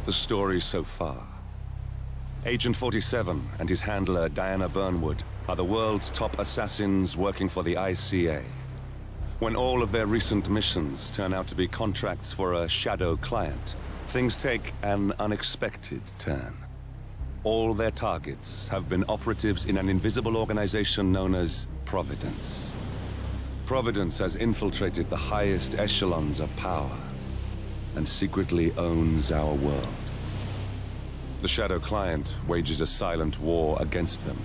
the story so far. Agent 47 and his handler Diana Burnwood are the world's top assassins working for the ICA. When all of their recent missions turn out to be contracts for a shadow client, things take an unexpected turn. All their targets have been operatives in an invisible organization known as Providence. Providence has infiltrated the highest echelons of power and secretly owns our world. The shadow client wages a silent war against them.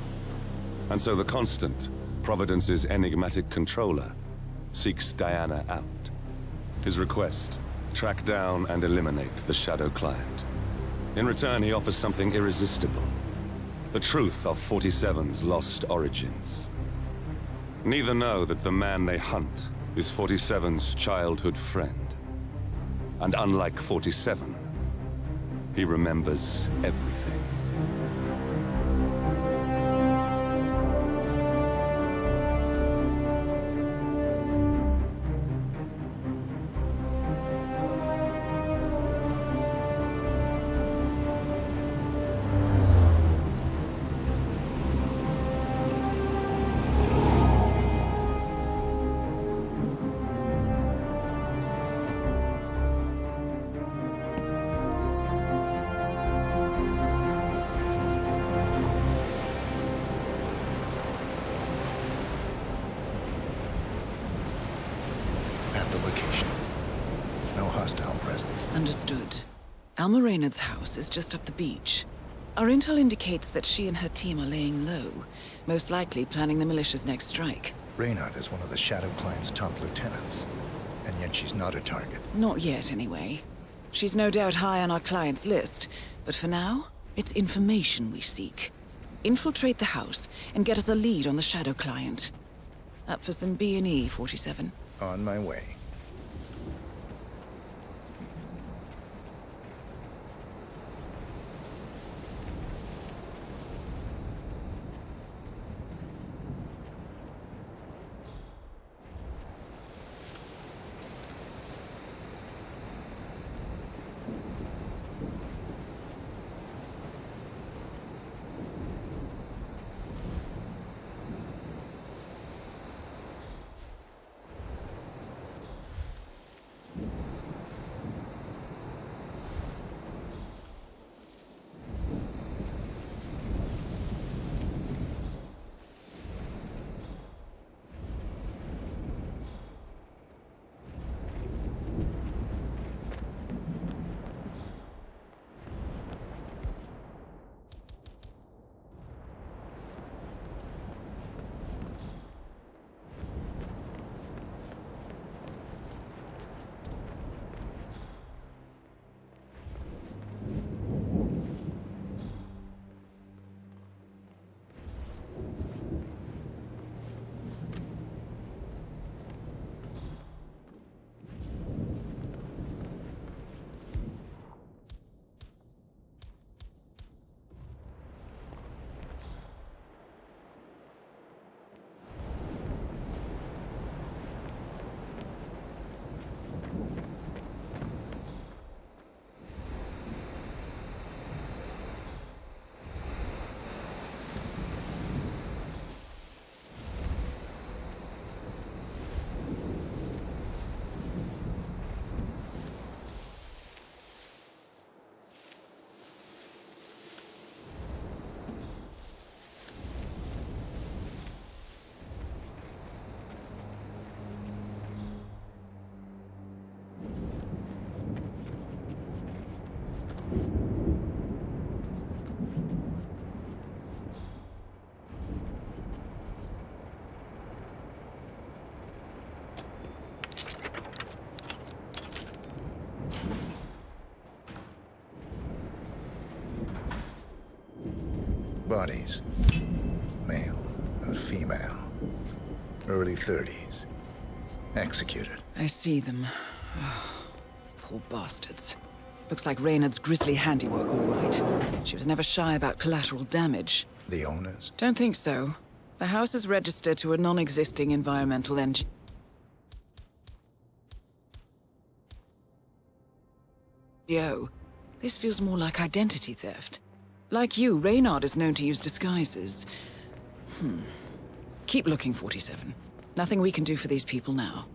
And so the Constant, Providence's enigmatic controller, seeks Diana out. His request, track down and eliminate the shadow client. In return, he offers something irresistible. The truth of 47's lost origins. Neither know that the man they hunt is 47's childhood friend. And unlike 47, he remembers everything. Understood. Alma Reynard's house is just up the beach. Our intel indicates that she and her team are laying low, most likely planning the militia's next strike. Reynard is one of the Shadow Client's top lieutenants, and yet she's not a target. Not yet, anyway. She's no doubt high on our client's list, but for now, it's information we seek. Infiltrate the house and get us a lead on the Shadow Client. Up for some B&E, 47? On my way. Bodies. Male and female. Early 30s. Executed. I see them. Poor bastards. Looks like Reynard's grisly handiwork, all right. She was never shy about collateral damage. The owners? Don't think so. The house is registered to a non-existing environmental NGO. This feels more like identity theft. Like you, Reynard is known to use disguises. Keep looking, 47. Nothing we can do for these people now.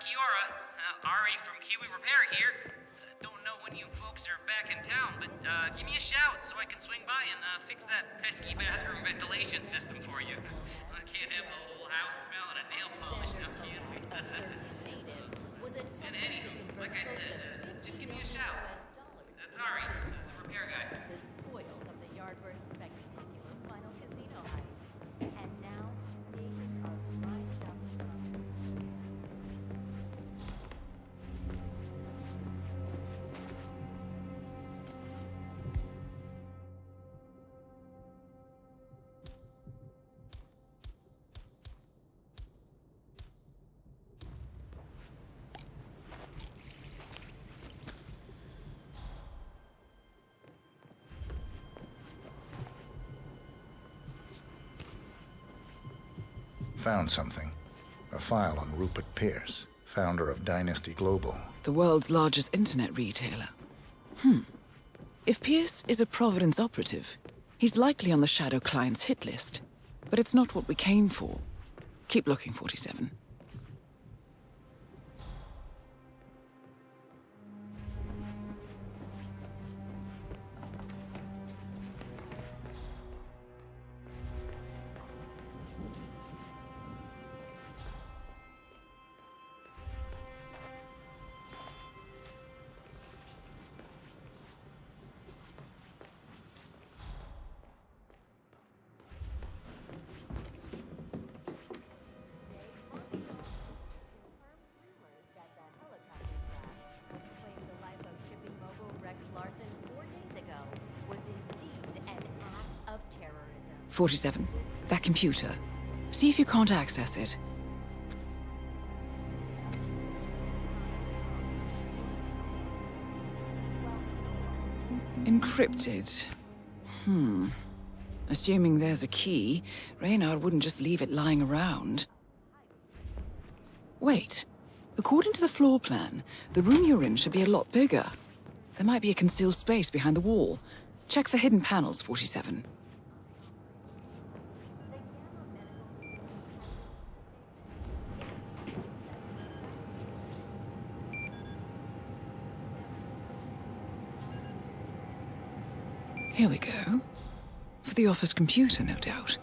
Kiora, Ari from Kiwi Repair here. Don't know when you folks are back in town, but give me a shout so I can swing by and fix that pesky bathroom ventilation system for you. I can't have the whole house smelling of nail polish now, can we? And anyway, like I said, just give me a shout. That's Ari, the repair guy. The spoils of the Yardbird spectacular final casino heist. And now, stations are lined up from... Found something. A file on Rupert Pierce, founder of Dynasty Global. The world's largest internet retailer. If Pierce is a Providence operative, he's likely on the Shadow client's hit list. But it's not what we came for. Keep looking, 47. claimed the life of shipping mogul Rex Larson 4 days ago was indeed an act of terrorism. 47. That computer. See if you can't access it. Encrypted. Assuming there's a key, Reynard wouldn't just leave it lying around. Wait. According to the floor plan, the room you're in should be a lot bigger. There might be a concealed space behind the wall. Check for hidden panels, 47. Here we go. For the office computer, no doubt.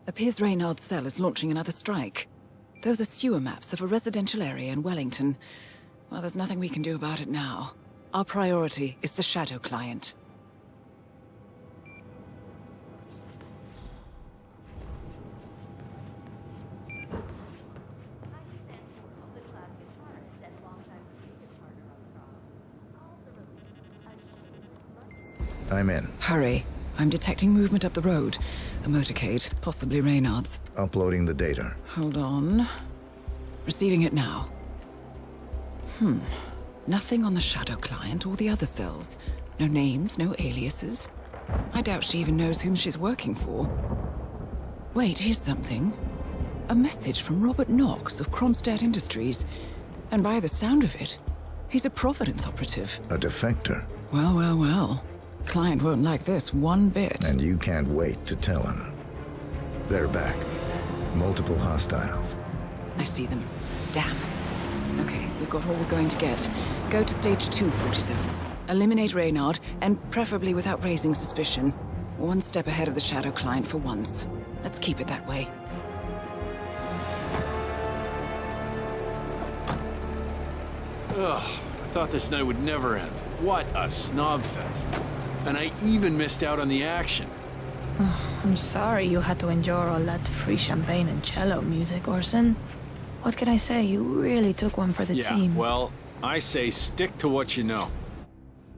Appears Reynard's cell is launching another strike. Those are sewer maps of a residential area in Wellington. Well, there's nothing we can do about it now. Our priority is the Shadow Client. I'm in. Hurry. I'm detecting movement up the road. A motorcade, possibly Reynard's. Uploading the data. Hold on. Receiving it now. Nothing on the Shadow Client or the other cells. No names, no aliases. I doubt she even knows whom she's working for. Wait, here's something. A message from Robert Knox of Kronstadt Industries. And by the sound of it, he's a Providence operative. A defector. Well, well, well. Client won't like this one bit. And you can't wait to tell him. They're back. Multiple hostiles. I see them. Damn. Okay, we've got all we're going to get. Go to stage 2, 47. Eliminate Reynard, and preferably without raising suspicion. One step ahead of the Shadow Client for once. Let's keep it that way. Ugh, I thought this night would never end. What a snob fest. And I even missed out on the action. I'm sorry you had to endure all that free champagne and cello music, Orson. What can I say? You really took one for the team. Well, I say stick to what you know.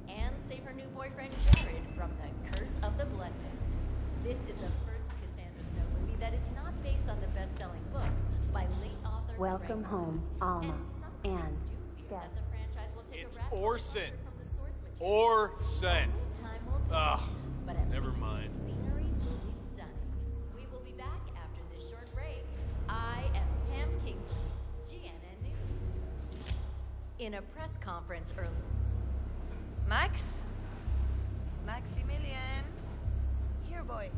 And save her new boyfriend Jared from the curse of the Blood Moon. This is the first Cassandra Snow movie that is not based on the best-selling books by late author Welcome Greg home, Murray. Alma. And some critics And do fear that the franchise will take It's a radical Orson. departure from the source material. Orson. Only time will tell. Ugh, But at never least mind. the scenery will be stunning. We will be back after this short break. I am Pam Kingsley, GNN News. In a press conference earlier. Max? Maximilian? Here, boy.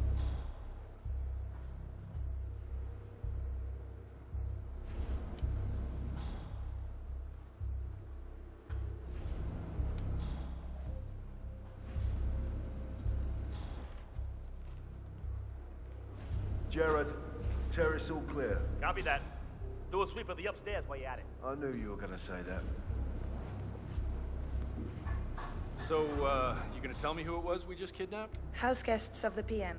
Jared, terrace all clear. Copy that. Do a sweep of the upstairs while you're at it. I knew you were gonna say that. So, you gonna tell me who it was we just kidnapped? House guests of the PM.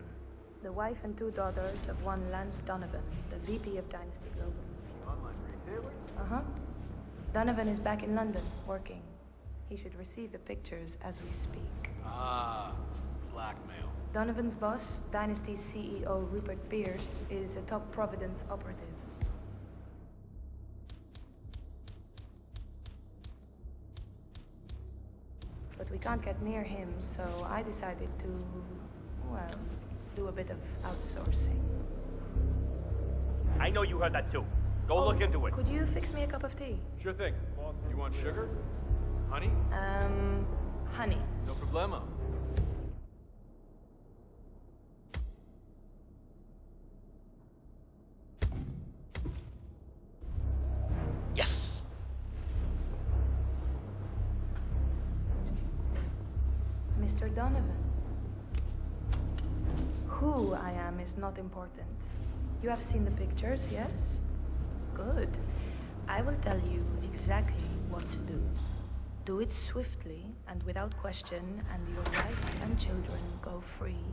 The wife and 2 daughters of one Lance Donovan, the VP of Dynasty Global. Online retailer? Uh-huh. Donovan is back in London, working. He should receive the pictures as we speak. Ah, blackmail. Donovan's boss, Dynasty's CEO Rupert Pierce, is a top Providence operative. But we can't get near him, so I decided to, well, do a bit of outsourcing. I know you heard that too. Go look into it. Could you fix me a cup of tea? Sure thing. You want sugar? Honey? Honey. No problemo. Yes. Mr. Donovan. Who I am is not important. You have seen the pictures, yes? Good. I will tell you exactly what to do. Do it swiftly and without question, and your wife and children go free,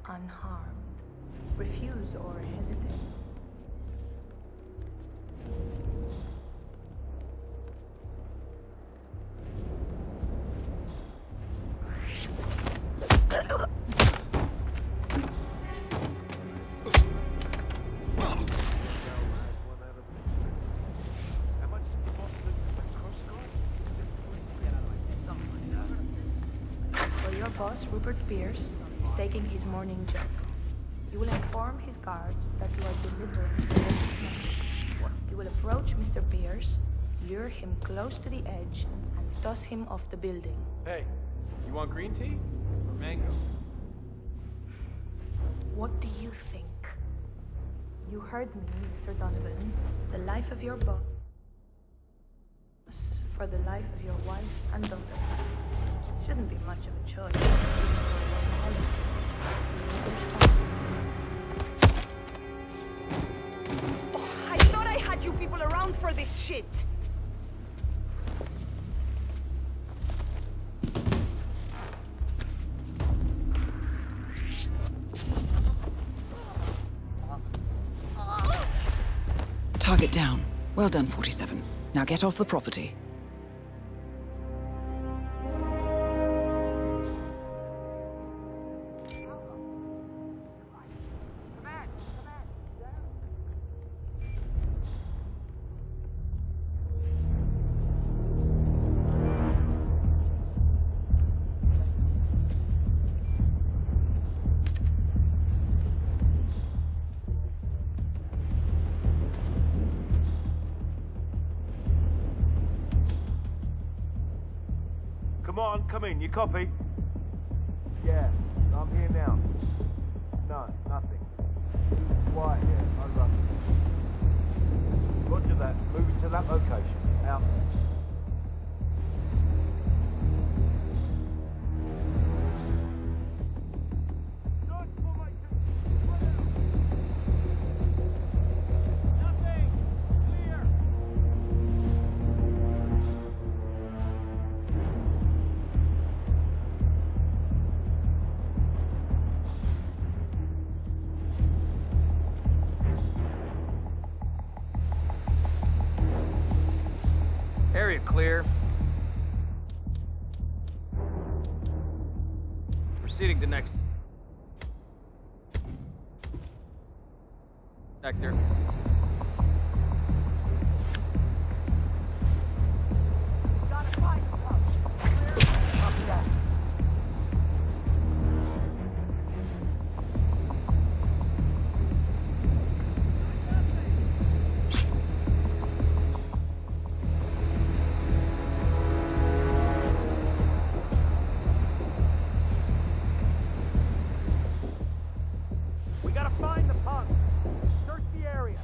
unharmed. Refuse or hesitate. For your boss, Rupert Pierce, is taking his morning jog. You will inform his guards that you are delivering the message. You will approach Mr. Pierce, lure him close to the edge, and toss him off the building. Hey, you want green tea? Or mango? What do you think? You heard me, Mr. Donovan. The life of your boss for the life of your wife and daughter. Shouldn't be much of a choice. around for this shit! Target down. Well done, 47. Now get off the property. Come on, come in. You copy? Yeah, I'm here now. No, nothing. Quiet here. Over. Roger that. Moving to that location. Out. Area clear. Proceeding to next sector. Find the punk. Search the area.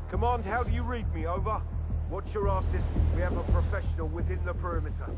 Command, how do you read me? Over. Watch your asses. We have a professional within the perimeter.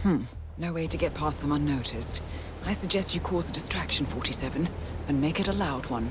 No way to get past them unnoticed. I suggest you cause a distraction, 47, and make it a loud one.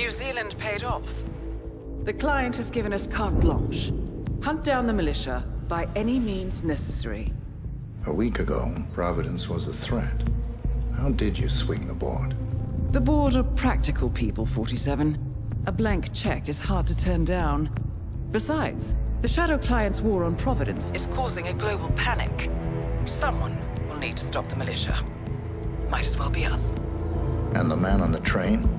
New Zealand paid off. The client has given us carte blanche. Hunt down the militia by any means necessary. A week ago, Providence was a threat. How did you swing the board? The board are practical people, 47. A blank check is hard to turn down. Besides, the Shadow Client's war on Providence is causing a global panic. Someone will need to stop the militia. Might as well be us. And the man on the train?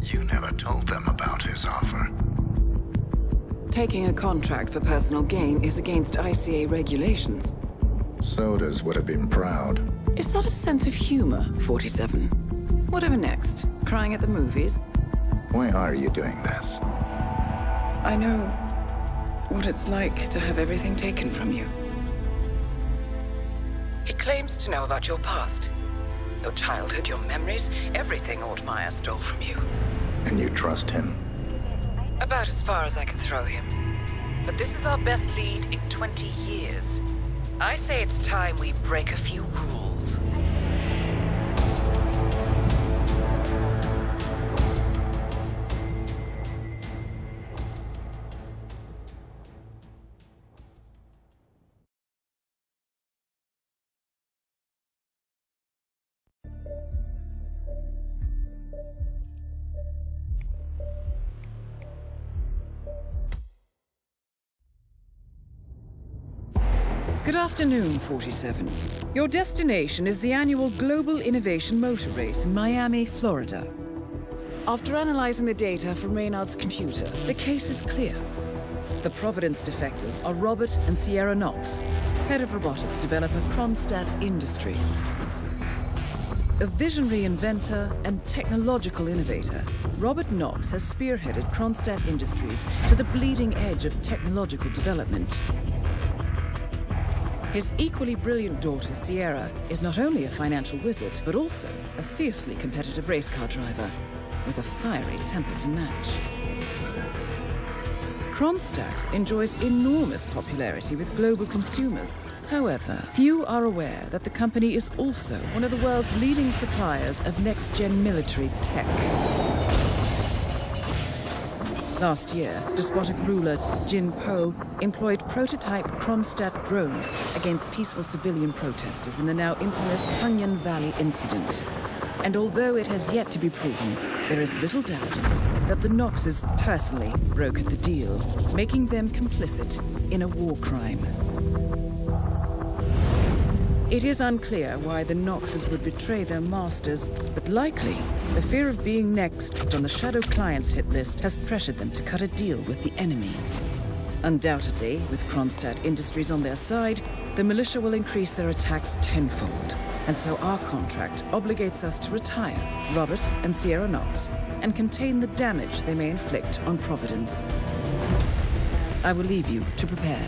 You never told them about his offer. Taking a contract for personal gain is against ICA regulations. Sodas would have been proud. Is that a sense of humor, 47? Whatever next? Crying at the movies? Why are you doing this? I know what it's like to have everything taken from you. He claims to know about your past. Your childhood, your memories, everything Altmaier stole from you. And you trust him? About as far as I can throw him. But this is our best lead in 20 years. I say it's time we break a few rules. Good afternoon, 47. Your destination is the annual Global Innovation Motor Race in Miami, Florida. After analyzing the data from Reynard's computer, the case is clear. The Providence defectors are Robert and Sierra Knox, head of robotics developer Kronstadt Industries. A visionary inventor and technological innovator, Robert Knox has spearheaded Kronstadt Industries to the bleeding edge of technological development. His equally brilliant daughter, Sierra, is not only a financial wizard, but also a fiercely competitive race car driver, with a fiery temper to match. Kronstadt enjoys enormous popularity with global consumers. However, few are aware that the company is also one of the world's leading suppliers of next-gen military tech. Last year, despotic ruler Jin Po employed prototype Kronstadt drones against peaceful civilian protesters in the now infamous Tungan Valley incident. And although it has yet to be proven, there is little doubt that the Knoxes personally brokered the deal, making them complicit in a war crime. It is unclear why the Knoxes would betray their masters, but likely the fear of being next on the Shadow Client's hit list has pressured them to cut a deal with the enemy. Undoubtedly, with Kronstadt Industries on their side, the militia will increase their attacks tenfold, and so our contract obligates us to retire Robert and Sierra Knox and contain the damage they may inflict on Providence. I will leave you to prepare.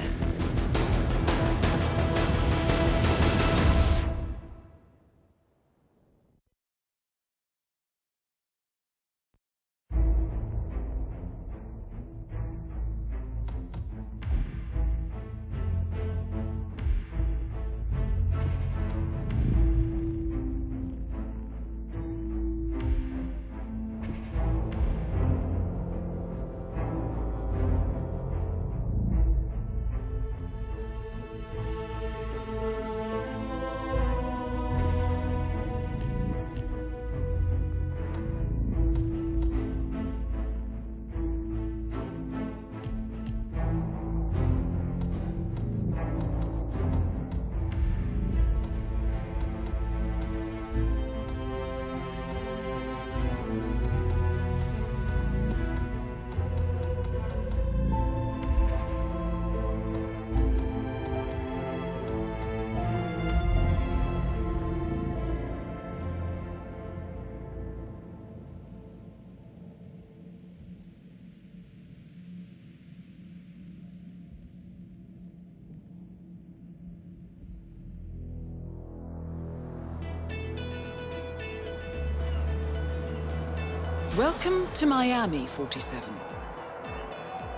Welcome to Miami, 47.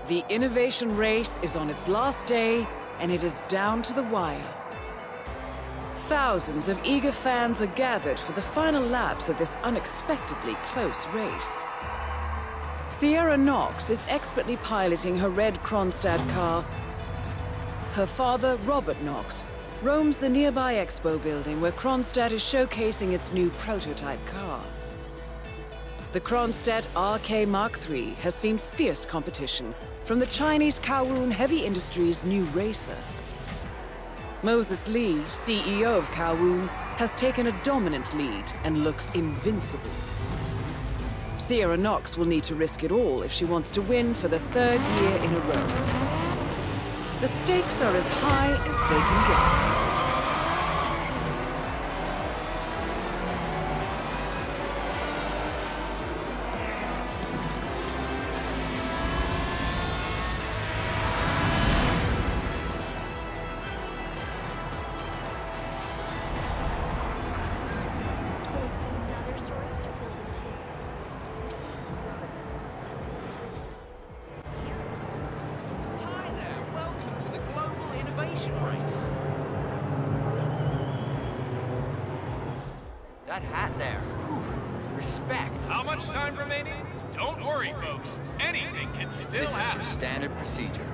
The innovation race is on its last day, and it is down to the wire. Thousands of eager fans are gathered for the final laps of this unexpectedly close race. Sierra Knox is expertly piloting her red Kronstadt car. Her father, Robert Knox, roams the nearby expo building where Kronstadt is showcasing its new prototype car. The Kronstadt RK Mark III has seen fierce competition from the Chinese Kowloon Heavy Industries' new racer. Moses Lee, CEO of Kowloon, has taken a dominant lead and looks invincible. Sierra Knox will need to risk it all if she wants to win for the third year in a row. The stakes are as high as they can get. That hat there. Whew. Respect. How much time remaining? Don't worry, folks. Anything can still This is happen. just standard procedure.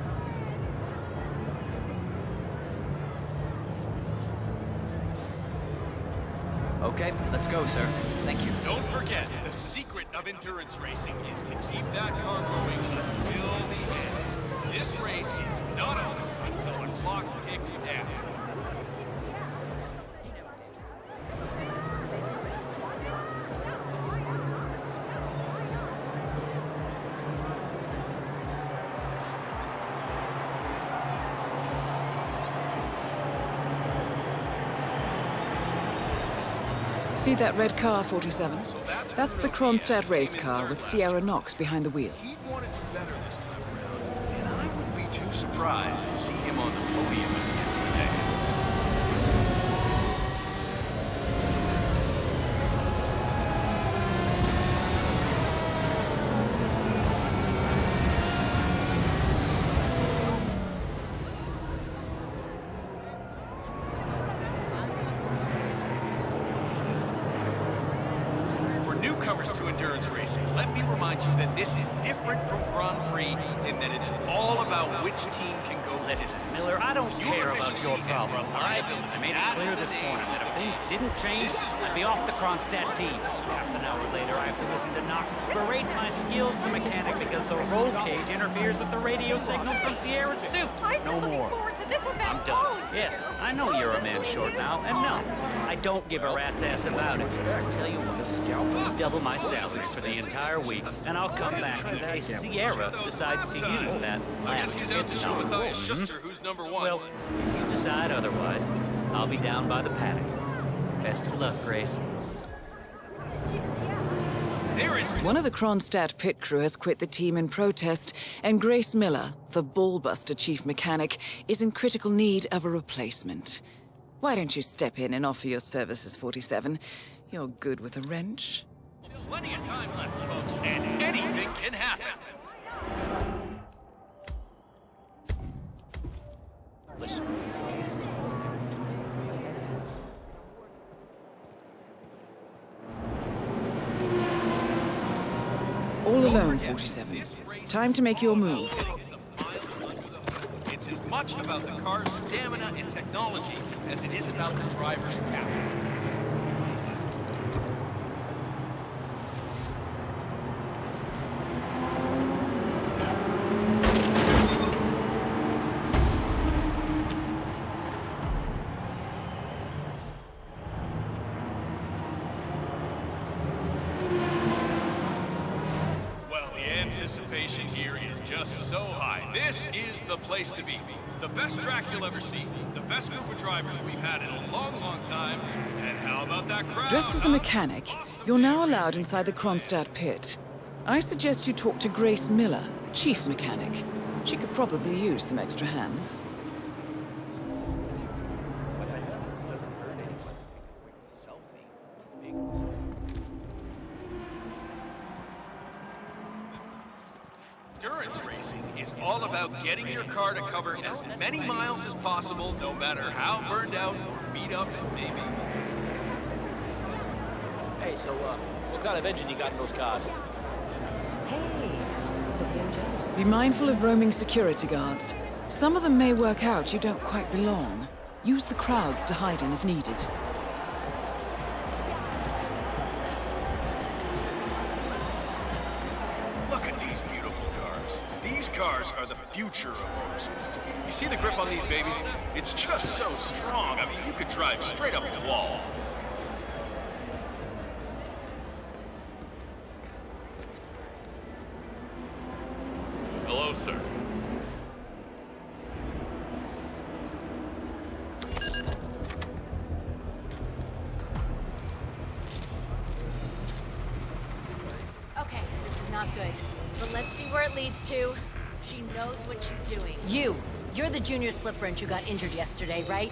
Okay, let's go, sir. Thank you. Don't forget, the secret of endurance racing is to keep that car going until the end. This race is not over until the clock ticks down. See that red car, 47? That's the Kronstadt race car with Sierra Knox behind the wheel. He'd want to do better this time around, and I wouldn't be too surprised to see him on the podium at the end of the day. Newcomers to endurance racing, let me remind you that this is different from Grand Prix in that it's all about which team can go the distance. Miller, I don't Fuel care about efficiency your and problems. I reliability. made it That's clear the this name morning of that if the things game. didn't change, This is I'd be off the Kronstadt team. Half an hour later, I have to listen to Knox berate my skills as a mechanic because the roll cage interferes with the radio signals from Sierra's suit. No more. I'm done. Yes, I know you're a man short now. Enough. I don't give a rat's ass about it. Tell you what, double my salary for the entire week, and I'll come back in case Sierra decides to use that I guess last he's out to show Matthias Schuster who's number one. Well, if you decide otherwise, I'll be down by the paddock. Best of luck, Grace. There is One of the Kronstadt pit crew has quit the team in protest, and Grace Miller, the ballbuster chief mechanic, is in critical need of a replacement. Why don't you step in and offer your services, 47? You're good with a wrench. Plenty of time left, folks, and anything can happen. Listen. All alone, 47. Time to make your move. It's as much about the car's stamina and technology as it is about the driver's talent. Anticipation here is just so high. This is the place to be. The best track you'll ever see. The best group of drivers we've had in a long, long time. And how about that crowd? Dressed as a mechanic, you're now allowed inside the Kronstadt pit. I suggest you talk to Grace Miller, chief mechanic. She could probably use some extra hands. Endurance racing is all about getting your car to cover as many miles as possible, no matter how burned out or beat up it may be. Hey, so, what kind of engine you got in those cars? Be mindful of roaming security guards. Some of them may work out you don't quite belong. Use the crowds to hide in if needed. Look at these beautiful cars. These cars are the future of motorsports. You see the grip on these babies? It's just so strong. I mean, you could drive straight up a wall. Hello, sir. Okay, this is not good. But let's see where it leads to. She knows what she's doing. You're the junior slip wrench who got injured yesterday, right?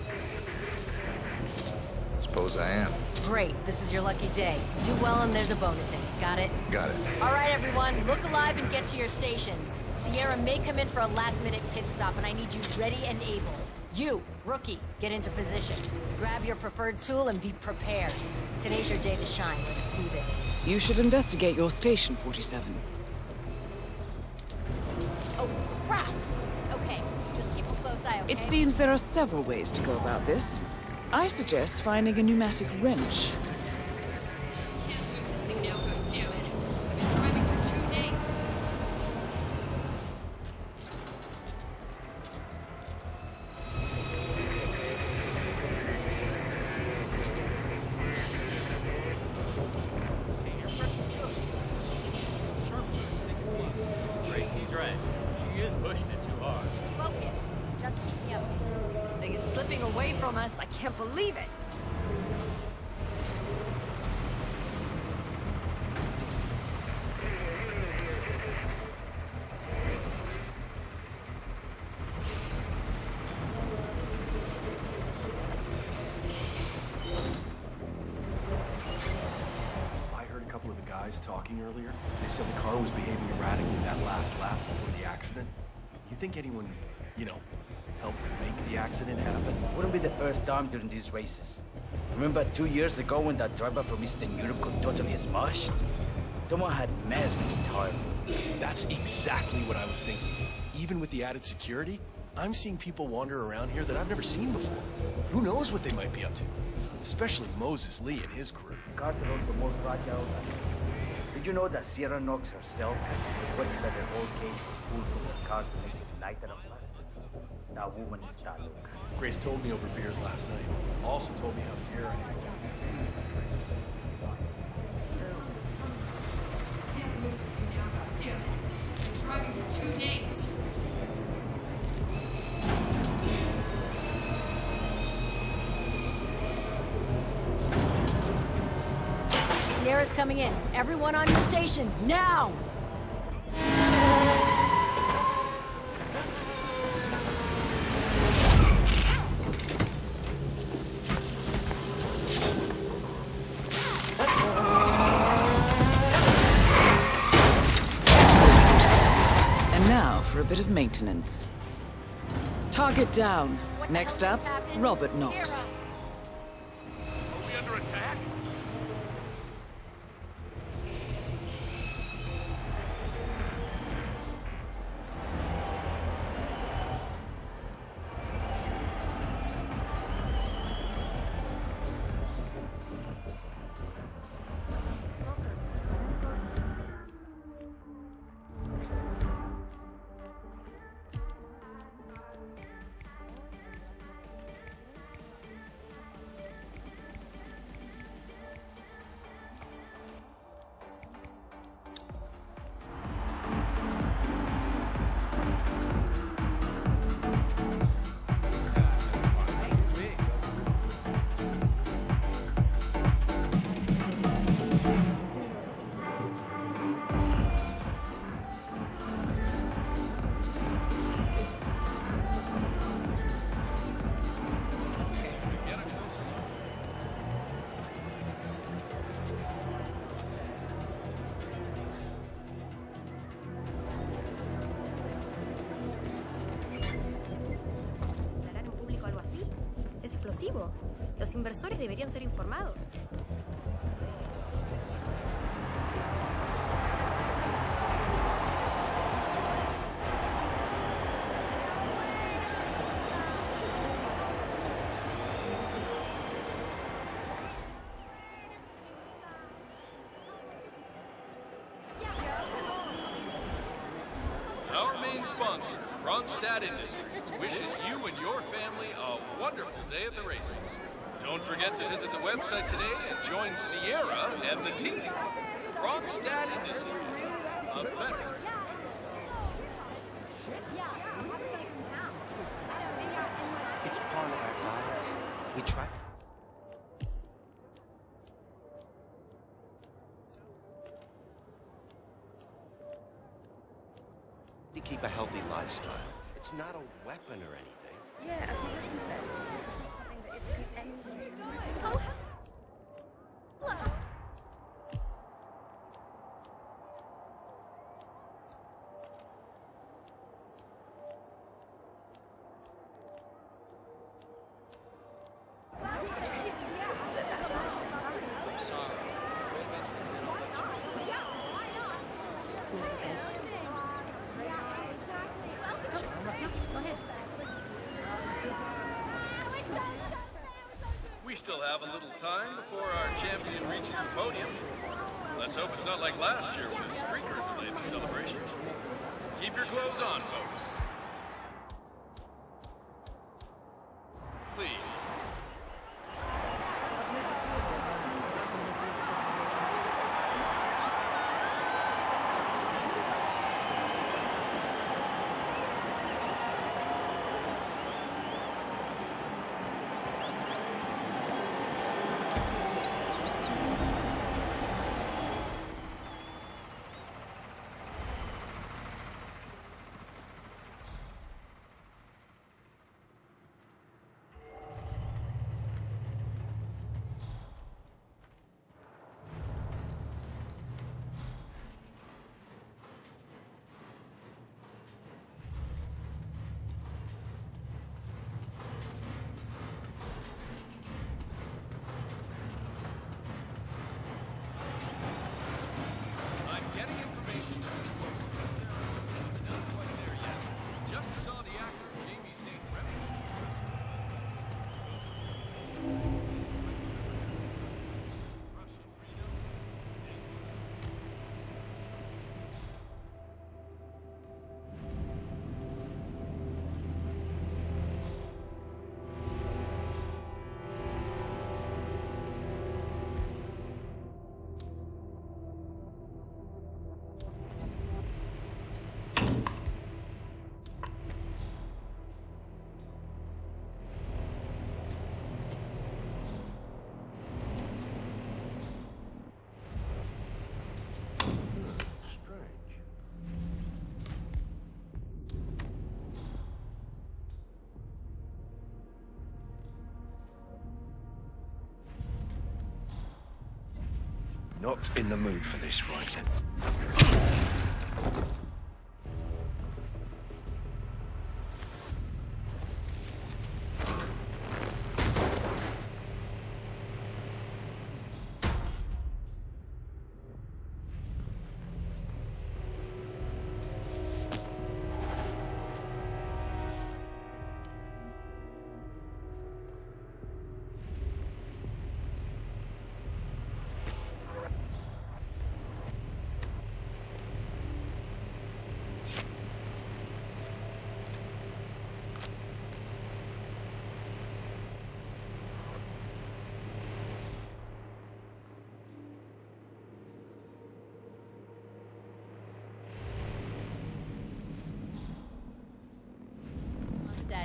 Suppose I am. Great, this is your lucky day. Do well and there's a bonus in it. Got it? Got it. All right, everyone, look alive and get to your stations. Sierra may come in for a last-minute pit stop, and I need you ready and able. You, rookie, get into position. Grab your preferred tool and be prepared. Today's your day to shine. Let's do this. You should investigate your station, 47. Oh, crap! Okay, just keep a close eye, okay? It seems there are several ways to go about this. I suggest finding a pneumatic wrench. Can't lose this thing now, goddammit. I've been driving for 2 days. Gracie's right. She is pushing it too hard. Focus. Just keep me up. This thing is slipping away from us. I can't believe it. I heard a couple of the guys talking earlier. They said the car was behaving erratically that last lap before the accident. You think anyone, helped make the accident happen? Wouldn't be the first time during these races. Remember 2 years ago when that driver from Eastern Europe got totally smashed? Someone had messed with the tire. That's exactly what I was thinking. Even with the added security, I'm seeing people wander around here that I've never seen before. Who knows what they might be up to? Especially Moses Lee and his crew. Carter owns the most fragile. Did you know that Sierra Knox herself requested that her whole cage was pulled from the car to make it lighter and plastic? That woman is that look. Grace told me over beers last night. Also told me how Sierra Can't move now, goddammit. I've been driving for 2 days. Sierra's coming in. Everyone on your stations, now! And now for a bit of maintenance. Target down. Next up, Robert Knox. Are we under attack? activo. Los inversores deberían ser informados. Our main sponsor, Ronstadt Industries, wishes you and your family a wonderful day at the races. Don't forget to visit the website today and join Sierra and the team. Ronstadt Industries, a better. It's part of our diet. We try. To keep a healthy lifestyle. It's not a weapon or anything. Yeah, as my husband says, this is not something that is good anyone. Oh, hello. We still have a little time before our champion reaches the podium. Let's hope it's not like last year when a streaker delayed the celebrations. Keep your clothes on, folks. Please. Not in the mood for this right then.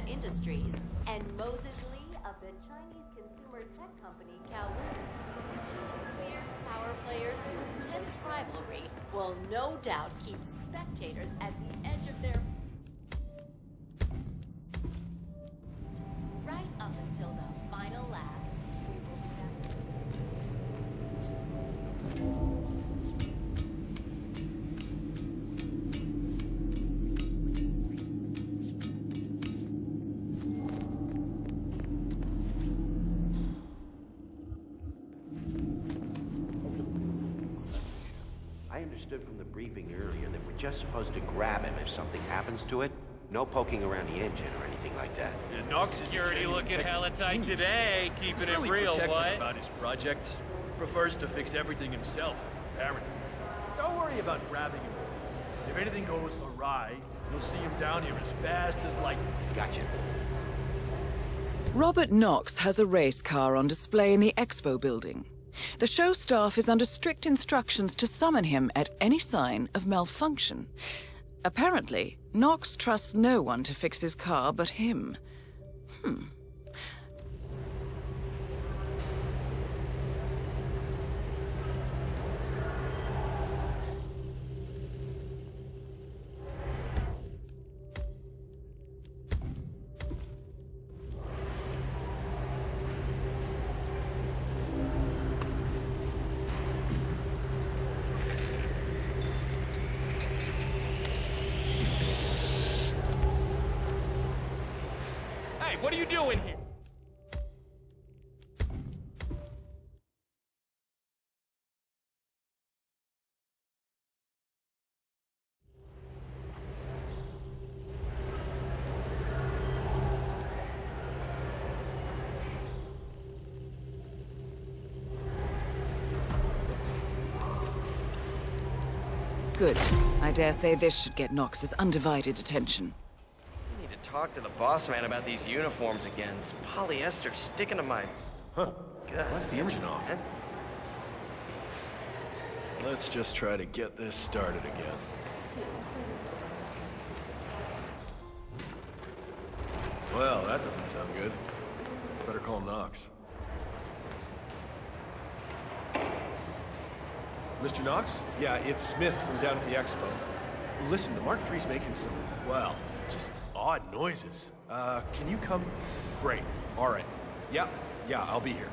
Industries and Moses Lee of the Chinese consumer tech company Kowloon. Two fierce power players whose tense rivalry will no doubt keep spectators at the edge of their... Right up until the final laps, we will be back. understood from the briefing earlier that we're just supposed to grab him if something happens to it. No poking around the engine or anything like that. Yeah, Nox security looking hella tight today, keeping it real, what? About his project, prefers to fix everything himself, apparently. Don't worry about grabbing him. If anything goes awry, you'll see him down here as fast as lightning. Gotcha. Robert Knox has a race car on display in the expo building. The show staff is under strict instructions to summon him at any sign of malfunction. Apparently, Knox trusts no one to fix his car but him. What are you doing here? Good. I dare say this should get Knox's undivided attention. Talk to the boss man about these uniforms again. This polyester sticking to my... Huh. God. What's the engine off? Huh? Let's just try to get this started again. Well, that doesn't sound good. Better call Knox. Mr. Knox? Yeah, it's Smith from down at the expo. Listen, the Mark III's making some, well, just odd noises. Can you come? Great. All right. Yeah, I'll be here.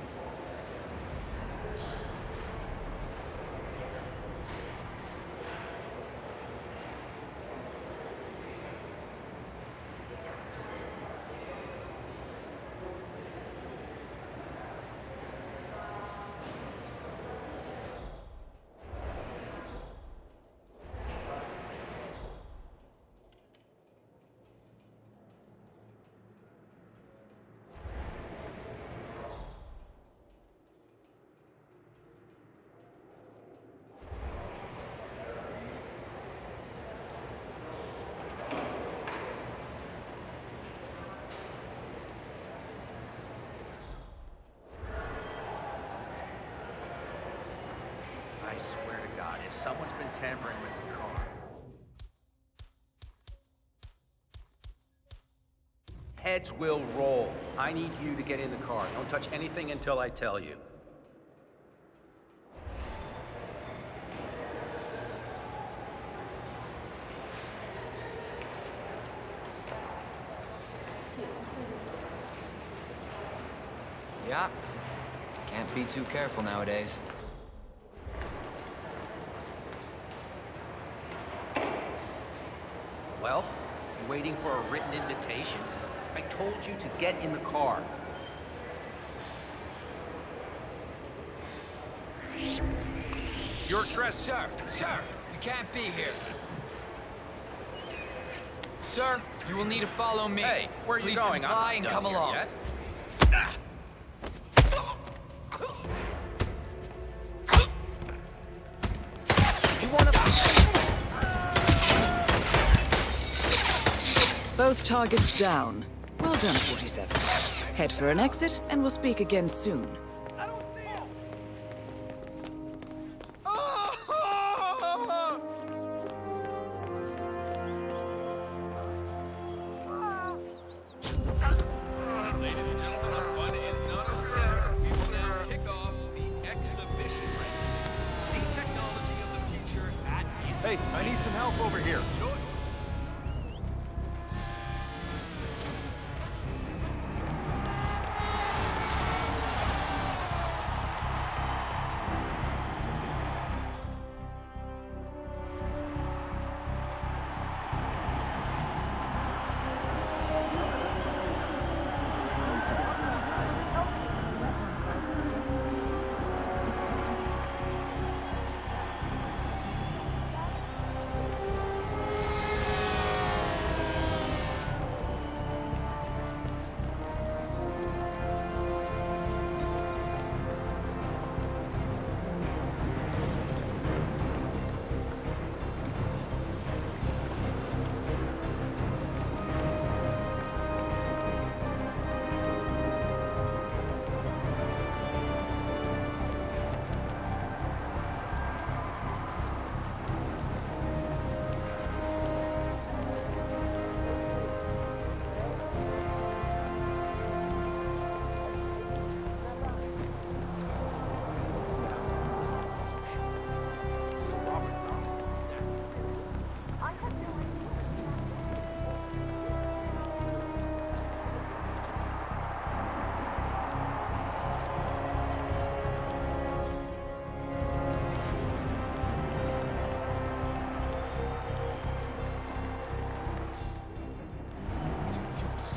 I swear to God, if someone's been tampering with the car... Heads will roll. I need you to get in the car. Don't touch anything until I tell you. Yeah. Can't be too careful nowadays. Well, you waiting for a written invitation? I told you to get in the car. Your dress, sir. Sir, you can't be here. Sir, you will need to follow me. Hey, where are you Please going? comply I'm and not come done here along. yet. Both targets down. Well done, 47. Head for an exit, and we'll speak again soon. Ladies and gentlemen, our fun is not over yet. We will now kick off the exhibition round. See technology of the future at its... Hey, I need some help over here.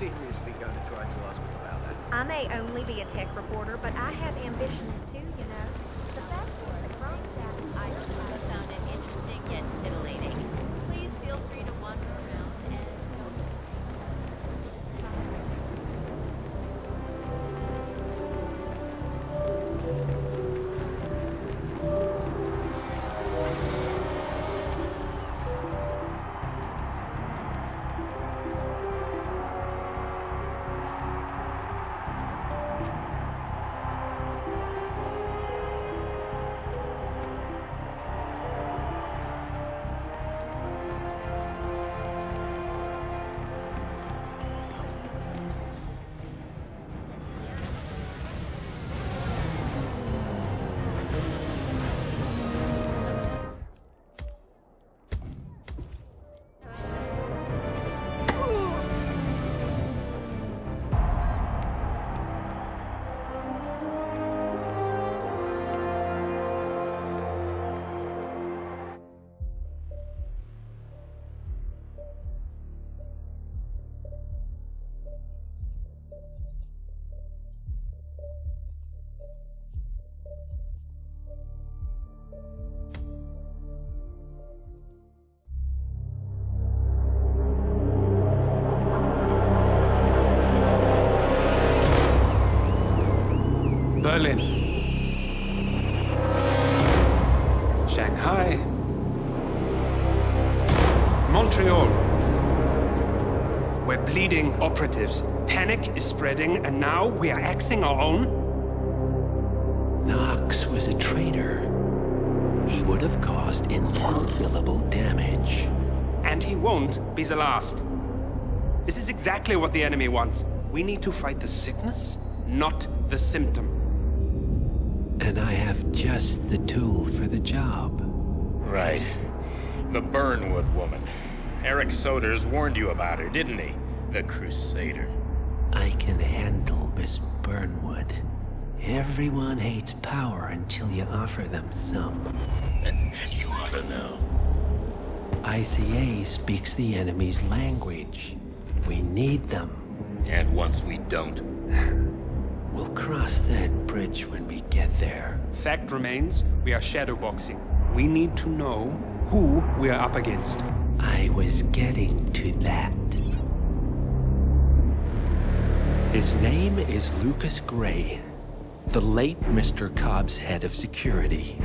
business we're going to try to ask him about that? I may only be a tech reporter, but I have ambitions too, you know. The fact was, from that, I hope you found it interesting yet titillating. Please feel free to wander around and... Berlin, Shanghai, Montreal. We're bleeding operatives. Panic is spreading, and now we are axing our own? Knox was a traitor. He would have caused incalculable damage. And he won't be the last. This is exactly what the enemy wants. We need to fight the sickness, not the symptom. And I have just the tool for the job. Right. The Burnwood woman. Eric Soders warned you about her, didn't he? The Crusader. I can handle Miss Burnwood. Everyone hates power until you offer them some. You ought to know. ICA speaks the enemy's language. We need them. And once we don't? We'll cross that bridge when we get there. Fact remains, we are shadowboxing. We need to know who we are up against. I was getting to that. His name is Lucas Gray, the late Mr. Cobb's head of security.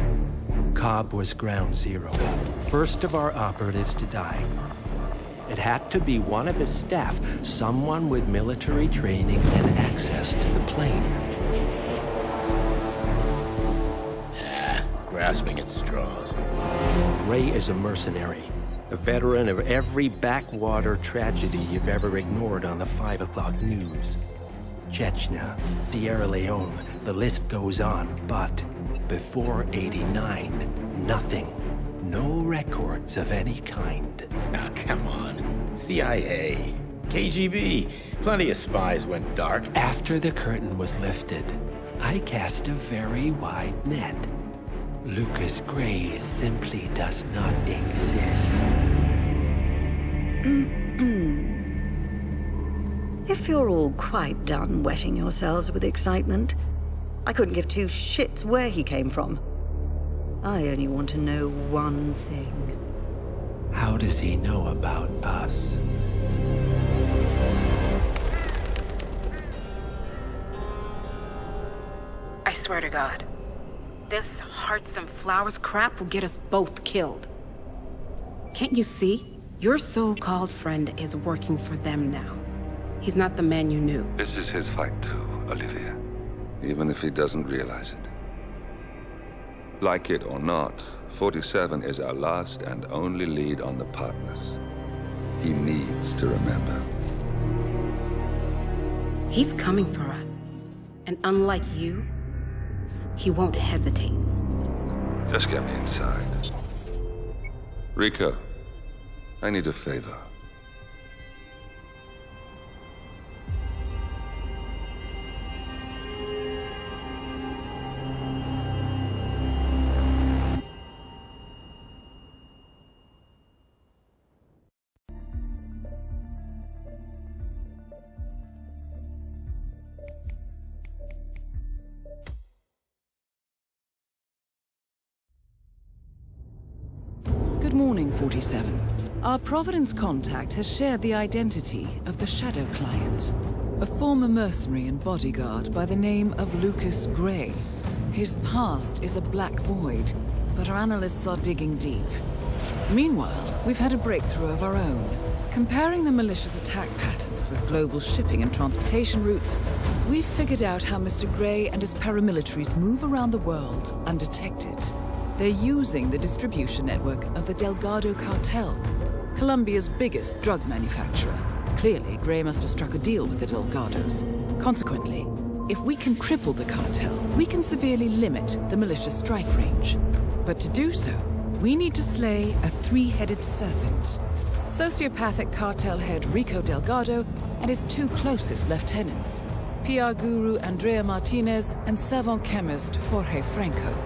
Cobb was ground zero, first of our operatives to die. It had to be one of his staff, someone with military training and access to the plane. Grasping at straws. Gray is a mercenary, a veteran of every backwater tragedy you've ever ignored on the 5 o'clock news. Chechnya, Sierra Leone, the list goes on, but before '89, nothing. No records of any kind. Now, come on. CIA, KGB, plenty of spies went dark. After the curtain was lifted, I cast a very wide net. Lucas Gray simply does not exist. If you're all quite done wetting yourselves with excitement, I couldn't give two shits where he came from. I only want to know one thing. How does he know about us? I swear to God, this hearts and flowers crap will get us both killed. Can't you see? Your so-called friend is working for them now. He's not the man you knew. This is his fight too, Olivia. Even if he doesn't realize it. Like it or not, 47 is our last and only lead on the partners. He needs to remember. He's coming for us. And unlike you, he won't hesitate. Just get me inside. Rico, I need a favor. Good morning, 47. Our Providence contact has shared the identity of the Shadow Client, a former mercenary and bodyguard by the name of Lucas Gray. His past is a black void, but our analysts are digging deep. Meanwhile, we've had a breakthrough of our own. Comparing the malicious attack patterns with global shipping and transportation routes, we've figured out how Mr. Gray and his paramilitaries move around the world undetected. They're using the distribution network of the Delgado Cartel, Colombia's biggest drug manufacturer. Clearly, Gray must have struck a deal with the Delgados. Consequently, if we can cripple the cartel, we can severely limit the militia's strike range. But to do so, we need to slay a three-headed serpent. Sociopathic cartel head Rico Delgado and his two closest lieutenants, PR guru Andrea Martinez and savant chemist Jorge Franco.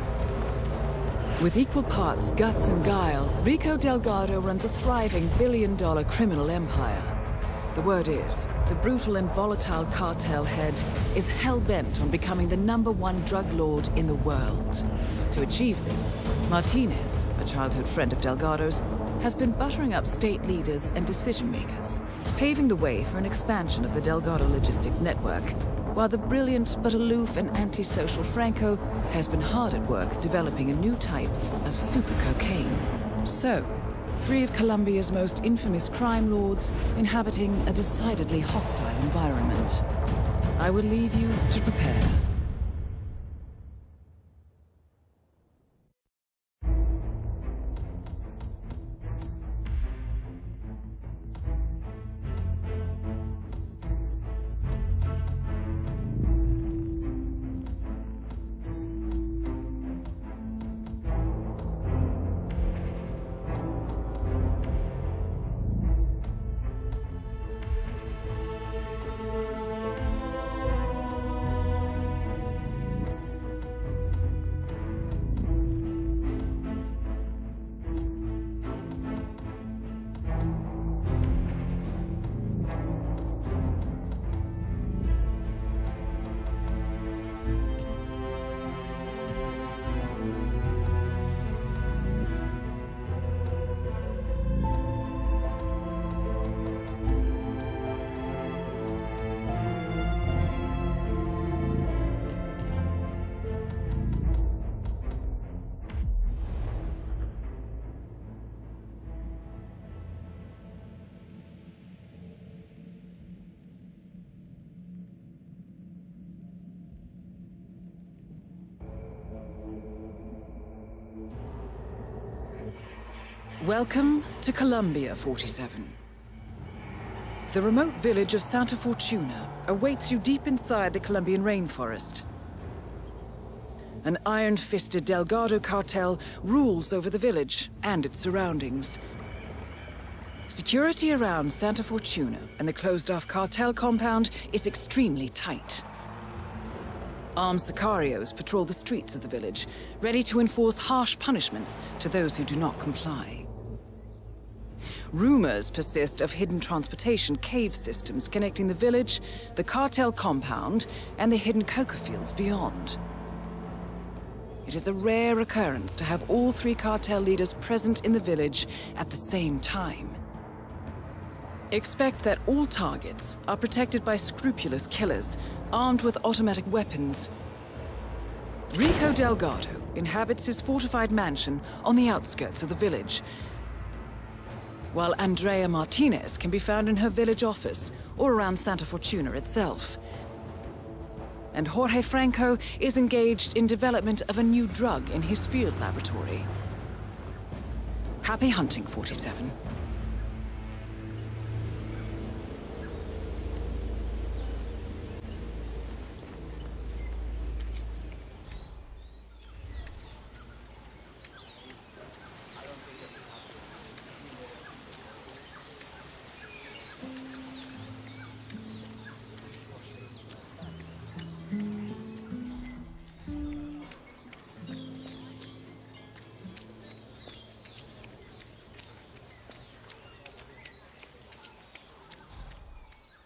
With equal parts guts and guile, Rico Delgado runs a thriving billion-dollar criminal empire. The word is, the brutal and volatile cartel head is hell-bent on becoming the #1 drug lord in the world. To achieve this, Martinez, a childhood friend of Delgado's, has been buttering up state leaders and decision-makers, paving the way for an expansion of the Delgado logistics network, while the brilliant but aloof and antisocial Franco has been hard at work developing a new type of super cocaine. So, 3 of Colombia's most infamous crime lords inhabiting a decidedly hostile environment. I will leave you to prepare. Welcome to Colombia, 47. The remote village of Santa Fortuna awaits you deep inside the Colombian rainforest. An iron-fisted Delgado cartel rules over the village and its surroundings. Security around Santa Fortuna and the closed-off cartel compound is extremely tight. Armed sicarios patrol the streets of the village, ready to enforce harsh punishments to those who do not comply. Rumors persist of hidden transportation cave systems connecting the village, the cartel compound, and the hidden coca fields beyond. It is a rare occurrence to have all 3 cartel leaders present in the village at the same time. Expect that all targets are protected by scrupulous killers, armed with automatic weapons. Rico Delgado inhabits his fortified mansion on the outskirts of the village, while Andrea Martinez can be found in her village office or around Santa Fortuna itself. And Jorge Franco is engaged in development of a new drug in his field laboratory. Happy hunting, 47.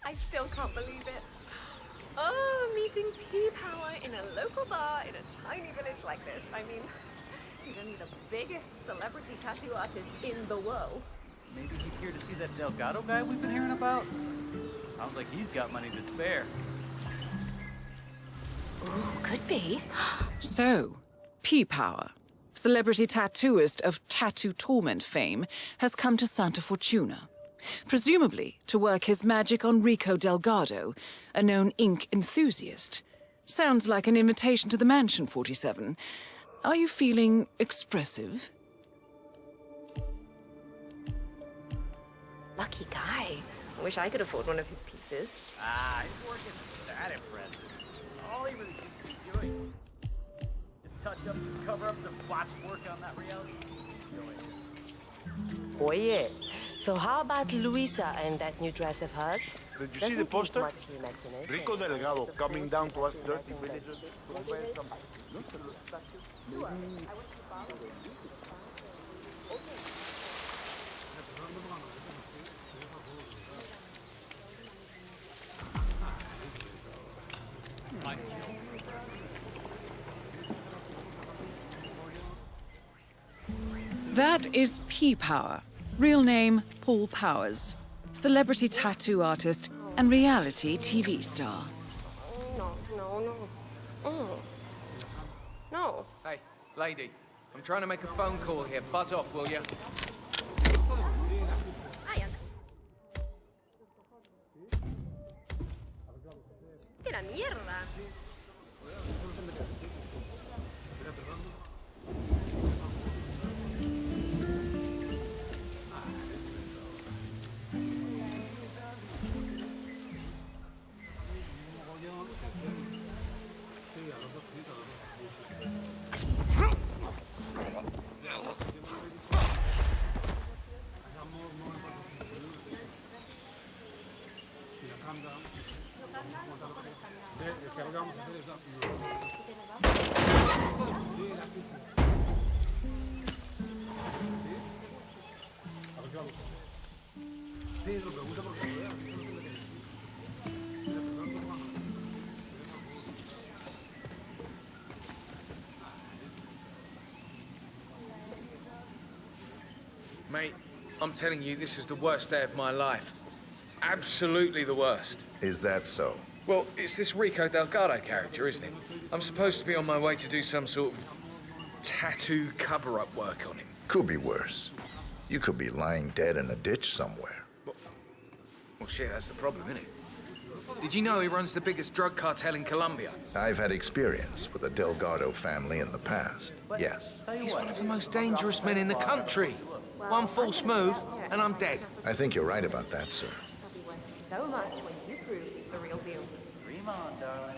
I still can't believe it. Oh, meeting P-Power in a local bar in a tiny village like this. I mean, He's only the biggest celebrity tattoo artist in the world. Maybe he's here to see that Delgado guy we've been hearing about? Sounds like he's got money to spare. Ooh, could be. So, P-Power, celebrity tattooist of Tattoo Torment fame, has come to Santa Fortuna. Presumably to work his magic on Rico Delgado, a known ink enthusiast. Sounds like an invitation to the mansion, 47. Are you feeling expressive? Lucky guy. I wish I could afford one of his pieces. Ah, his work isn't that impressive. All he really seems to be doing is touch up and cover up the botched work on that reality. Oh yeah. So how about Luisa and that new dress of hers? Did you see the poster? Rico Delgado coming down to us dirty villagers. That is P-Power. Real name, Paul Powers. Celebrity tattoo artist and reality TV star. No. Hey, lady. I'm trying to make a phone call here. Buzz off, will you? ¡Qué la mierda! Mate, I'm telling you, this is the worst day of my life. Absolutely the worst. Is that so? Well, it's this Rico Delgado character, isn't it? I'm supposed to be on my way to do some sort of tattoo cover-up work on him. Could be worse. You could be lying dead in a ditch somewhere. Well, shit, that's the problem, isn't it? Did you know he runs the biggest drug cartel in Colombia? I've had experience with the Delgado family in the past, yes. He's one of the most dangerous men in the country. One false move, and I'm dead. I think you're right about that, sir. So much when you prove the real deal. Dream on, darling.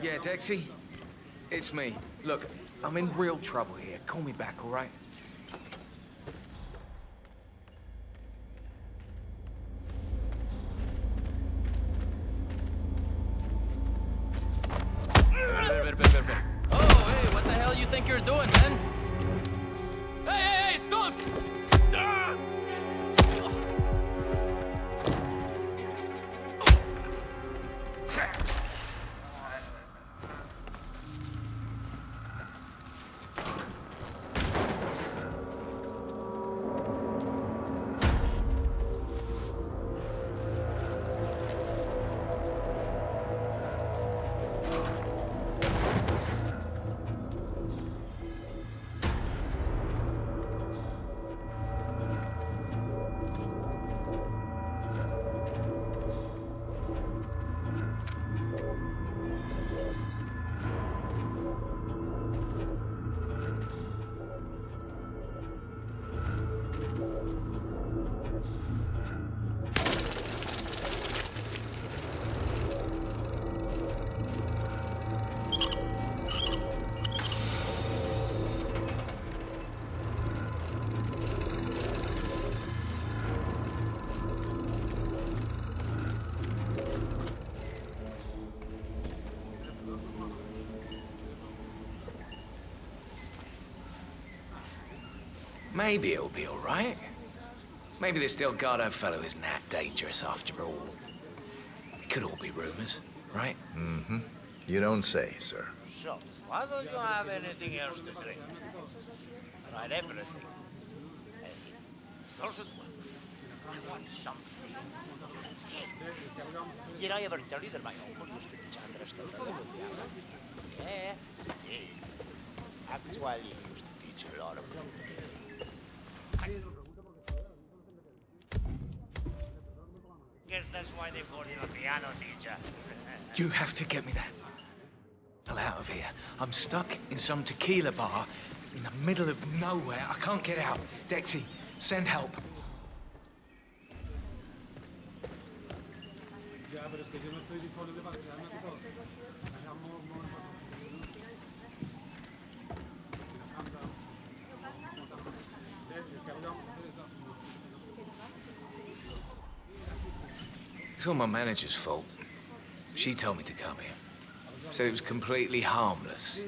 Yeah, Dexy? It's me. Look, I'm in real trouble here. Call me back, all right? Oh, hey, what the hell you think you're doing, man? Hey, stop! maybe it'll be all right. Maybe this Delgado fellow isn't that dangerous after all. It could all be rumors, right? Mm-hmm. You don't say, sir. So, why don't you have anything else to drink? Tried everything. And it doesn't work. I want something. Did I ever tell you that my uncle used to teach understudy? Yeah. Actually, he used to teach a lot of them. Guess that's why they call him a piano teacher. You have to get me that. Hell out of here. I'm stuck in some tequila bar in the middle of nowhere. I can't get out. Dexy, send help. It's all my manager's fault. She told me to come here. Said it was completely harmless.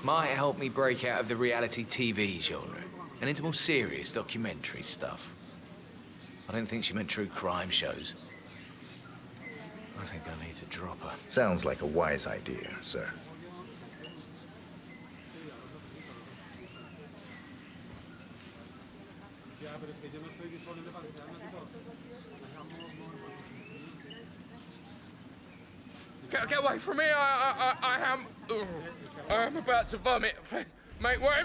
Might help me break out of the reality TV genre and into more serious documentary stuff. I don't think she meant true crime shows. I think I need to drop her. Sounds like a wise idea, sir. Get away from me! I am about to vomit. Make way!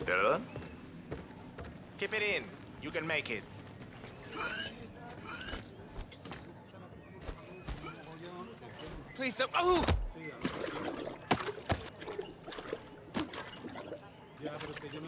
Perdón? Keep it in. You can make it. Please don't. Oh! Ya, pero es que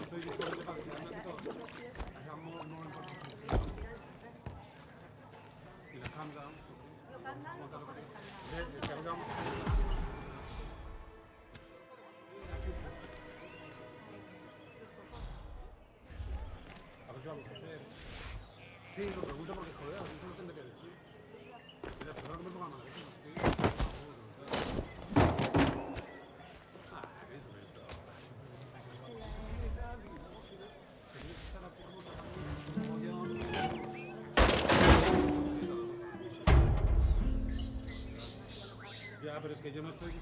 yo no estoy...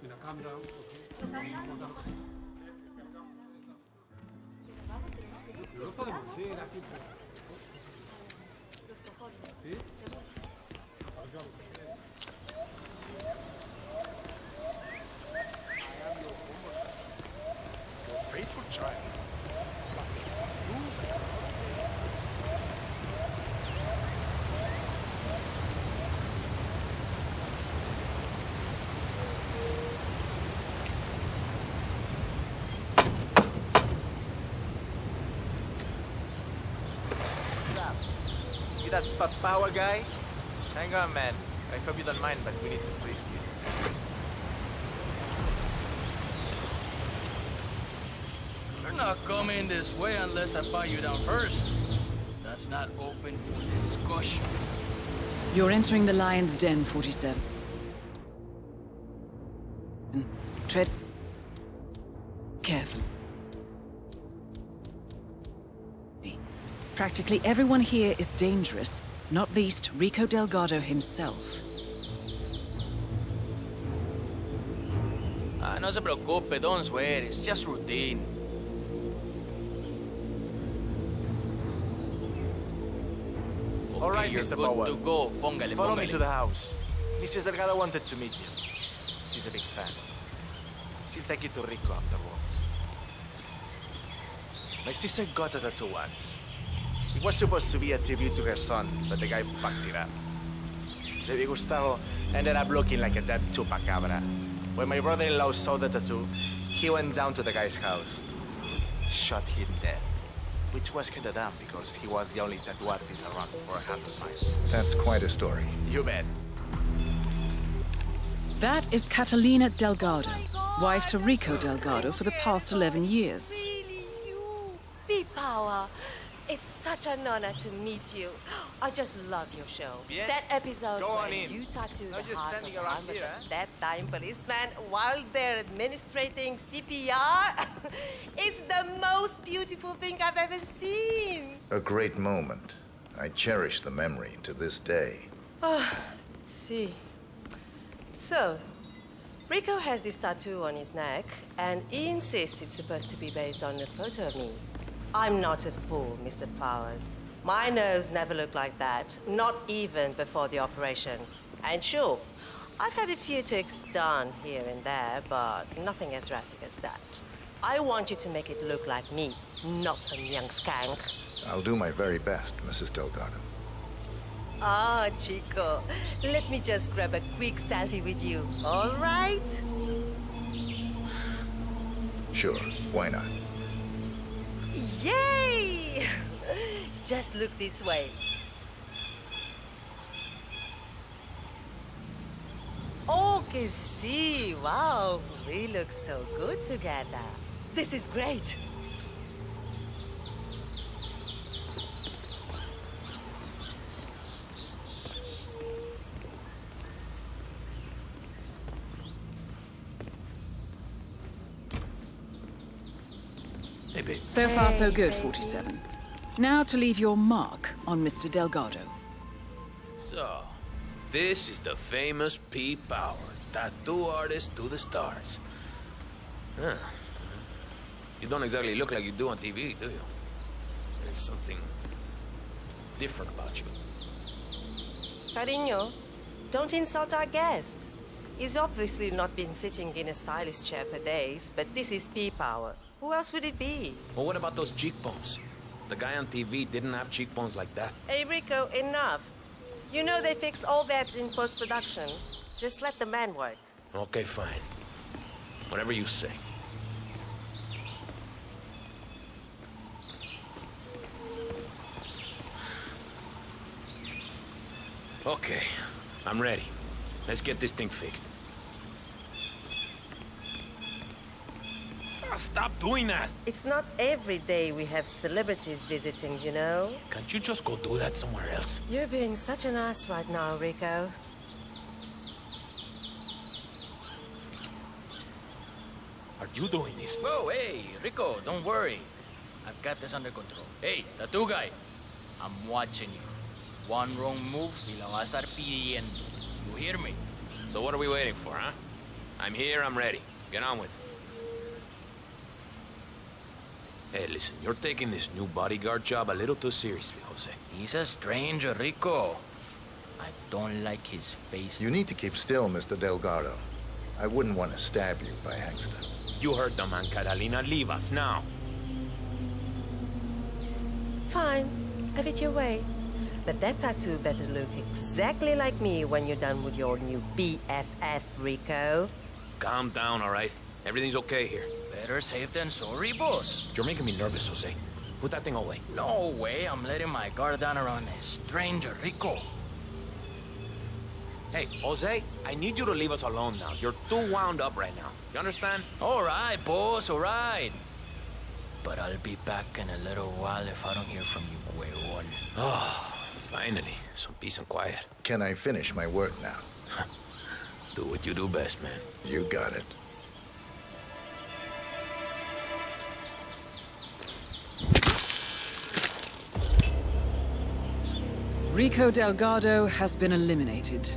Mira, calm down. No podemos ir aquí. ¿Sí? Your faithful child. You that fat power guy? Hang on, man. I hope you don't mind, but we need to frisk you. You're not coming this way unless I buy you down first. That's not open for discussion. You're entering the Lion's Den, 47. Tread carefully. Practically everyone here is dangerous, not least Rico Delgado himself. No se preocupe, don't swear. It's just routine. All right, you're Mr. good Powell. to go. Póngale, Follow me póngale. to the house. Mrs. Delgado wanted to meet you. She's a big fan. She'll take you to Rico afterwards. My sister got a tattoo once. It was supposed to be a tribute to her son, but the guy fucked it up. Baby Gustavo ended up looking like a dead chupacabra. When my brother-in-law saw the tattoo, he went down to the guy's house, shot him dead. Which was kinda dumb because he was the only tattoo artist around for 100 miles. That's quite a story. You bet. That is Catalina Delgado. Wife to Rico Delgado for the past 11 years. Really, you? P-Power. It's such an honor to meet you. I just love your show. Bien. That episode Go on where in. you tattoo No the just heart of standing around one of here, the huh? that time policeman while they're administrating CPR. It's the most beautiful thing I've ever seen. A great moment. I cherish the memory to this day. See. So, Rico has this tattoo on his neck, and he insists it's supposed to be based on a photo of me. I'm not a fool, Mr. Powers. My nose never looked like that, not even before the operation. And sure, I've had a few ticks done here and there, but nothing as drastic as that. I want you to make it look like me, not some young skank. I'll do my very best, Mrs. Delgado. Ah, Chico, let me just grab a quick selfie with you, all right? Sure, why not? Yay! Just look this way. Oh, que sí, wow, we look so good together. This is great. Hey, babe. So far, so good, 47. Now to leave your mark on Mr. Delgado. So, this is the famous P-Power, tattoo artist to the stars. Huh. You don't exactly look like you do on TV, do you? There's something different about you. Cariño, don't insult our guest. He's obviously not been sitting in a stylish chair for days, but this is P-Power. Who else would it be? Well, what about those cheekbones? The guy on TV didn't have cheekbones like that. Hey, Rico, enough. You know they fix all that in post-production. Just let the man work. Okay, fine. Whatever you say. Okay, I'm ready. Let's get this thing fixed. Stop doing that! It's not every day we have celebrities visiting, you know? Can't you just go do that somewhere else? You're being such an ass right now, Rico. Are you doing this? Whoa, hey, Rico, don't worry. I've got this under control. Hey, tattoo guy, I'm watching you. One wrong move, y la vas a estar pidiendo. You hear me? So what are we waiting for, huh? I'm here, I'm ready. Get on with it. Hey, listen, you're taking this new bodyguard job a little too seriously, Jose. He's a stranger, Rico. I don't like his face. You need to keep still, Mr. Delgado. I wouldn't want to stab you by accident. You heard the man, Catalina. Leave us now. Fine, have it your way. But that tattoo better look exactly like me when you're done with your new BFF, Rico. Calm down, all right? Everything's okay here. Better safe than sorry, boss. You're making me nervous, Jose. Put that thing away. No way, I'm letting my guard down around a stranger, Rico. Hey, Jose, I need you to leave us alone now. You're too wound up right now. You understand? All right, boss, all right. But I'll be back in a little while if I don't hear from you, huevón. Oh, finally. Some peace and quiet. Can I finish my work now? Do what you do best, man. You got it. Rico Delgado has been eliminated.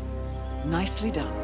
Nicely done.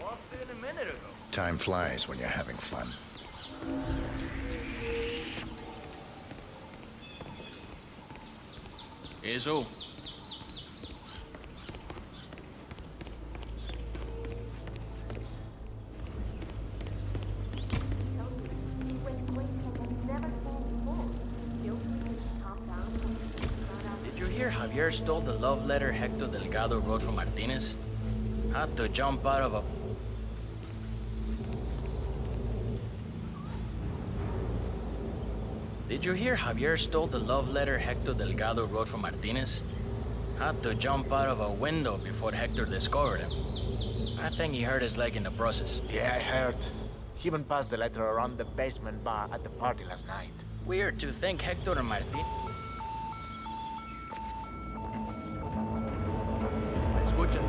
Walked in a minute ago. Time flies when you're having fun. Eso. Did you hear Javier stole the love letter Hector Delgado wrote from Martinez? Had to jump out of a... Did you hear Javier stole the love letter Hector Delgado wrote from Martinez? Had to jump out of a window before Hector discovered him. I think he hurt his leg in the process. Yeah, I heard. He even passed the letter around the basement bar at the party last night. Weird to think Hector and Martin... Escuchen.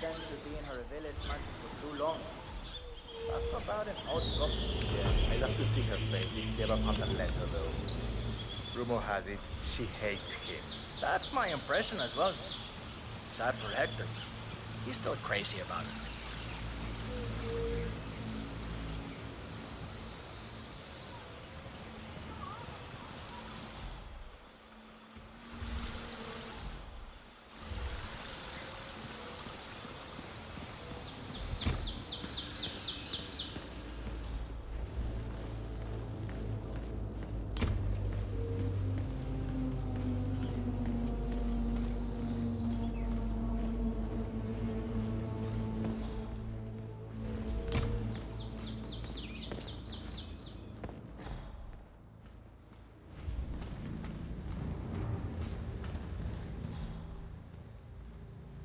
To be in her village market for too long. Talk about an old couple. Yeah, I'd love to see her face if she ever found the letter, though. Rumor has it, she hates him. That's my impression as well. Sad for Hector. He's still crazy about it.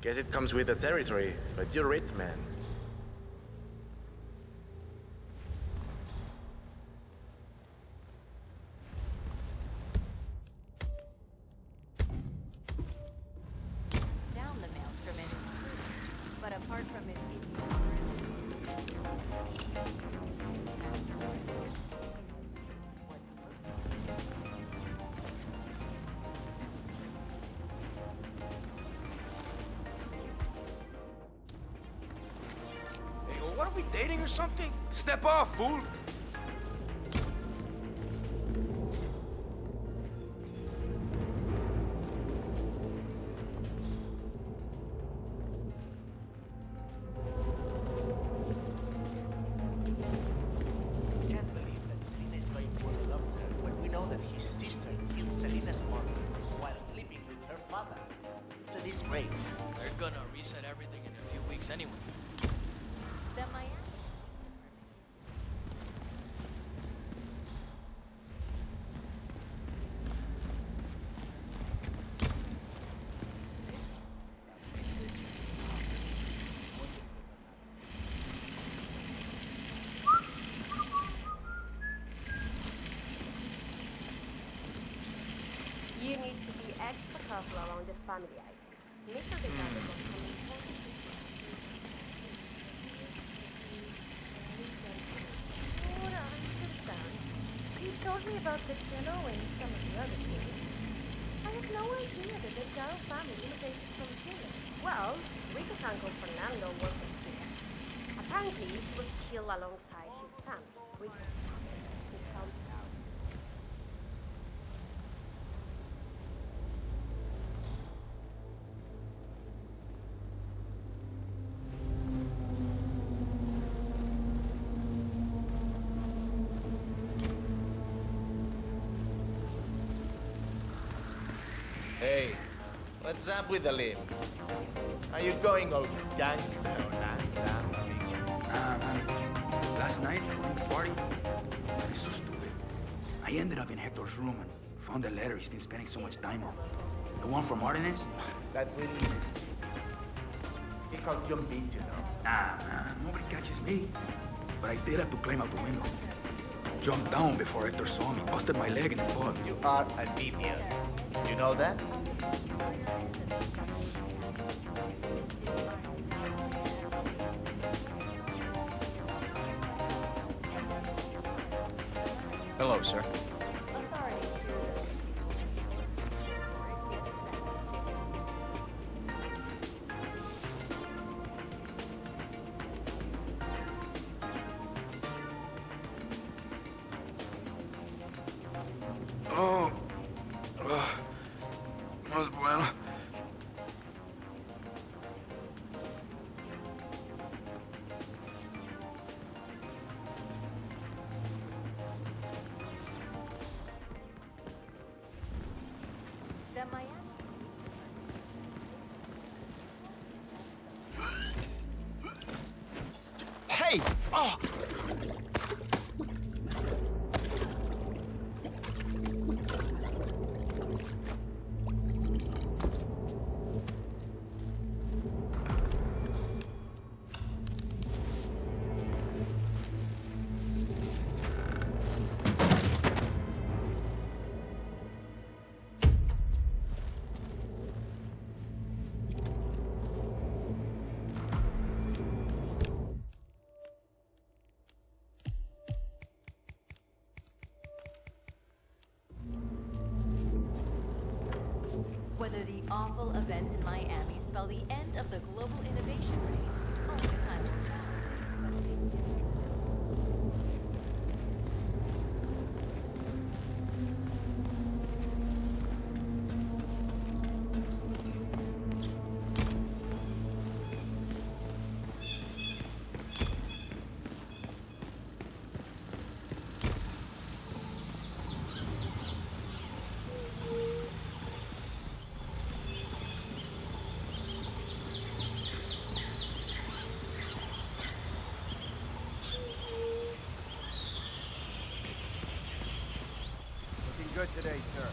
Guess it comes with the territory, but you're it, man. Down the maelstrom and it's free. But apart from it, What are we dating or something? Step off, fool! Can't believe that Selena is going for the love her when we know that his sister killed Selena's mother while sleeping with her father. It's a disgrace. They're gonna reset everything in a few weeks anyway. then my shuffle around the family eye. Mr. Delgado was coming home. What I understand. He told me about the cello and some of the other things. I had no idea that the Delgado family immigrated from Chile. Well, Rico's uncle Fernando was from Chile. Apparently, he was killed alongside his son, Rico. He found out. Hey, what's up with the lip? Are you going all gangster or not? Man. Last night, during the party, I was so stupid. I ended up in Hector's room and found the letter he's been spending so much time on. The one from Martinez? That will... He called John Beach, you know. Nah, man, nobody catches me. But I did have to climb out the window. Jumped down before Hector saw me, busted my leg in the fall. You are an idiot. You know that? Hello, sir. Oh. No es bueno. The Miami. Hey! Oh! Whether the awful events in Miami spell the end of the global innovation race, only time will tell. But stay tuned. Looking good today, sir.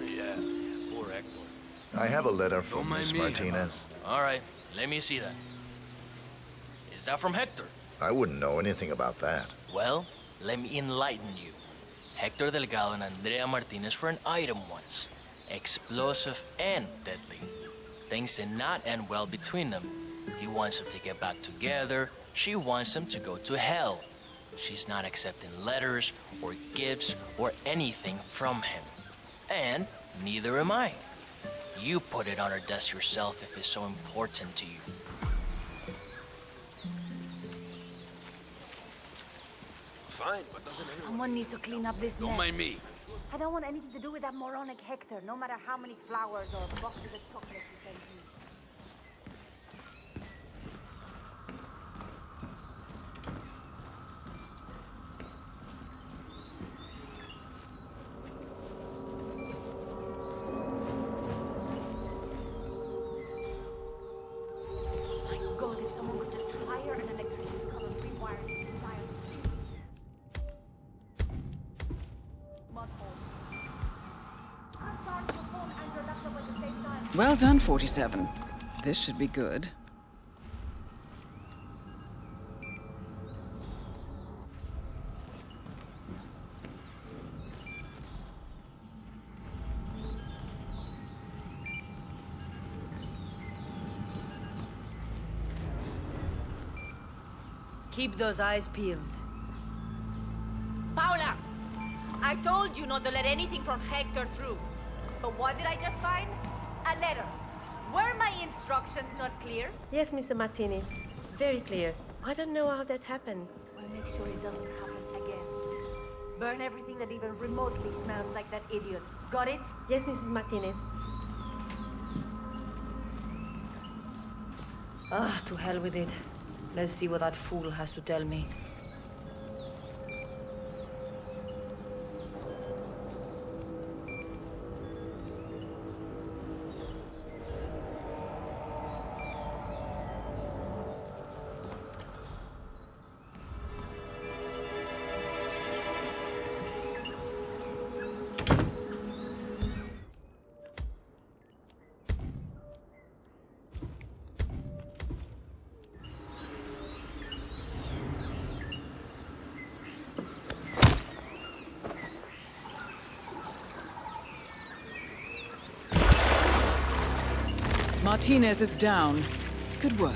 Yeah, poor Hector. I have a letter Don't from mind Miss me. Martinez. All right, let me see that. Is that from Hector? I wouldn't know anything about that. Well, let me enlighten you. Hector Delgado and Andrea Martinez were an item once. Explosive and deadly. Things did not end well between them. He wants them to get back together. She wants them to go to hell. She's not accepting letters or gifts or anything from him. And neither am I. You put it on her desk yourself if it's so important to you. Fine, but doesn't everyone... Someone needs to clean up this Don't mess. mind me. I don't want anything to do with that moronic Hector, no matter how many flowers or boxes of chocolates he sends me. Well done, 47. This should be good. Keep those eyes peeled. Paula! I told you not to let anything from Hector through. But what did I just find? A letter. Were my instructions not clear? Yes, Mr. Martinez. Very clear. I don't know how that happened. We'll make sure it doesn't happen again. Burn everything that even remotely smells like that idiot. Got it? Yes, Mrs. Martinez. Ah, to hell with it. Let's see what that fool has to tell me. Martinez is down. Good work.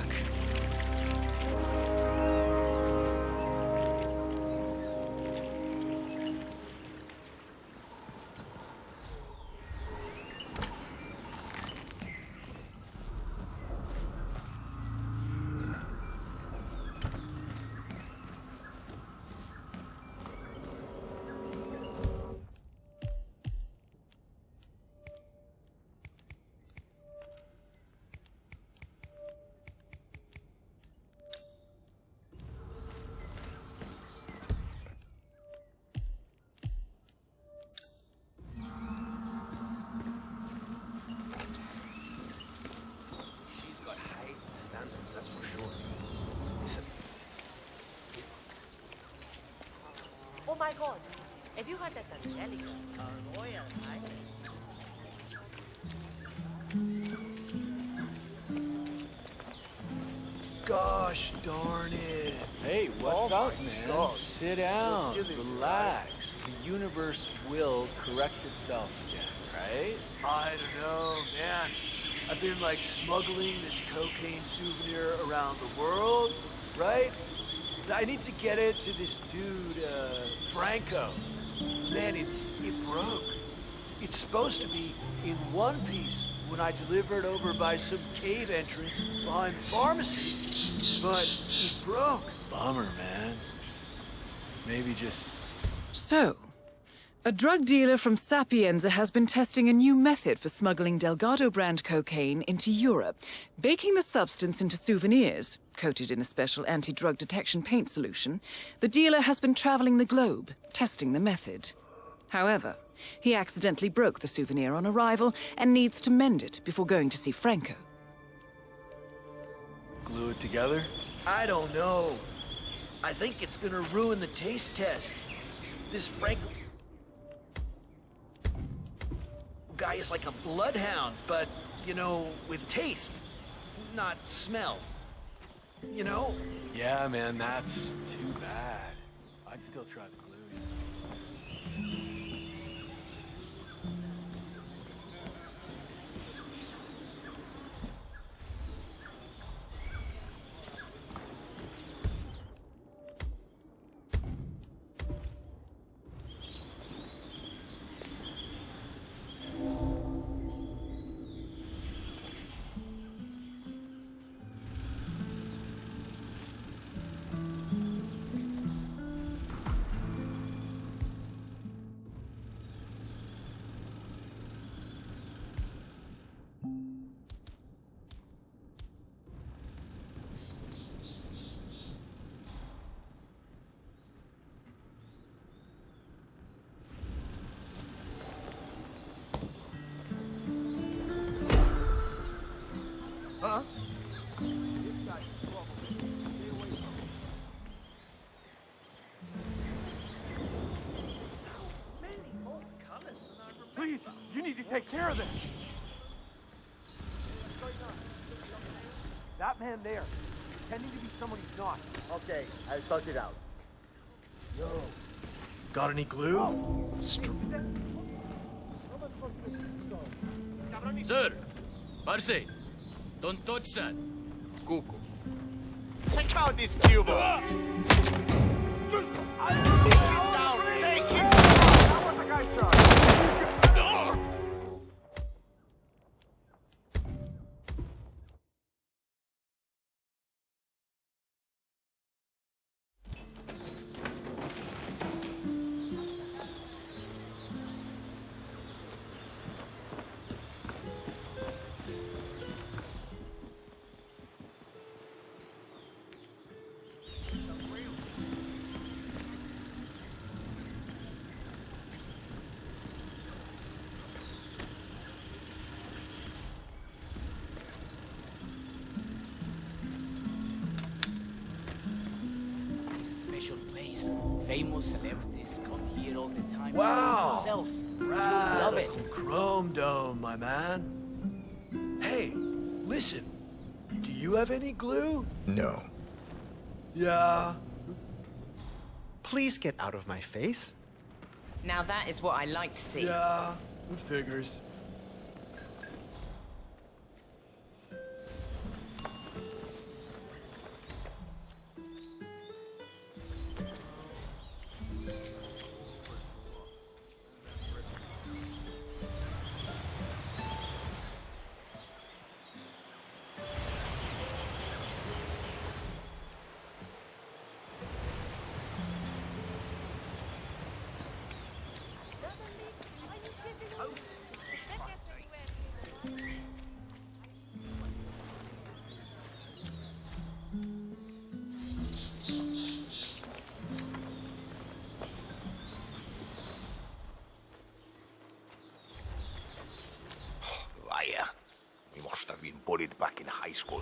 That's for sure. Oh my god. Have you heard that Angelica, our royal highness? Gosh darn it. Hey, what's Oh up, my man? God. Sit down, You're kidding me, relax. The universe will correct itself again, right? I don't know, man. I've been like smuggling this cocaine souvenir around the world, right? I need to get it to this dude, Franco. Man, it broke. It's supposed to be in one piece when I deliver it over by some cave entrance behind the pharmacy. But it broke. Bummer, man. Maybe just... So, a drug dealer from Sapienza has been testing a new method for smuggling Delgado brand cocaine into Europe, baking the substance into souvenirs, coated in a special anti-drug detection paint solution. The dealer has been traveling the globe, testing the method. However, he accidentally broke the souvenir on arrival and needs to mend it before going to see Franco. glue it together? I don't know. I think it's gonna ruin the taste test. This Franco guy is like a bloodhound, but, you know, with taste, not smell. You know? Yeah, man, that's too bad. I'd still try the glue. Huh? Please, you need to take care of this. that man there, pretending to be someone he's not. Okay, I'll sort it out. Yo. Got any glue? Sir, Parse, don't touch that. Cuckoo. Check out this cubo! Take him! That was the guy's shot. Special place. Famous celebrities come here all the time. Wow. Themselves. Right. Love it. Chrome Dome, my man. Hey, listen. Do you have any glue? No. Yeah. Please get out of my face. Now that is what I like to see. Yeah, it figures. Liar. We must have been bullied back in high school.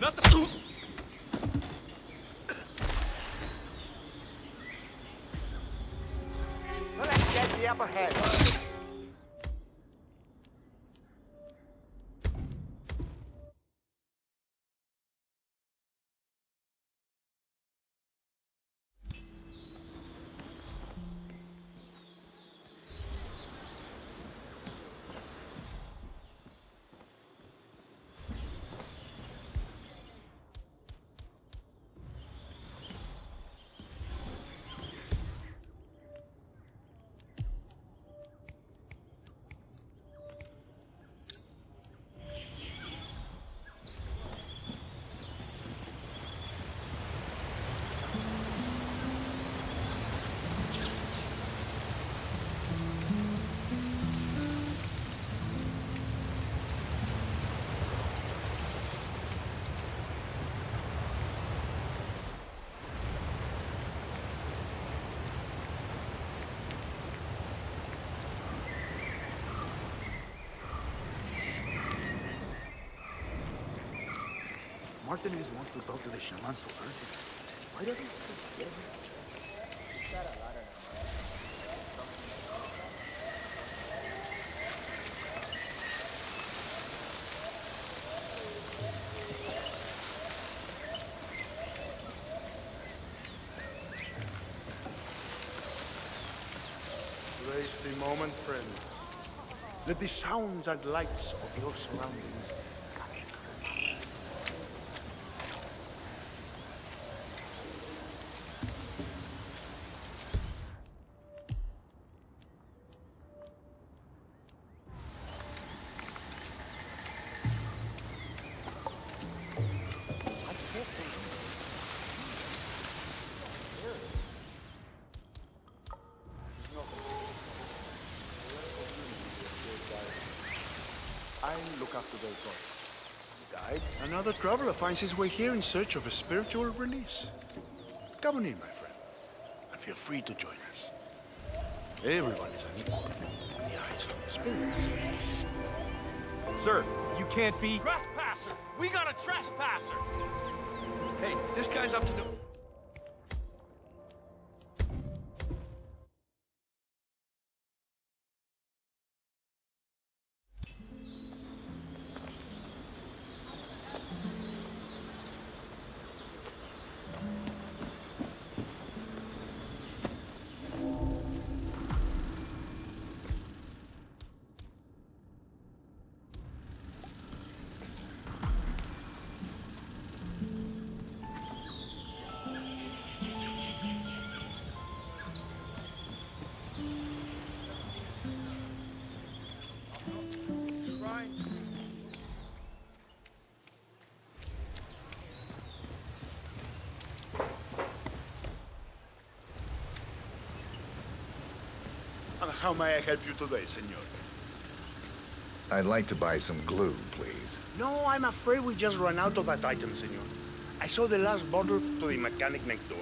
Not the... Let's get the upper hand. Martinez wants to talk to the shaman so urgently. Why doesn't he just get here? Raise the moment, friend. Let the sounds and lights of your surroundings guide. I look after those boys. Guide? Another traveler finds his way here in search of a spiritual release. Come on in, my friend, and feel free to join us. Everyone is an equal in the eyes of the spirits. Sir, you can't be... Trespasser! We got a trespasser! Hey, this guy's up to no... And how may I help you today, senor? I'd like to buy some glue, please. No, I'm afraid we just ran out of that item, senor. I saw the last bottle to the mechanic next door.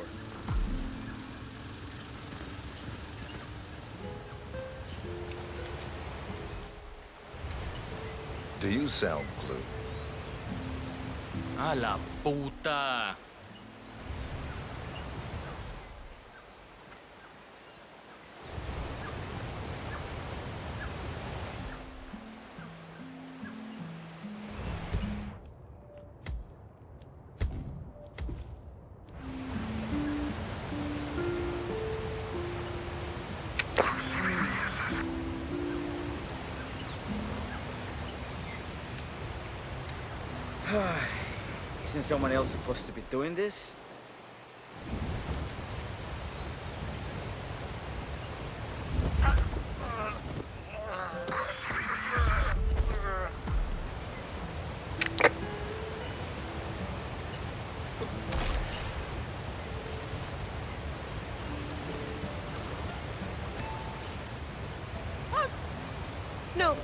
Do you sell glue? A la puta. Isn't someone else supposed to be doing this? No.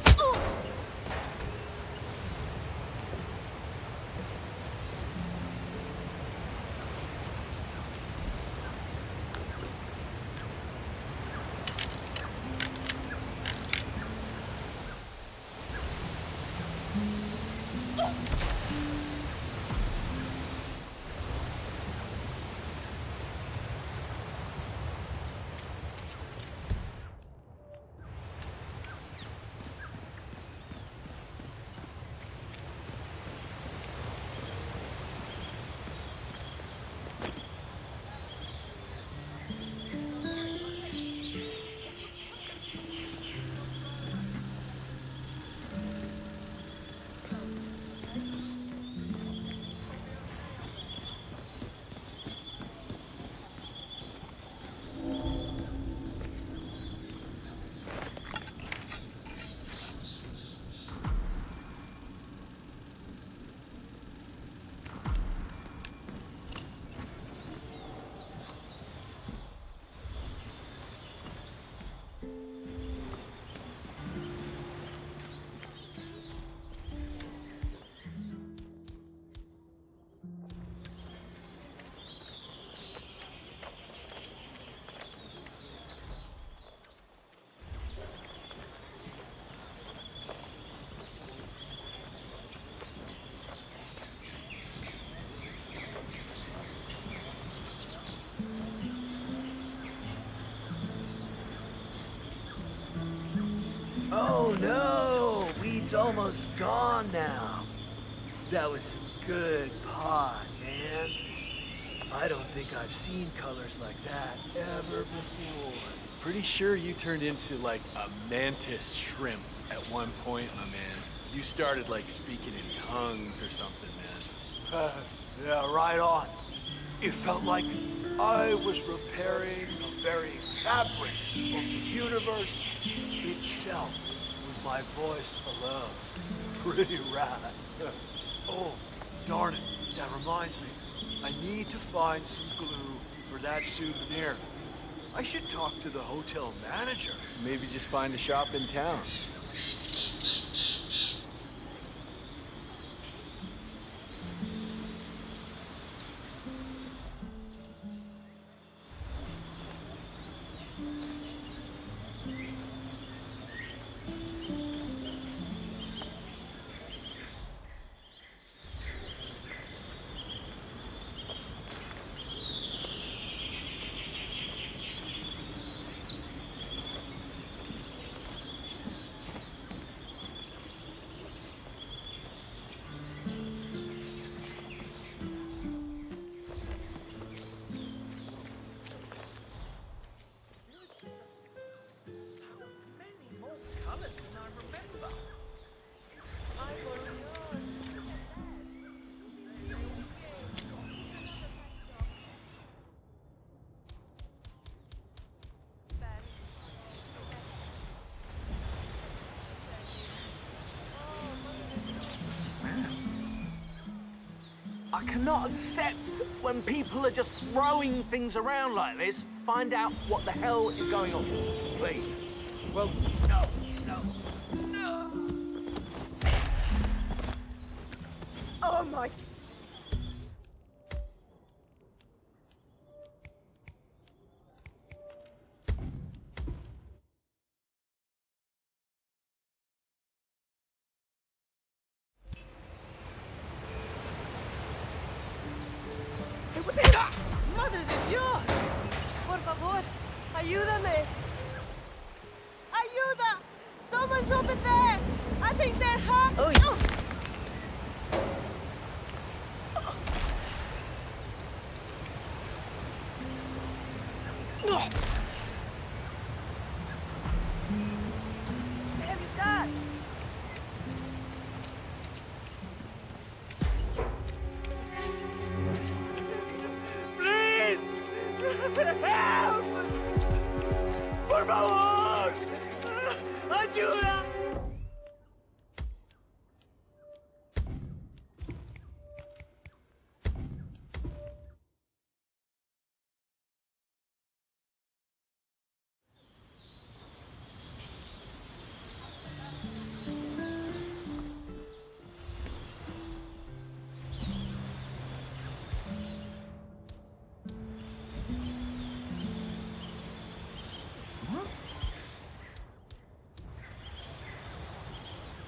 Oh no! Weed's almost gone now. That was some good pot, man. I don't think I've seen colors like that ever before. Pretty sure you turned into, like, a mantis shrimp at one point, my man. You started, like, speaking in tongues or something, man. Yeah, right on. It felt like I was repairing the very fabric of the universe itself with my voice alone. Pretty rad. Oh, darn it. That reminds me. I need to find some glue for that souvenir. I should talk to the hotel manager. Maybe just find a shop in town. I cannot accept when people are just throwing things around like this. Find out what the hell is going on, please. Well, no. Oh my... ¡Madre de Dios! Por favor, ayúdame. Ayuda! Someone's over there! I think they're hurt! Oh. Damn you, Dad! Please! Help! Por favor! Ayuda!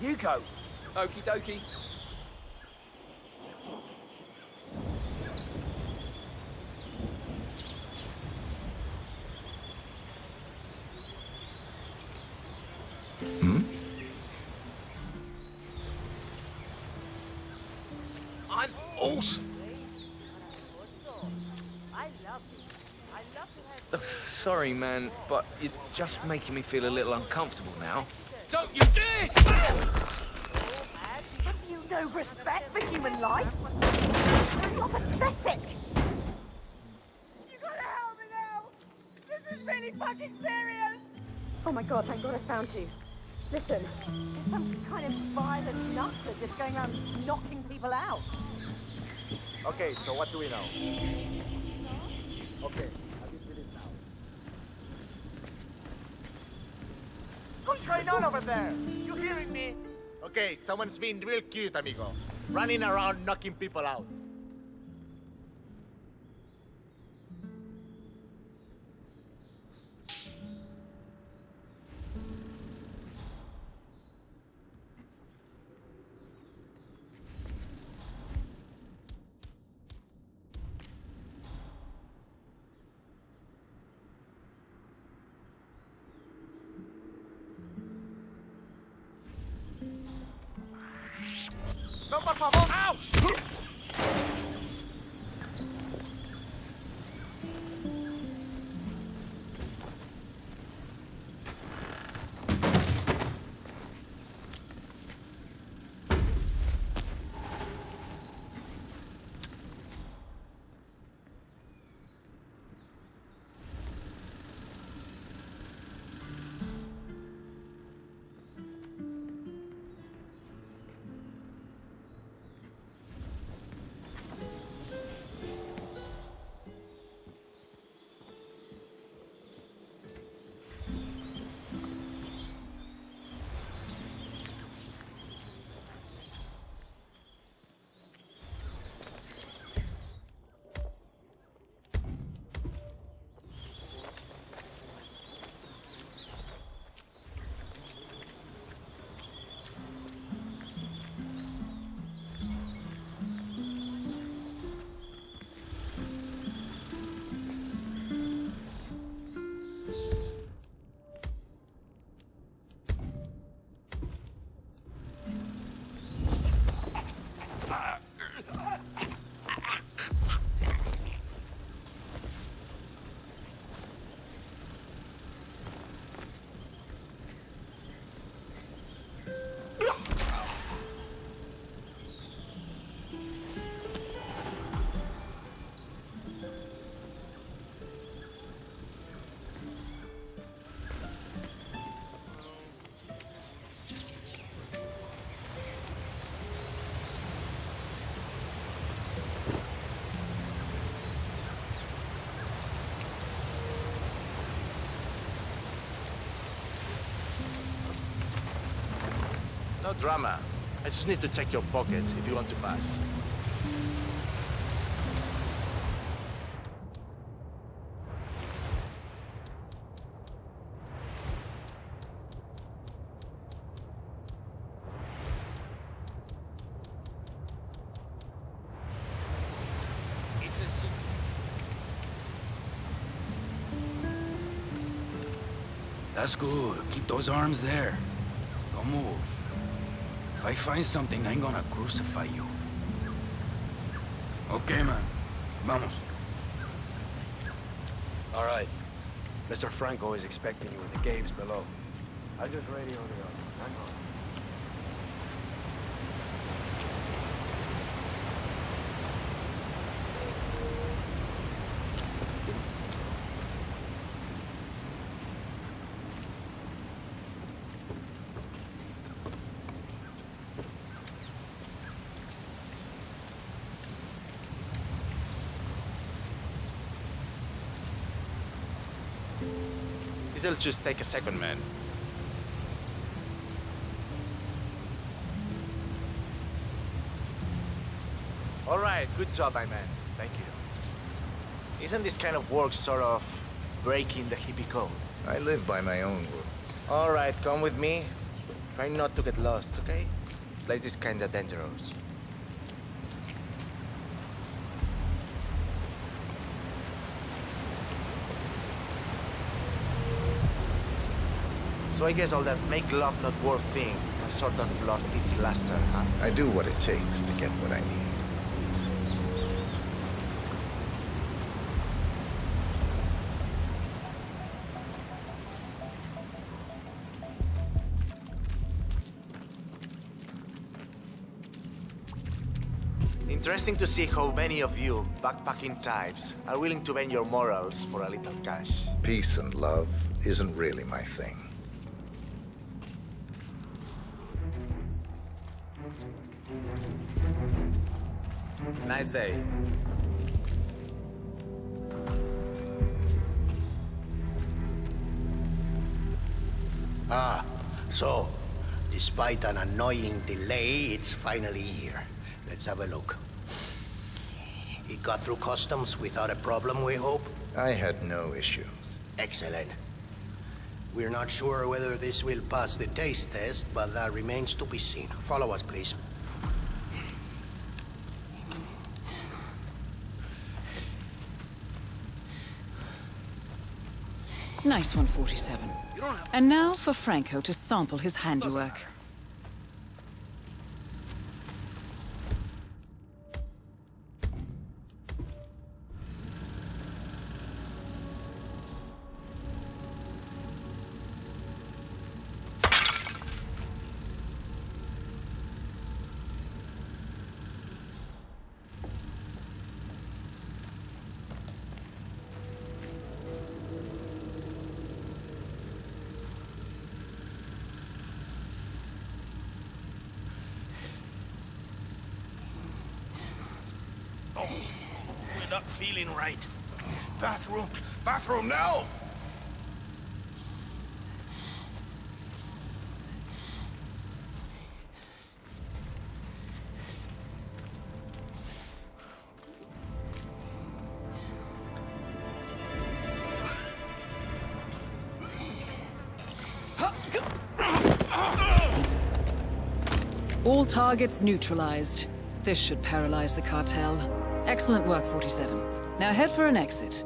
You go. Okie dokie. I'm awesome. I love you. I love to have... Sorry, man, but you're just making me feel a little uncomfortable now. Don't you dare! Have you no respect for human life? You're pathetic! You gotta help me now! This is really fucking serious! Oh my god, thank god I found you. Listen, there's some kind of violent nutter just going around knocking people out. Okay, so what do we know? Okay, how do you do this now? What's going on over there? You hearing me? Okay, someone's being real cute, amigo. Running around knocking people out. No, por favor! Ouch! No drama. I just need to check your pockets if you want to pass. That's good. Keep those arms there. Don't move. If I find something, I'm gonna crucify you. Okay, man. Vamos. All right. Mr. Franco is expecting you in the caves below. I just radioed it up. Hang on. This'll just take a second, man. All right, good job, my man. Thank you. Isn't this kind of work sort of breaking the hippie code? I live by my own rules. All right, come with me. Try not to get lost, okay? Place is kinda dangerous. So I guess all that make love not worth thing has sort of lost its luster, huh? I do what it takes to get what I need. Interesting to see how many of you backpacking types are willing to bend your morals for a little cash. Peace and love isn't really my thing. Nice day. Ah, so, despite an annoying delay, it's finally here. Let's have a look. It got through customs without a problem, we hope? I had no issues. Excellent. We're not sure whether this will pass the taste test, but that remains to be seen. Follow us, please. Nice one, 47. And now for Franco to sample his handiwork. We're not feeling right. Bathroom! Bathroom now! All targets neutralized. This should paralyze the cartel. Excellent work, 47. Now head for an exit.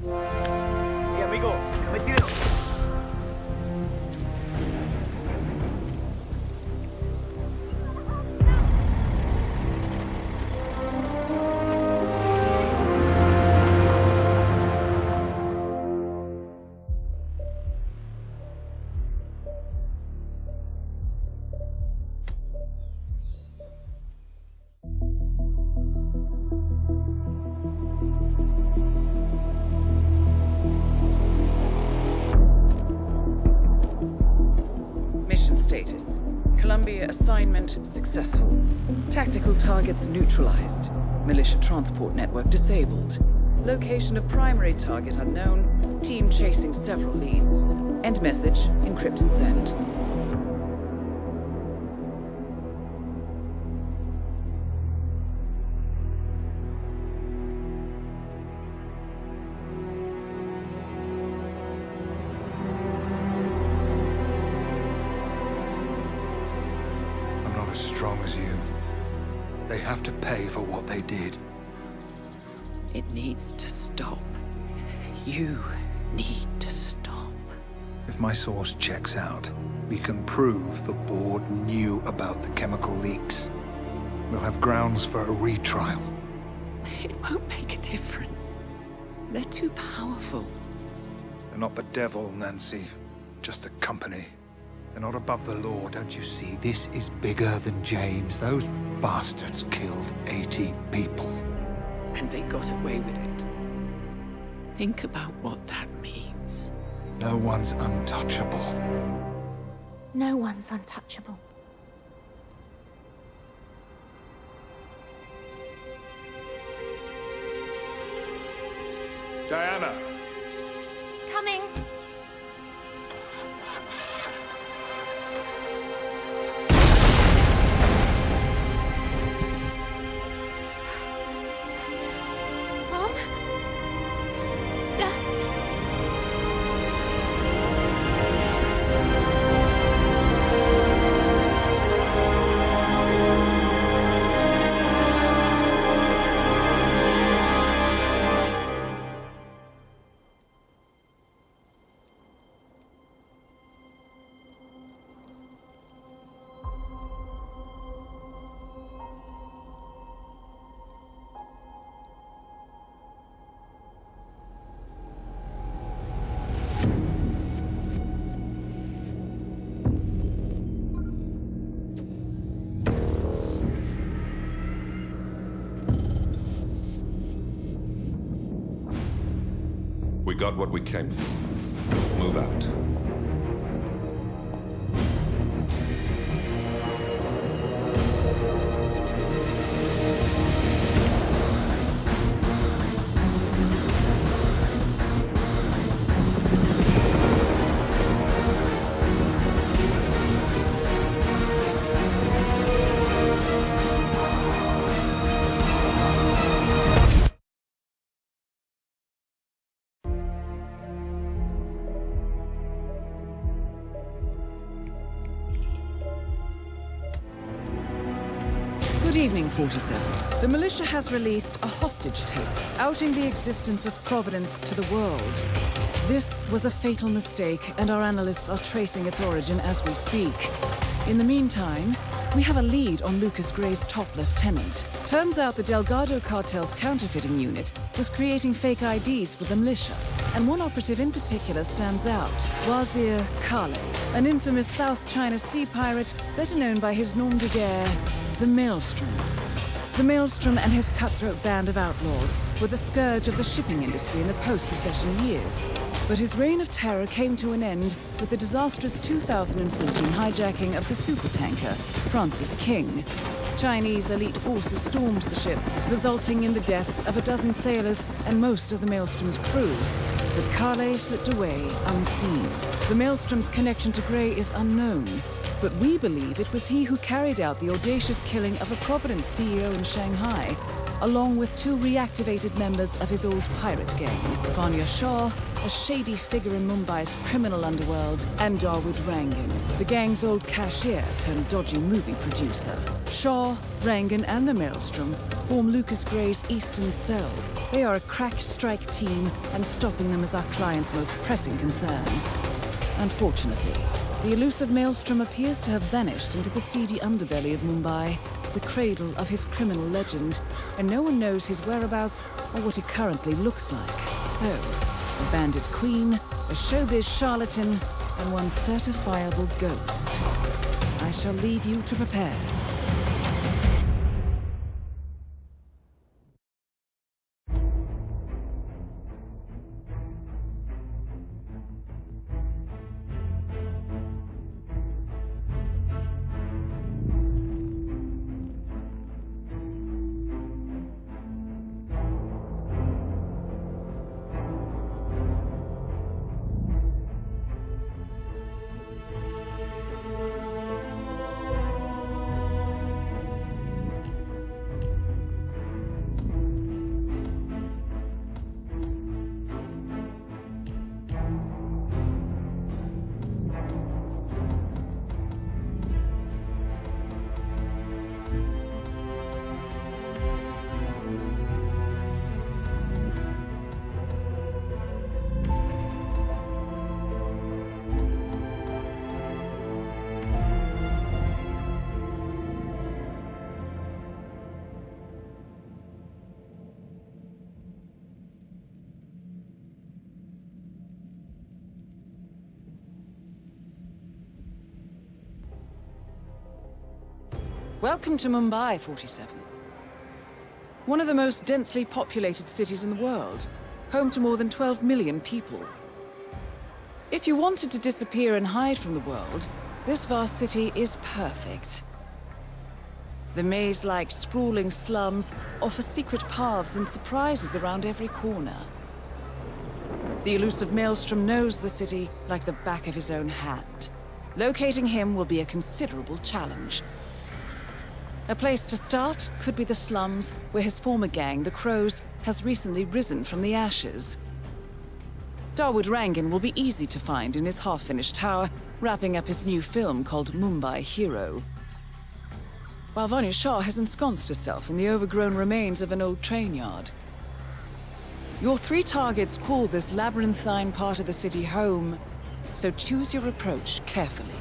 Hey, amigo, ¿qué me tiro? Mission status. Columbia assignment successful. Tactical targets neutralized. Militia transport network disabled. Location of primary target unknown. Team chasing several leads. End message. Encrypt and send. I'm not as strong as you. They have to pay for what they did. It needs to stop. You need to stop. If my source checks out, we can prove the board knew about the chemical leaks. We'll have grounds for a retrial. It won't make a difference. They're too powerful. They're not the devil, Nancy. Just a company. They're not above the law, don't you see? This is bigger than James. Those bastards killed 80 people. And they got away with it. Think about what that means. No one's untouchable. No one's untouchable. Diana! Coming! Mom? We got what we came for. Move out. Good evening, 47. The militia has released a hostage tape, outing the existence of Providence to the world. This was a fatal mistake, and our analysts are tracing its origin as we speak. In the meantime, we have a lead on Lucas Gray's top lieutenant. Turns out the Delgado cartel's counterfeiting unit was creating fake IDs for the militia, and one operative in particular stands out, Wazir Kale, an infamous South China Sea pirate better known by his nom de guerre, the Maelstrom. The Maelstrom and his cutthroat band of outlaws were the scourge of the shipping industry in the post-recession years. But his reign of terror came to an end with the disastrous 2014 hijacking of the supertanker, Francis King. Chinese elite forces stormed the ship, resulting in the deaths of a dozen sailors and most of the Maelstrom's crew. But Kale slipped away unseen. The Maelstrom's connection to Gray is unknown, but we believe it was he who carried out the audacious killing of a Providence CEO in Shanghai along with two reactivated members of his old pirate gang, Vanya Shah, a shady figure in Mumbai's criminal underworld, and Dawood Rangan, the gang's old cashier turned dodgy movie producer. Shah, Rangan, and the Maelstrom form Lucas Gray's Eastern Cell. They are a crack strike team, and stopping them is our client's most pressing concern. Unfortunately, the elusive Maelstrom appears to have vanished into the seedy underbelly of Mumbai, the cradle of his criminal legend, and no one knows his whereabouts or what he currently looks like. So, a bandit queen, a showbiz charlatan, and one certifiable ghost. I shall leave you to prepare. Welcome to Mumbai, 47. One of the most densely populated cities in the world, home to more than 12 million people. If you wanted to disappear and hide from the world, this vast city is perfect. The maze-like sprawling slums offer secret paths and surprises around every corner. The elusive Maelstrom knows the city like the back of his own hand. Locating him will be a considerable challenge. A place to start could be the slums, where his former gang, the Crows, has recently risen from the ashes. Dawood Rangan will be easy to find in his half-finished tower, wrapping up his new film called Mumbai Hero. While Vanya Shah has ensconced herself in the overgrown remains of an old train yard. Your three targets call this labyrinthine part of the city home, so choose your approach carefully.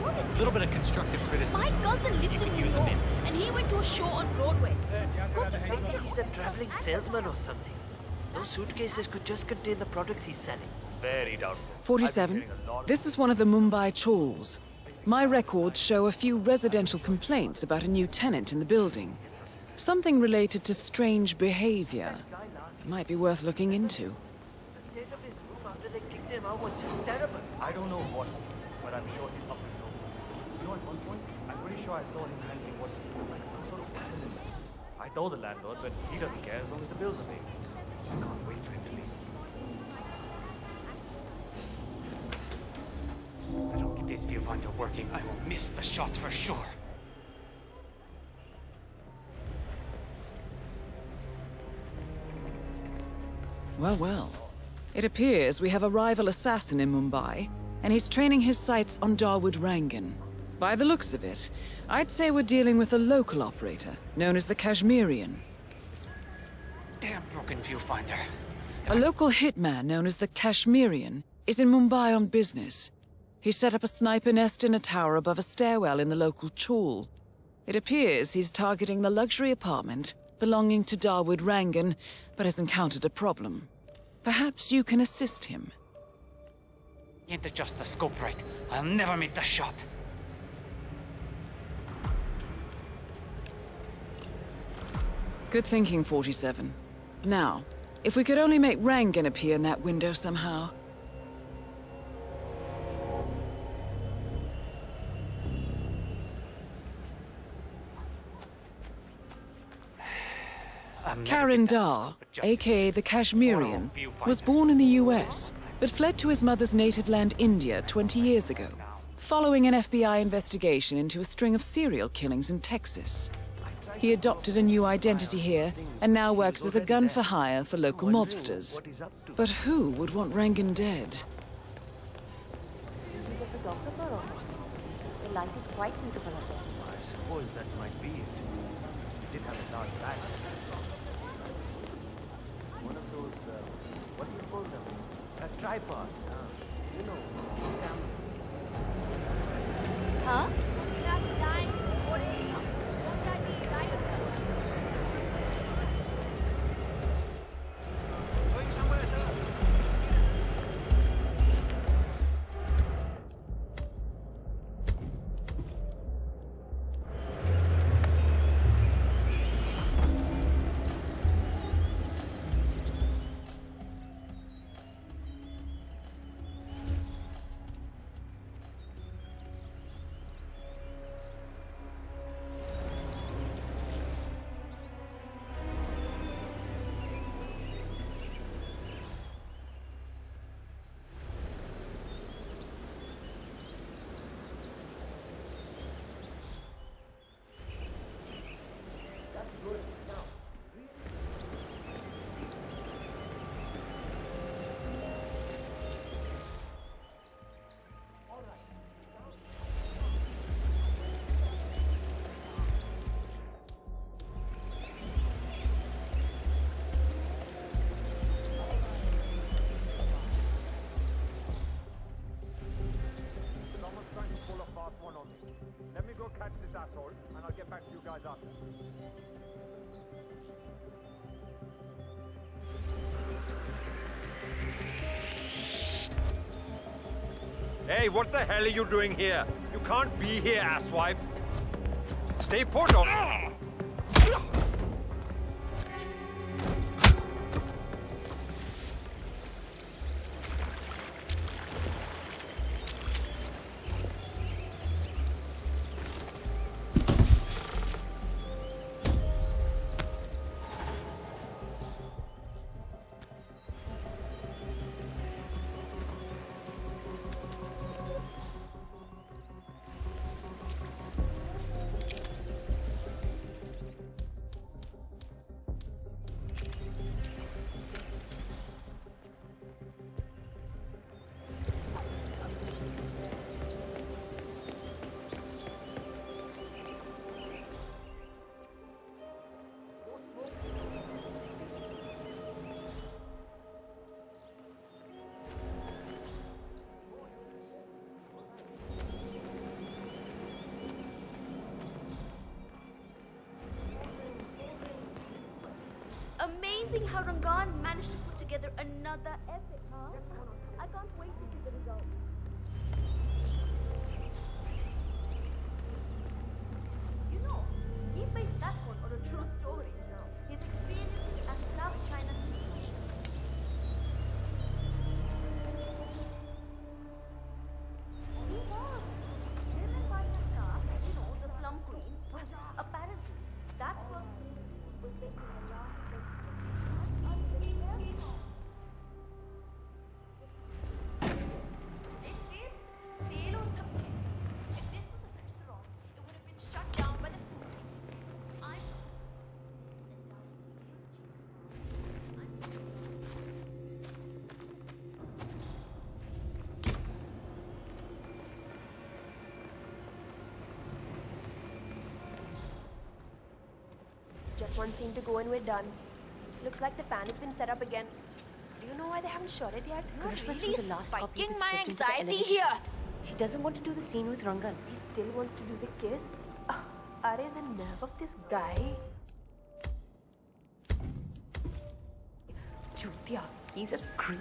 A little bit of constructive criticism. My cousin lives in New York, and he went to a show on Broadway. Maybe he's a traveling salesman or something. Those suitcases could just contain the products he's selling. Very doubtful. 47. This is one of the Mumbai chawls. My records show a few residential complaints about a new tenant in the building. Something related to strange behavior. Might be worth looking into. The state of his room after they kicked him out was just terrible. I don't know what, but I'm sure he's up to no good. You know, at one point, I'm pretty sure I saw him handling what like some sort of weapon. I told the landlord, but he doesn't care as long as the bills are paid. I can't wait for him to leave. I don't get this viewfinder working. I will miss the shots for sure. Well, well. It appears we have a rival assassin in Mumbai, and he's training his sights on Dawood Rangan. By the looks of it, I'd say we're dealing with a local operator, known as the Kashmirian. Damn broken viewfinder. A local hitman known as the Kashmirian is in Mumbai on business. He set up a sniper nest in a tower above a stairwell in the local chawl. It appears he's targeting the luxury apartment belonging to Dawood Rangan, but has encountered a problem. Perhaps you can assist him. Can't adjust the scope right. I'll never make the shot. Good thinking, 47. Now, if we could only make Rangan appear in that window somehow. Karen Dar, aka the Kashmirian, was born in the US, but fled to his mother's native land, India, 20 years ago, following an FBI investigation into a string of serial killings in Texas. He adopted a new identity here and now works as a gun for hire for local mobsters. But who would want Rangan dead? The light is quite beautiful up there. I suppose that might be it. It did have a dark back. One of those, what do you call them? A tripod. You know, Huh? Going somewhere, sir? Let me go catch this asshole, and I'll get back to you guys after. Hey, what the hell are you doing here? You can't be here, asswipe. Stay put or... Amazing how Rangan managed to put together another epic, huh? I can't wait to see the result. You know, he based that one on a true story. His experiences at South China Sea. He was. Women buying a car, you know, the slum queen. Well, apparently, that was making a lot of sense. Just one scene to go and we're done. Looks like the fan has been set up again. Do you know why they haven't shot it yet? You're really spiking my anxiety here. He doesn't want to do the scene with Rangan. He still wants to do the kiss. Are the nerve of this guy? Julia, he's a creep.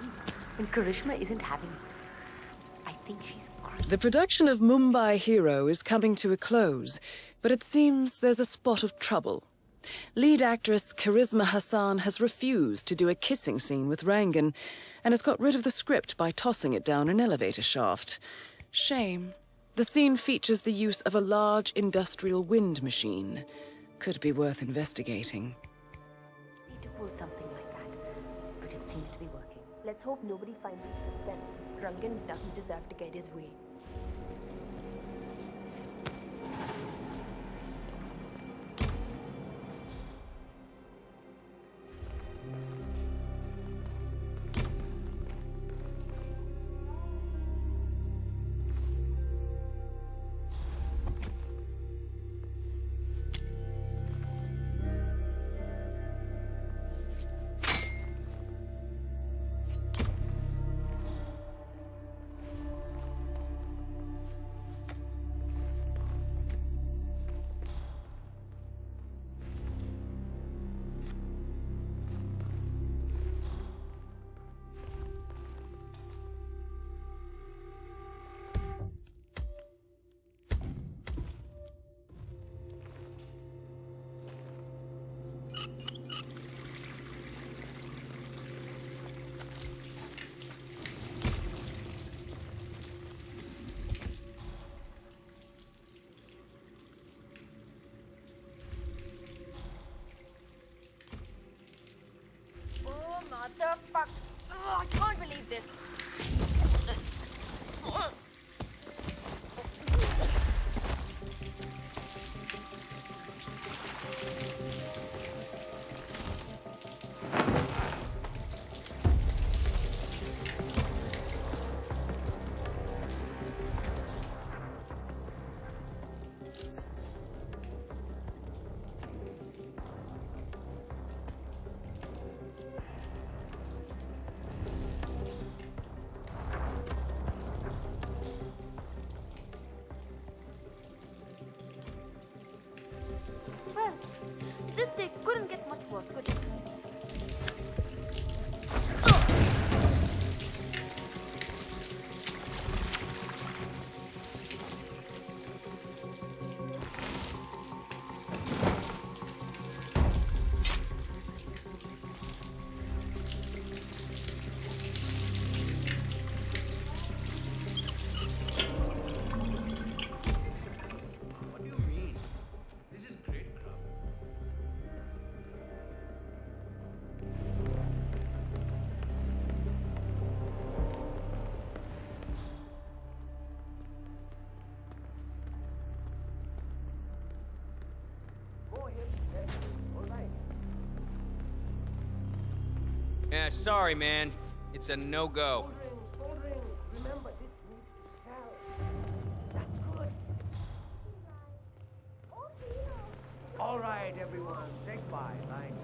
And Karishma isn't having it. I think she's crazy. The production of Mumbai Hero is coming to a close, but it seems there's a spot of trouble. lead actress Charisma Hassan has refused to do a kissing scene with Rangan and has got rid of the script by tossing it down an elevator shaft. Shame. The scene features the use of a large industrial wind machine. Could be worth investigating. Need to pull something like that, but it seems to be working. Let's hope nobody finds it suspect. Rangan doesn't deserve to get his way. Motherfuck! Oh, I can't believe this. Well, this day couldn't get much worse, could it? What do you mean? This is great crap. Go ahead. All right. Yeah, sorry, man. It's a no-go. Phone ring. Remember, this needs to sell. That's good. All right, everyone. Say bye. Thanks.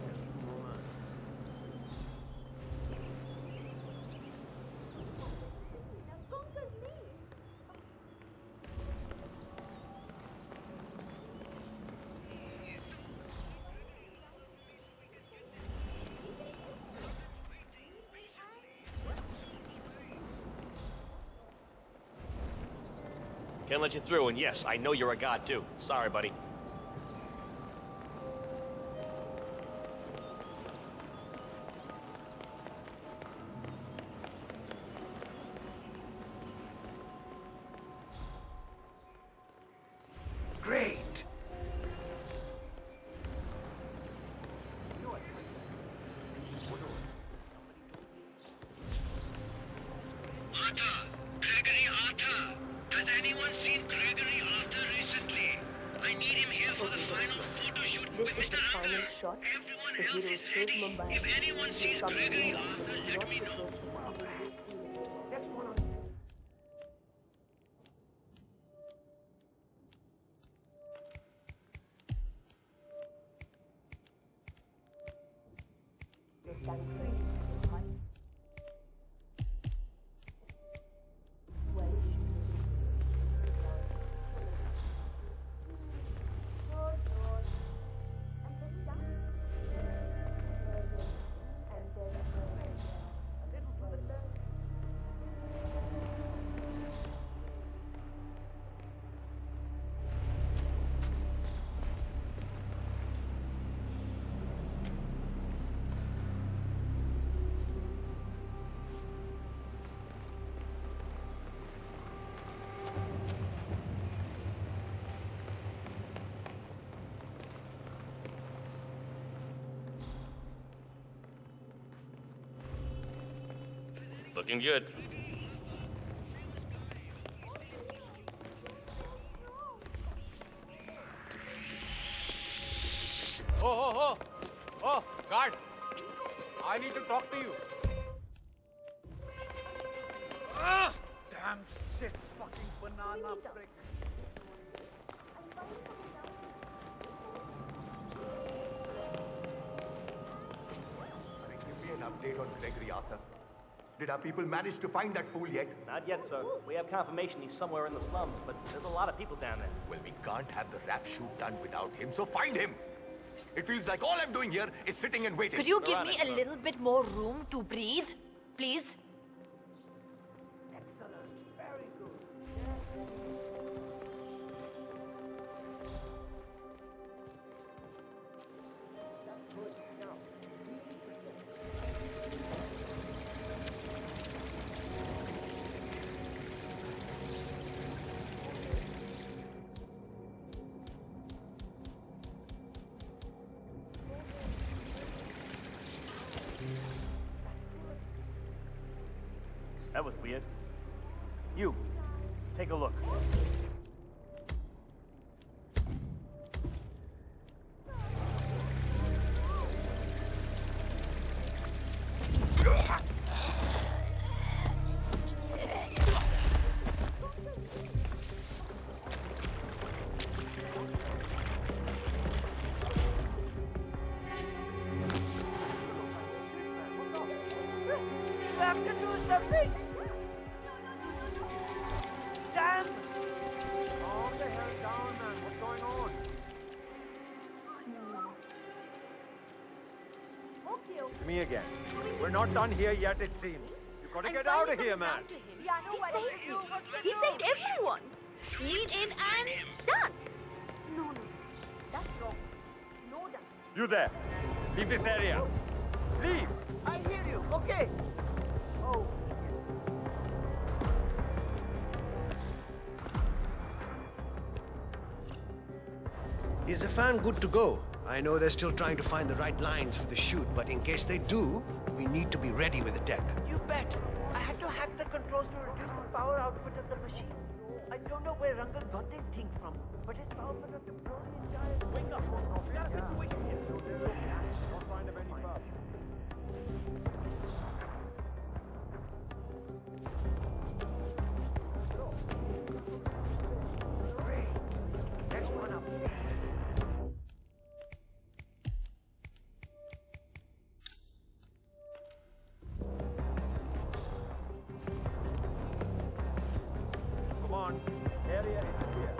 Can't let you through, and yes, I know you're a god, too. Sorry, buddy. Great. Gregory Arthur! Has anyone seen Gregory Arthur recently? I need him here for the final photo shoot with Mr. Final shot. The hero escaped Mumbai. If anyone sees Gregory Arthur, let me know. Looking good. Oh, guard! I need to talk to you. Ah! Damn shit, fucking banana prick. Give me an update on Gregory Arthur. Did our people manage to find that fool yet? Not yet, sir. We have confirmation he's somewhere in the slums, but there's a lot of people down there. Well, we can't have the rap shoot done without him, so find him! It feels like all I'm doing here is sitting and waiting. Could you give me a little bit more room to breathe, please? That was weird. You, take a look. You have to do something! Damn! Calm the hell down, man. What's going on? Me again. We're not done here yet, it seems. You gotta get out of here, man. He saved you. He saved everyone. Lean in and done. No, that's wrong. No, done. You there. Leave this area. Leave. I hear you, okay. Oh. Is the fan good to go? I know they're still trying to find the right lines for the shoot, but in case they do, we need to be ready with the tech. You bet. I had to hack the controls to reduce the power output of the machine. I don't know where Rangan got that thing from, but it's powerful enough to blow the entire... Wake up, we got a situation here. No sign of any problem. Next one up. Come on. Area is clear.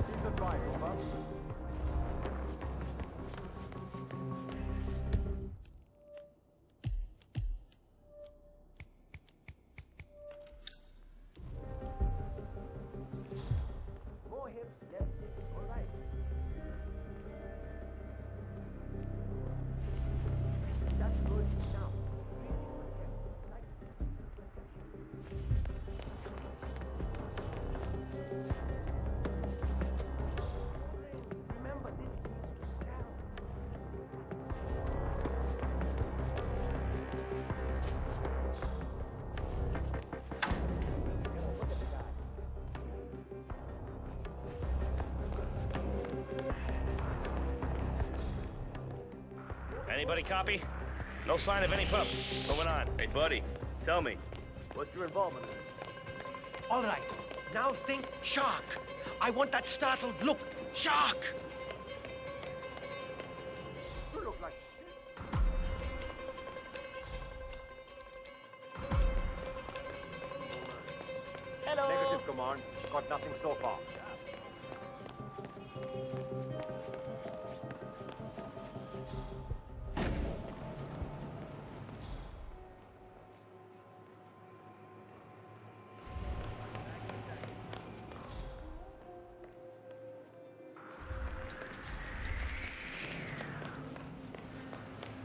Keep the drive, over. More hips, less hips. All right. That's good. Now, breathe in with them. Like... Remember, this needs to sell. Look at the guy. Anybody copy? No sign of any pup. Moving on. Hey, buddy, tell me, what's your involvement in this? All right, now think shark. I want that startled look. Shark! You look like Hello. Negative, Command. Got nothing so far.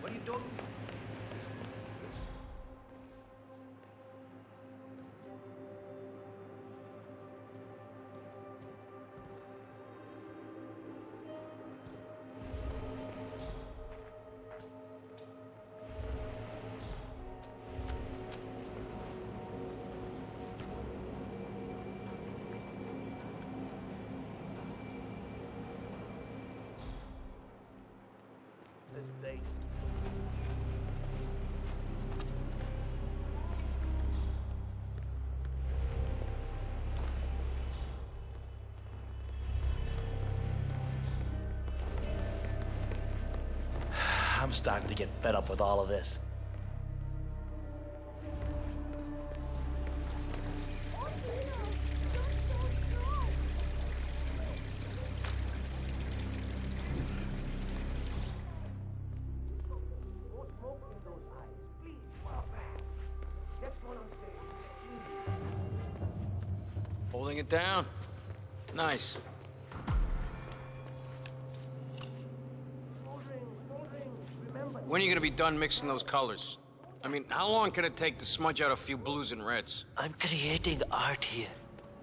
What are you doing? this place. I'm starting to get fed up with all of this. Holding it down. Nice. When are you gonna be done mixing those colors? I mean, how long can it take to smudge out a few blues and reds? I'm creating art here.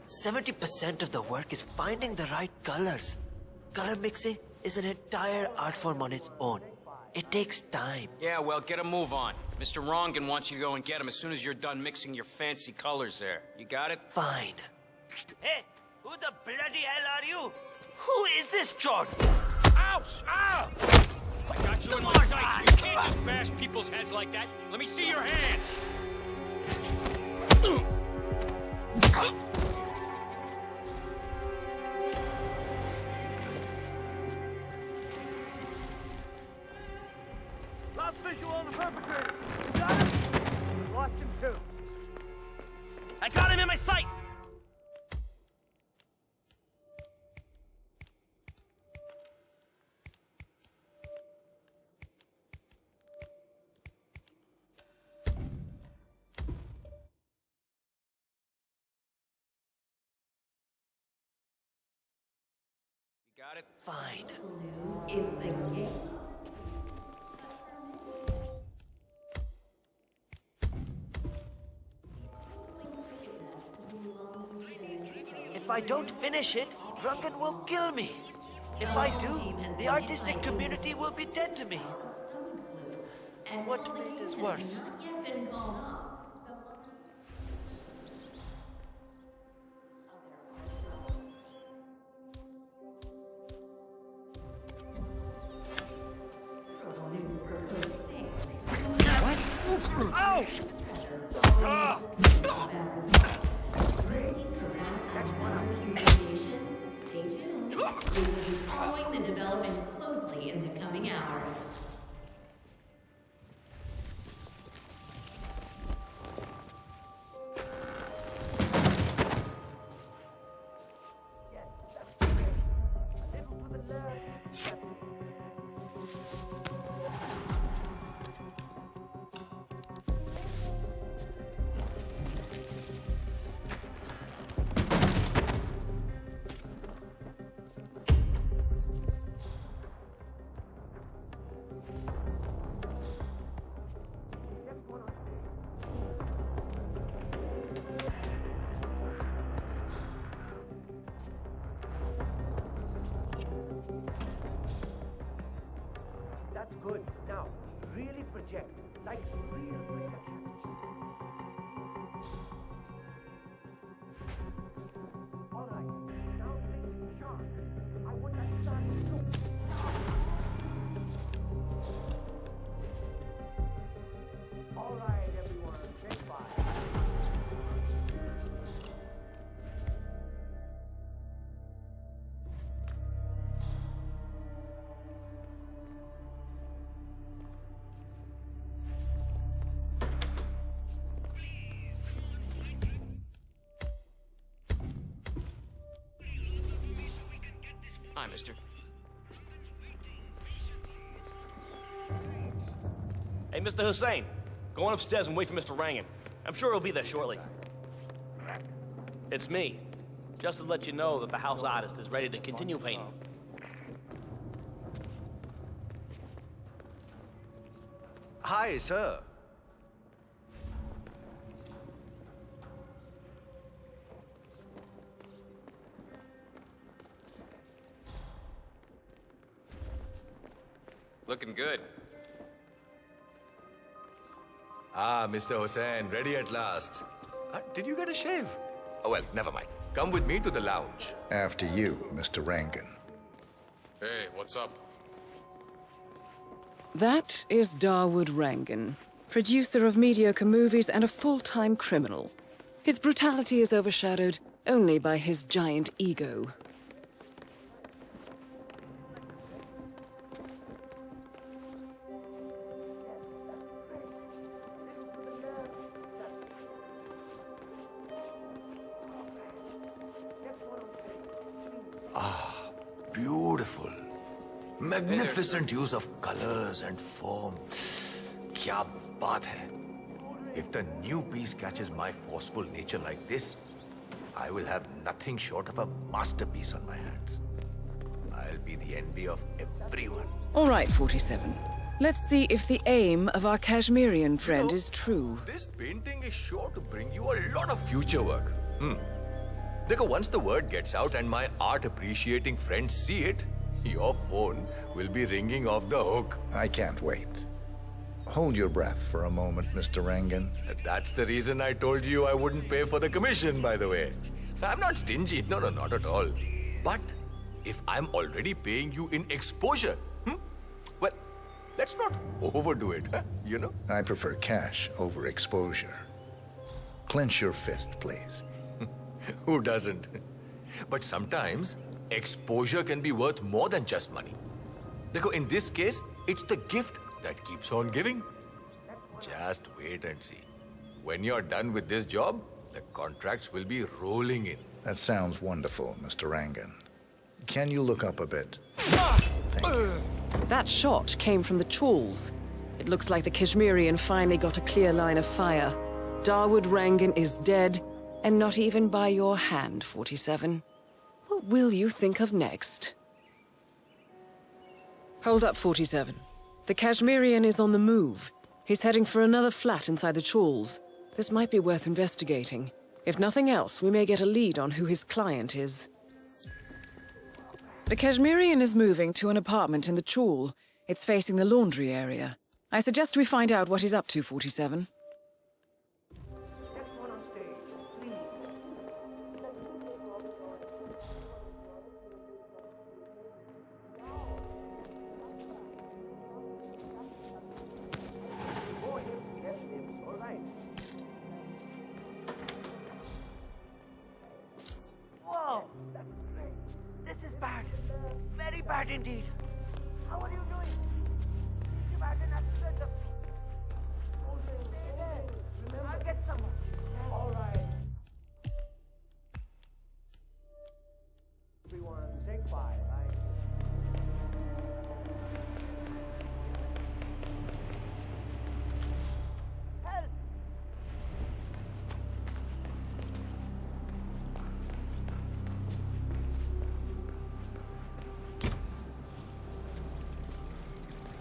70% of the work is finding the right colors. Color mixing is an entire art form on its own. It takes time. Yeah, well, get a move on. Mr. Rongan wants you to go and get him as soon as you're done mixing your fancy colors there. You got it? Fine. Hey, who the bloody hell are you? Who is this John? Ouch! Ow! I got you in my sight. You can't just bash people's heads like that. Let me see your hands. Last visual on the perpetrator. You got him? We lost him too. I got him in my sight! You got it? Fine. If I don't finish it, Rungan will kill me. If I do, the artistic community will be dead to me. What fate is worse? Ow! Ah! Stay tuned. We'll be following the development closely in the coming hours. That's good. Now, really project. Like real projection. All right. Now think sharp. I want that start soon. All right, everyone. Take 5. Hi, mister. Hey, Mr. Hussein, go on upstairs and wait for Mr. Rangan. I'm sure he'll be there shortly. It's me. Just to let you know that the house artist is ready to continue painting. Hi, sir. Looking good. Ah, Mr. Hussain, ready at last. Did you get a shave? Oh, well, never mind. Come with me to the lounge. After you, Mr. Rangan. Hey, what's up? That is Dawood Rangan, producer of mediocre movies and a full-time criminal. His brutality is overshadowed only by his giant ego. Beautiful. Magnificent use of colors and form. Kya baat hai? If the new piece catches my forceful nature like this, I will have nothing short of a masterpiece on my hands. I'll be the envy of everyone. All right, 47. Let's see if the aim of our Kashmirian friend is true. This painting is sure to bring you a lot of future work. Dekho, once the word gets out and my art appreciating friends see it, your phone will be ringing off the hook. I can't wait. Hold your breath for a moment, Mr. Rangan. That's the reason I told you I wouldn't pay for the commission, by the way. I'm not stingy. No, not at all. But if I'm already paying you in exposure, well, let's not overdo it, you know? I prefer cash over exposure. Clench your fist, please. Who doesn't? But sometimes, exposure can be worth more than just money. Dekho, in this case, it's the gift that keeps on giving. Just wait and see. When you're done with this job, the contracts will be rolling in. That sounds wonderful, Mr. Rangan. Can you look up a bit? Thank you. That shot came from the chawls. It looks like the Kashmirian finally got a clear line of fire. Dawood Rangan is dead, and not even by your hand, 47. What will you think of next? Hold up, 47. The Kashmirian is on the move. He's heading for another flat inside the chawls. This might be worth investigating. If nothing else, we may get a lead on who his client is. The Kashmirian is moving to an apartment in the chawl. It's facing the laundry area. I suggest we find out what he's up to, 47. Whoa! This is bad. Very bad indeed. How are you doing? You had an accident. I'll get someone. All right. Everyone, take 5. Help!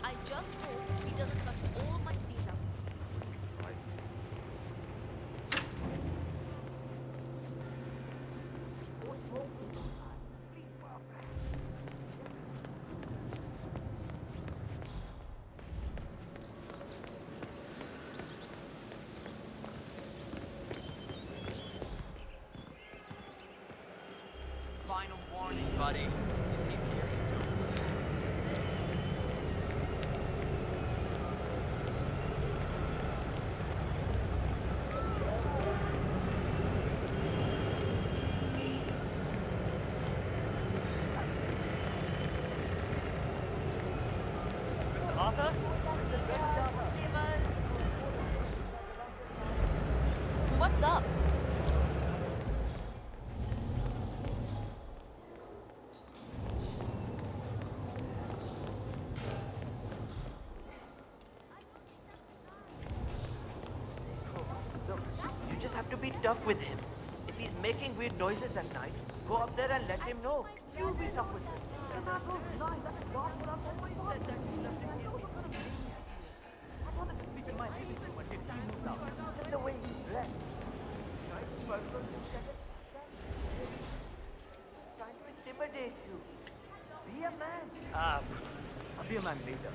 I just hope he doesn't cut all my feet up. Final warning, buddy. He's here too. Arthur? What's up? Look, you just have to be tough with him. If he's making weird noises at night, go up there and let him know. You be tough with him. That is not what I've always said, that you left him here. I wanted to speak in my living room until he moved out. Look at the way he's dressed. Trying to intimidate you. Be a man. I'll be a man later.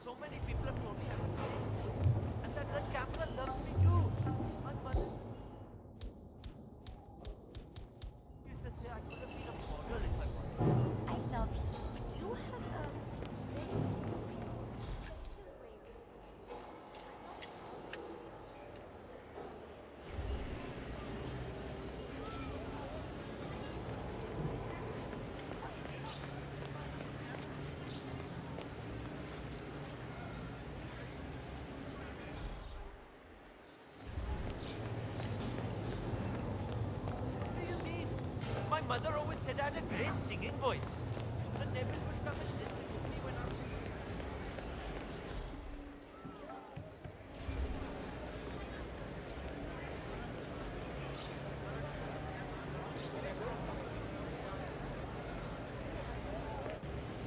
So many people have told me I'm a and that camera mother always said I had a great singing voice. The neighbors would come and listen to me when I'm...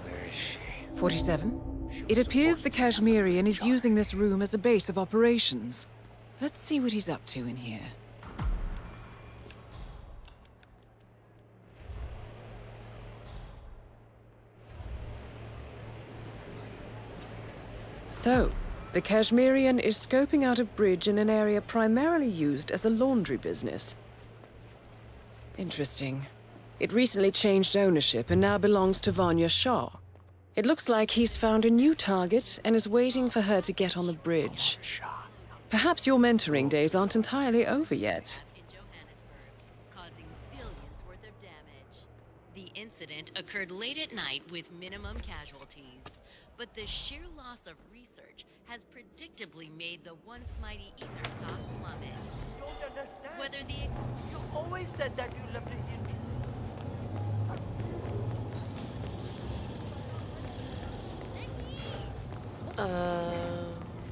Where is she? 47? It appears the Kashmirian is using this room as a base of operations. Let's see what he's up to in here. So, the Kashmirian is scoping out a bridge in an area primarily used as a laundry business. Interesting. It recently changed ownership and now belongs to Vanya Shah. It looks like he's found a new target and is waiting for her to get on the bridge. Perhaps your mentoring days aren't entirely over yet. Causing billions worth of damage. The incident occurred late at night with minimum casualties, but the sheer loss of research has predictably made the once mighty ether stock plummet. Don't understand. Whether the You always said that you loved to hear me sing. Would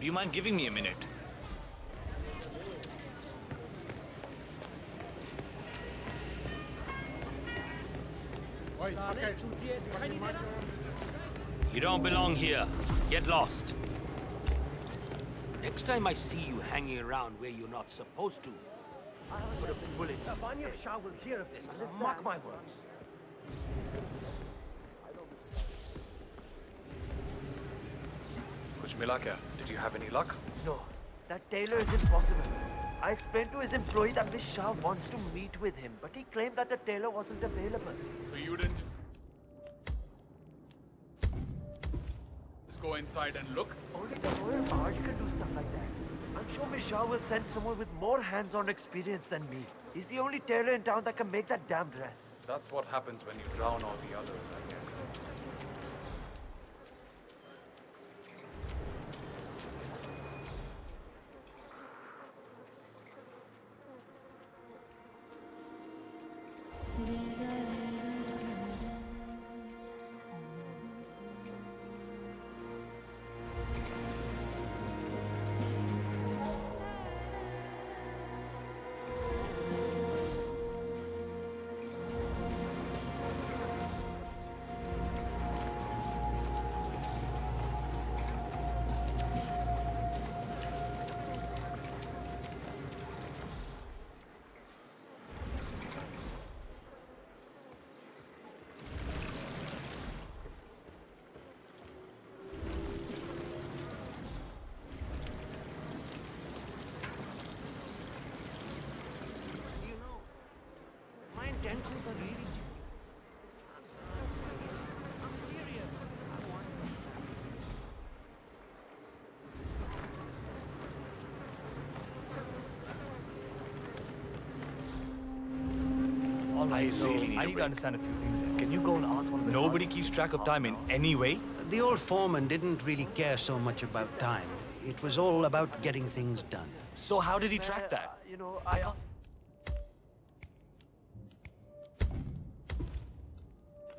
you mind giving me a minute? You don't belong here. Get lost. Next time I see you hanging around where you're not supposed to, I would have been bullied. Vanya Shah will hear of this. Mark my words. Kuch mila kya? Did you have any luck? No, that tailor is impossible. I explained to his employee that Miss Shah wants to meet with him, but he claimed that the tailor wasn't available. So you didn't just go inside and look? Only the royal barge can do stuff like that. I'm sure Miss Shah will send someone with more hands-on experience than me. He's the only tailor in town that can make that damn dress. That's what happens when you drown all the others, I guess. intentions are really genuine. I'm serious. I want... All right, so really need I a need to break. understand a few things here. Can you go and ask one of the Nobody keeps track of time in any way? The old foreman didn't really care so much about time. It was all about getting things done. So how did he track that? You know, I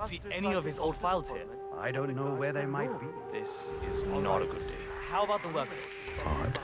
see any of his old files here? I don't know where they might be. This is not a good day. How about the weather? Odd.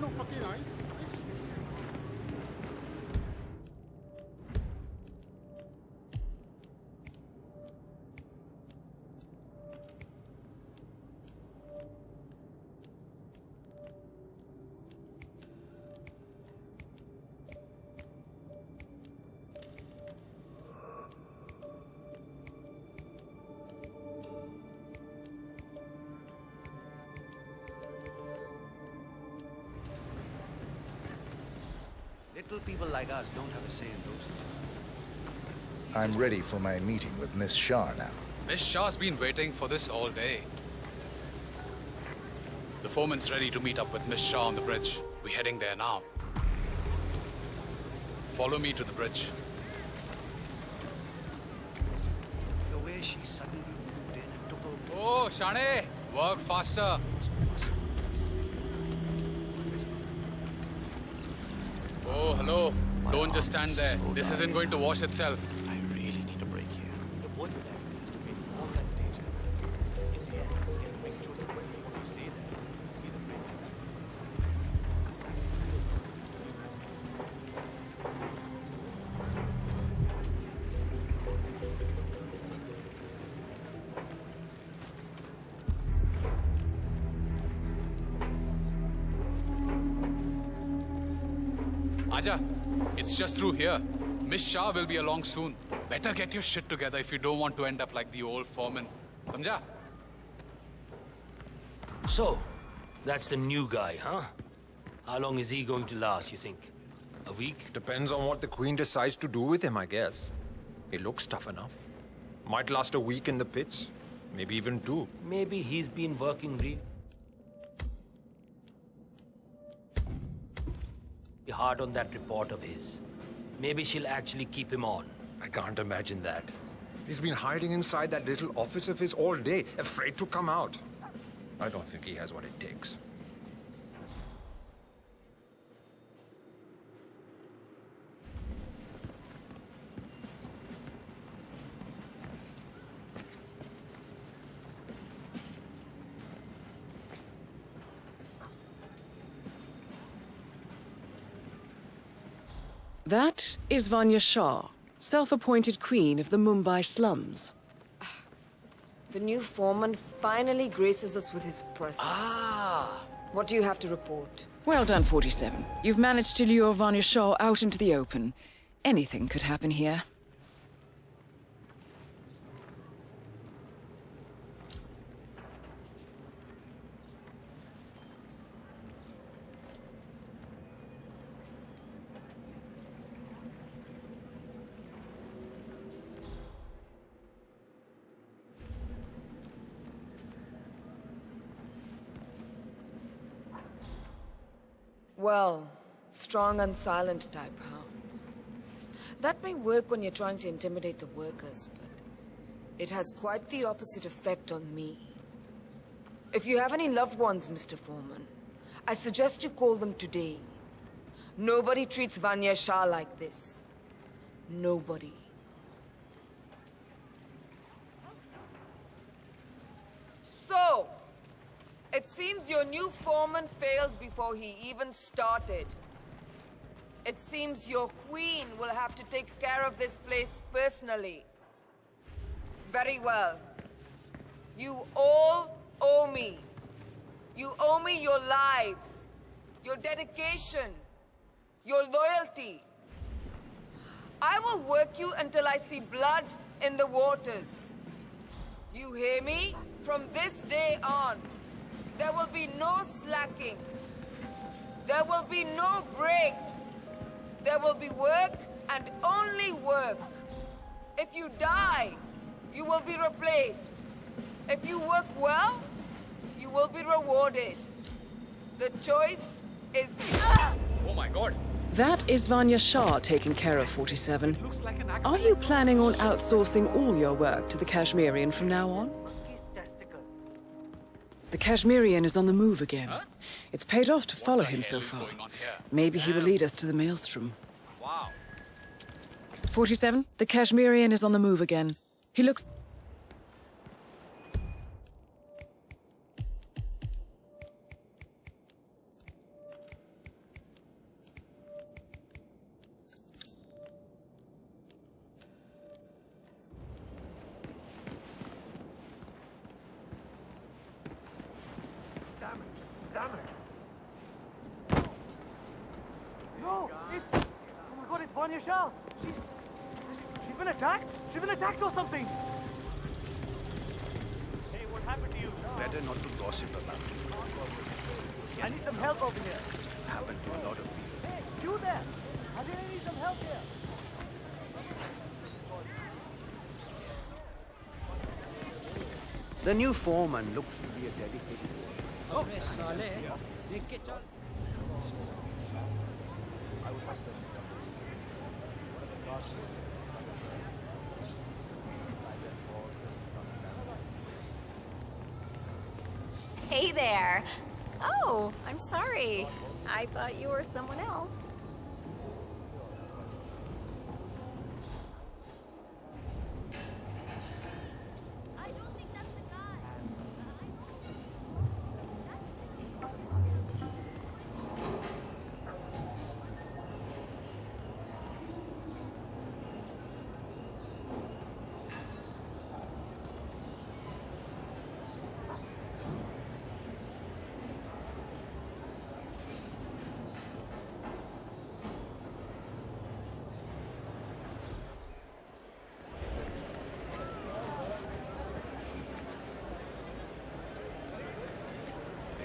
no fucking eyes. Little people like us don't have a say in those things. I'm ready for my meeting with Miss Shah now. Miss Shah's been waiting for this all day. The foreman's ready to meet up with Miss Shah on the bridge. We're heading there now. Follow me to the bridge. The way she suddenly moved in and took over. Oh, Shane! Work faster! Oh, hello. Don't just stand there. This isn't going to wash itself. I really need a break here. The boy with Agnes has to face all that dangers. In the end, he has to make a choice of whether he wants to stay there. He's afraid. Aja, it's just through here. Miss Shah will be along soon. Better get your shit together if you don't want to end up like the old foreman. Samjha? So, that's the new guy, huh? How long is he going to last, you think? A week? Depends on what the Queen decides to do with him, I guess. He looks tough enough. Might last a week in the pits. Maybe even 2. Maybe he's been working hard on that report of his. Maybe she'll actually keep him on. I can't imagine that. He's been hiding inside that little office of his all day, afraid to come out. I don't think he has what it takes. That is Vanya Shah, self-appointed queen of the Mumbai slums. The new foreman finally graces us with his presence. What do you have to report? Well done, 47. You've managed to lure Vanya Shah out into the open. Anything could happen here. Well, strong and silent type, huh? That may work when you're trying to intimidate the workers, but it has quite the opposite effect on me. If you have any loved ones, Mr. Foreman, I suggest you call them today. Nobody treats Vanya Shah like this. Nobody. So, it seems your new foreman failed before he even started. It seems your queen will have to take care of this place personally. Very well. You all owe me. You owe me your lives, your dedication, your loyalty. I will work you until I see blood in the waters. You hear me? From this day on, there will be no slacking. There will be no breaks. There will be work and only work. If you die, you will be replaced. If you work well, you will be rewarded. The choice is Oh my god. That is Vanya Shah taking care of 47. Are you planning on outsourcing all your work to the Kashmirian from now on? The Kashmirian is on the move again. Huh? It's paid off to follow him so far. Maybe he will lead us to the maelstrom. Wow. 47, the Kashmirian is on the move again. He looks... Michelle! She's been attacked? She's been attacked or something! Hey, what happened to you? Better not to gossip about it. I need some help over here. Happened to a lot of people. Hey, you there! I really need some help here. The new foreman looks to be a dedicated Oh, Hey there. Oh, I'm sorry. I thought you were someone else.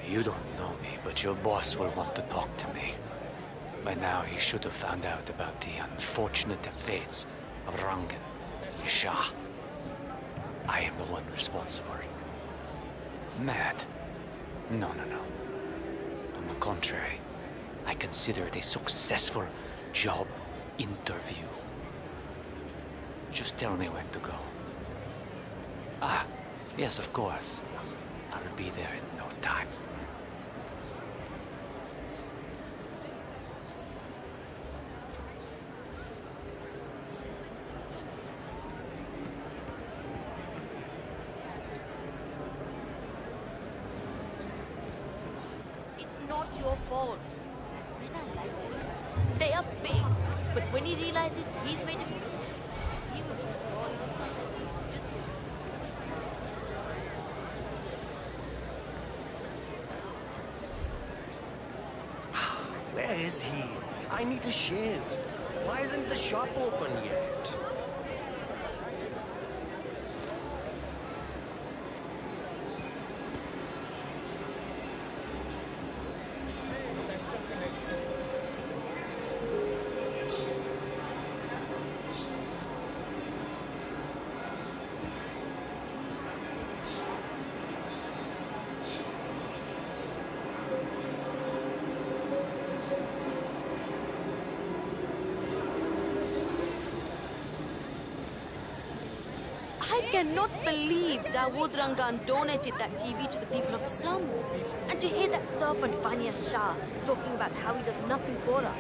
You don't know me, but your boss will want to talk to me. By now, he should have found out about the unfortunate fates of Rangan and Shah. I am the one responsible. Mad? No. On the contrary, I consider it a successful job interview. Just tell me where to go. Ah, yes, of course. I'll be there in no time. It's not your fault. Men are like this. They are big, but when he realizes he's made a mistake, he will destroy Where is he? I need a shave. Why isn't the shop open yet? I cannot believe Dawood Rangan donated that TV to the people of the slums. And to hear that serpent Vanya Shah talking about how he does nothing for us.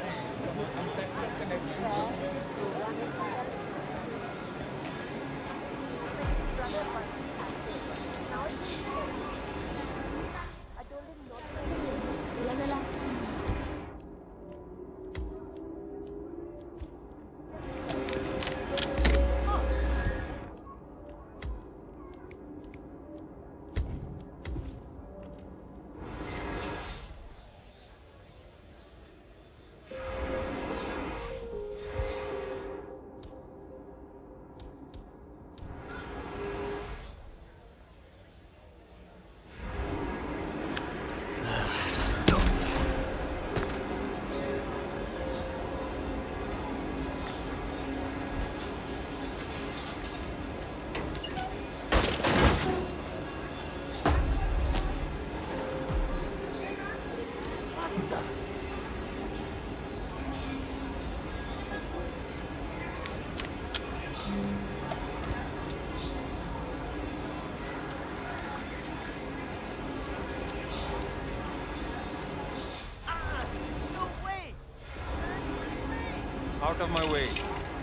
Out of my way.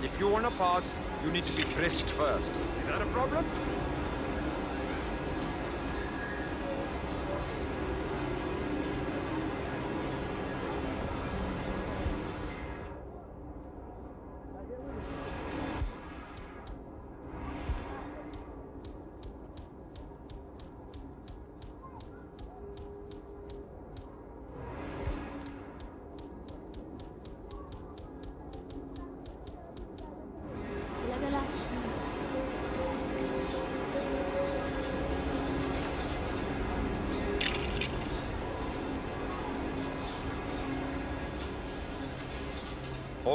If you want to pass, you need to be frisked first. Is that a problem?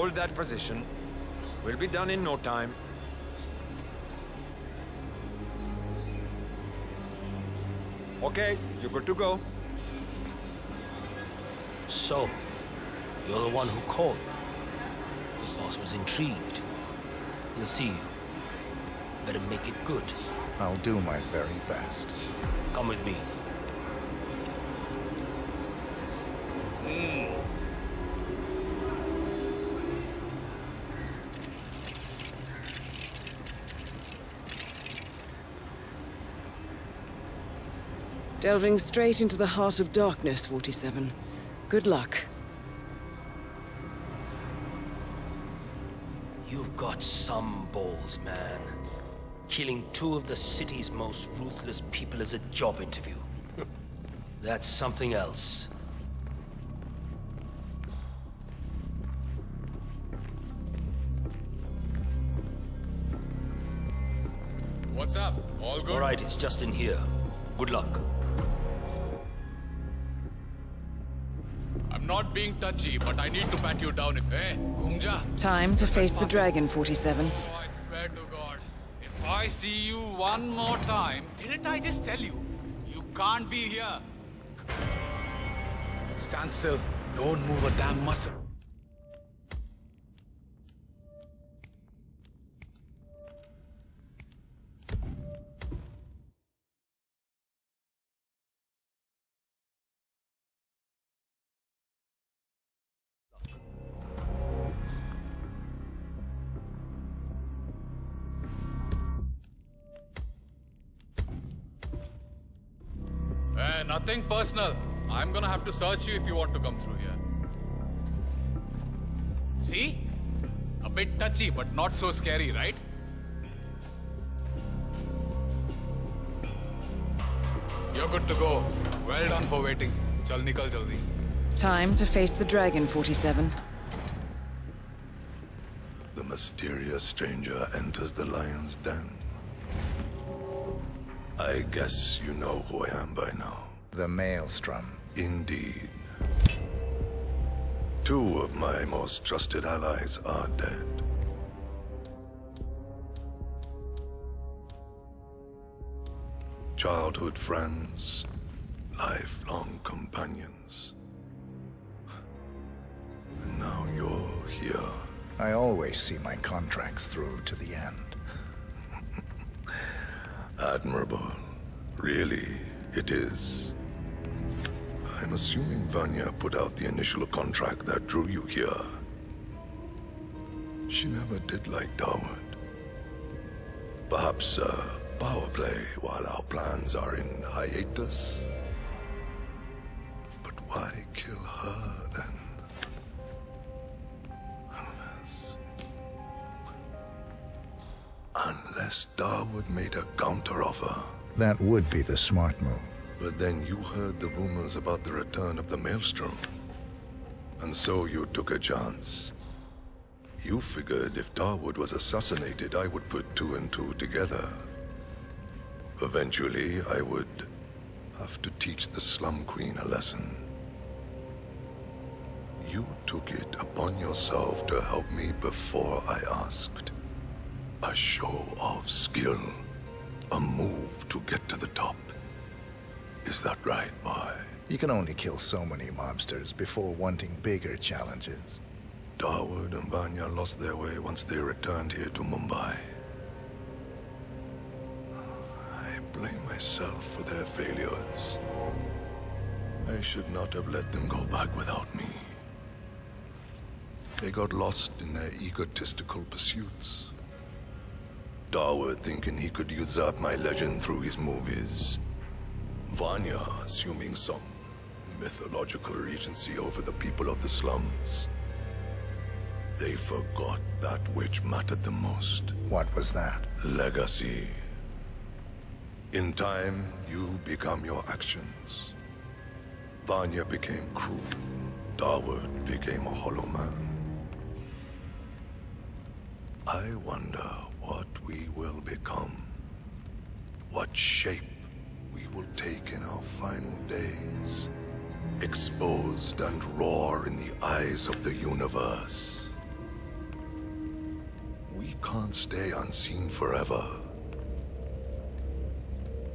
hold that position. We'll be done in no time. Okay, you're good to go. So, you're the one who called. The boss was intrigued. He'll see you. Better make it good. I'll do my very best. Come with me. Delving straight into the heart of darkness, 47. Good luck. You've got some balls, man. Killing two of the city's most ruthless people as a job interview. That's something else. What's up? All good? All right, it's just in here. Good luck. I'm not being touchy, but I need to pat you down if... Hey, Gunja. Time to face the dragon, 47. Oh, I swear to God. If I see you one more time, didn't I just tell you? You can't be here. Stand still. Don't move a damn muscle. Nothing personal. I'm gonna have to search you if you want to come through here. See? A bit touchy, but not so scary, right? You're good to go. Well done for waiting. Chal nikal jaldi. Time to face the dragon, 47. The mysterious stranger enters the lion's den. I guess you know who I am by now. The Maelstrom. Indeed. Two of my most trusted allies are dead. Childhood friends, lifelong companions. And now you're here. I always see my contracts through to the end. Admirable. Really, it is. I'm assuming Vanya put out the initial contract that drew you here. She never did like Dawood. Perhaps power play while our plans are in hiatus? But why kill her then? Unless Dawood made a counteroffer. That would be the smart move. But then you heard the rumors about the return of the Maelstrom. And so you took a chance. You figured if Dawood was assassinated, I would put two and two together. Eventually, I would have to teach the Slum Queen a lesson. You took it upon yourself to help me before I asked. A show of skill. A move to get to the top. Is that right, boy? You can only kill so many mobsters before wanting bigger challenges. Dawood and Vanya lost their way once they returned here to Mumbai. I blame myself for their failures. I should not have let them go back without me. They got lost in their egotistical pursuits. Dawood thinking he could usurp my legend through his movies. Vanya assuming some mythological regency over the people of the slums. They forgot that which mattered the most. What was that? Legacy. In time, you become your actions. Vanya became cruel. Dawood became a hollow man. I wonder what we will become. What shape we will take in our final days. Exposed and roar in the eyes of the universe. can't stay unseen forever.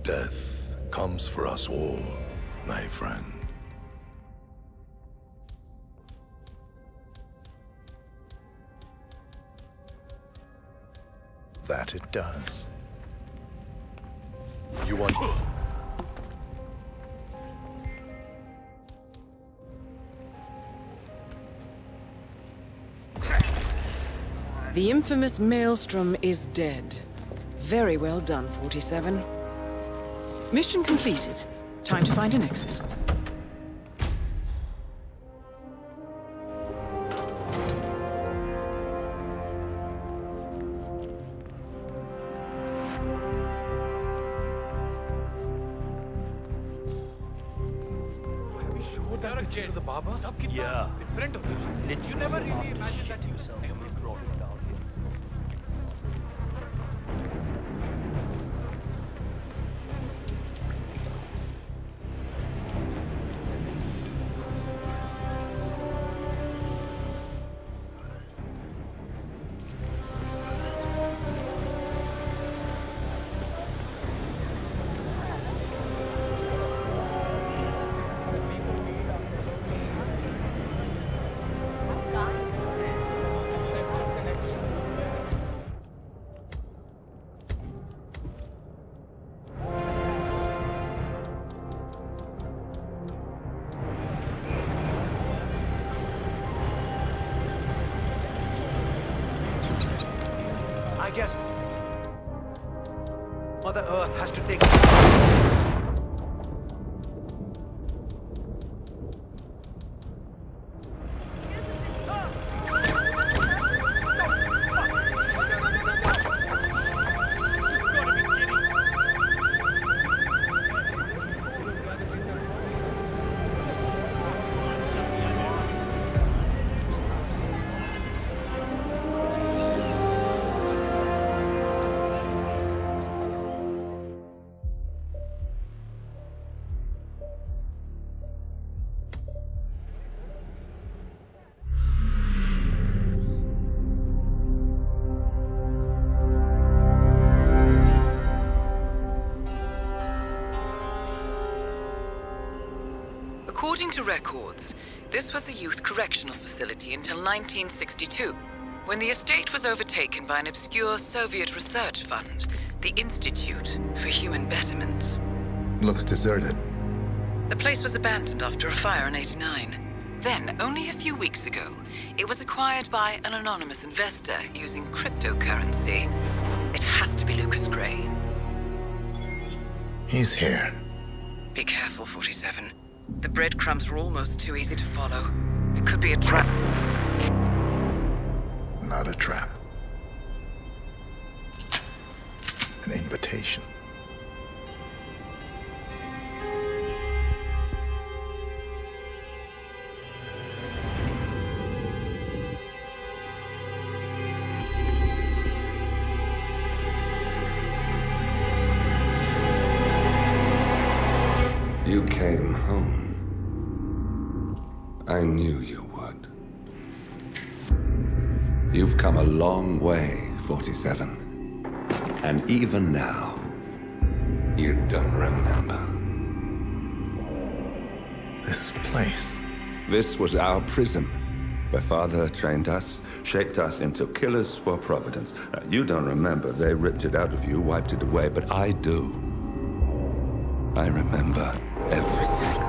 Death comes for us all, my friend. That it does. You want... The infamous Maelstrom is dead. Very well done, 47. Mission completed. Time to find an exit. The barber? Yeah. In front of you. You never really imagined that you brought it down here. I guess Mother Earth has to take... According to records, this was a youth correctional facility until 1962, when the estate was overtaken by an obscure Soviet research fund, the Institute for Human Betterment. Looks deserted. The place was abandoned after a fire in '89. Then, only a few weeks ago, it was acquired by an anonymous investor using cryptocurrency. It has to be Lucas Gray. He's here. Be careful, 47. The breadcrumbs were almost too easy to follow. It could be a trap. Not a trap. An invitation. You came home. I knew you would. You've come a long way, 47. And even now, you don't remember. This place. This was our prison, where Father trained us, shaped us into killers for Providence. Now, you don't remember. They ripped it out of you, wiped it away, but I do. I remember everything.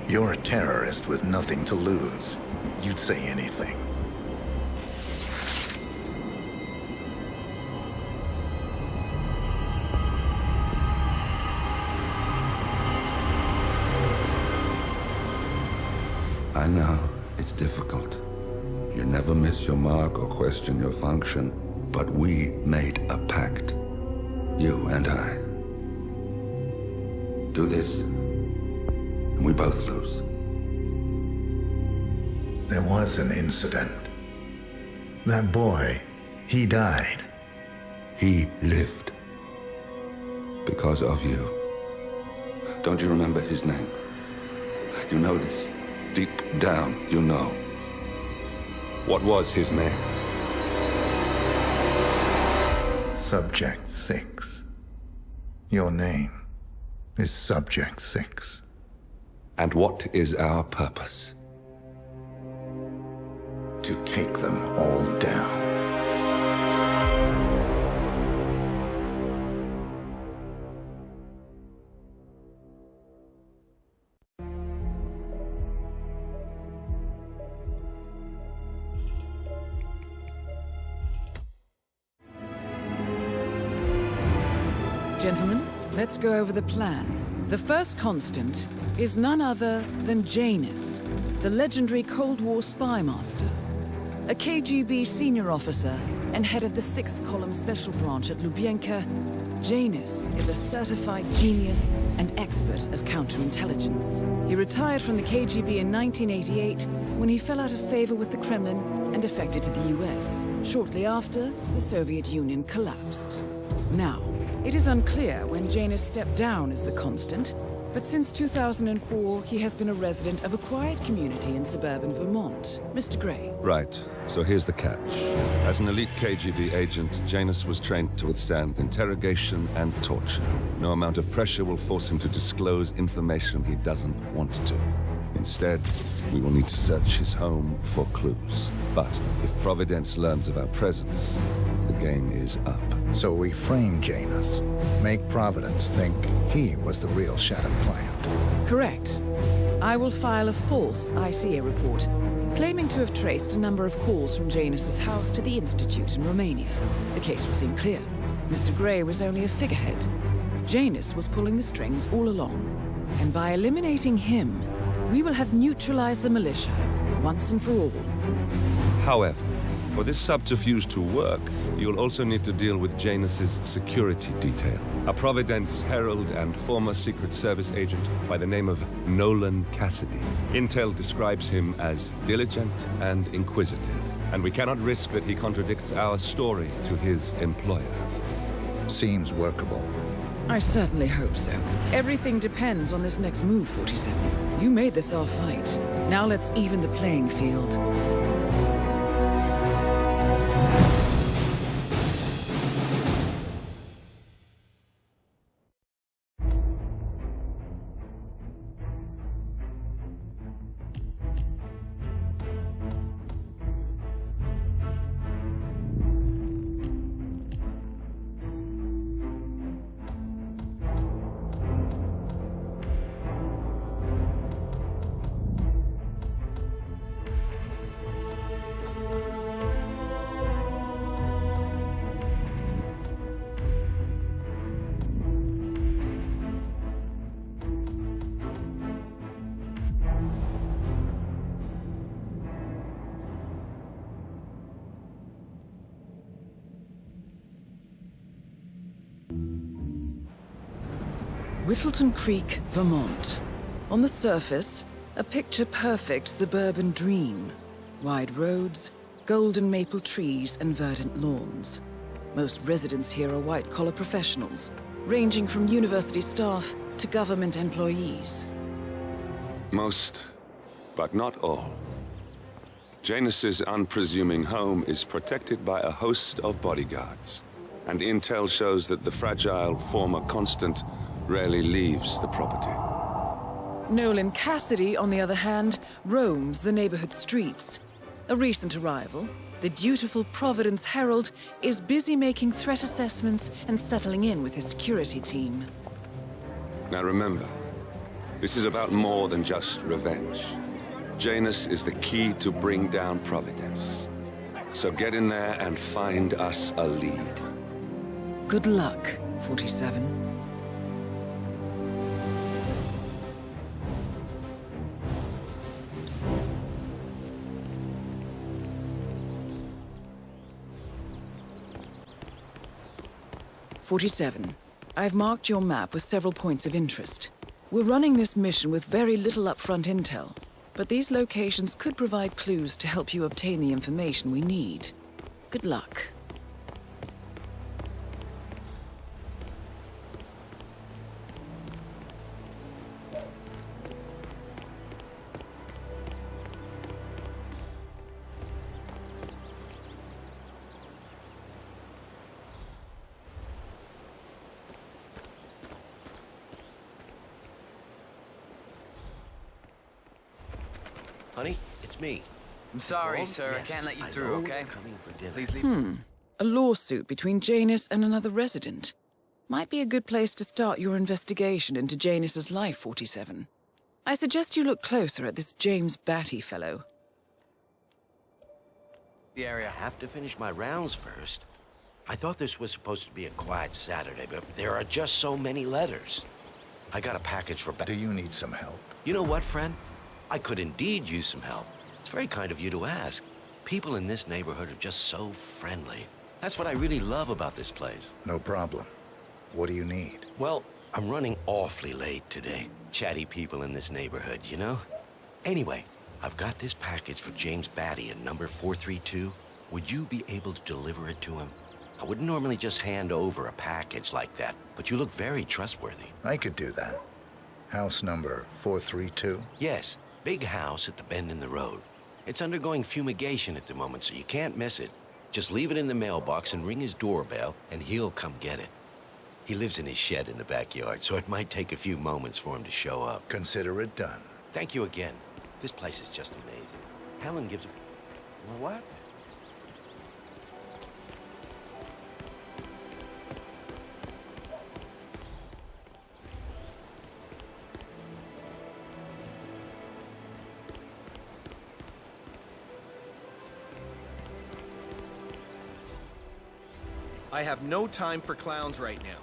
You're a terrorist with nothing to lose. You'd say anything. I know, it's difficult. You never miss your mark or question your function, but we made a pact. You and I. Do this, and we both lose. There was an incident. That boy, he died. He lived. because of you. Don't you remember his name? You know this. Deep down, you know. What was his name? Subject 6. Your name is Subject 6. And what is our purpose? To take them all down. Gentlemen, let's go over the plan. The first constant is none other than Janus, the legendary Cold War spy master. A KGB senior officer and head of the 6th Column Special Branch at Lubyanka, Janus is a certified genius and expert of counterintelligence. He retired from the KGB in 1988 when he fell out of favor with the Kremlin and defected to the US. Shortly after, the Soviet Union collapsed. Now, it is unclear when Janus stepped down as the constant, but since 2004, he has been a resident of a quiet community in suburban Vermont. Mr. Gray. Right. So here's the catch. As an elite KGB agent, Janus was trained to withstand interrogation and torture. No amount of pressure will force him to disclose information he doesn't want to. Instead, we will need to search his home for clues. But if Providence learns of our presence, the game is up. So we frame Janus, make Providence think he was the real shadow client. Correct. I will file a false ICA report, claiming to have traced a number of calls from Janus's house to the Institute in Romania. The case will seem clear. Mr. Gray was only a figurehead. Janus was pulling the strings all along. And by eliminating him, we will have neutralized the militia, once and for all. However, for this subterfuge to work, you'll also need to deal with Janus's security detail. A Providence herald and former Secret Service agent by the name of Nolan Cassidy. Intel describes him as diligent and inquisitive, and we cannot risk that he contradicts our story to his employer. Seems workable. I certainly hope so. Everything depends on this next move, 47. You made this our fight. Now let's even the playing field. Whittleton Creek, Vermont. On the surface, a picture-perfect suburban dream. Wide roads, golden maple trees, and verdant lawns. Most residents here are white-collar professionals, ranging from university staff to government employees. Most, but not all. Janus's unpresuming home is protected by a host of bodyguards, and intel shows that the fragile former constant rarely leaves the property. Nolan Cassidy, on the other hand, roams the neighborhood streets. A recent arrival, the dutiful Providence Herald is busy making threat assessments and settling in with his security team. Now remember, this is about more than just revenge. Janus is the key to bring down Providence. So get in there and find us a lead. Good luck, 47. I've marked your map with several points of interest. We're running this mission with very little upfront intel, but these locations could provide clues to help you obtain the information we need. Good luck. Honey, it's me. I'm sorry, Mom? sir. I Yes, can't let you I through, know okay? you're coming for dinner. Please leave. A lawsuit between Janus and another resident. Might be a good place to start your investigation into Janus's life, 47. I suggest you look closer at this James Batty fellow. The area. I have to finish my rounds first. I thought this was supposed to be a quiet Saturday, but there are just so many letters. I got a package for... Do you need some help? You know what, friend? I could indeed use some help. It's very kind of you to ask. People in this neighborhood are just so friendly. That's what I really love about this place. No problem. What do you need? Well, I'm running awfully late today. Chatty people in this neighborhood, you know? Anyway, I've got this package for James Batty at number 432. Would you be able to deliver it to him? I wouldn't normally just hand over a package like that, but you look very trustworthy. I could do that. House number 432? Yes, big house at the bend in the road. It's undergoing fumigation at the moment, so you can't miss it. Just leave it in the mailbox and ring his doorbell, and he'll come get it. He lives in his shed in the backyard, so it might take a few moments for him to show up. Consider it done. Thank you again. This place is just amazing. Helen gives a... What? I have no time for clowns right now.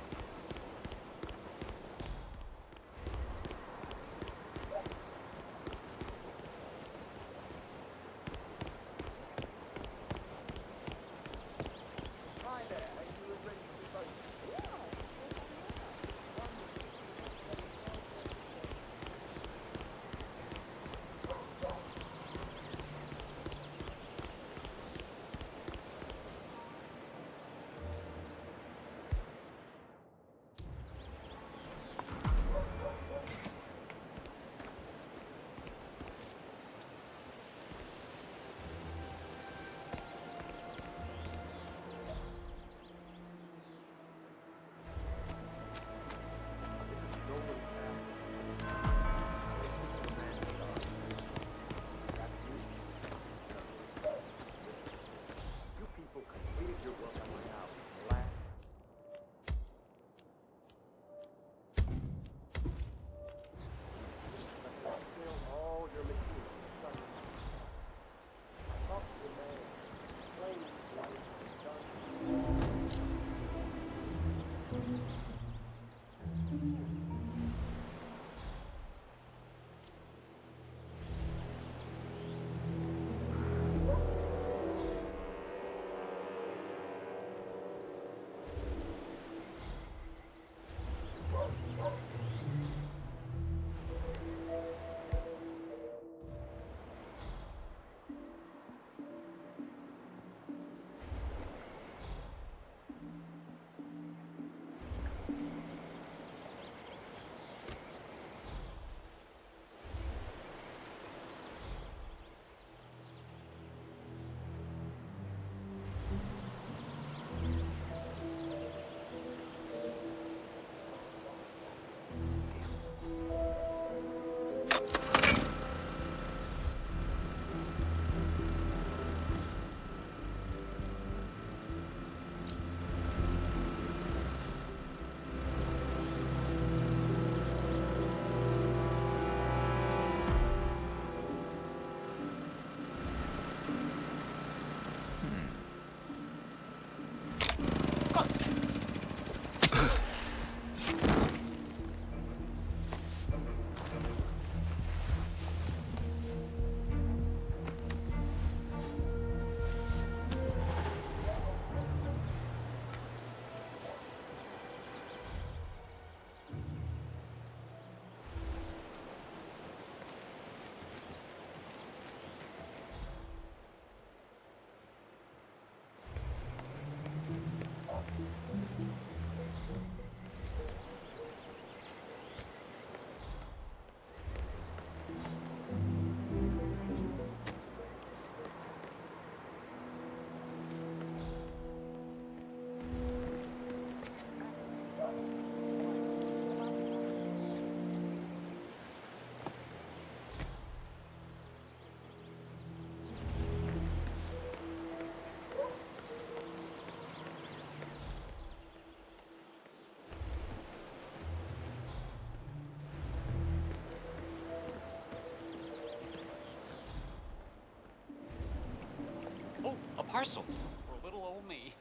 parcel for little old me.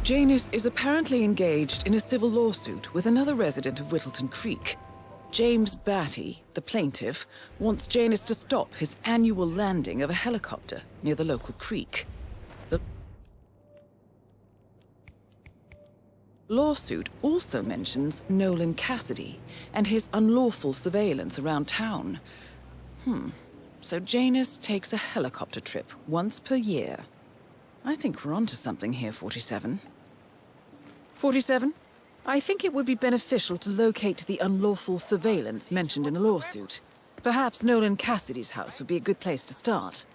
Janus is apparently engaged in a civil lawsuit with another resident of Whittleton Creek. James Batty, the plaintiff, wants Janus to stop his annual landing of a helicopter near the local creek. The lawsuit also mentions Nolan Cassidy and his unlawful surveillance around town. So Janus takes a helicopter trip once per year. I think we're onto something here, 47. 47? I think it would be beneficial to locate the unlawful surveillance mentioned in the lawsuit. Perhaps Nolan Cassidy's house would be a good place to start.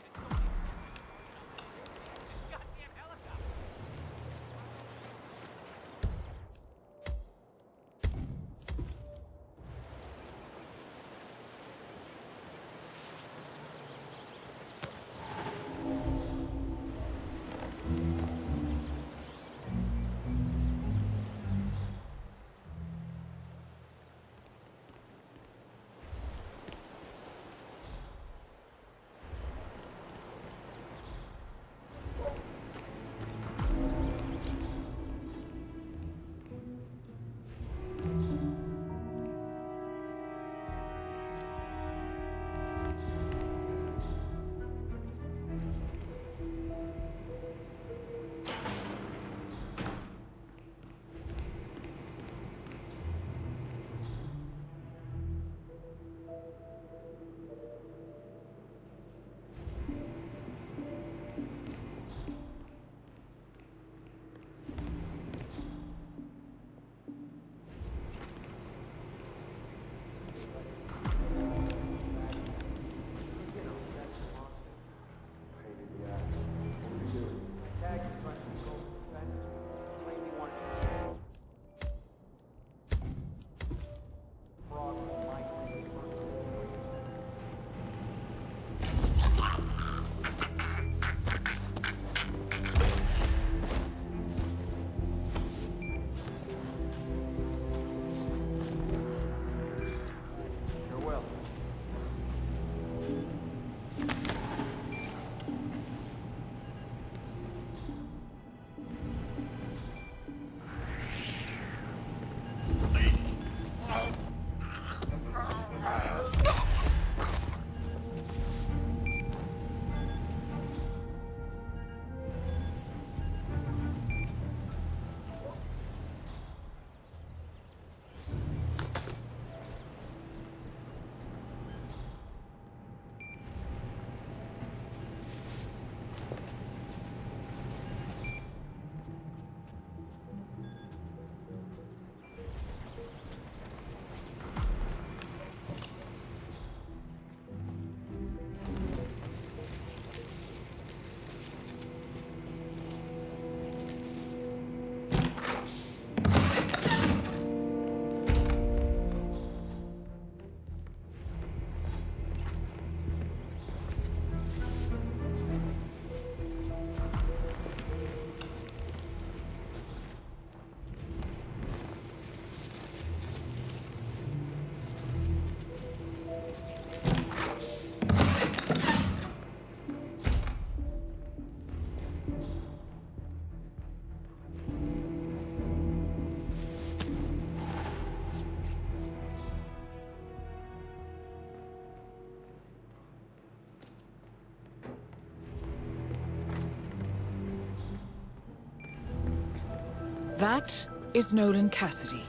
That is Nolan Cassidy,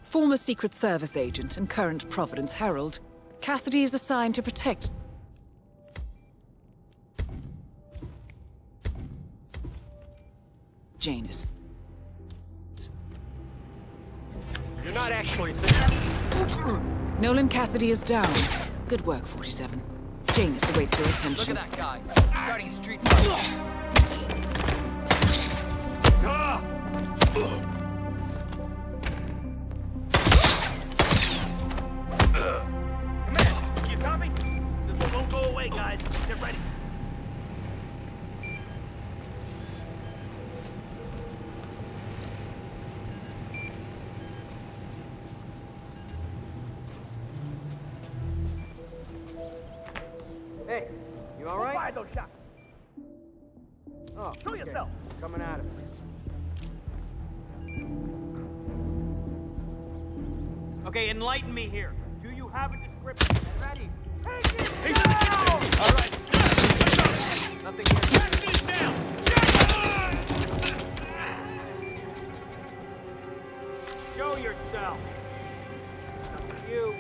former Secret Service agent and current Providence Herald. Cassidy is assigned to protect Janus. You're not actually thinking. Nolan Cassidy is down. Good work, 47. Janus awaits your attention. Look at that guy, starting a street fight. Come in, you copy? This one won't go away, guys. Get ready. Hey, you all right? Fire those shots. Oh, Show okay. yourself. Coming at him. Okay, enlighten me here. Do you have a description? Ready? Take it down! All right. Nothing here. Take it down! Show yourself. You.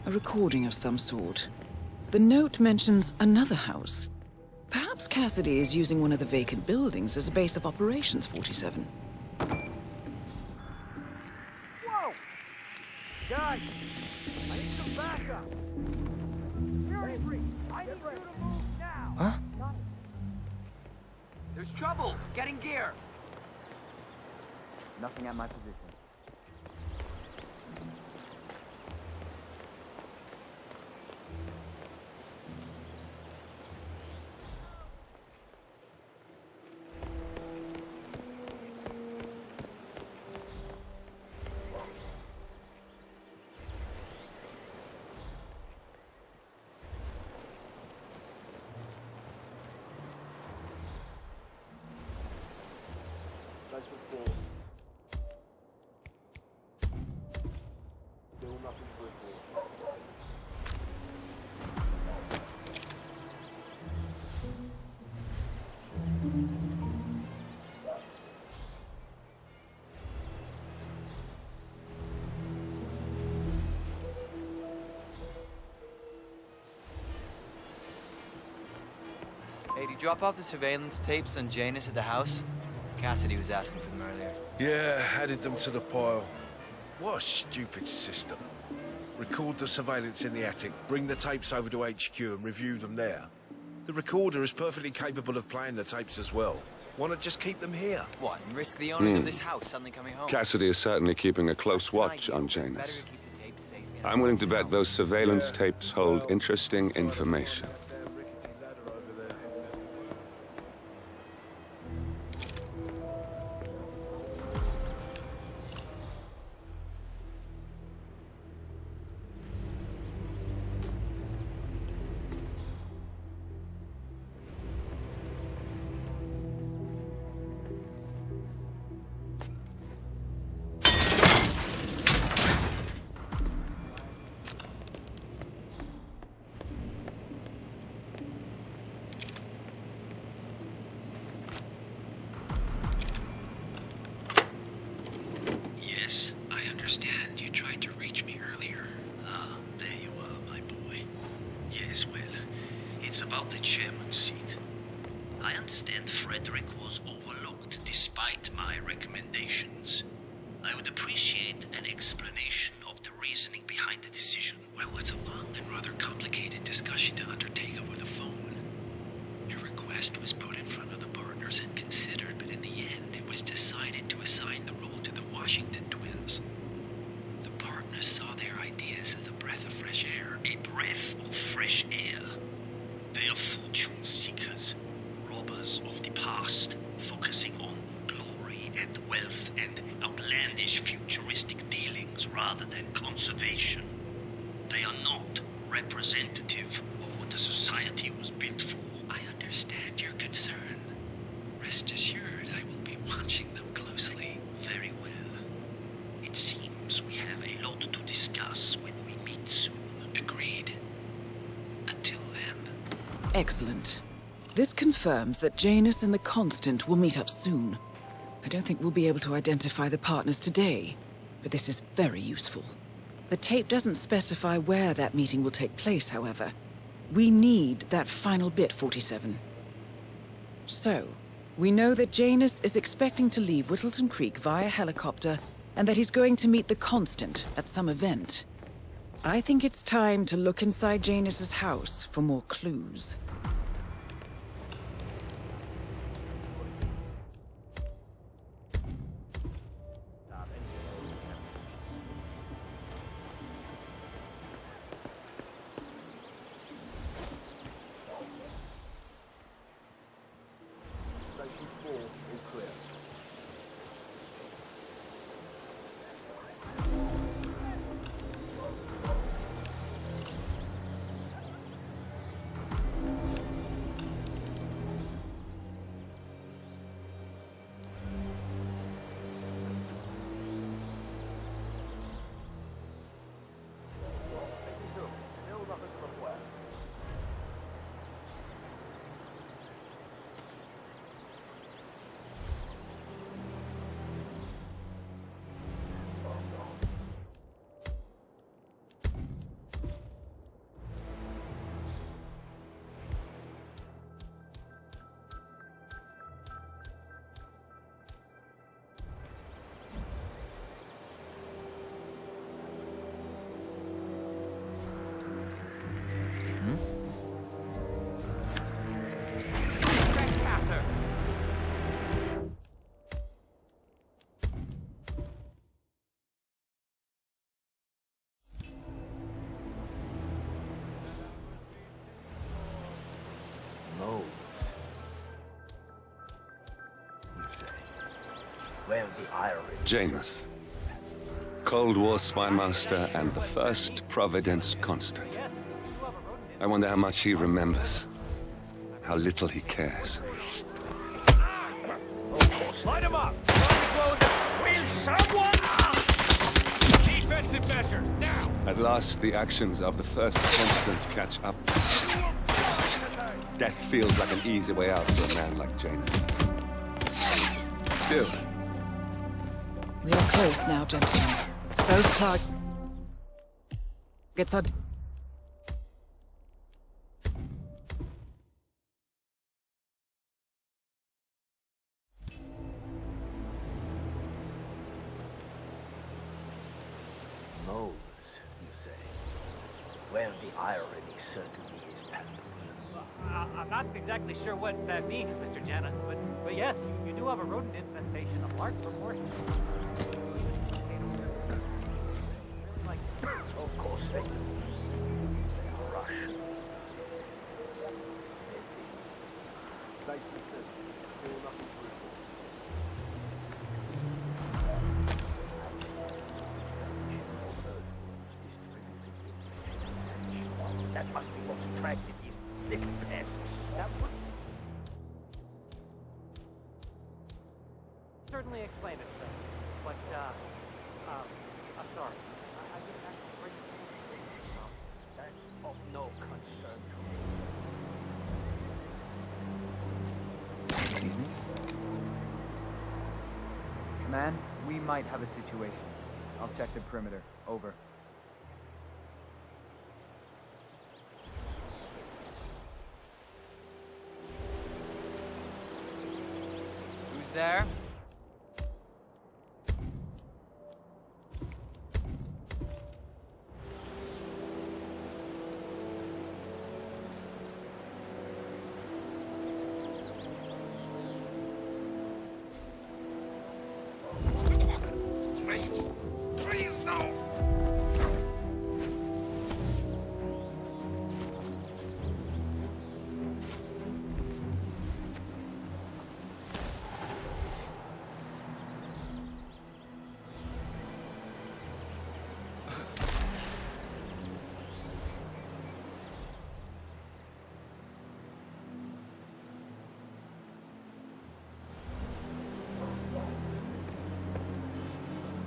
A recording of some sort. The note mentions another house. Perhaps Cassidy is using one of the vacant buildings as a base of operations, 47. Whoa! Guys, I need some backup. Seriously, I need you to move now. Huh? There's trouble. Get in gear. Nothing at my position. Hey, did you drop off the surveillance tapes on Janus at the house? Cassidy was asking for them earlier. Yeah, added them to the pile. What a stupid system. Record the surveillance in the attic, bring the tapes over to HQ and review them there. The recorder is perfectly capable of playing the tapes as well. Why not just keep them here? What, and risk the owners of this house suddenly coming home? Cassidy is certainly keeping a close watch on Janus. I'm willing to bet those surveillance tapes hold interesting information. Yes, I understand. You tried to reach me earlier. Ah, there you are, my boy. Yes, well, it's about the chairman's seat. I understand Frederick was overlooked despite my recommendations. I would appreciate an explanation of the reasoning behind the decision. Well, it's a long and rather complicated discussion to undertake over the phone. Your request was put in front of the partners and considered, but in the end, it was decided to assign the role to the Washington twins. The partners saw their ideas as a breath of fresh air. A breath of fresh air. They are fortune seekers, robbers of the past, focusing on glory and wealth and outlandish futuristic dealings rather than conservation. They are not representative of what the society was built for. I understand your concern. Rest assured, I will be watching them closely. Very well. It seems we have a lot to discuss when we meet soon. Agreed. Until then. Excellent. This confirms that Janus and the Constant will meet up soon. I don't think we'll be able to identify the partners today, but this is very useful. The tape doesn't specify where that meeting will take place, however. We need that final bit, 47. So, we know that Janus is expecting to leave Whittleton Creek via helicopter, and that he's going to meet the Constant at some event. I think it's time to look inside Janus's house for more clues. Where the irony? Janus. Cold War spymaster and the first Providence constant. I wonder how much he remembers. How little he cares. Light him up! Will someone... Defensive measures, now! At last, the actions of the first constant catch up. Death feels like an easy way out for a man like Janus. Still. We are close now, gentlemen. Both targets are... Moles, you say? Where the irony certainly is palpable. I'm not exactly sure what that means, Mr. Janus, but yes, you do have a rodent infestation of large proportions. Of course they do. Rush. That must be what's attracted these little pests. That would certainly explain it, sir. But, I'm sorry. I didn't actually bring it. That's of no concern to me. Command, we might have a situation. I'll check the perimeter. Over. Who's there? Please, no!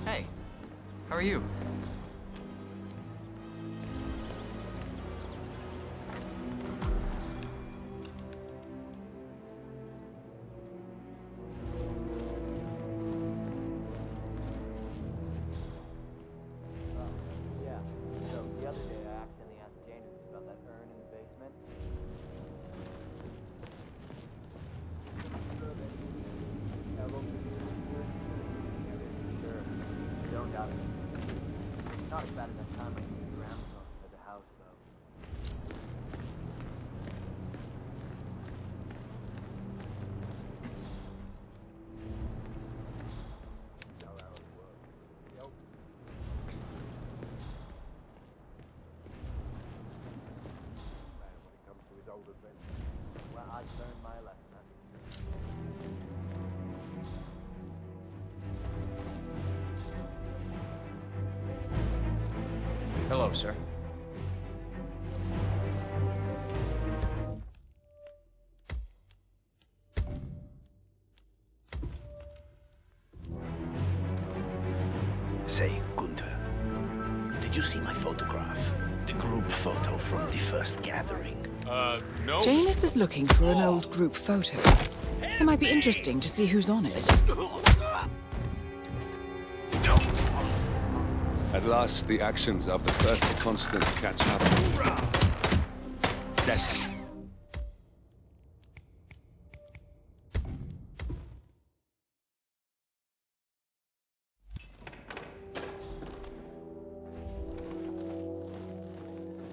Hey, how are you? Yeah. So, the other day I accidentally asked Janus about that urn in the basement. Sure. Don't doubt it. Not as bad as that time I used ground cover at the house, though. Well, I've learned my lesson. Hello, sir. Say, Gunther, did you see my photograph? The group photo from the first gathering? No. Janus is looking for an old group photo. It might be interesting to see who's on it. At last, the actions of the first constant catch up. Death.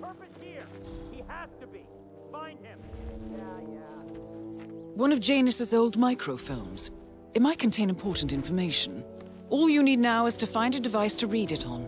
Purpose here. He has to be. Find him. Yeah. One of Janus's old microfilms. It might contain important information. All you need now is to find a device to read it on.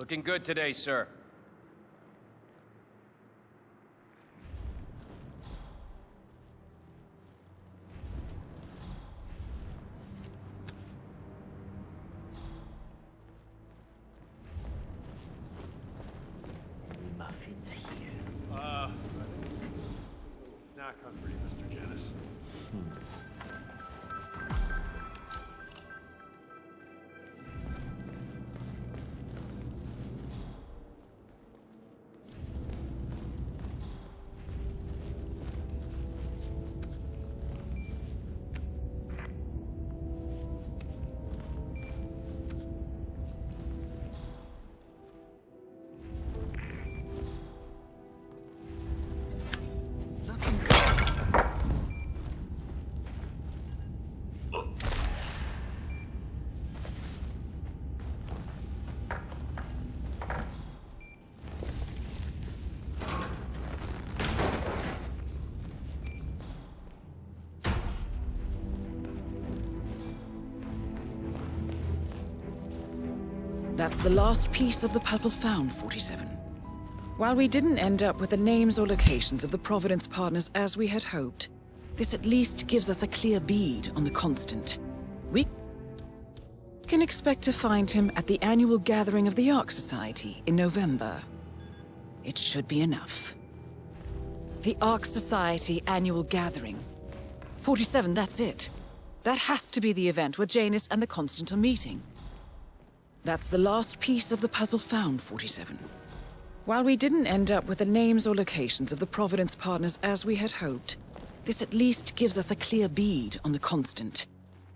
Looking good today, sir. Muffins here. Snack hungry, Mr. Janice. That's the last piece of the puzzle found, 47. While we didn't end up with the names or locations of the Providence partners as we had hoped, this at least gives us a clear bead on the Constant. We can expect to find him at the annual gathering of the Ark Society in November. It should be enough. The Ark Society annual gathering. 47, that's it. That has to be the event where Janus and the Constant are meeting. That's the last piece of the puzzle found, 47. While we didn't end up with the names or locations of the Providence partners as we had hoped, this at least gives us a clear bead on the Constant.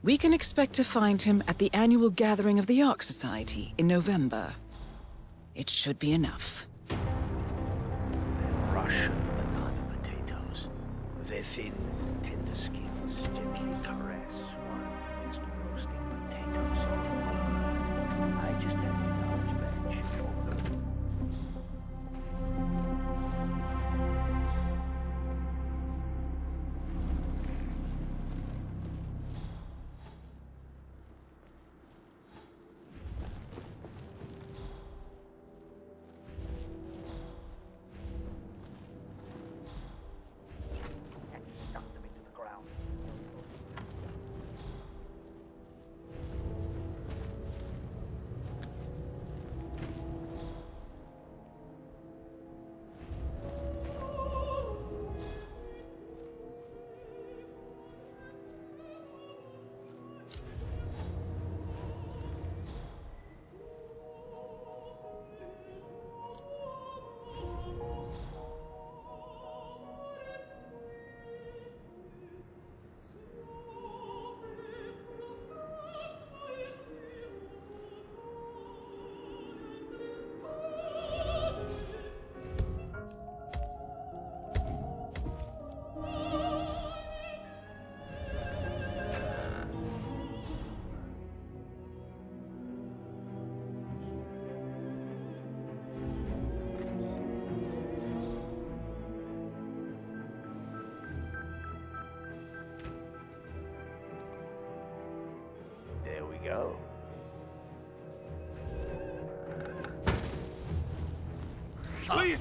We can expect to find him at the annual gathering of the Ark Society in November. It should be enough. Russian banana potatoes. They're thin, tender skins, gently caress one next to roasting potatoes on the wall. I just have the knowledge bench for them. Go. Please!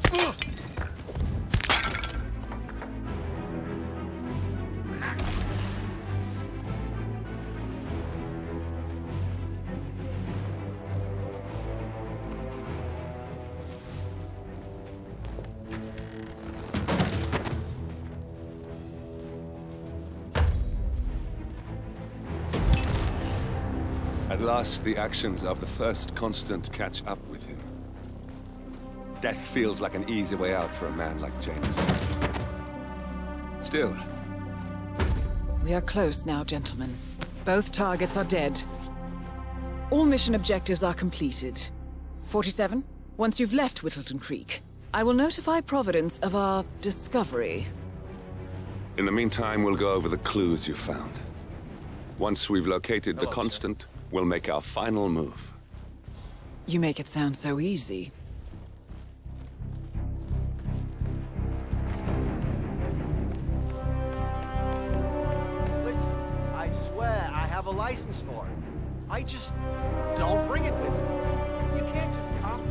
At last, the actions of the first Constant catch up with him. Death feels like an easy way out for a man like Janus. Still. We are close now, gentlemen. Both targets are dead. All mission objectives are completed. 47, once you've left Whittleton Creek, I will notify Providence of our discovery. In the meantime, we'll go over the clues you found. Once we've located the Constant, we'll make our final move. You make it sound so easy. I swear I have a license for it. I just don't bring it with me. You can't just come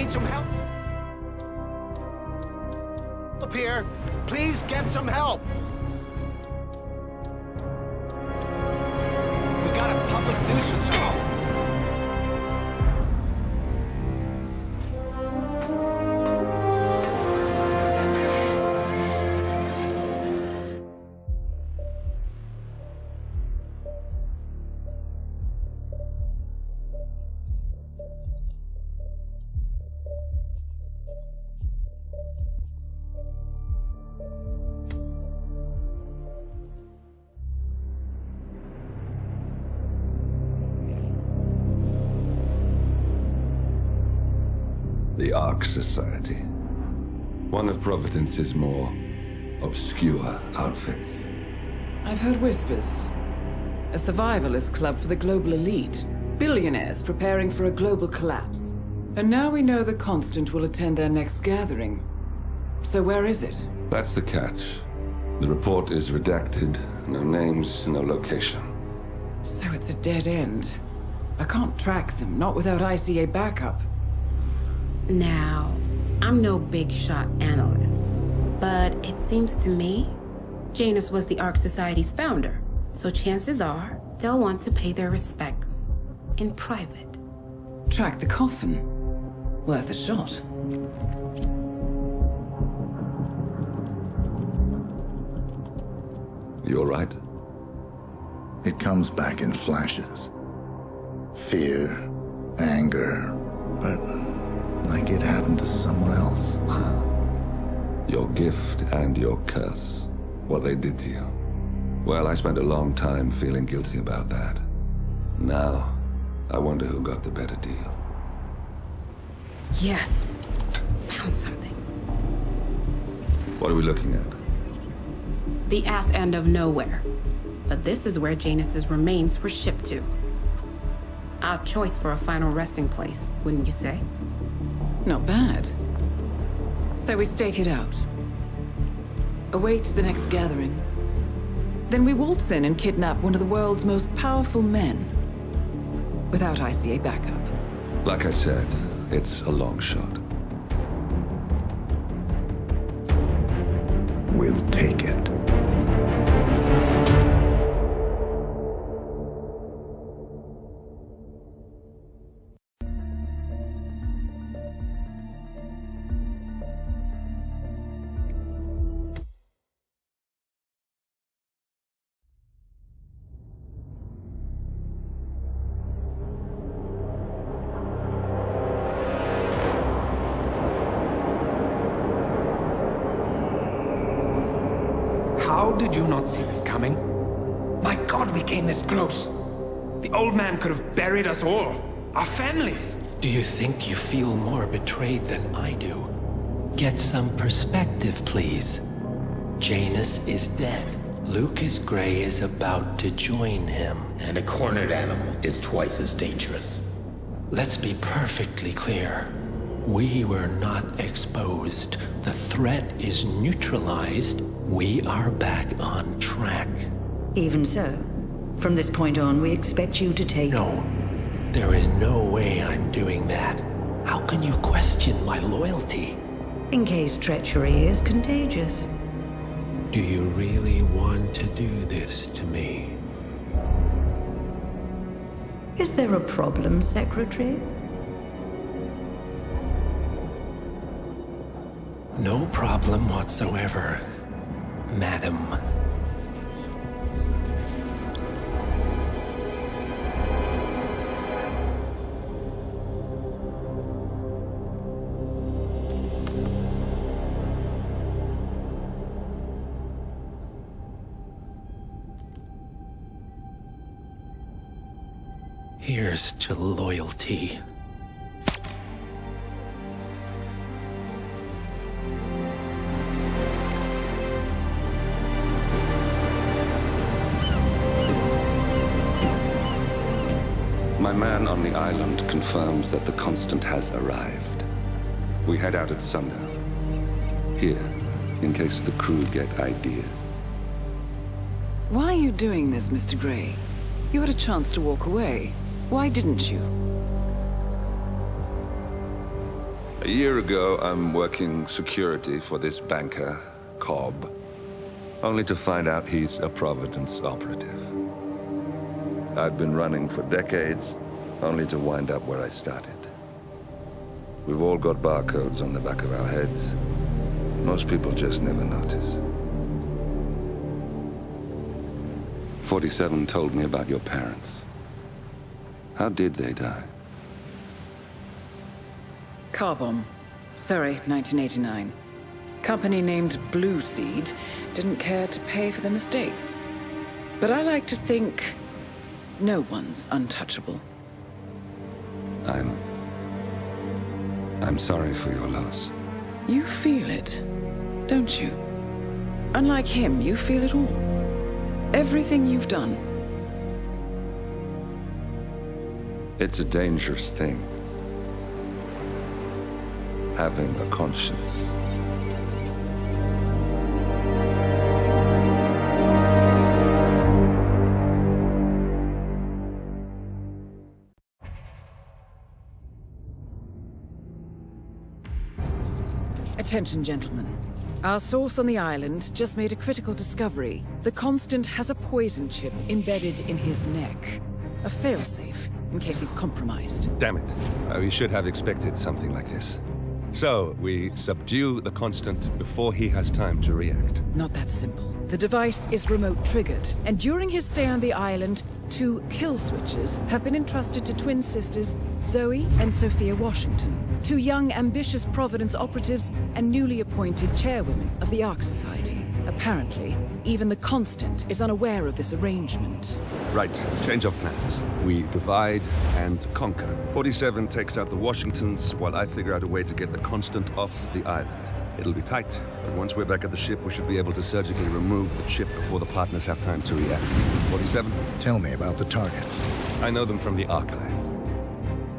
need some help up here. Please get some help. We got a public nuisance call. The Ark Society. One of Providence's more obscure outfits. I've heard whispers. A survivalist club for the global elite. Billionaires preparing for a global collapse. And now we know the Constant will attend their next gathering. So where is it? That's the catch. The report is redacted. No names, no location. So it's a dead end. I can't track them, not without ICA backup. Now, I'm no big shot analyst, but it seems to me Janus was the Ark Society's founder, so chances are they'll want to pay their respects in private. Track the coffin. Worth a shot. You all right? It comes back in flashes. Fear, anger, but like it happened to someone else. Your gift and your curse. What they did to you. Well, I spent a long time feeling guilty about that. Now, I wonder who got the better deal. Yes. Found something. What are we looking at? The ass end of nowhere. But this is where Janus's remains were shipped to. Our choice for a final resting place, wouldn't you say? Not bad. So we stake it out. Await the next gathering. Then we waltz in and kidnap one of the world's most powerful men. Without ICA backup. Like I said, it's a long shot. We'll take it. How did you not see this coming? My God, we came this close. The old man could have buried us all. Our families. Do you think you feel more betrayed than I do? Get some perspective, please. Janus is dead. Lucas Gray is about to join him. And a cornered animal is twice as dangerous. Let's be perfectly clear. We were not exposed. The threat is neutralized. We are back on track. Even so, from this point on, we expect you to take... No. There is no way I'm doing that. How can you question my loyalty? In case treachery is contagious. Do you really want to do this to me? Is there a problem, Secretary? No problem whatsoever, Madam. Here's to loyalty. My man on the island confirms that the Constant has arrived. We head out at sundown. Here, in case the crew get ideas. Why are you doing this, Mr. Gray? You had a chance to walk away. Why didn't you? A year ago, I'm working security for this banker, Cobb, only to find out he's a Providence operative. I'd been running for decades, only to wind up where I started. We've all got barcodes on the back of our heads. Most people just never notice. 47 told me about your parents. How did they die? Car bomb. Surrey, 1989. Company named Blue Seed didn't care to pay for their mistakes. But I like to think no one's untouchable. I'm sorry for your loss. You feel it, don't you? Unlike him, you feel it all. Everything you've done. It's a dangerous thing. Having a conscience. Attention, gentlemen. Our source on the island just made a critical discovery. The Constant has a poison chip embedded in his neck. A failsafe, in case he's compromised. Damn it. We should have expected something like this. So, we subdue the Constant before he has time to react. Not that simple. The device is remote triggered, and during his stay on the island, 2 kill switches have been entrusted to twin sisters Zoe and Sophia Washington, 2 young, ambitious Providence operatives and newly appointed chairwomen of the Ark Society. Apparently, even the Constant is unaware of this arrangement. Right, change of plans. We divide and conquer. 47 takes out the Washingtons, while I figure out a way to get the Constant off the island. It'll be tight, but once we're back at the ship, we should be able to surgically remove the chip before the partners have time to react. 47? Tell me about the targets. I know them from the archive.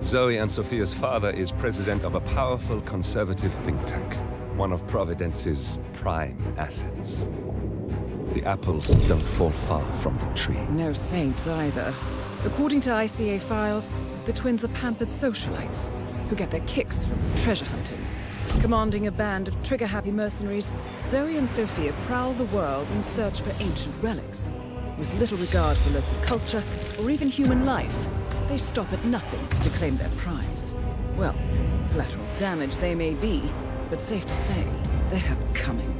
Zoe and Sophia's father is president of a powerful conservative think tank, one of Providence's prime assets. The apples don't fall far from the tree. No saints either. According to ICA files, the twins are pampered socialites who get their kicks from treasure hunting. Commanding a band of trigger-happy mercenaries, Zoe and Sophia prowl the world in search for ancient relics. With little regard for local culture or even human life, they stop at nothing to claim their prize. Well, collateral damage they may be, but safe to say, they have it coming.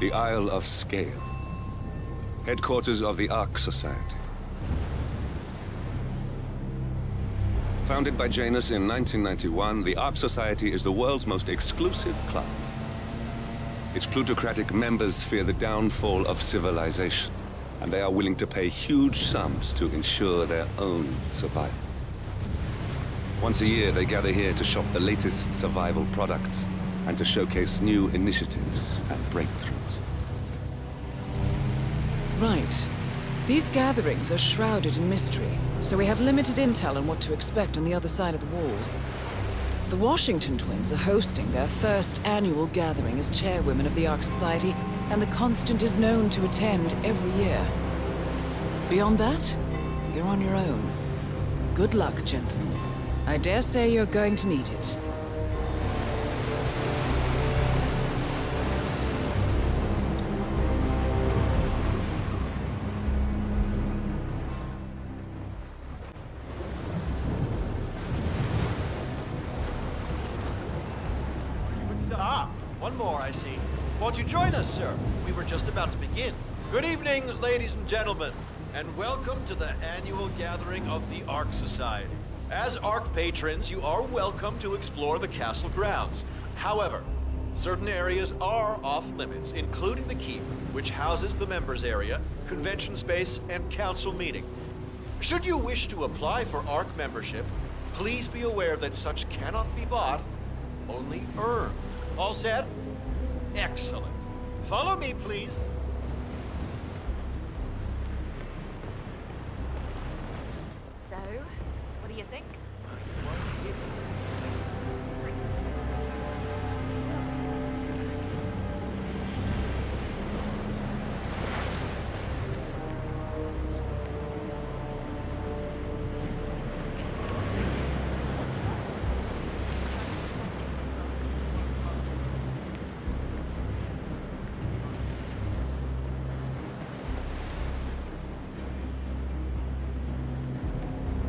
The Isle of Scale, headquarters of the Ark Society. Founded by Janus in 1991, the Ark Society is the world's most exclusive club. Its plutocratic members fear the downfall of civilization, and they are willing to pay huge sums to ensure their own survival. Once a year, they gather here to shop the latest survival products and to showcase new initiatives and breakthroughs. Right. These gatherings are shrouded in mystery, so we have limited intel on what to expect on the other side of the walls. The Washington twins are hosting their first annual gathering as chairwomen of the Ark Society, and the Constant is known to attend every year. Beyond that, you're on your own. Good luck, gentlemen. I dare say you're going to need it. One more, I see. Won't you join us, sir? We were just about to begin. Good evening, ladies and gentlemen, and welcome to the annual gathering of the Ark Society. As Ark patrons, you are welcome to explore the castle grounds. However, certain areas are off limits, including the keep, which houses the members area, convention space, and council meeting. Should you wish to apply for Ark membership, please be aware that such cannot be bought, only earned. All set? Excellent. Follow me, please. So, what do you think?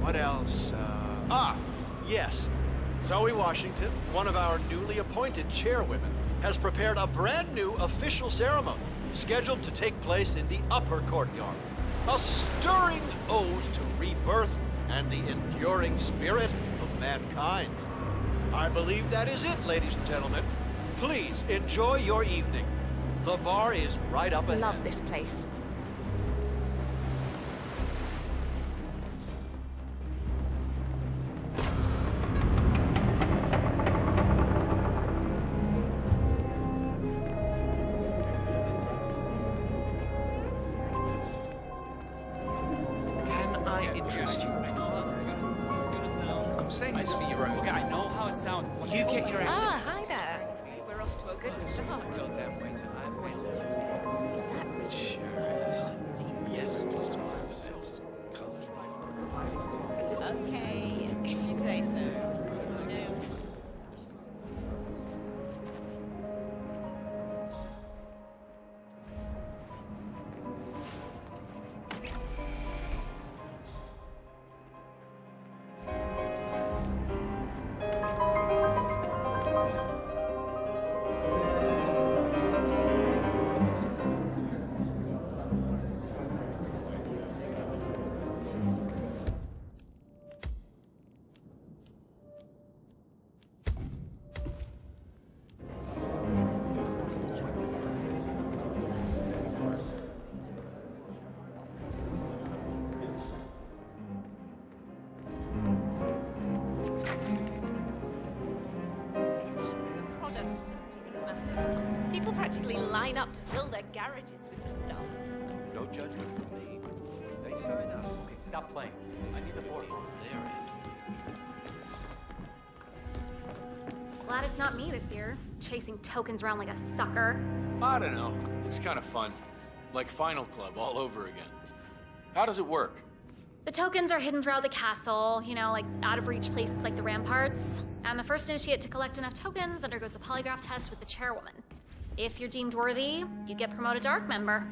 What else? Yes. Zoe Washington, one of our newly appointed chairwomen, has prepared a brand new official ceremony scheduled to take place in the upper courtyard. A stirring ode to rebirth and the enduring spirit of mankind. I believe that is it, ladies and gentlemen. Please enjoy your evening. The bar is right up ahead. Love this place. Can I interest you? I'm saying this for your own. Okay, I know how it sounds. You get your acting. Hi there. We're off to a good start. Okay, if you say so. People practically line up to fill their garages with the stuff. No judgment from me. They sign up. Okay, stop playing. I need the board on their end. Glad it's not me this year, chasing tokens around like a sucker. I don't know. Looks kind of fun. Like Final Club all over again. How does it work? The tokens are hidden throughout the castle, you know, like out of reach places like the ramparts. And the first initiate to collect enough tokens undergoes the polygraph test with the chairwoman. If you're deemed worthy, you get promoted to Ark member.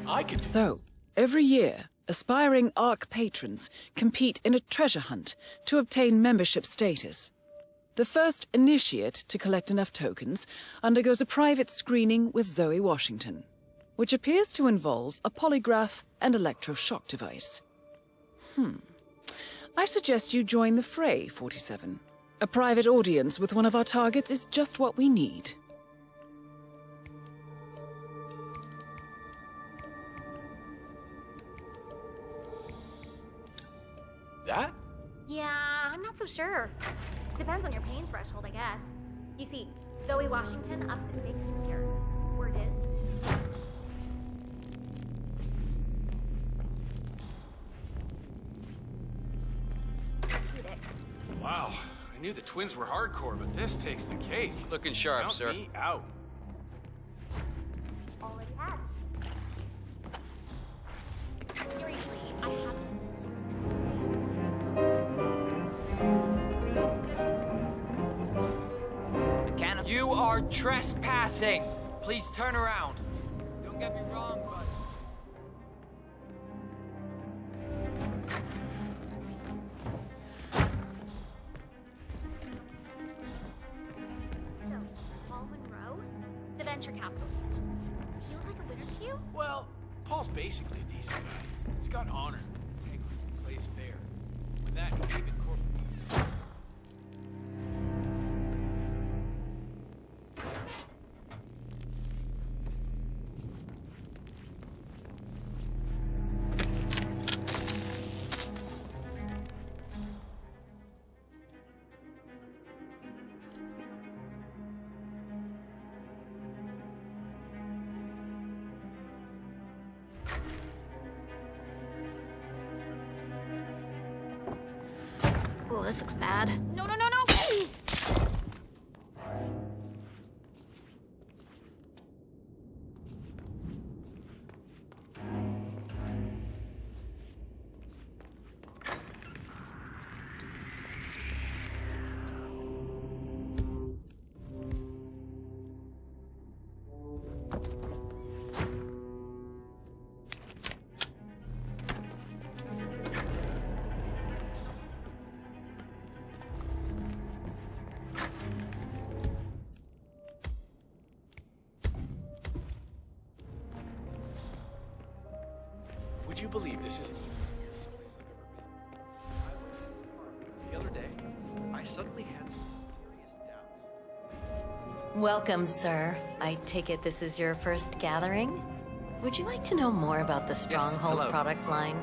I could. So, every year, aspiring Ark patrons compete in a treasure hunt to obtain membership status. The first initiate to collect enough tokens undergoes a private screening with Zoe Washington, which appears to involve a polygraph and electroshock device. I suggest you join the fray, 47. A private audience with one of our targets is just what we need. That? Yeah, I'm not so sure. Depends on your pain threshold, I guess. You see, Zoe Washington ups the stakes this year. Word is. Wow. I knew the twins were hardcore, but this takes the cake. Looking sharp, Count sir. me out. Already had. Seriously, I have to. You are trespassing. Please turn around. Don't get me wrong, but... venture capitalist. He look like a winner to you? Well, Paul's basically a decent guy. He's got honor, integrity, plays fair. With that, he's even corporate. Oh, this looks bad. No, no, no, no! Would you believe this isn't even the weirdest place I've ever been? The other day, I suddenly had these serious doubts. Welcome, sir. I take it this is your first gathering? Would you like to know more about the Stronghold hello. product line?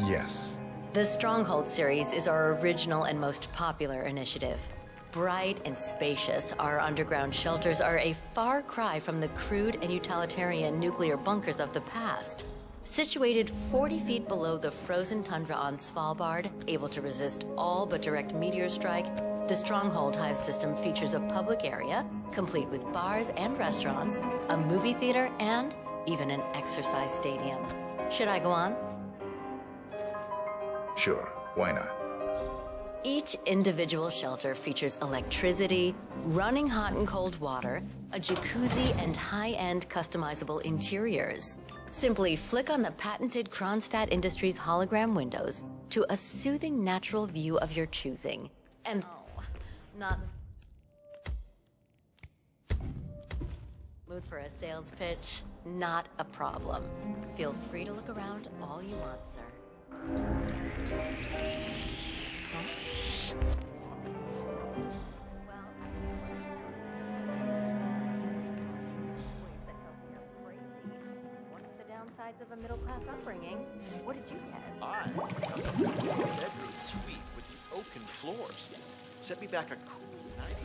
Yes. The Stronghold series is our original and most popular initiative. Bright and spacious, our underground shelters are a far cry from the crude and utilitarian nuclear bunkers of the past. Situated 40 feet below the frozen tundra on Svalbard, able to resist all but direct meteor strike, the Stronghold Hive system features a public area, complete with bars and restaurants, a movie theater, and even an exercise stadium. Should I go on? Sure, why not? Each individual shelter features electricity, running hot and cold water, a jacuzzi, and high-end customizable interiors. Simply flick on the patented Kronstadt Industries hologram windows to a soothing natural view of your choosing. And not mood for a sales pitch? Not a problem. Feel free to look around all you want, sir. Downsides of a middle-class upbringing. What did you get? I got the bedroom suite with the oaken floors. Set me back a cool 99.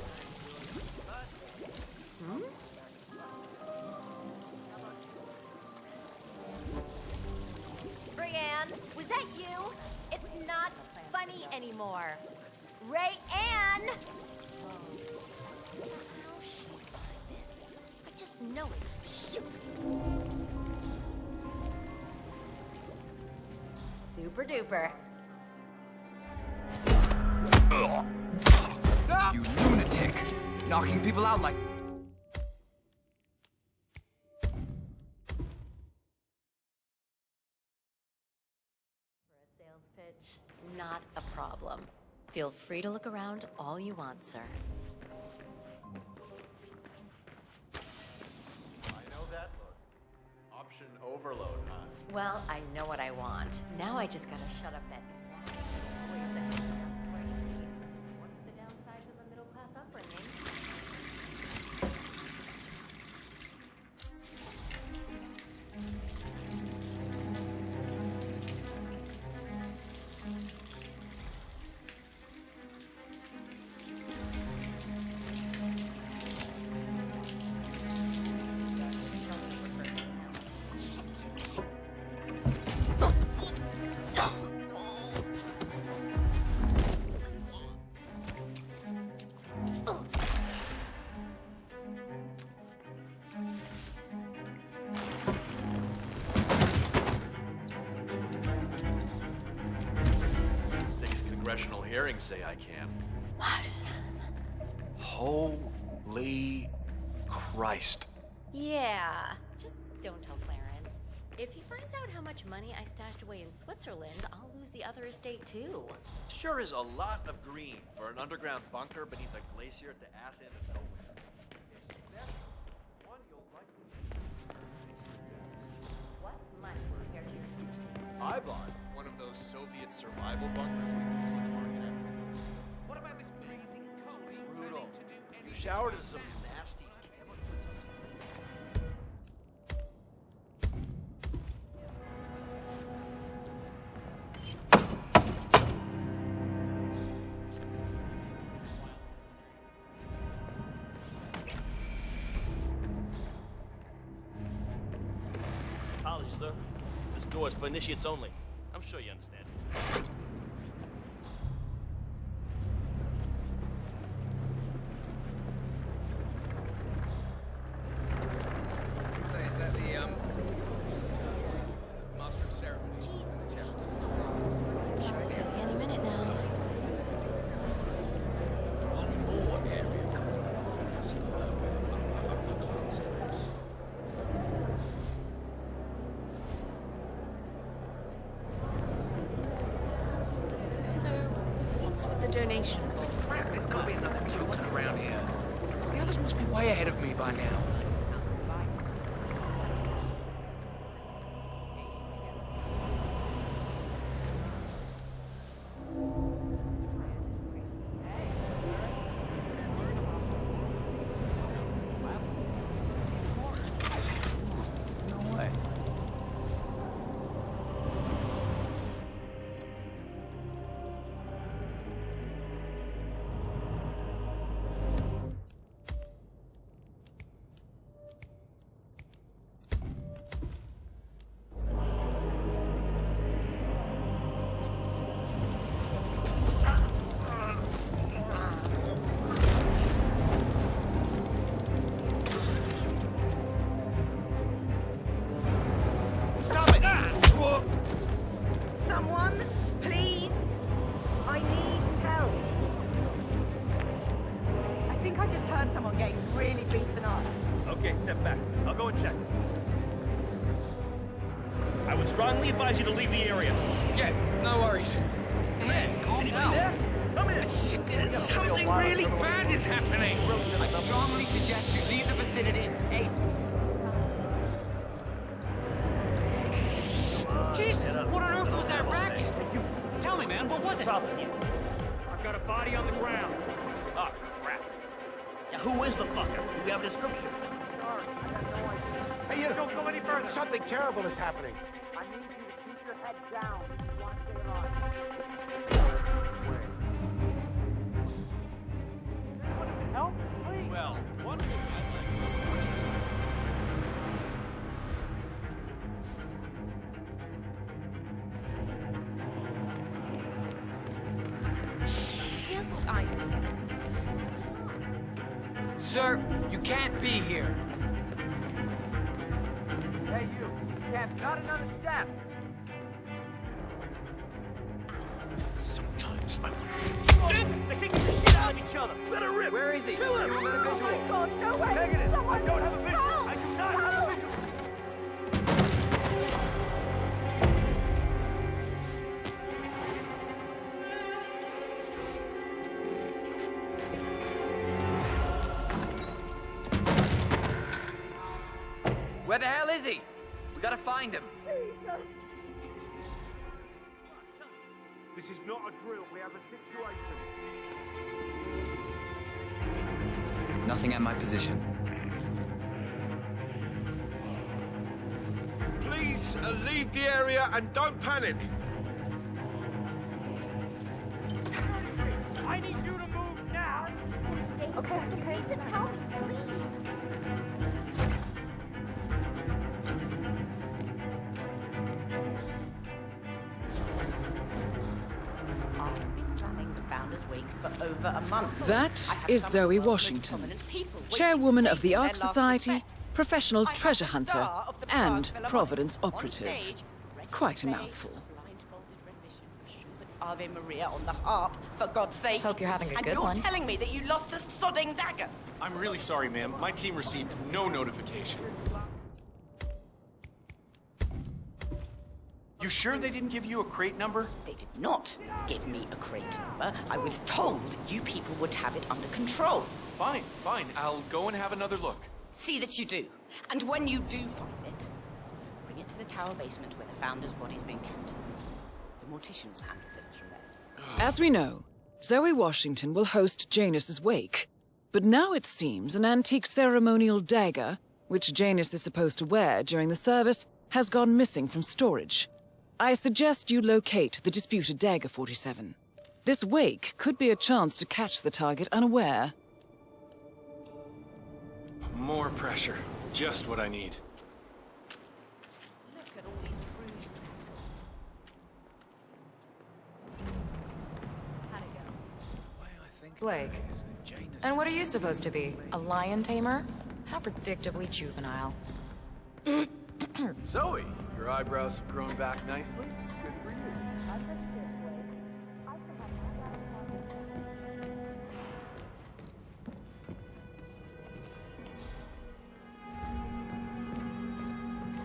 Rayanne, was that you? It's not funny anymore. Rayanne! How she's behind this? I just know it. Shoot! Super duper. You lunatic! Knocking people out like... For a sales pitch? Not a problem. Feel free to look around all you want, sir. I know that look. Option overload, huh? Well, I know what I want. Now I just gotta shut up that... Wait, that's crazy. What's the downsides of a middle-class upbringing? Congressional hearings say I can. What? Holy Christ. Yeah, just don't tell Clarence. If he finds out how much money I stashed away in Switzerland, I'll lose the other estate too. Sure is a lot of green for an underground bunker beneath a glacier at the ass end of nowhere. What money compared to your I bought one of those Soviet survival bunkers. What about this freezing cold? Are you Brutal. planning to do any... You showered in some nasty Apologies, sir. This door is for initiates only. I'm sure you understand. So is that the master of ceremonies? Sure could be any minute now. one more area code. So, what's with the donation? Crap, there's gotta be another token around here. The others must be way ahead of me by now. No way. Stop it! Someone, please. I need help. I think I just heard someone getting really beaten up. Okay, step back. I'll go and check. I would strongly advise you to leave the area. Yeah, no worries. Man, calm down. Something really bad is happening. I strongly suggest you leave the vicinity. Jesus, what on earth was that racket? Tell me, man, what was it? I've got a body on the ground. Oh, crap. Yeah, who is the fucker? Do we have a description? Hey, you! Don't go any further. Something terrible is happening. I need you to keep your head down if you want to stay alive. Help, please. Well, one thing I'd like to report is Here's what I think. Sir, you can't be here. Hey, you. Cap, not another step. sometimes I wonder. They're kicking the shit out of each other. Let her rip. Where is he? Kill him. You want a visual? Oh my God, no way. Negative. Someone I don't have a visual. help. I do not have a visual. Where the hell is he? We gotta find him. This is not a drill. We have a situation. Nothing at my position. Please leave the area and don't panic. I need you to move now. Okay, just help me, please. I've been running the Founders Week for over a month. That is Zoe Washington, chairwoman of the Ark Society, professional treasure hunter, and Providence operative. Quite a mouthful. Ave Maria on the harp, for God's sake. Hope you're having a and good you're one. telling me that you lost the sodding dagger. I'm really sorry, ma'am. My team received no notification. You sure they didn't give you a crate number? They did not give me a crate number. I was told you people would have it under control. Fine, fine. I'll go and have another look. See that you do. And when you do find it, bring it to the tower basement where the Founder's body's been kept. The mortician will handle things from there. As we know, Zoe Washington will host Janus's wake. But now it seems an antique ceremonial dagger, which Janus is supposed to wear during the service, has gone missing from storage. I suggest you locate the disputed dagger, 47. This wake could be a chance to catch the target unaware. More pressure. Just what I need. Look at all these bruises. How'd it go? Blake. And what are you supposed to be? A lion tamer? How predictably juvenile. Zoe, your eyebrows have grown back nicely. Good for you.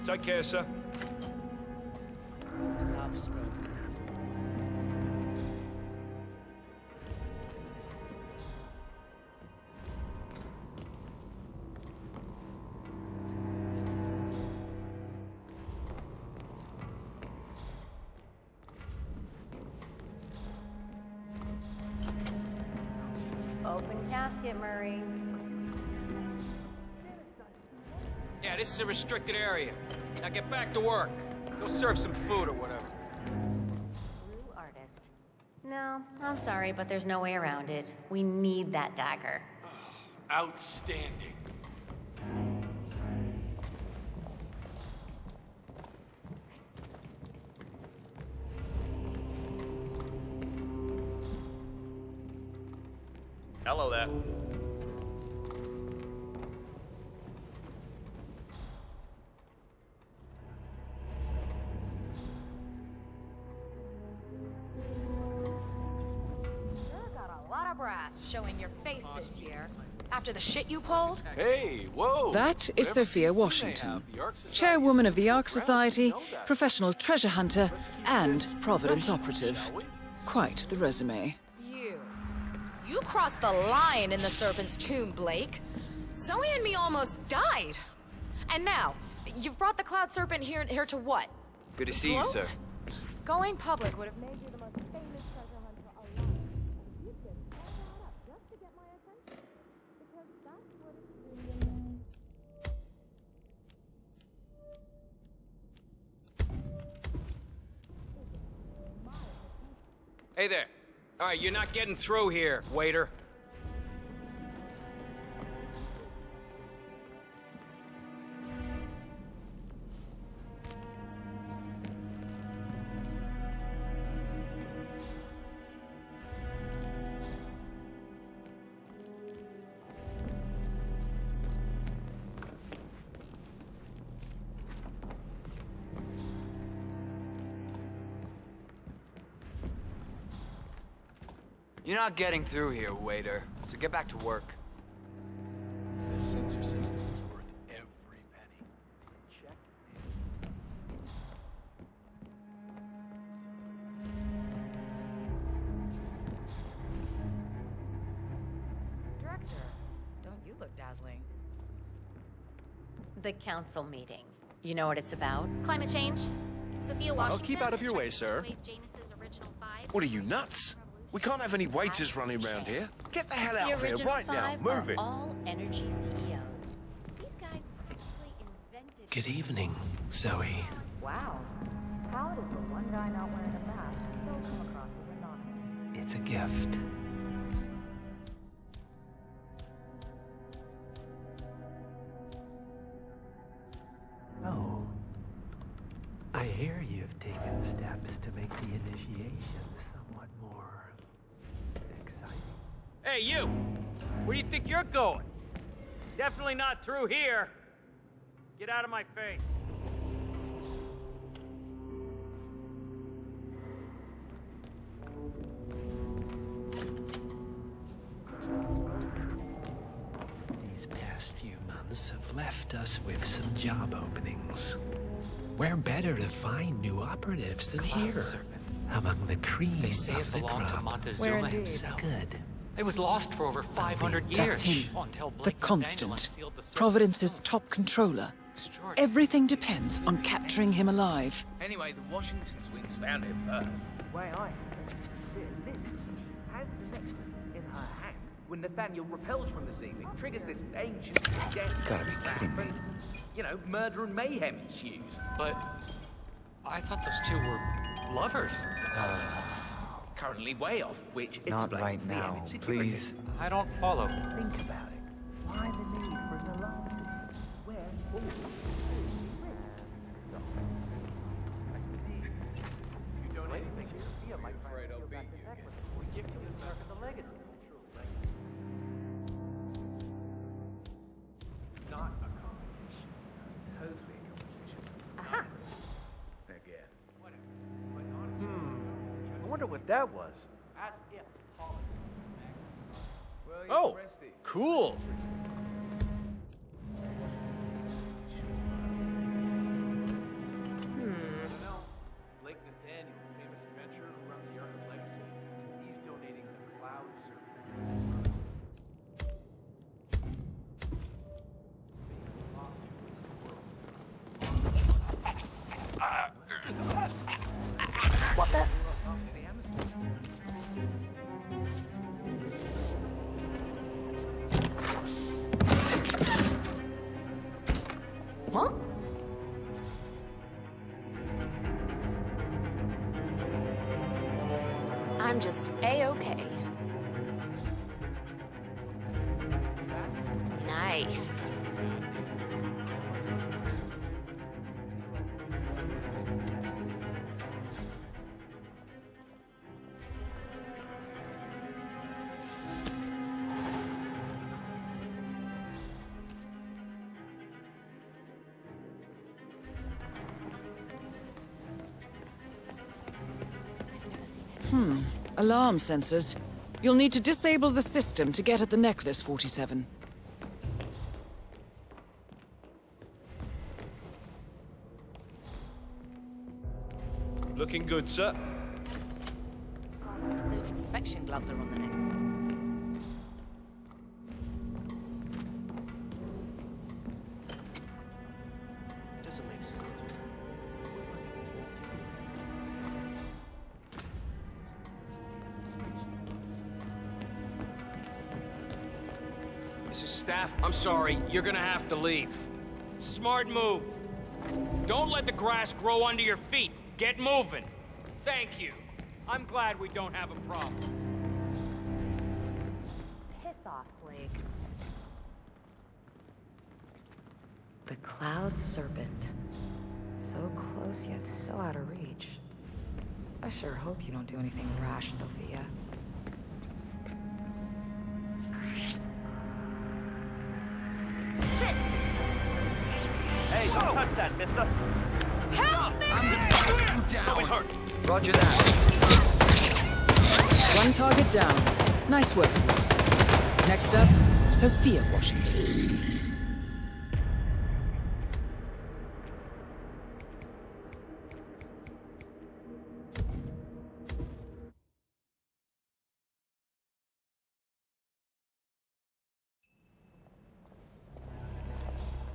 Take care, sir. Love strokes. Open casket, Murray. Yeah, this is a restricted area. Now get back to work. Go serve some food or whatever. Blue artist. No, I'm sorry, but there's no way around it. We need that dagger. Outstanding. Hello there. Brass showing your face this year. After the shit you pulled? Hey, whoa! That is Sophia Washington, chairwoman of the Ark Society, professional treasure hunter, and Providence operative. Quite the resume. You crossed the line in the Serpent's tomb, Blake. Zoe and me almost died. And now, you've brought the Cloud Serpent here to what? Good to see you, sir. Going public would have made you the most famous treasure hunter alive. You could set that up just to get my attention. Because that's what it's doing. Hey there. All right, you're not getting through here, waiter. You're not getting through here, waiter. So get back to work. This sensor system is worth every penny. Check. Director, don't you look dazzling? The council meeting. You know what it's about? Climate change. Sophia Washington. keep out of your way, sir. What are you, nuts? We can't have any waiters running around here. Get the hell out of here original right now. five Move are it. all energy CEOs. These guys practically invented... Good evening, Zoe. Wow. How does the one guy not wearing a mask still come across as anonymous? It's a gift. Oh. I hear you've taken steps to make the initiation somewhat more exciting. Hey, you! Where do you think you're going? Definitely not through here. Get out of my face. These past few months have left us with some job openings. Where better to find new operatives than here? Among the cream They say of it the belonged to crop. Montezuma himself. Good. It was lost for over 500 years. That's him. Until The Blake and Constant. Daniel unsealed the circle. Providence's top controller. Everything depends on capturing him alive. Anyway, the Washington's wings found him first. Way I Liz has the necklace in her hand when Nathaniel repels from the ceiling, triggers this ancient death Gotta be kidding me. and, you know, murder and mayhem ensues. But I thought those two were lovers. Currently way off, which Not explains right the now, end insecurity. please. I don't follow. Think about it. Why the need for an alarm system? Where all you don't anything here, my friend. I'll beat you again. We give you the mark of the legacy. Not a competition. Totally a competition. Aha! Again. I wonder what that was. As if Oh, cool. Blake Nathaniel, famous adventurer who runs the Ark of Legacy, he's donating the Cloud Serpent. What the? Huh? I'm just A-okay. Nice. Alarm sensors. You'll need to disable the system to get at the necklace, 47. Looking good, sir. Those inspection gloves are on the neck. Doesn't make sense. Mrs. Staff, I'm sorry. You're gonna have to leave. Smart move. Don't let the grass grow under your feet. Get moving. Thank you. I'm glad we don't have a problem. Piss off, Blake. The Cloud Serpent. So close yet so out of reach. I sure hope you don't do anything rash, Sophia. Hey, don't touch that, mister. Help me! Always hurt. Roger that. One target down. Nice work, folks. Next up, Sophia Washington.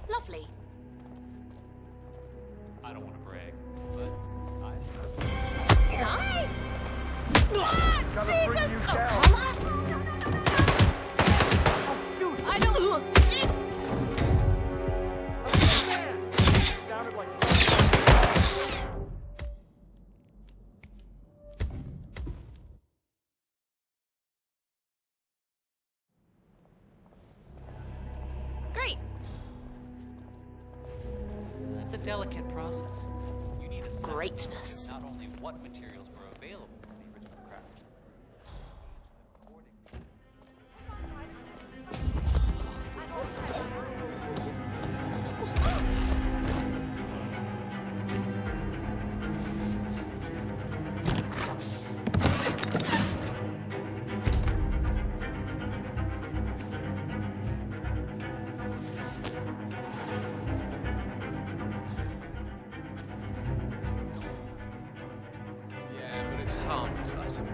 Lovely. I don't want to brag, but I... Hi! Gotta bring Jesus! you Oh, down. come on! I don't... Sounded like Great. That's a delicate process. You need a sense of Greatness. not only what materials were available for the original craft. Yeah, but it's harmless, I suppose.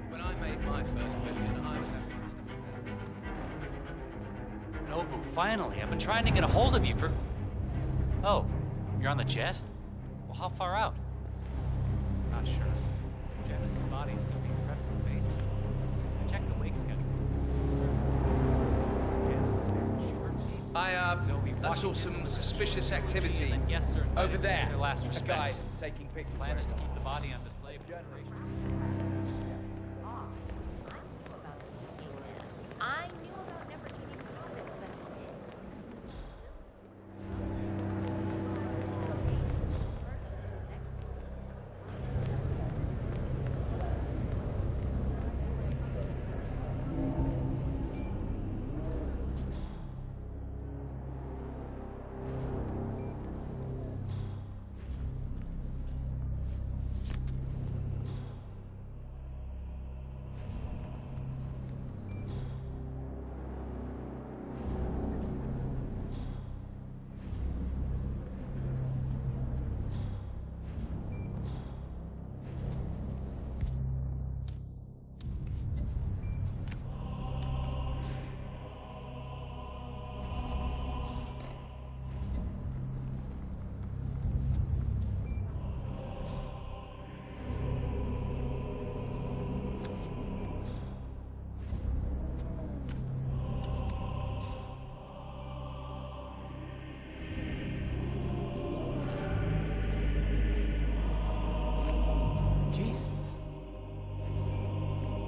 When I made my first Nobu, finally. I've been trying to get a hold of you for... Oh, you're on the jet? Well, how far out? Not sure. Janice's body is going to be prepped for base. I checked the wake schedule. I saw some suspicious activity over there. Their last A respect. guy taking pictures. Plan is to keep the body on display for generation. I knew about Nefertiti's habits, but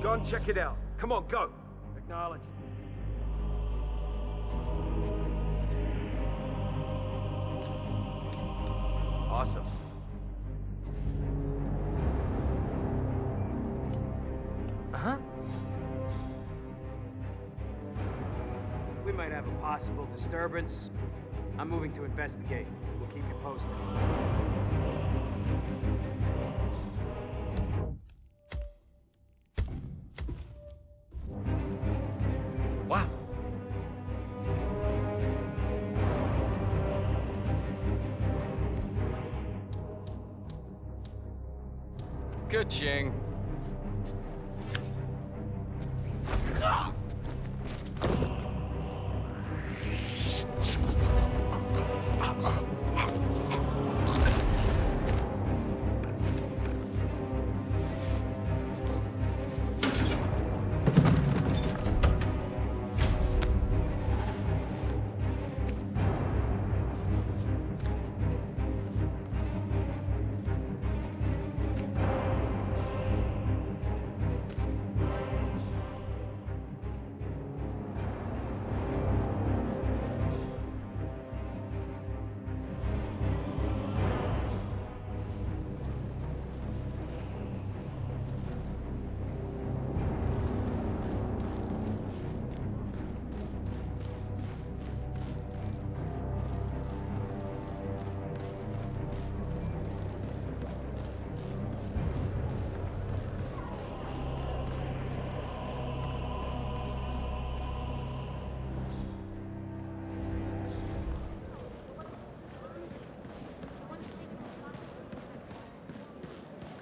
Go and check it out. Come on, go. Acknowledged. Awesome. Uh-huh. We might have a possible disturbance. I'm moving to investigate. We'll keep you posted. Wow. Good, Ching.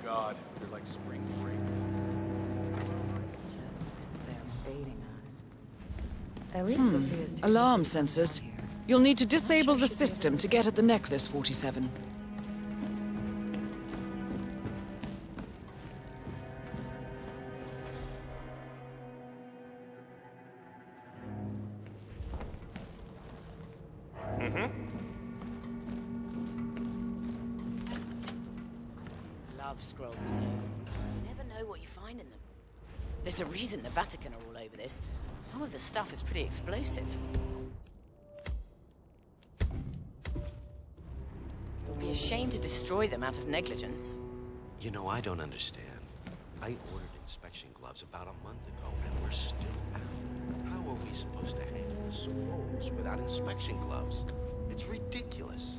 God, they're like spring break. They're baiting us. At least Sophia's taking Alarm sensors. You'll need to disable the system to get at the necklace, 47. Love scrolls, though. You never know what you find in them. There's a reason the Vatican are all over this. Some of the stuff is pretty explosive. It would be a shame to destroy them out of negligence. You know, I don't understand. I ordered inspection gloves about a month ago, and we're still out. How are we supposed to handle the scrolls without inspection gloves? It's ridiculous.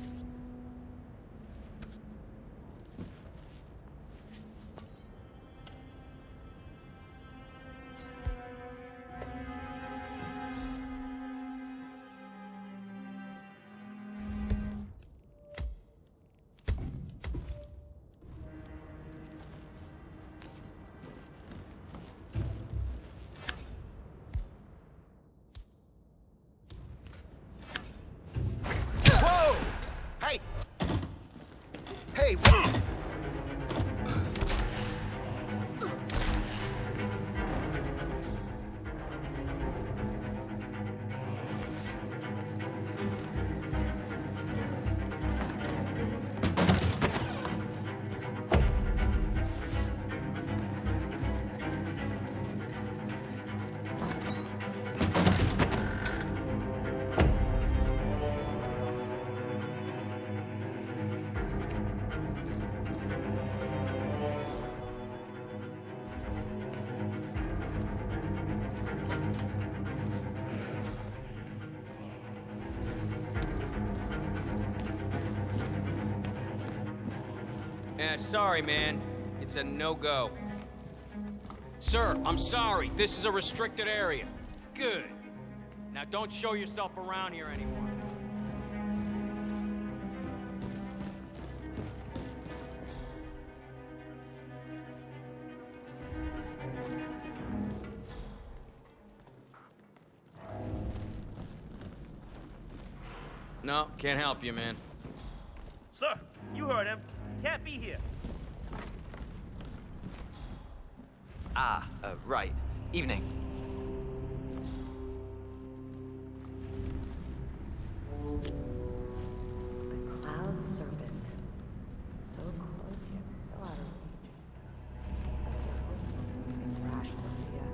Yeah, sorry, man. It's a no-go. Sir, I'm sorry. This is a restricted area. Good. Now don't show yourself around here anymore. No, can't help you, man. Sir, you heard him. Can't be here. Right. Evening. The cloud serpent. So close yet so out of reach. Rash, Sophia.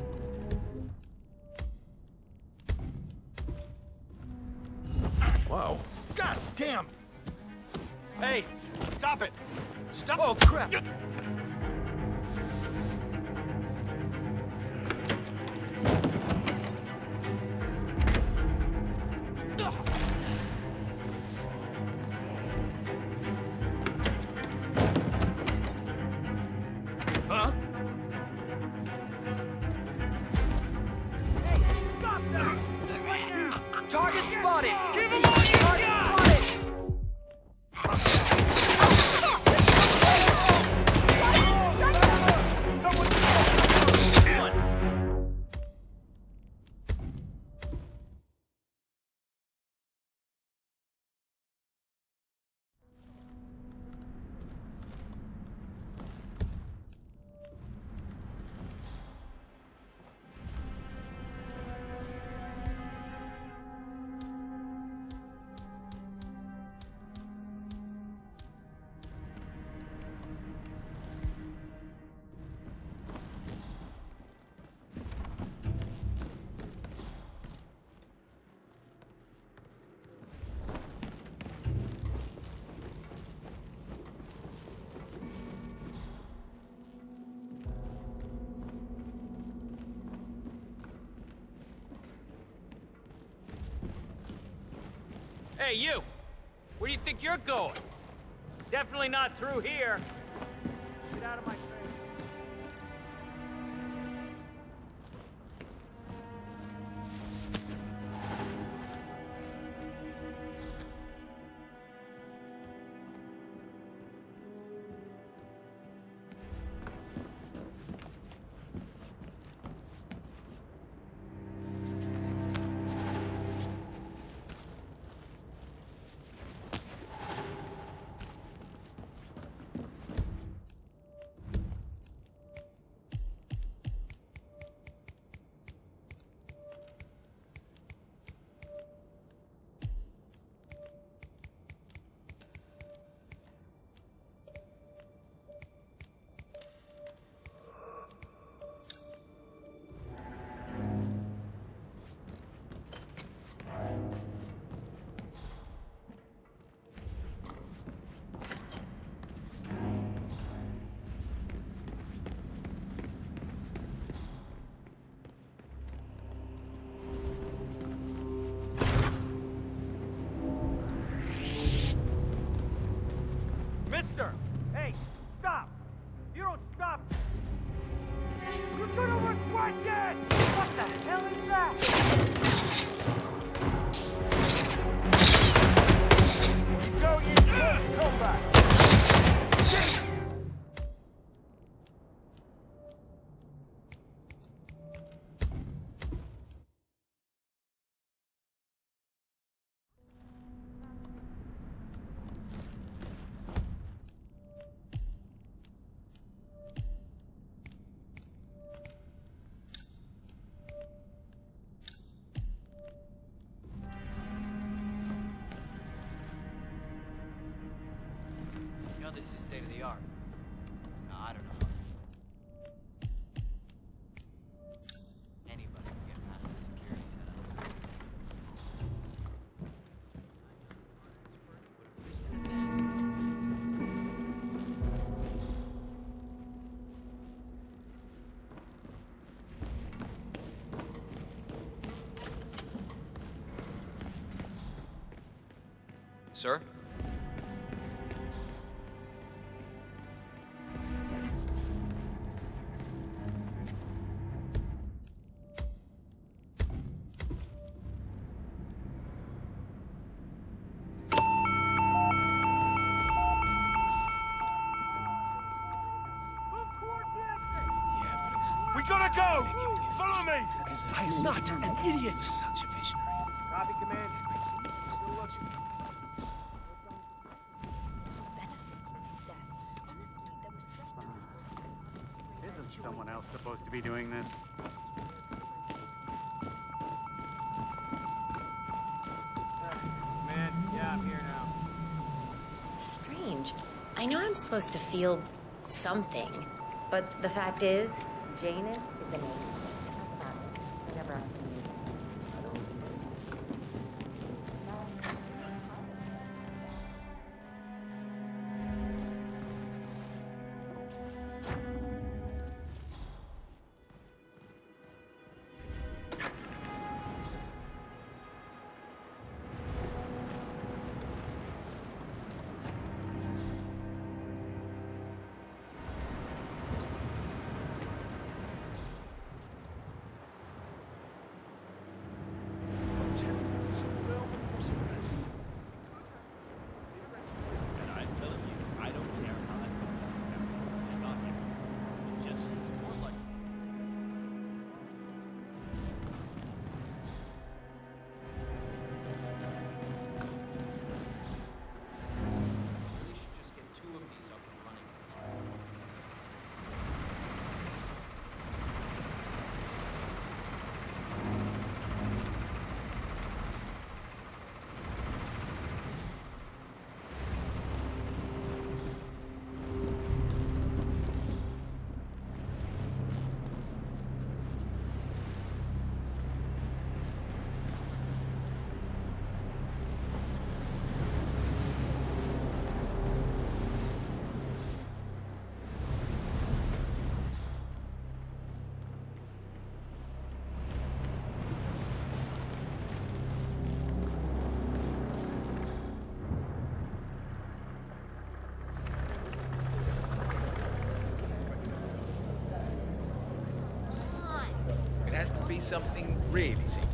Whoa. God damn! Hey, stop it! Stop! Oh, crap! Huh? Target spotted! Give him all you got! Hey, you! Where do you think you're going? Definitely not through here. Get out of my face. Mister! Hey, stop! You don't stop! You're gonna regret it! What the hell is that? Go, you come back! You know this is state of the art. No, I don't know. Anybody can get past the security setup. Sir? Cover me! I'm not an idiot. Such a visionary. Copy, Commander. Still looking. Isn't someone else supposed to be doing this? Man, yeah, I'm here now. Strange. I know I'm supposed to feel something, but the fact is, Janus is a name. I never asked him. And I'm telling you, I don't care how that goes. It's not here. It just seems more likely. Really should just get 2 of these up and running at this point. It has to be something really simple.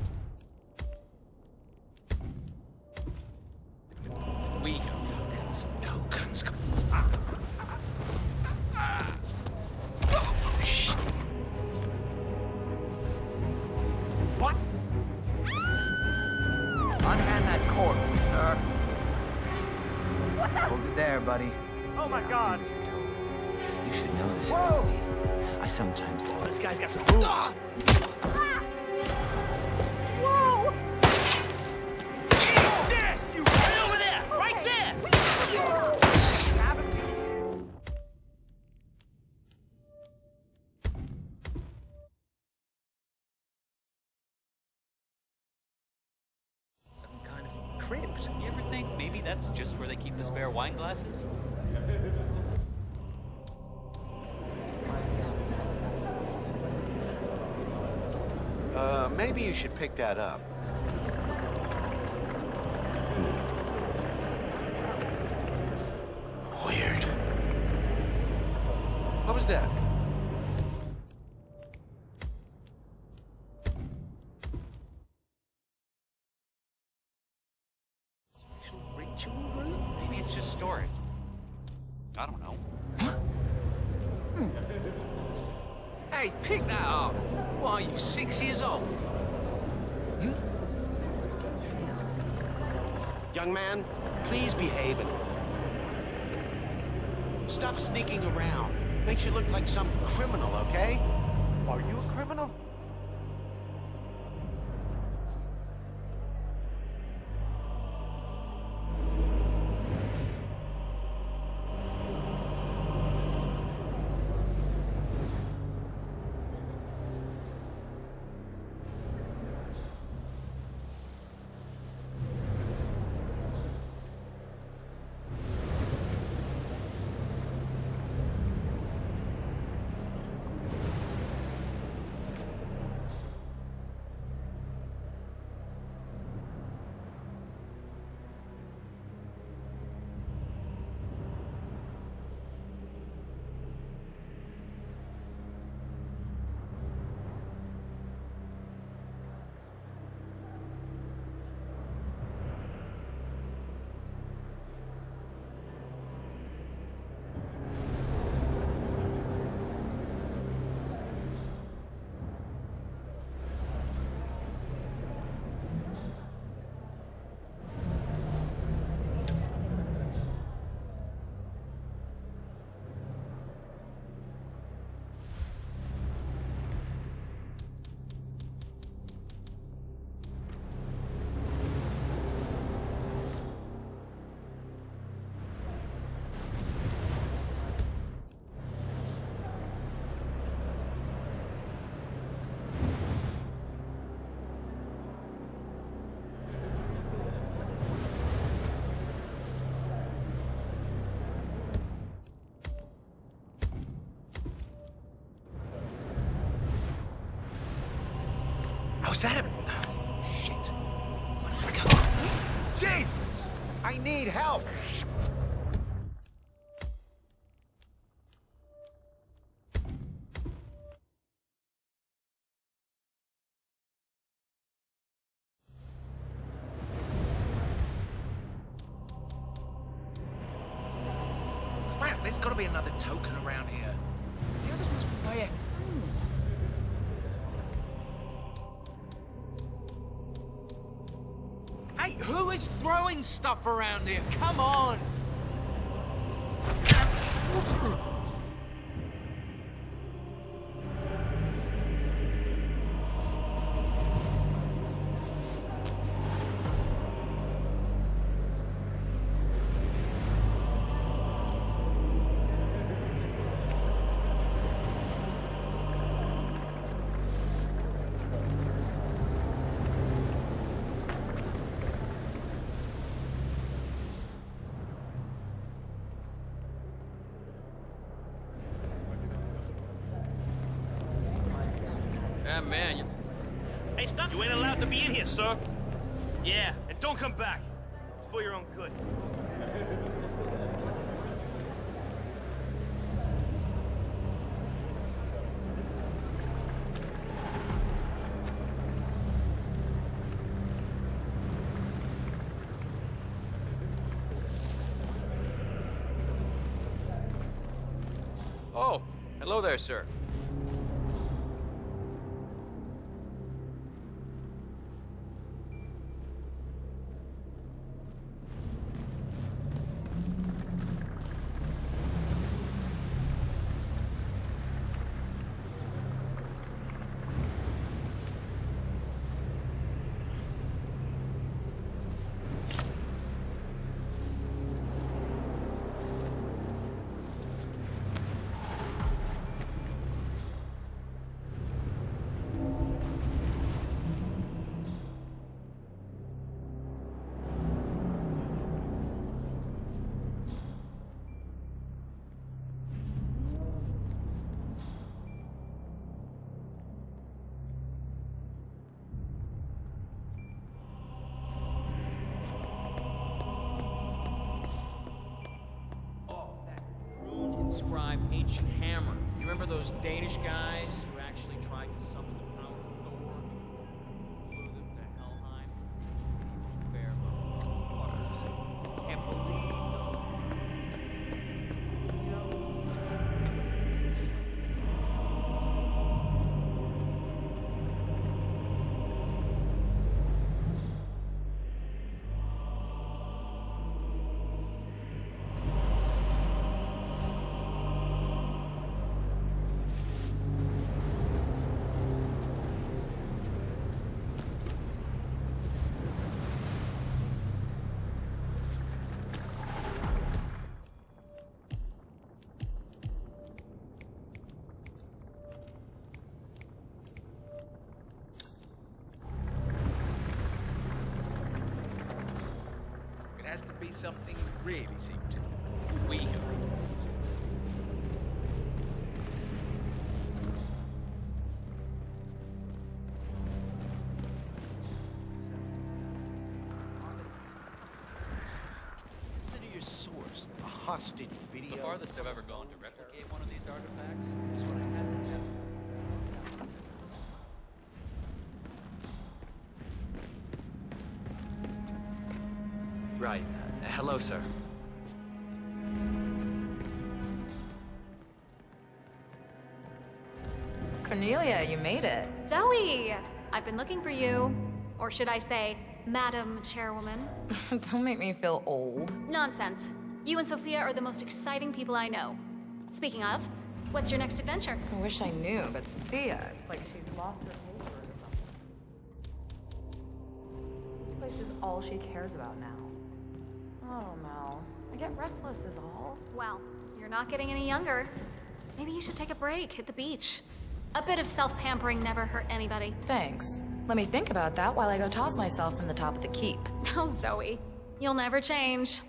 If we go tokens, come on. Oh, shit. What? Unhand that cord, sir. Hold it there, buddy. Oh my god! You should know this Whoa! about me. I sometimes... Oh, this guy's got some moves. Whoa! Yes, you right over there! Right there! Some kind of crypt. You ever think maybe that's just where they keep the spare wine glasses? Maybe you should pick that up. Weird. What was that? Ritual room? Maybe it's just storage. I don't know. Hey, pick that up. What are you, 6 years old? Young man, please behave and stop sneaking around. Makes you look like some criminal, okay? Are you a criminal? is that a... Shit. Jesus! I need help! Crap, there's gotta be another token around here. The others must be where... Hey, who is throwing stuff around here? Come on! Yeah, man, you... Hey, stop! You ain't allowed to be in here, sir. Yeah, and don't come back. It's for your own good. Oh, hello there, sir. Inscribed ancient hammer. You remember those Danish guys who actually tried to summon the power of Thor before he flew them to Helheim? Bear low waters. Can't believe It has to be something really secretive. We have Consider your source a hostage video. The farthest I've ever gone to replicate one of these artifacts is when I had to have... Right. Hello, sir. Cornelia, you made it. Zoe! I've been looking for you. Or should I say, Madam Chairwoman? Don't make me feel old. Nonsense. You and Sophia are the most exciting people I know. Speaking of, what's your next adventure? I wish I knew, but Sophia, It's like she's lost her paper or something. This place is all she cares about now. I don't know. I get restless is all. Well, you're not getting any younger. Maybe you should take a break, hit the beach. A bit of self-pampering never hurt anybody. Thanks. Let me think about that while I go toss myself from the top of the keep. Oh, Zoe. You'll never change.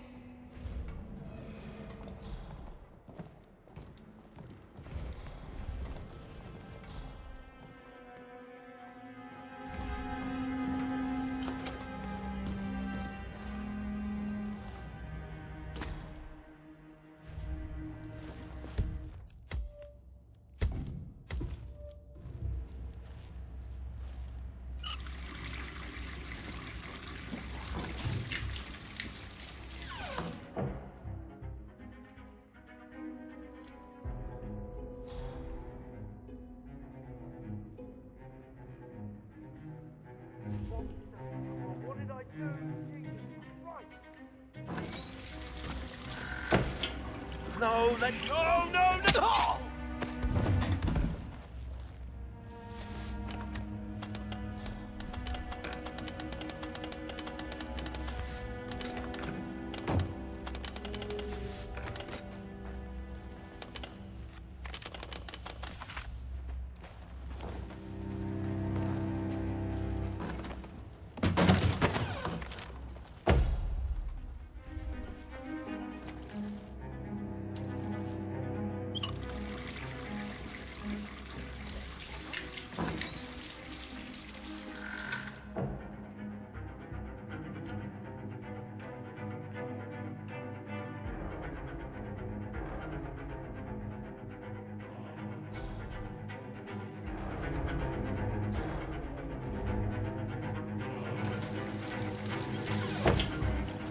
No, that... Oh, no, no! Oh!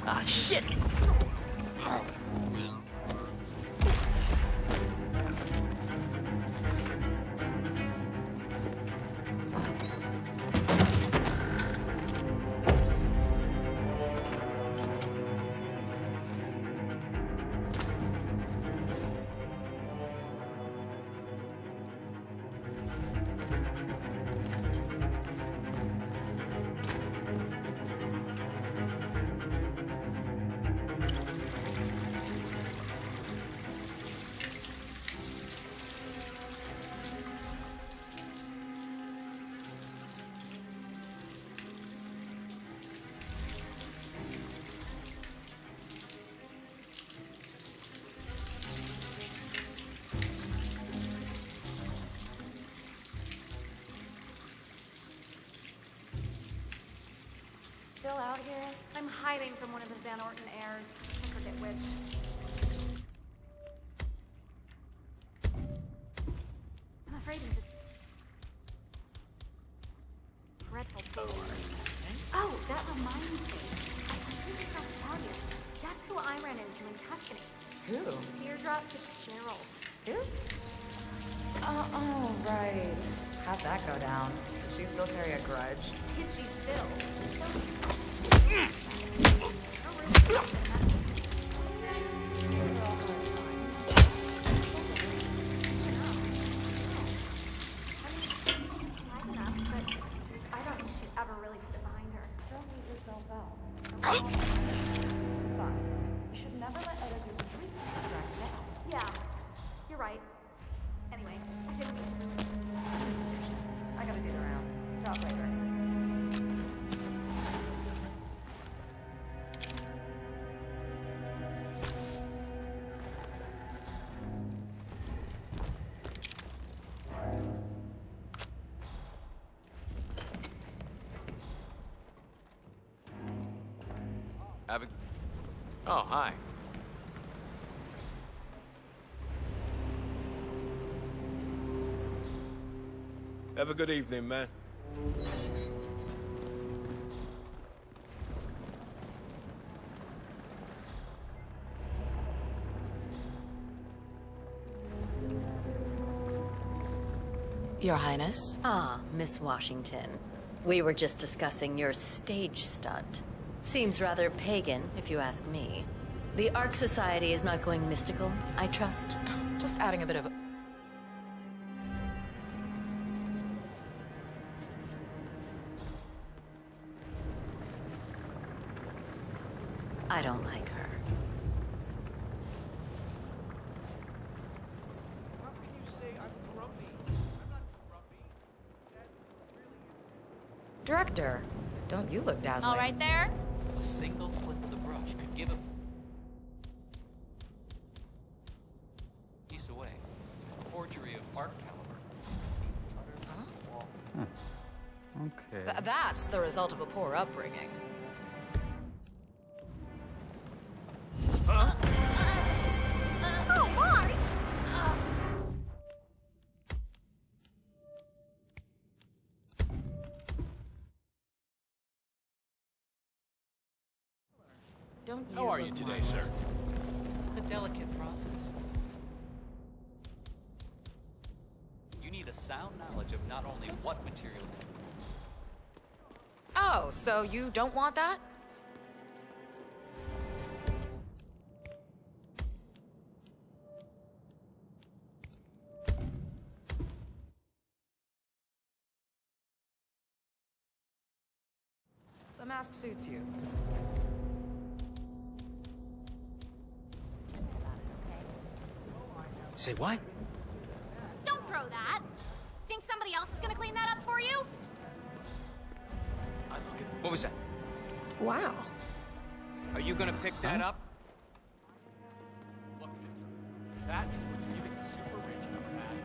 Ah, shit! Still out here? I'm hiding from one of the Van Orton heirs. I forget which. I'm afraid he's a dreadful bore. Oh, that reminds me. I completely forgot to tell you. That's who I ran into in Tuscany. Who? Teardrop Fitzgerald. Who? Oh, right. How'd that go down? Does she still carry a grudge? Did she still? You should never let other people's reasons distract you. Yeah, you're right. Anyway, I gotta do the rounds. Talk later. Oh, hi. Have a good evening, man. Your Highness? Ah, Miss Washington. We were just discussing your stage stunt. Seems rather pagan, if you ask me. The Ark Society is not going mystical, I trust. Just adding a bit of... I don't like her. How can you say I'm grumpy? I'm not grumpy. That really Director, don't you look dazzling? all right there? A single slip of the brush could give a piece away. A forgery of Ark caliber. Okay. That's the result of a poor upbringing. Oh, Mark! Don't you How are you look today, marvelous? sir? It's a delicate process. You need a sound knowledge of not only what material. Oh, so you don't want that? mask suits you. Say what? Don't throw that! Think somebody else is gonna clean that up for you? What was that? Wow. Are you gonna pick that up? Look, that is what's giving the super rich a bad.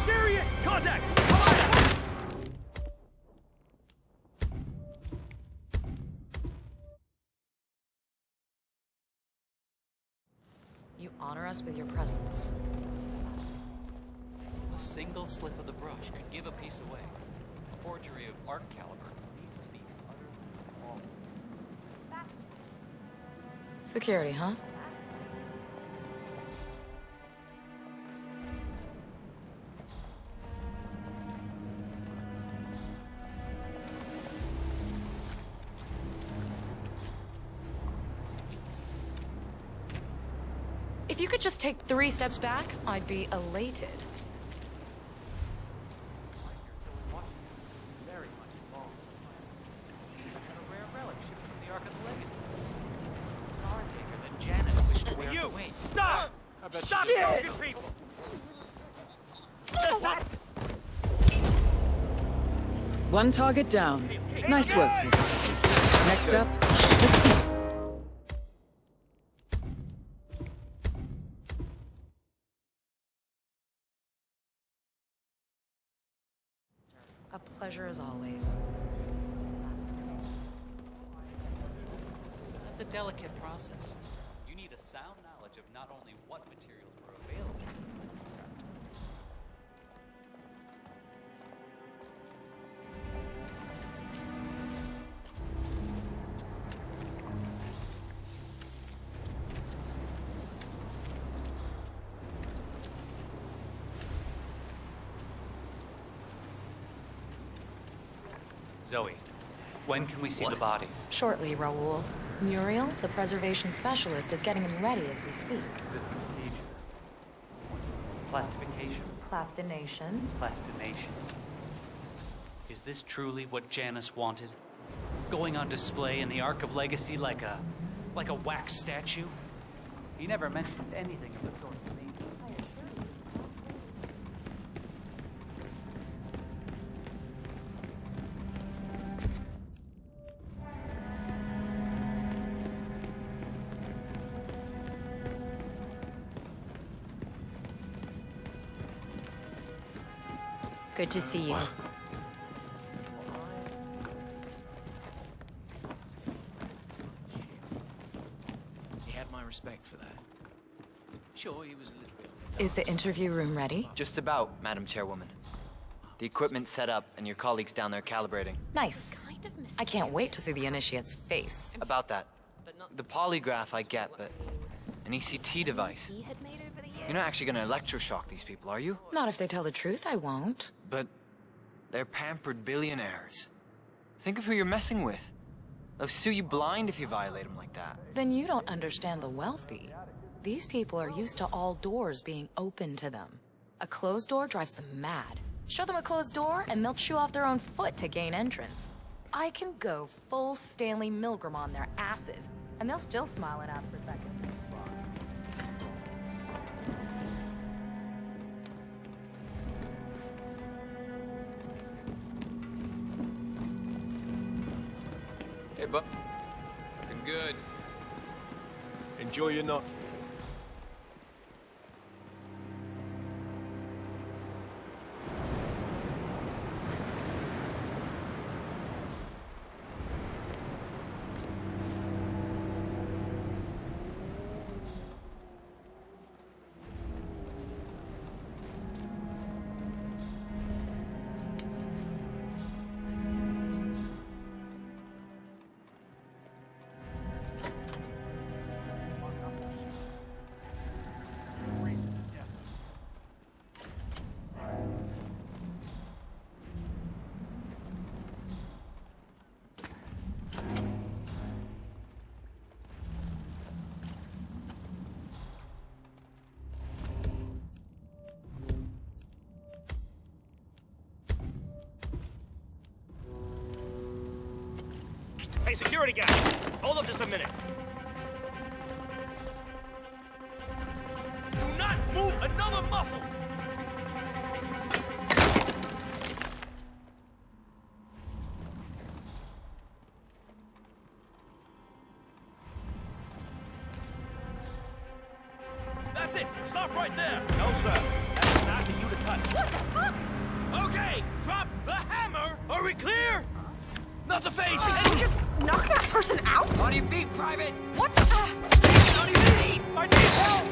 Serious! Contact! You honor us with your presence. A single slip of the brush could give a piece away. A forgery of art caliber needs to be utterly flawless. Security, huh? If you could just take 3 steps back, I'd be elated. Very much involved. And a rare relic shipped from the Ark of the Legacy. Caretaker that Janet wished to wear away. Stop! Stop asking people! One target down. Nice work, Figures. Next up, A pleasure as always. That's a delicate process. You need a sound knowledge of not only what materials were available. Zoe, when can we see the body? Shortly, Raoul. Muriel, the preservation specialist, is getting him ready as we speak. Plastification. Plastination. Plastination. Is this truly what Janice wanted? Going on display in the Ark of Legacy like a wax statue? He never mentioned anything of the sort to me. Good to see you. He had my respect for that. Sure, he was a little bit... Is the interview room ready? Just about, Madam Chairwoman. The equipment's set up, and your colleague's down there calibrating. Nice. I can't wait to see the initiate's face. About that. The polygraph I get, but an ECT device. You're not actually gonna electroshock these people, are you? Not if they tell the truth, I won't. But they're pampered billionaires. Think of who you're messing with. They'll sue you blind if you violate them like that. Then you don't understand the wealthy. These people are used to all doors being open to them. A closed door drives them mad. Show them a closed door, and they'll chew off their own foot to gain entrance. I can go full Stanley Milgram on their asses, and they'll still smile and ask for seconds. Hey, bud. Looking good. Enjoy your night. Hey, security guy! Hold up just a minute. Do not move another muscle! That's it! Stop right there! No, sir. That's not for you to touch. What the fuck? Okay, drop the hammer! Are we clear? Not the face! And just knock that person out? On your feet, Private! What the? On your feet! I need help!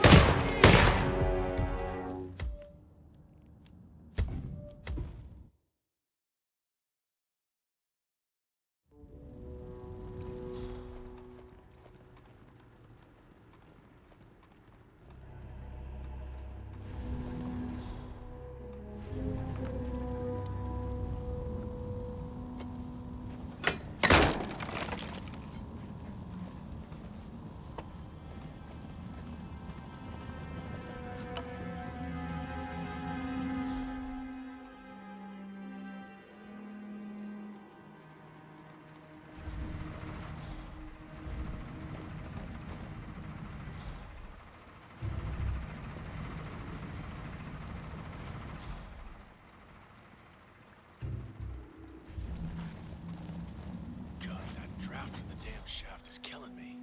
Draft from the damn shaft is killing me.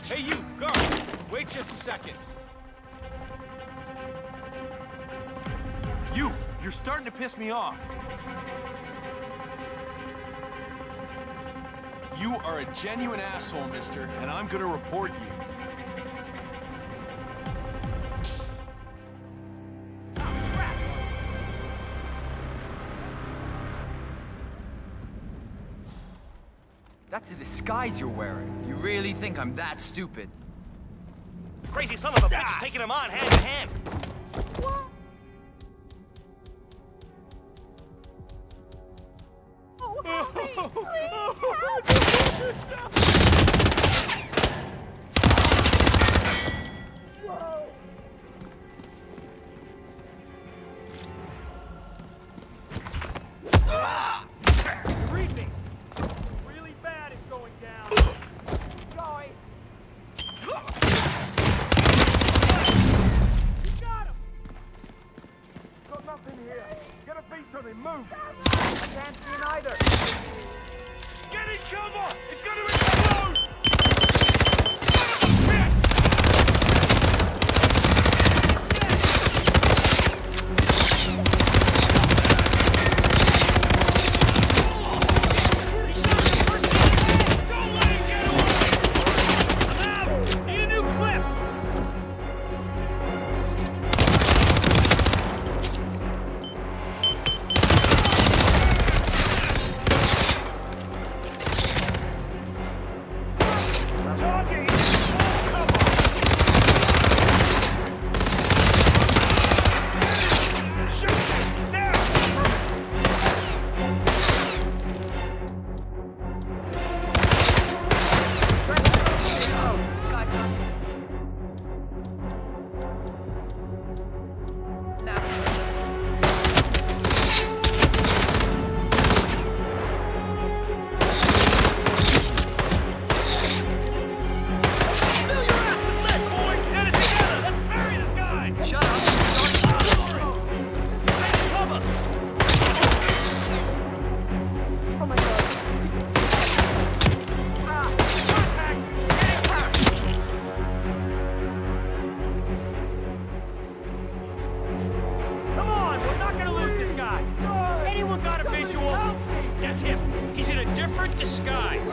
Hey, you, guard! Wait just a second. You're starting to piss me off. You are a genuine asshole, mister, and I'm gonna report you. That's a disguise you're wearing. You really think I'm that stupid? Crazy son of a bitch is taking him on hand to hand. Reaping. Really bad is going down. Going. You got him. Got nothing here. Get a beat on him. Move. I can't see him either. Get in cover! It's gonna explode! That's him. He's in a different disguise.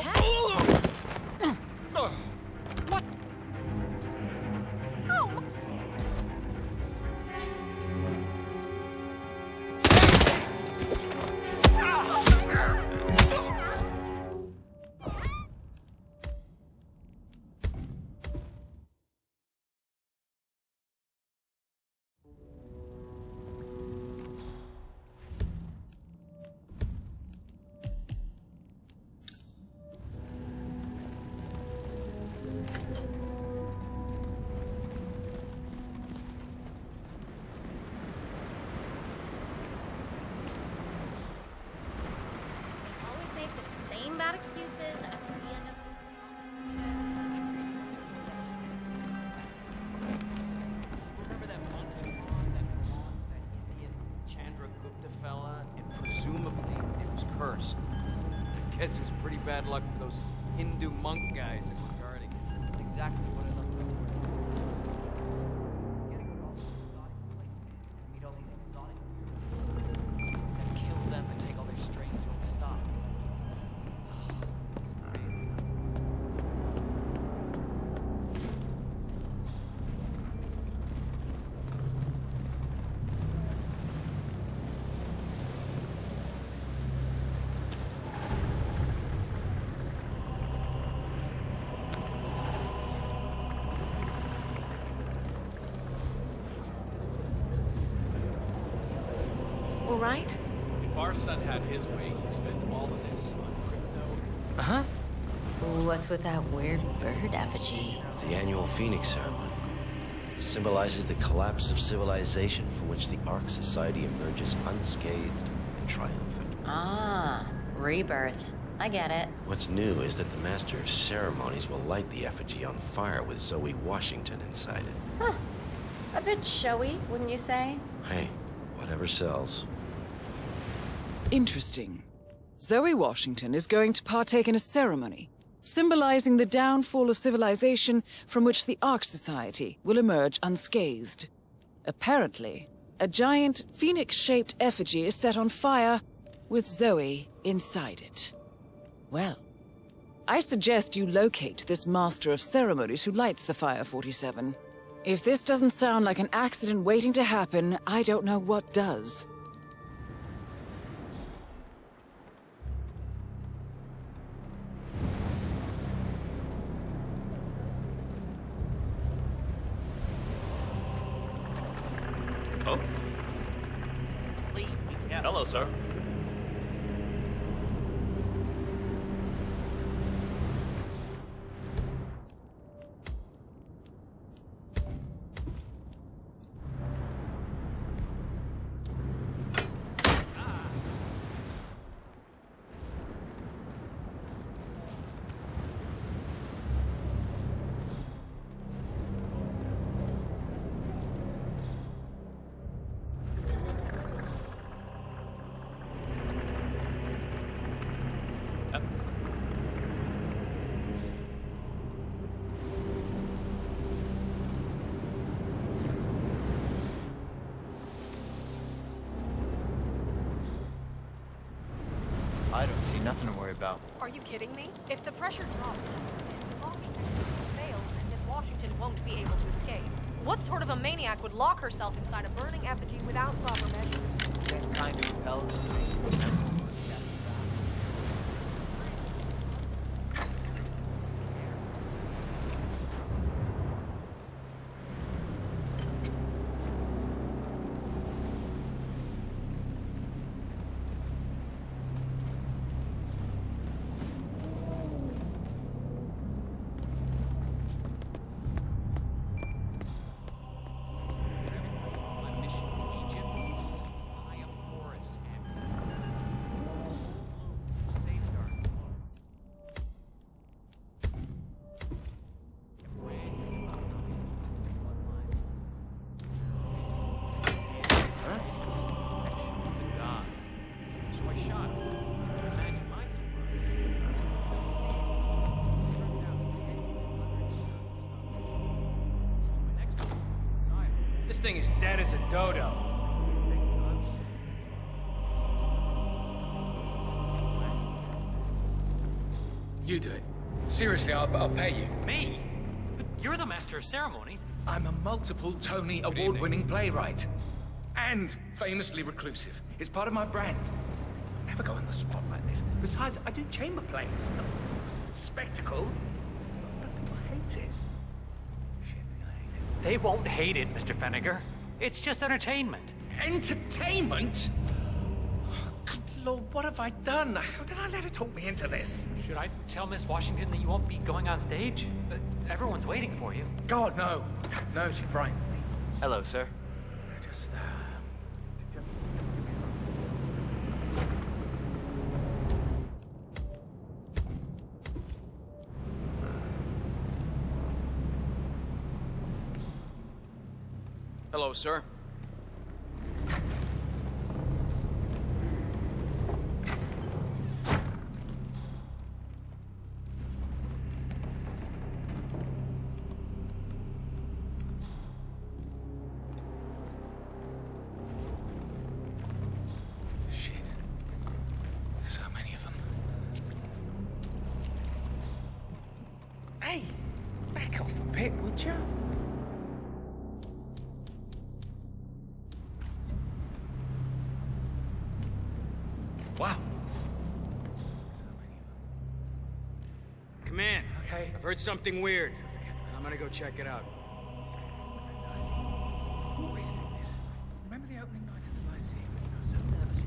heck? What? Oh. Always make the same bad excuses and we end up. Remember that monkey pond, that Indian Chandra Gupta fella? And presumably it was cursed. I guess it was pretty bad luck for those Hindu monk guys that were guarding it. That's exactly what I love about it. Getting across the exotic places, meet all these exotic creatures, and kill them and take all their strange old stuff. All right? If our son had his way, he'd spend all of this on crypto. Uh-huh. What's with that weird bird effigy? It's the annual Phoenix ceremony. It symbolizes the collapse of civilization from which the Ark Society emerges unscathed and triumphant. Ah, rebirth. I get it. What's new is that the Master of Ceremonies will light the effigy on fire with Zoe Washington inside it. Huh. A bit showy, wouldn't you say? Hey, whatever sells. Interesting. Zoe Washington is going to partake in a ceremony, symbolizing the downfall of civilization from which the Ark Society will emerge unscathed. Apparently, a giant phoenix-shaped effigy is set on fire, with Zoe inside it. Well, I suggest you locate this Master of Ceremonies who lights the Fire 47. If this doesn't sound like an accident waiting to happen, I don't know what does. Oh. Hello, sir. I don't see nothing to worry about. Are you kidding me? If the pressure drops, then the locking mechanism fails, and then Washington won't be able to escape. What sort of a maniac would lock herself inside a burning effigy without proper measures? Same kind of repels me. This thing is dead as a dodo. You do it. Seriously, I'll pay you. Me? But you're the master of ceremonies. I'm a multiple Tony award-winning playwright. And famously reclusive. It's part of my brand. I never go on the spot like this. Besides, I do chamber plays. Spectacle. But people hate it. They won't hate it, Mr. Fenniger. It's just entertainment. Entertainment? Oh, good Lord, what have I done? How did I let her talk me into this? Should I tell Miss Washington that you won't be going on stage? Everyone's waiting for you. God, no. No, she frightened me. Hello, sir. Just, Hello, sir. Shit. So many of them. Hey, back off a bit, would you? Wow. Come in. Okay. I've heard something weird. I'm gonna go check it out. Always do this. Remember the opening night of the Lyceum? I was so nervous you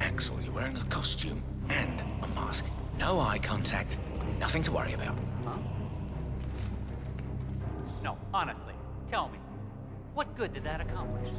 Axel, you're wearing a costume and a mask. No eye contact. Nothing to worry about. Huh? No, honestly, tell me. What good did that accomplish?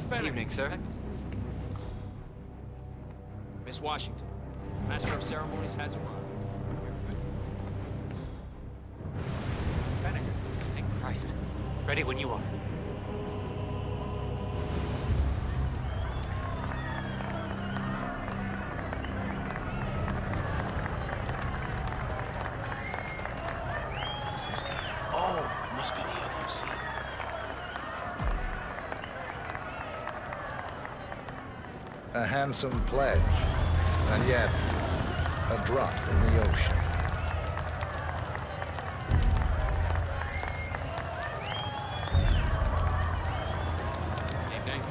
Good evening, sir. Miss Washington, Master of Ceremonies has arrived. Fenniger, thank Christ. Ready when you are. Who's this guy? Oh, it must be the LOC. A handsome pledge, and yet a drop in the ocean. Evening.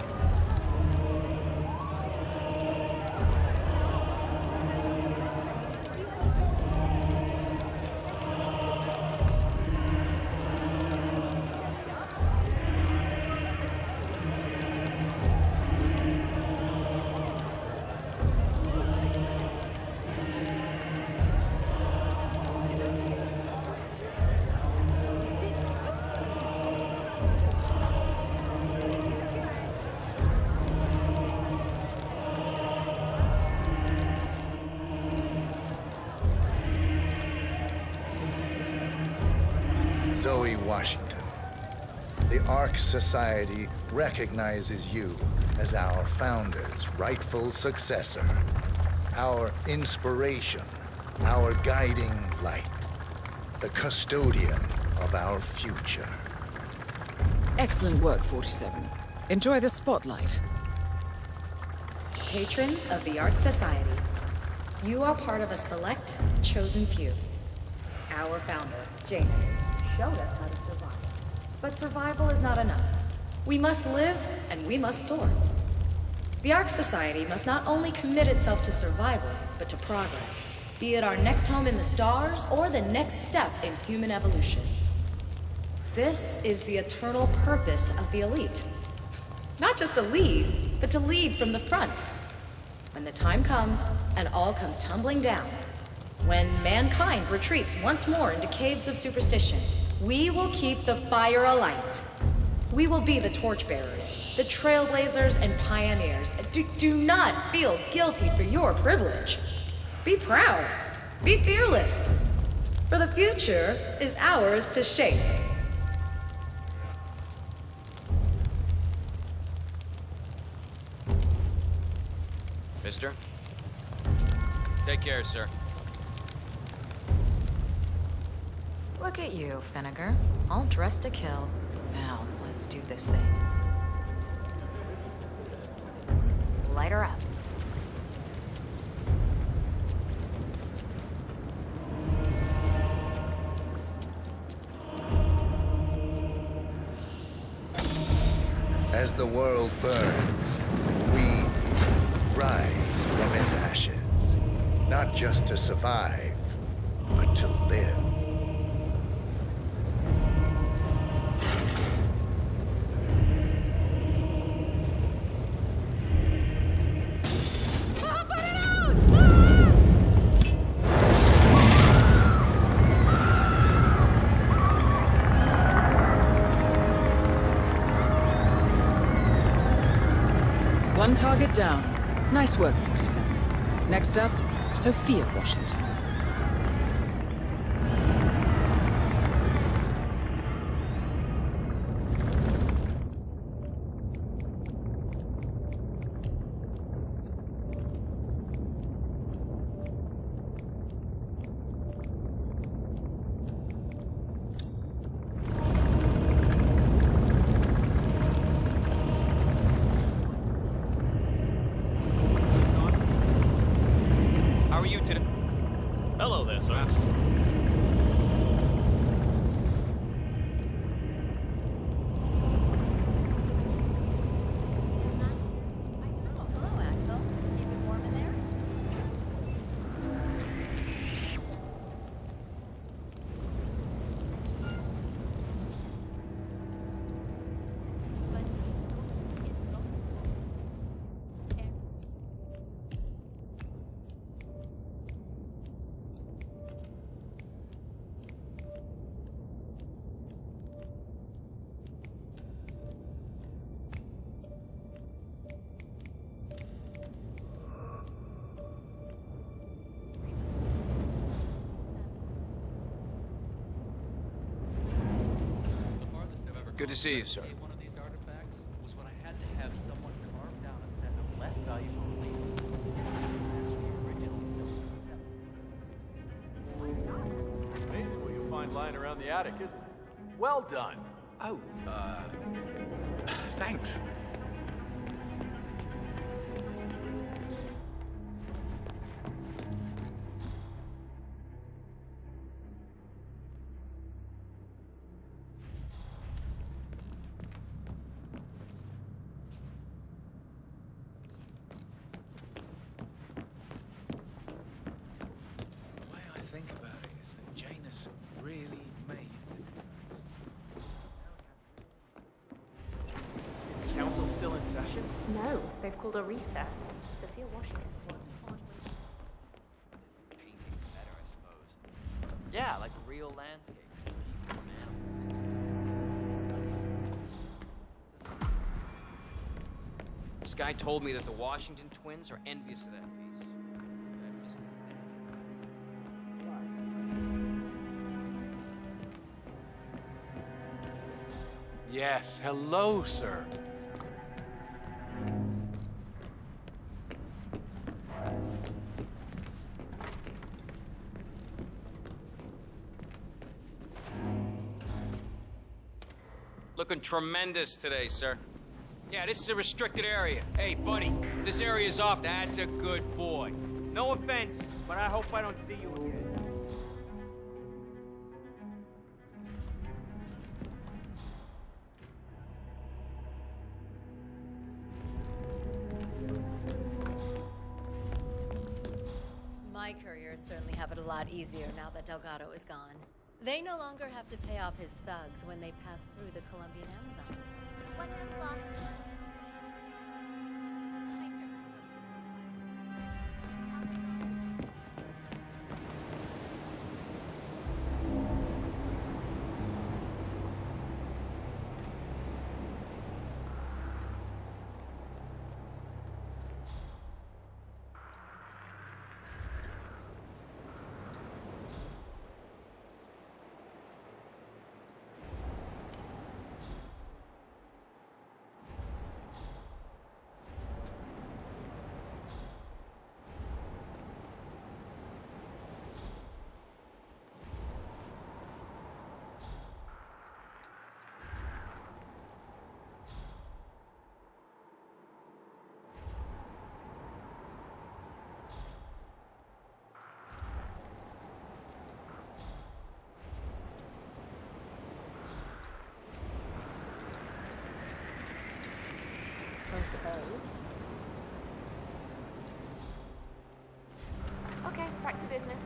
Zoe Washington. Ark Society recognizes you as our founder's rightful successor, our inspiration, our guiding light, the custodian of our future. Excellent work, 47. Enjoy the spotlight. Patrons of the Ark Society, you are part of a select, chosen few. Our founder, Jaina, showed us how to survive. But survival is not enough. We must live and we must soar. The Ark Society must not only commit itself to survival, but to progress, be it our next home in the stars or the next step in human evolution. This is the eternal purpose of the elite. Not just to lead, but to lead from the front. When the time comes, and all comes tumbling down, when mankind retreats once more into caves of superstition, we will keep the fire alight. We will be the torchbearers, the trailblazers and pioneers. Do not feel guilty for your privilege. Be proud. Be fearless. For the future is ours to shape. Mister? Take care, sir. Look at you, Finnegar. All dressed to kill. Now, let's do this thing. Light her up. As the world burns, we rise from its ashes, not just to survive, but to live. One target down. Nice work, 47. Next up, Sophia Washington. How are you today? Hello there, sir. Hello, Axel. Keeping warm in there? Good to see you, sir. One of these artifacts was when I had to have someone carve down a set of less valuable leaves. Amazing what you'll find lying around the attic, isn't it? Well done. Oh, thanks. The way I think about it is that Janus really made Is the council still in session? No, they've called a recess. Sophia Washington wasn't part of it. Painting's better, I suppose. Yeah, like a real landscape. People and animals. This guy told me that the Washington twins are envious of that piece. Yes, hello, sir. Looking tremendous today, sir. Yeah, this is a restricted area. Hey, buddy, if this area's off, that's a good boy. No offense, but I hope I don't see you again. My couriers certainly have it a lot easier now that Delgado is gone. They no longer have to pay off his thugs when they pass through the Colombian Amazon. What's this box? Okay, back to business.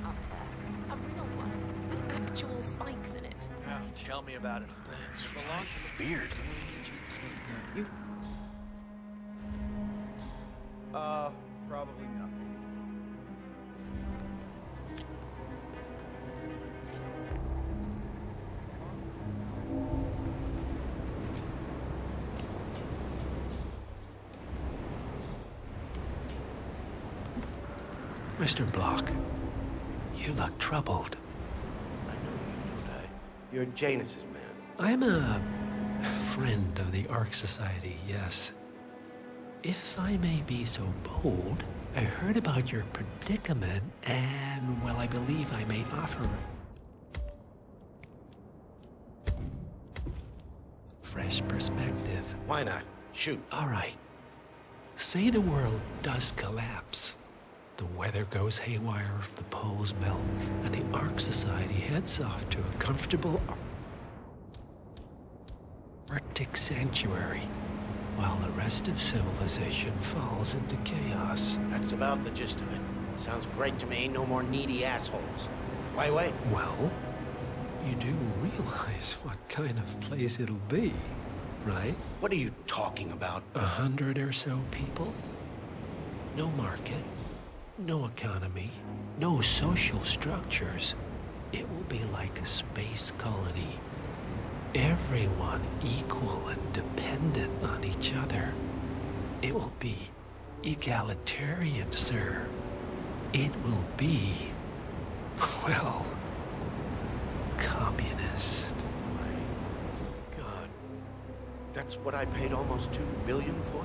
Up there. A real one, with actual spikes in it. Oh, tell me about it. It belonged to the beard. You? Probably nothing. Mr. Block, you look troubled. I know you, don't I? You're Janus's man. I'm a friend of the Ark Society, yes. If I may be so bold, I heard about your predicament, and, well, I believe I may offer fresh perspective. Why not? Shoot. All right. Say the world does collapse. The weather goes haywire, the poles melt, and the Ark Society heads off to a comfortable Arctic sanctuary, while the rest of civilization falls into chaos. That's about the gist of it. Sounds great to me. No more needy assholes. Why wait? Well, you do realize what kind of place it'll be, right? What are you talking about? 100 or so people? No market, no economy, no social structures. It will be like a space colony. Everyone equal and dependent on each other. It will be egalitarian, sir. It will be, well, communist. God, that's what I paid almost $2 billion for?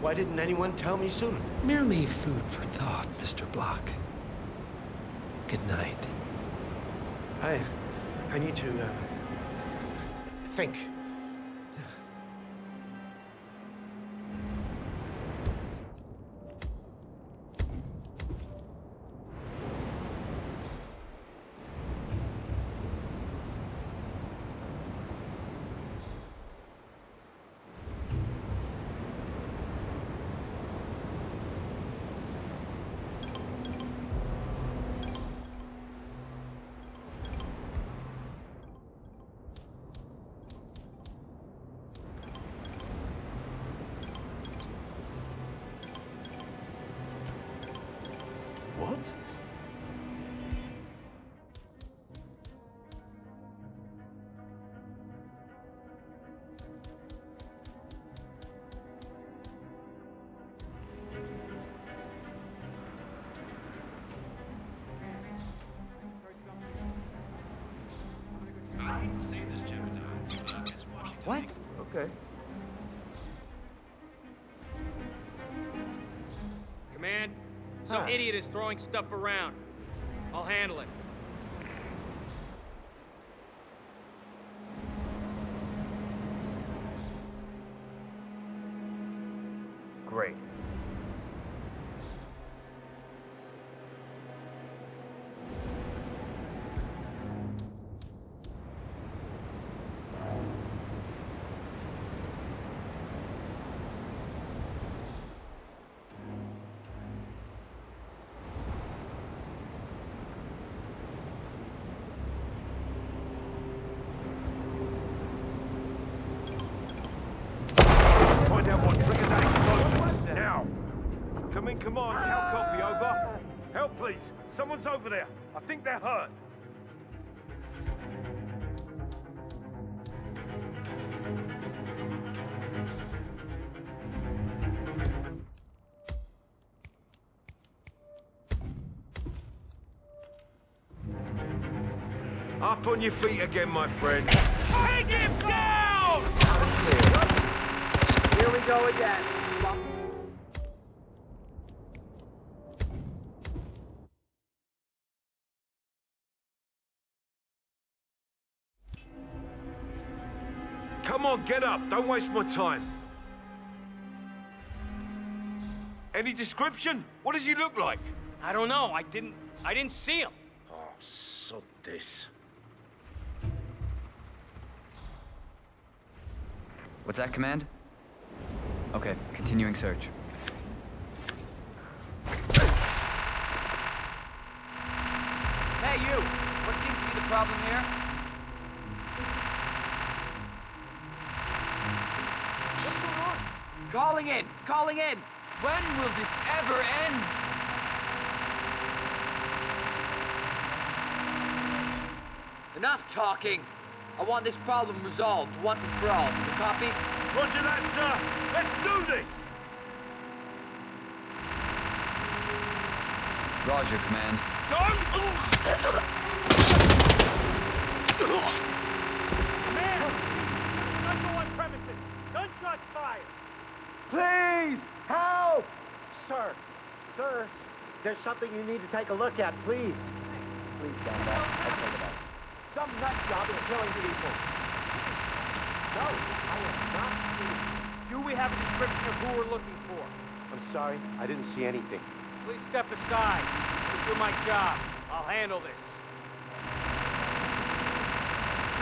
Why didn't anyone tell me sooner? Merely food for thought, Mr. Block. Good night. I need to, think. What? Okay. Command, some idiot is throwing stuff around. I'll handle it. Great. Find out what triggered that explosion. Now. Come on. How copy, over? Help, please. Someone's over there. I think they're hurt. Up on your feet again, my friend. Take him down! Here we go again. Come on, get up. Don't waste my time. Any description? What does he look like? I don't know. I didn't see him. Oh, sod this. What's that, Command? Okay, continuing search. Hey, you! What seems to be the problem here? What's going on? Calling in! Calling in! When will this ever end? Enough talking! I want this problem resolved once and for all. You copy? Roger that, sir. Let's do this. Roger, Command. Man! Don't go on premises. Gunshot fire. Please, help! Sir, there's something you need to take a look at, please. Please stand up. I'll take it out. Some nut job is killing people. No, I am not. Do we have a description of who we're looking for? I'm sorry, I didn't see anything. Please step aside. This is my job. I'll handle this.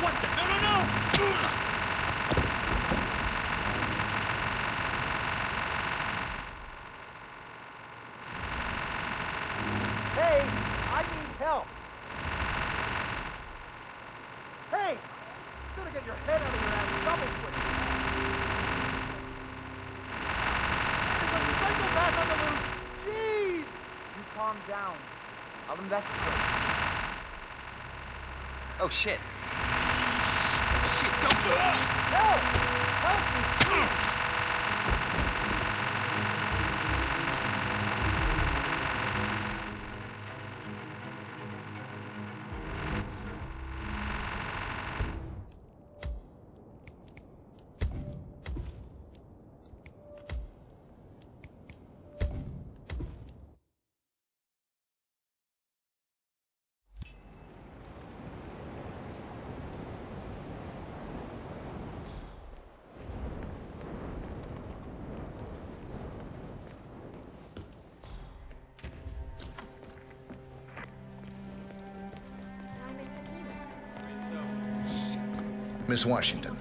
What the? No! Hey, I need help. Hey, you gotta get your head out of your ass double quick. There's a psychopath on the loose. Jeez. You calm down. I'll investigate. Oh, shit. Shit, don't do it! Help! Help me, please! Miss Washington,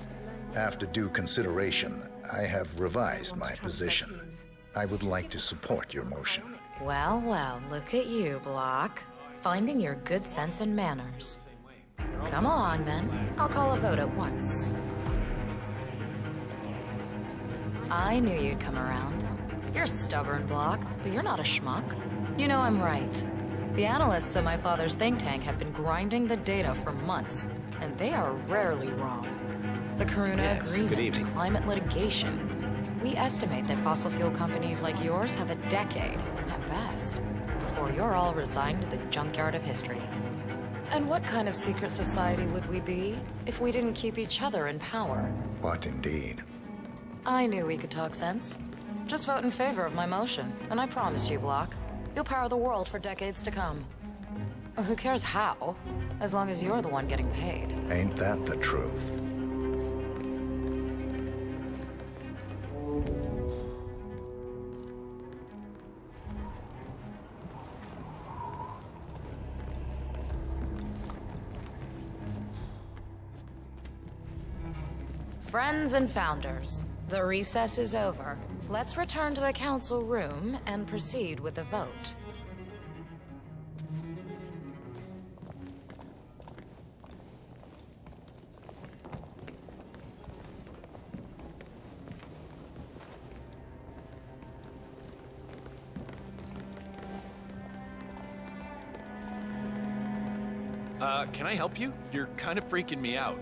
after due consideration, I have revised my position. I would like to support your motion. Well, well, look at you, Block. Finding your good sense and manners. Come along, then. I'll call a vote at once. I knew you'd come around. You're stubborn, Block, but you're not a schmuck. You know I'm right. The analysts at my father's think tank have been grinding the data for months, and they are rarely wrong. The Karuna Agreement, climate litigation. We estimate that fossil fuel companies like yours have a decade, at best, before you're all resigned to the junkyard of history. And what kind of secret society would we be if we didn't keep each other in power? What indeed? I knew we could talk sense. Just vote in favor of my motion, and I promise you, Block, you'll power the world for decades to come. Who cares how, as long as you're the one getting paid. Ain't that the truth? Friends and founders, the recess is over. Let's return to the council room and proceed with the vote. Can I help you? You're kind of freaking me out.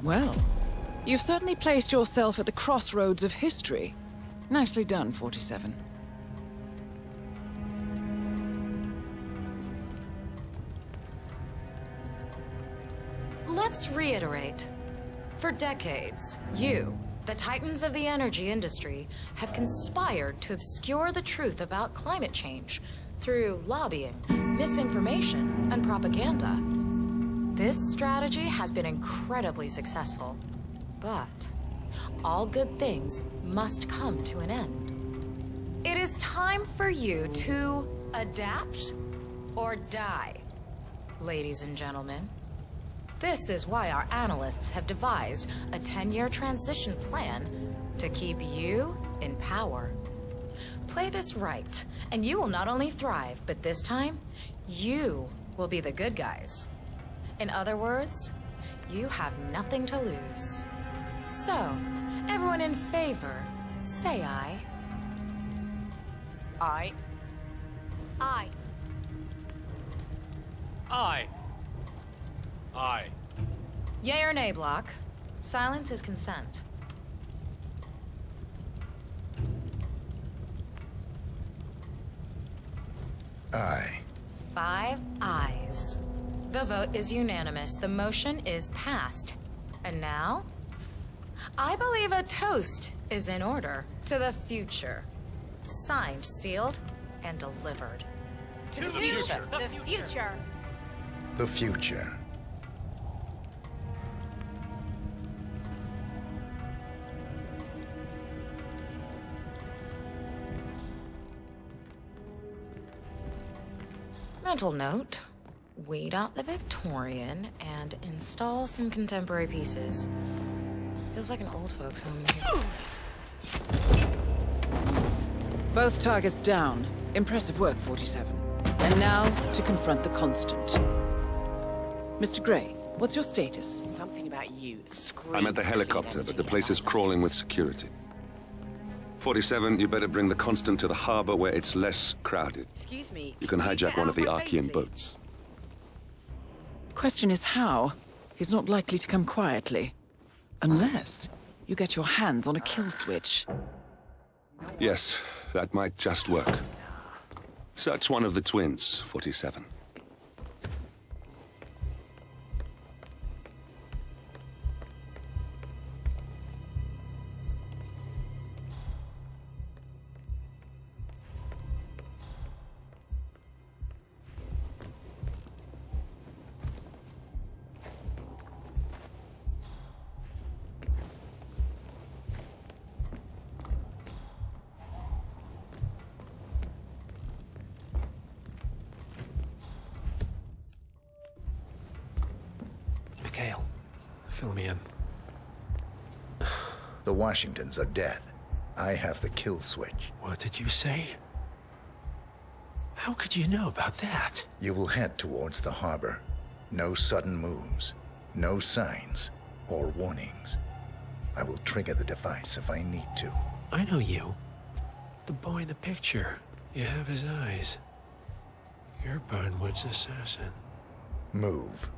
Well, you've certainly placed yourself at the crossroads of history. Nicely done, 47. Let's reiterate. For decades, you, the titans of the energy industry, have conspired to obscure the truth about climate change through lobbying, misinformation, and propaganda. This strategy has been incredibly successful, but all good things must come to an end. It is time for you to adapt or die, ladies and gentlemen. This is why our analysts have devised a 10-year transition plan to keep you in power. Play this right, and you will not only thrive, but this time, you will be the good guys. In other words, you have nothing to lose. So, everyone in favor, say aye. Aye. Aye. Aye. Aye. Yay or nay, Block? Silence is consent. Aye. 5 ayes. The vote is unanimous. The motion is passed. And now, I believe a toast is in order to the future. Signed, sealed, and delivered. To the future. The future. The future. Mental note. Weed out the Victorian and install some contemporary pieces. Feels like an old folks home in here. Both targets down. Impressive work, 47. And now, to confront the Constant. Mr. Gray, what's your status? Something about you screams. I'm at the helicopter, but the place is crawling with security. 47, you better bring the Constant to the harbor where it's less crowded. Excuse me. You can hijack one of the Archean boats. Question is how? He's not likely to come quietly. Unless you get your hands on a kill switch. Yes, that might just work. Search one of the twins, 47. Mikhail, fill me in. The Washingtons are dead. I have the kill switch. What did you say? How could you know about that? You will head towards the harbor. No sudden moves. No signs or warnings. I will trigger the device if I need to. I know you. The boy in the picture. You have his eyes. You're Burnwood's assassin. Move.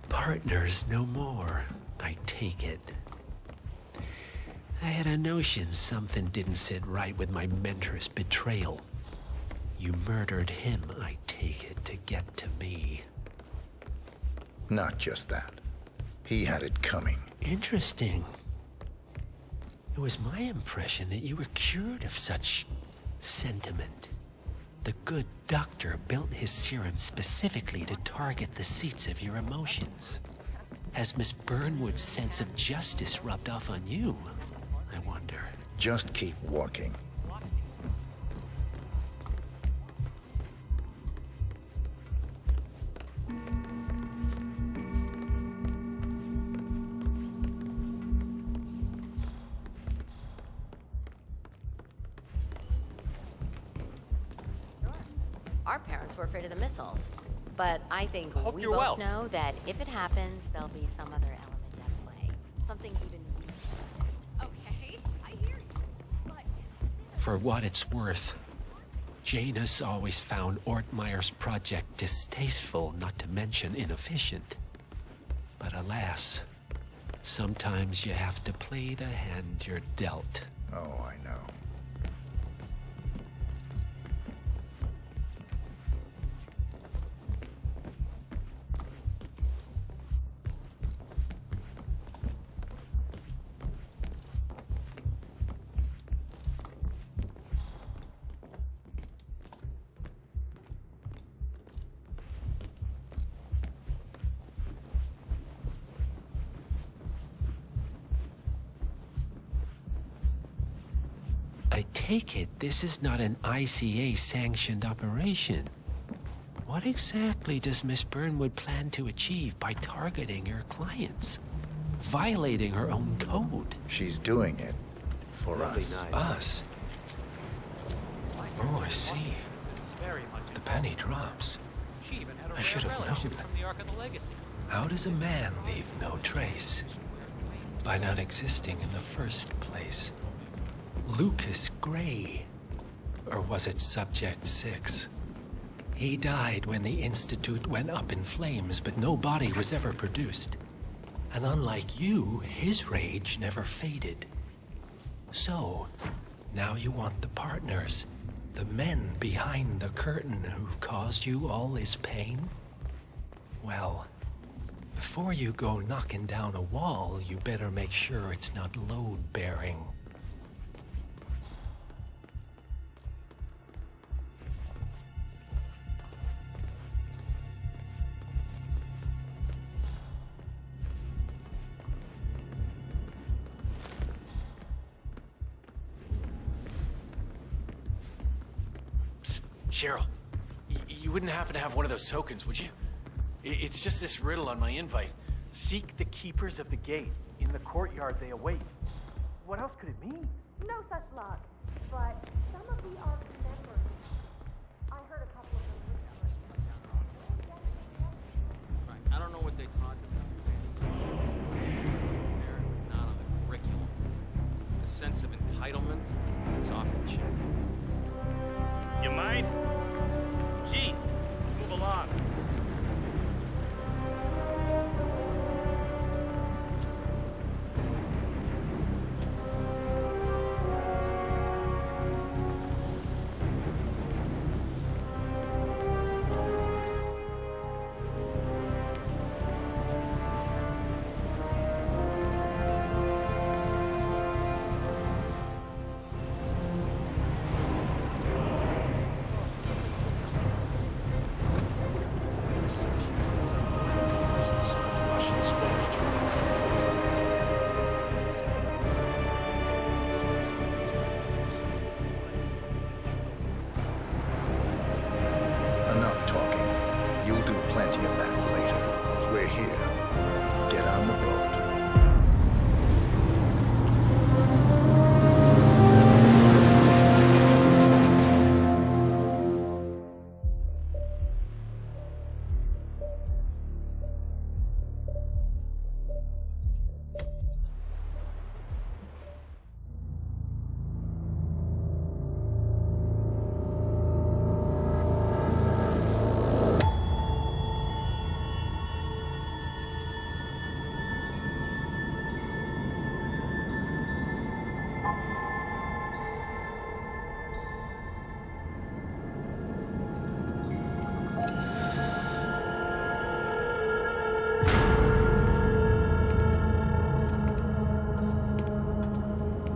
Partners no more, I take it. I had a notion something didn't sit right with my mentor's betrayal. You murdered him, I take it, to get to me. Not just that. He had it coming. Interesting. It was my impression that you were cured of such sentiment. The good doctor built his serum specifically to target the seats of your emotions. Has Miss Burnwood's sense of justice rubbed off on you, I wonder? Just keep walking. Our parents were afraid of the missiles. But I think we you're both well. know that if it happens, there'll be some other element at play. Something even Okay, I hear you. But For what it's worth, Janus always found Ortmeyer's project distasteful, not to mention inefficient. But alas, sometimes you have to play the hand you're dealt. Oh, I know. I take it this is not an ICA-sanctioned operation. What exactly does Miss Burnwood plan to achieve by targeting her clients? Violating her own code? She's doing it for us. Us? Oh, I see. The penny drops. She even had a I should rare have relic known. from the Ark of the Legacy. How does a man leave no trace? By not existing in the first place. Lucas Gray. Or was it Subject 6? He died when the Institute went up in flames, but no body was ever produced. And unlike you, his rage never faded. So, now you want the partners, the men behind the curtain who've caused you all this pain? Well, before you go knocking down a wall, you better make sure it's not load-bearing. Cheryl, you wouldn't happen to have one of those tokens, would you? It's just this riddle on my invite. Seek the keepers of the gate. In the courtyard they await. What else could it mean? no such luck. But some of the Ark members, I heard a couple of them. Right. I don't know what they talked about. There, not on the curriculum. The sense of entitlement, it's off the chip. You mind? Gee, move along.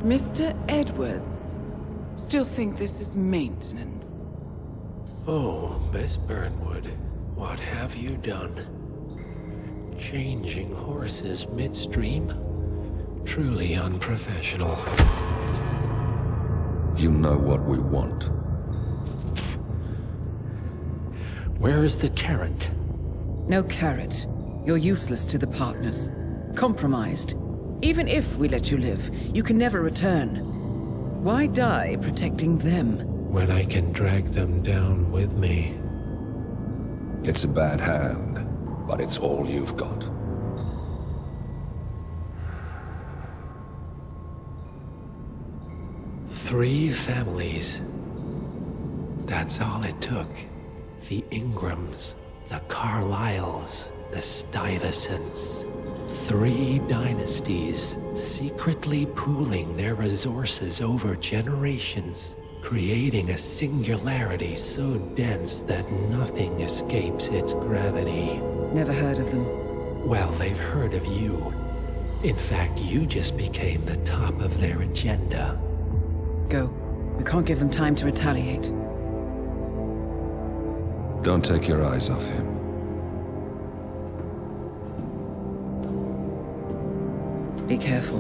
Mr. Edwards, still think this is maintenance? Oh, Miss Burnwood, what have you done? Changing horses midstream? Truly unprofessional. You know what we want. Where is the carrot? No carrot. You're useless to the partners. Compromised. Even if we let you live, you can never return. Why die protecting them? When I can drag them down with me. It's a bad hand, but it's all you've got. Three families. That's all it took. The Ingrams, the Carlyles, the Stuyvesants. 3 dynasties secretly pooling their resources over generations, creating a singularity so dense that nothing escapes its gravity. Never heard of them. Well, they've heard of you. In fact, you just became the top of their agenda. Go. We can't give them time to retaliate. Don't take your eyes off him. Be careful.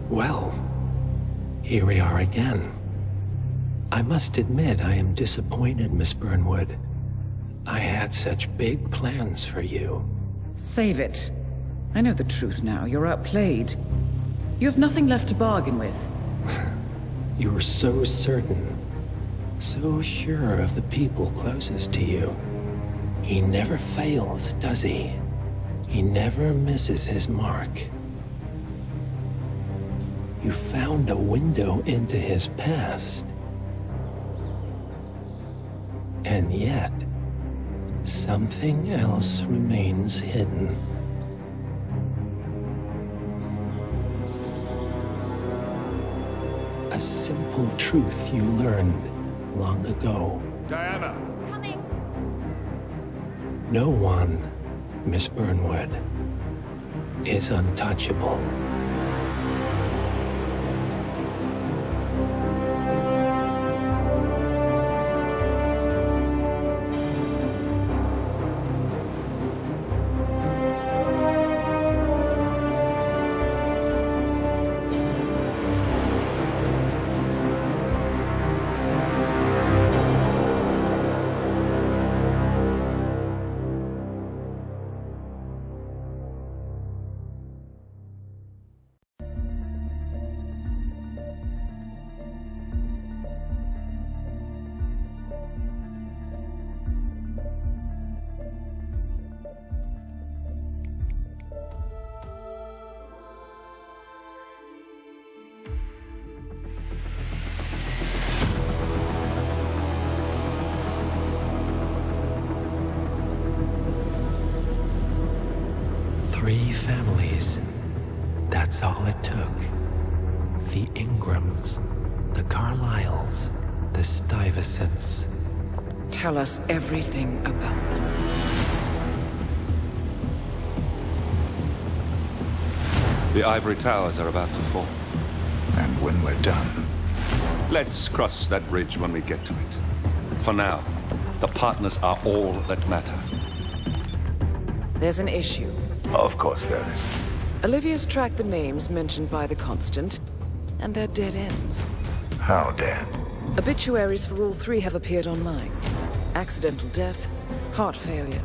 Well, here we are again. I must admit I am disappointed, Miss Burnwood. I had such big plans for you. Save it. I know the truth now. You're outplayed. You have nothing left to bargain with. You were so certain. So sure of the people closest to you. He never fails, does he? He never misses his mark. You found a window into his past. And yet, something else remains hidden. A simple truth you learned long ago. Diana! Coming! No one, Miss Burnwood, is untouchable. Three families. That's all it took. The Ingrams, the Carlyles, the Stuyvesants. Tell us everything about them. The ivory towers are about to fall. And when we're done... Let's cross that bridge when we get to it. For now, the partners are all that matter. There's an issue. Of course there is. Olivia's tracked the names mentioned by the Constant, and they're dead ends. How dead? Obituaries for all 3 have appeared online. Accidental death, heart failure,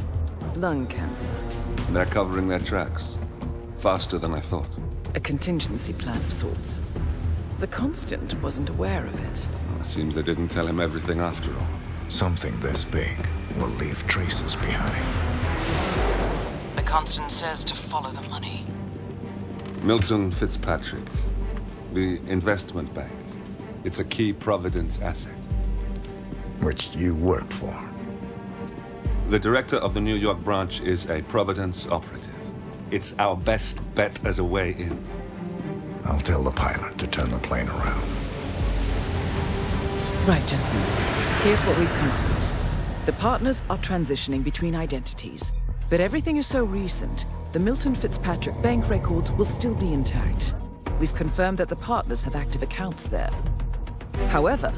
lung cancer. They're covering their tracks. Faster than I thought. A contingency plan of sorts. The Constant wasn't aware of it. Seems they didn't tell him everything after all. Something this big will leave traces behind. The Constant says to follow the money. Milton Fitzpatrick. The investment bank. It's a key Providence asset. Which you work for. The director of the New York branch is a Providence operative. It's our best bet as a way in. I'll tell the pilot to turn the plane around. Right, gentlemen. Here's what we've come up with. The partners are transitioning between identities, but everything is so recent the Milton Fitzpatrick bank records will still be intact. We've confirmed that the partners have active accounts there. However,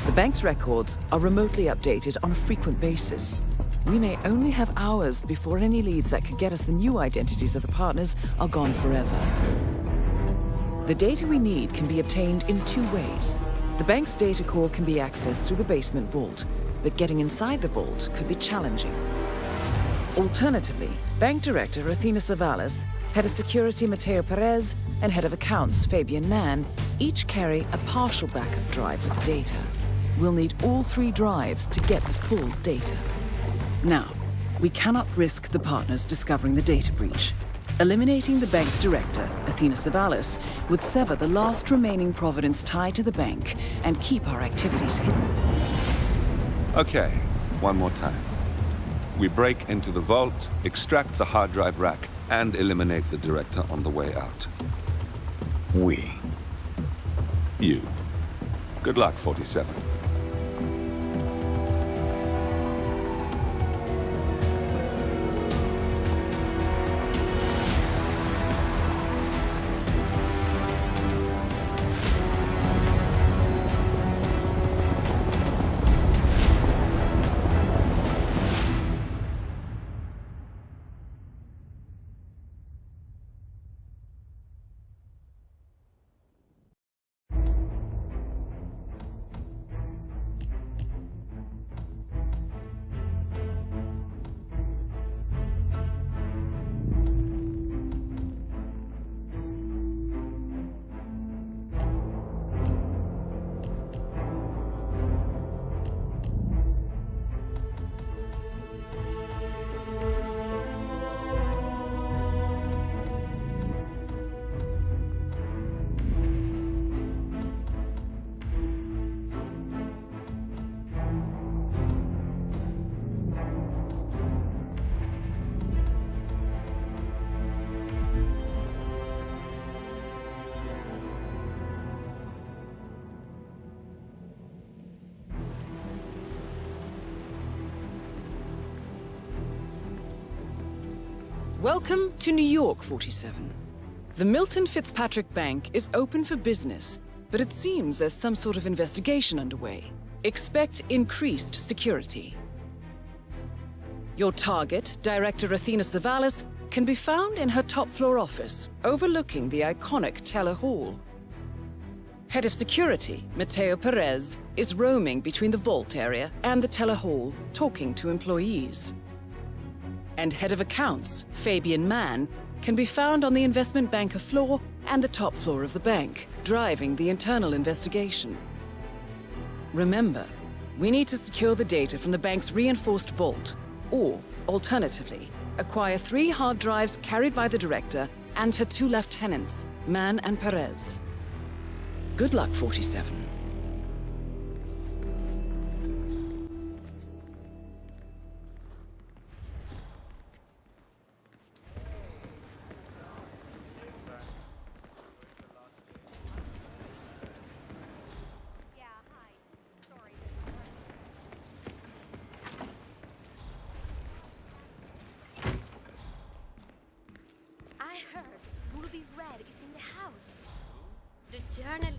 the bank's records are remotely updated on a frequent basis. We may only have hours before any leads that could get us the new identities of the partners are gone forever. The data we need can be obtained in two ways. The bank's data core can be accessed through the basement vault, but getting inside the vault could be challenging. Alternatively, Bank Director Athena Savalas, Head of Security Mateo Perez, and Head of Accounts Fabian Mann each carry a partial backup drive with the data. We'll need all three drives to get the full data. Now, we cannot risk the partners discovering the data breach. Eliminating the bank's director, Athena Savalas, would sever the last remaining Providence tie to the bank and keep our activities hidden. Okay, one more time. We break into the vault, extract the hard drive rack, and eliminate the director on the way out. We. You. Good luck, 47. Welcome to New York, 47. The Milton Fitzpatrick Bank is open for business, but it seems there's some sort of investigation underway. Expect increased security. Your target, Director Athena Savalas, can be found in her top-floor office, overlooking the iconic Teller Hall. Head of Security, Mateo Perez, is roaming between the vault area and the Teller Hall, talking to employees. And Head of Accounts, Fabian Mann, can be found on the investment banker floor and the top floor of the bank, driving the internal investigation. Remember, we need to secure the data from the bank's reinforced vault, or, alternatively, acquire 3 hard drives carried by the director and her 2 lieutenants, Mann and Perez. Good luck, 47. Journalist.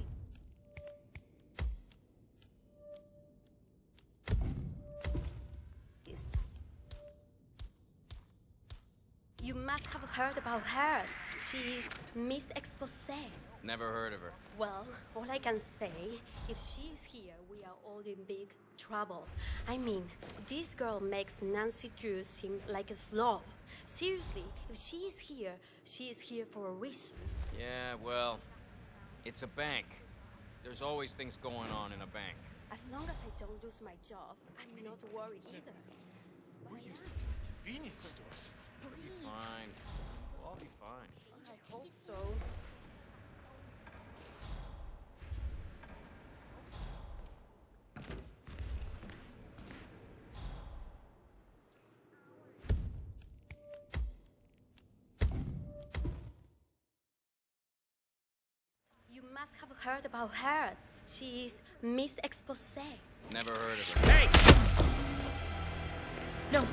You must have heard about her. She's Miss Exposé. Never heard of her. Well, all I can say, if she's here, we are all in big trouble. I mean, this girl makes Nancy Drew seem like a slob. Seriously, if she is here for a reason. Yeah, well, it's a bank. There's always things going on in a bank. As long as I don't lose my job, I'm not worried either. We're used to convenience stores. We'll be fine. We'll all be fine. I hope so. You must have heard about her. She's Miss Exposé. Never heard of her. Hey! No.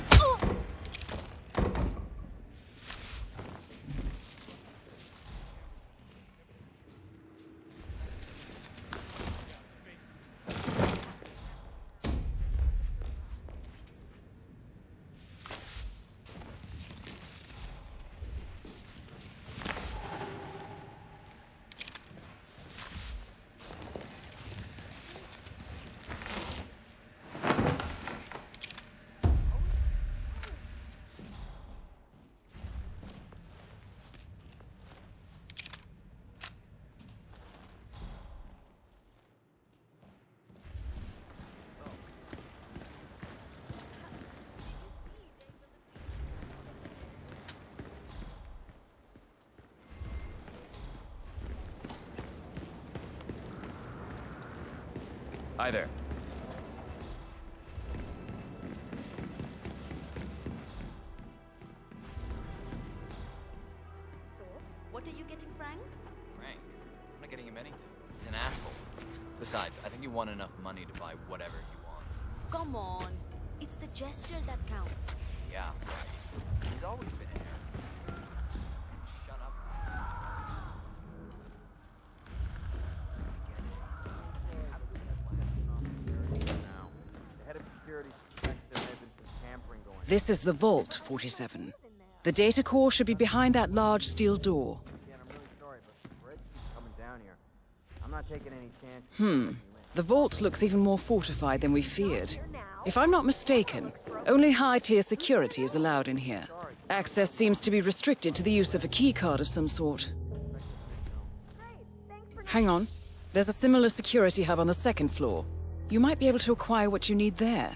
Hi there. So, what are you getting, Frank? Frank? I'm not getting him anything. He's an asshole. Besides, I think you want enough money to buy whatever he wants. Come on. It's the gesture that counts. Yeah, right. He's always been in here. Shut up. This is the Vault, 47. The data core should be behind that large steel door. I'm not taking any chances. The vault looks even more fortified than we feared. If I'm not mistaken, only high-tier security is allowed in here. Access seems to be restricted to the use of a keycard of some sort. Hang on. There's a similar security hub on the second floor. You might be able to acquire what you need there.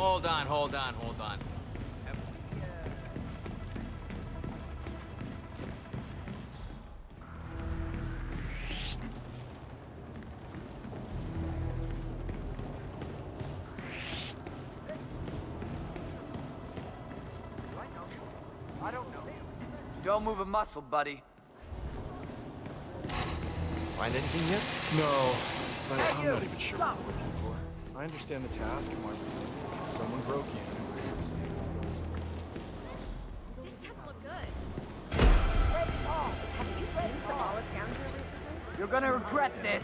Hold on. I don't know. Don't move a muscle, buddy. Find anything yet? No, but I'm not even sure what I'm looking for. I understand the task and why we're doing it. Someone broke in. This doesn't look good. You're gonna regret this.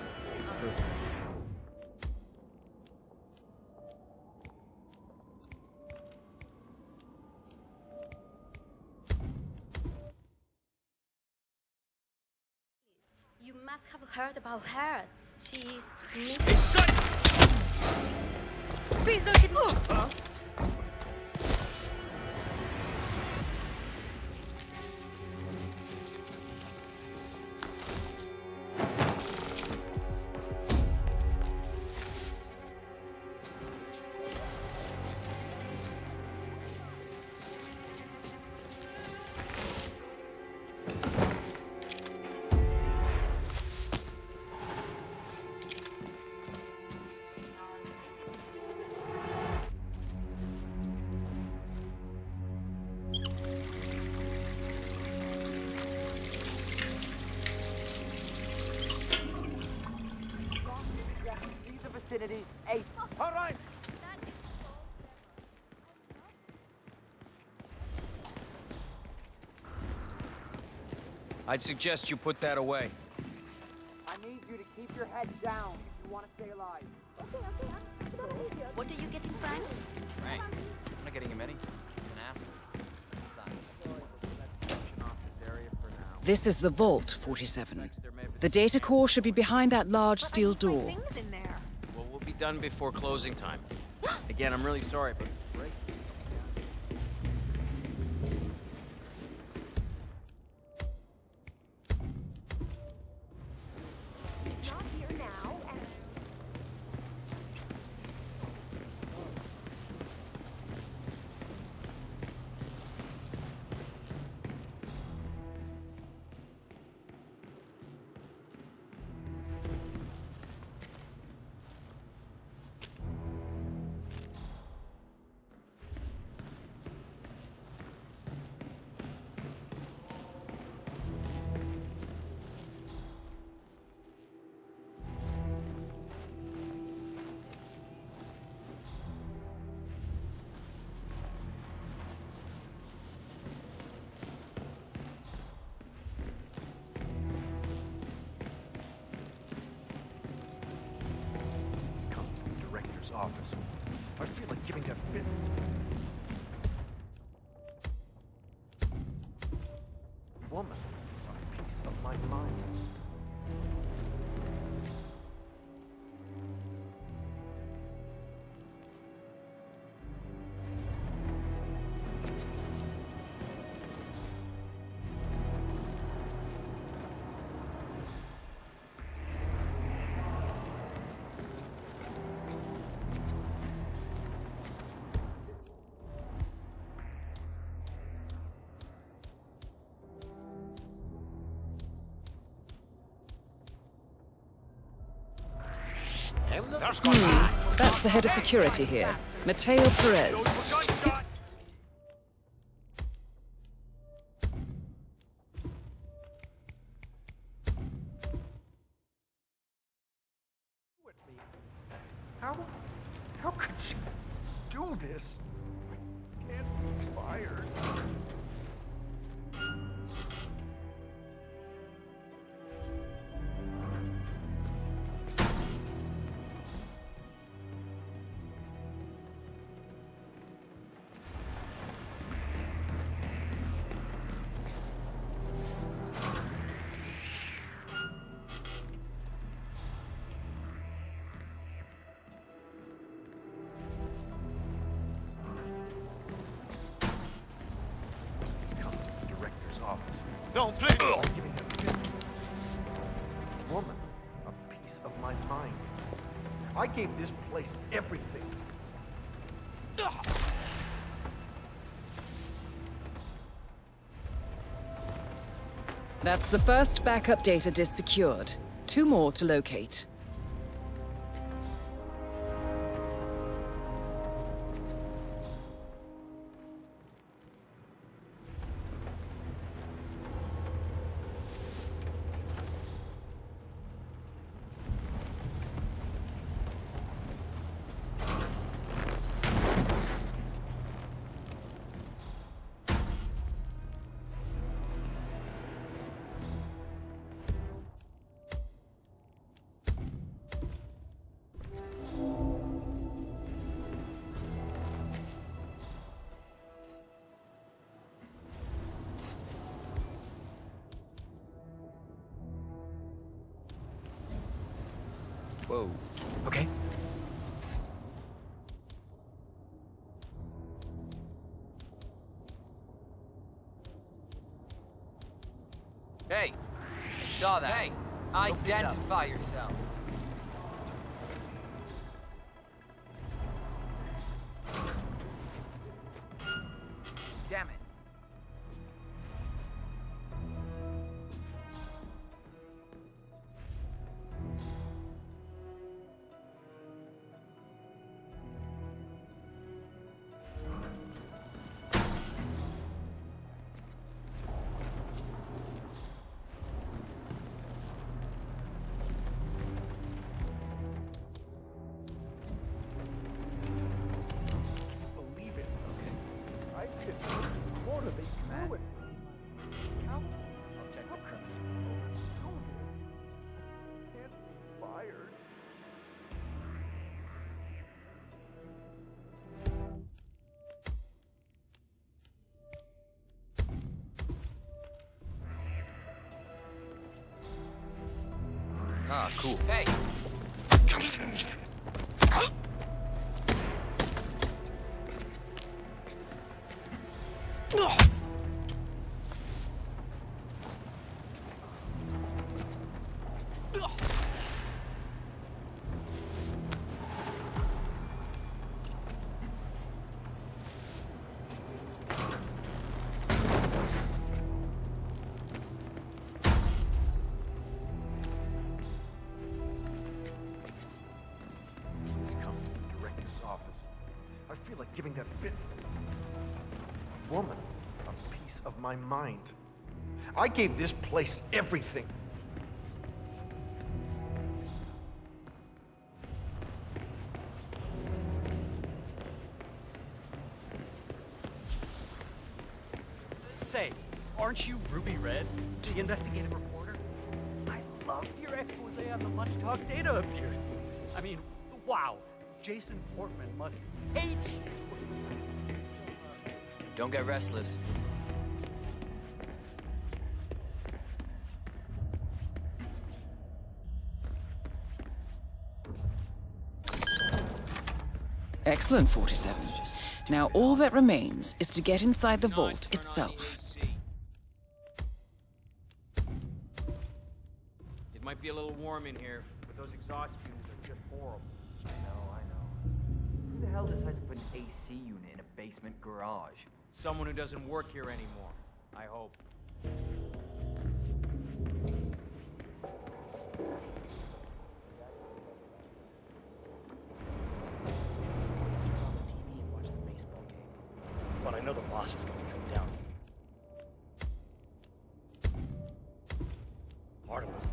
You must have heard about her. She's Hey, son! Please don't hit me. Vicinity 8. All right. I'd suggest you put that away. I need you to keep your head down if you want to stay alive. What are you getting, Frank? Frank? I'm not getting him anything. He's an asshole. This is the Vault, 47. The data core should be behind that large steel door. Well, we'll be done before closing time. Again, I'm really sorry, but break. Office. I feel like giving that bit. Woman, a piece of my mind. That's the head of security here, Mateo Perez. How could she do this? I can't be fired. Don't please. Woman, a piece of my mind. I gave this place everything. That's the first backup data disk secured. 2 more to locate. Whoa. Okay. Hey, I saw that. Hey, identify yourself. Damn it. Ah, cool. Hey! Giving that bit woman a piece of my mind. I gave this place everything. Say, aren't you Ruby Red, the investigative reporter? I loved your expose on the much-talked data abuse. I mean, wow. Jason Portman must hate you. Don't get restless. Excellent, 47. Now all that remains is to get inside the vault itself. It might be a little warm in here, but those exhaust fumes are just horrible. I know. Who the hell decides to put an AC unit in a basement garage? Someone who doesn't work here anymore, I hope. But I know the boss is gonna come down. Artemis.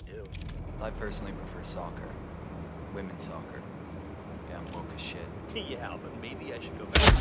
Ew. I personally prefer soccer. Women's soccer. Yeah, I'm woke as shit. Yeah, but maybe I should go back.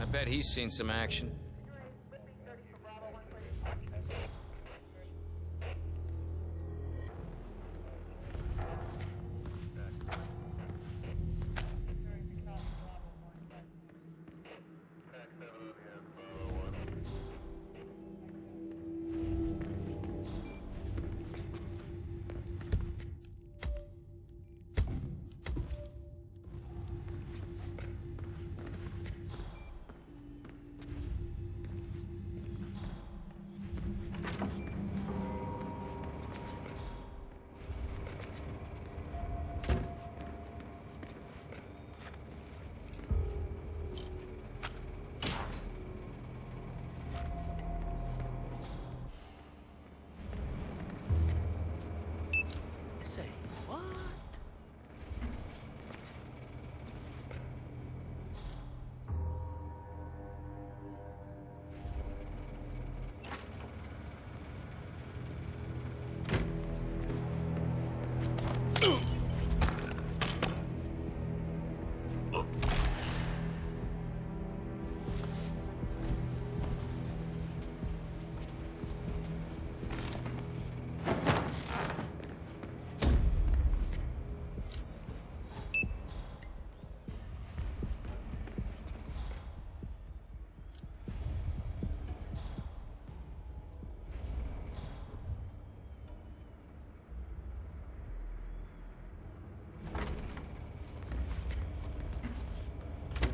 I bet he's seen some action.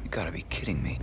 You gotta be kidding me.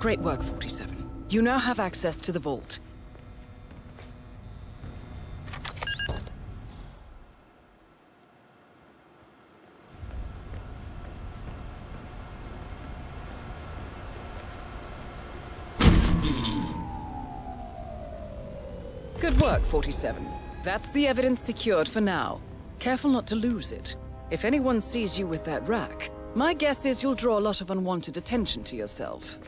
Great work, 47. You now have access to the vault. Good work, 47. That's the evidence secured for now. Careful not to lose it. If anyone sees you with that rack, my guess is you'll draw a lot of unwanted attention to yourself.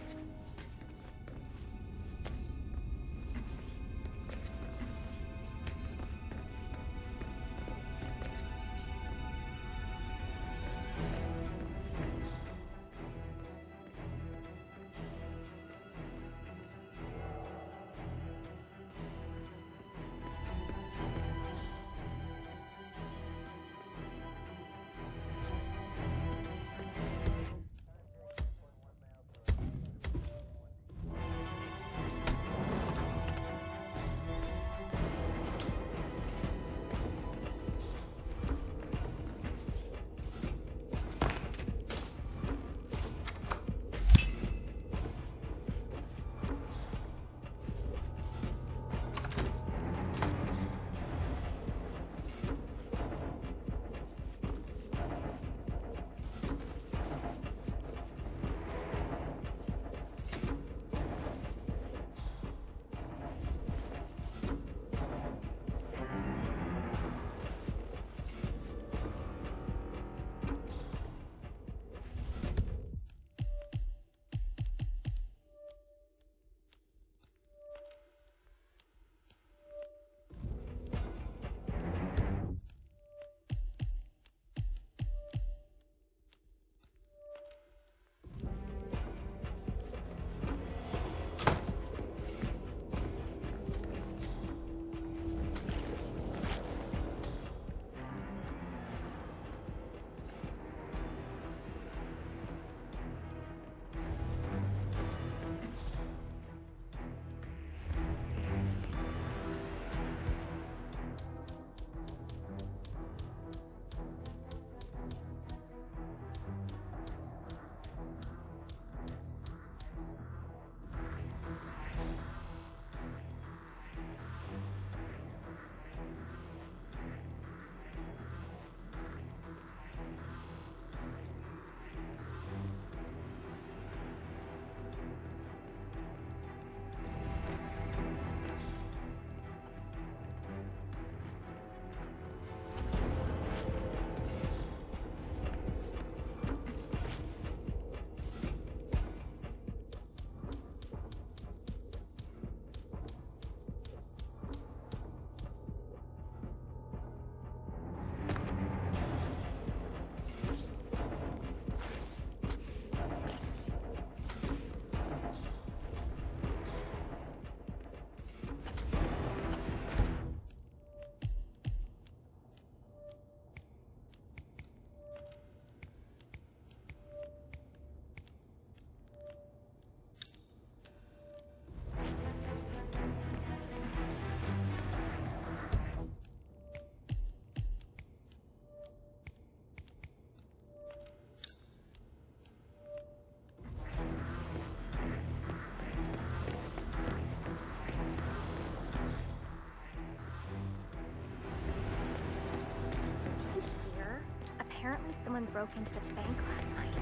apparently someone broke into the bank last night.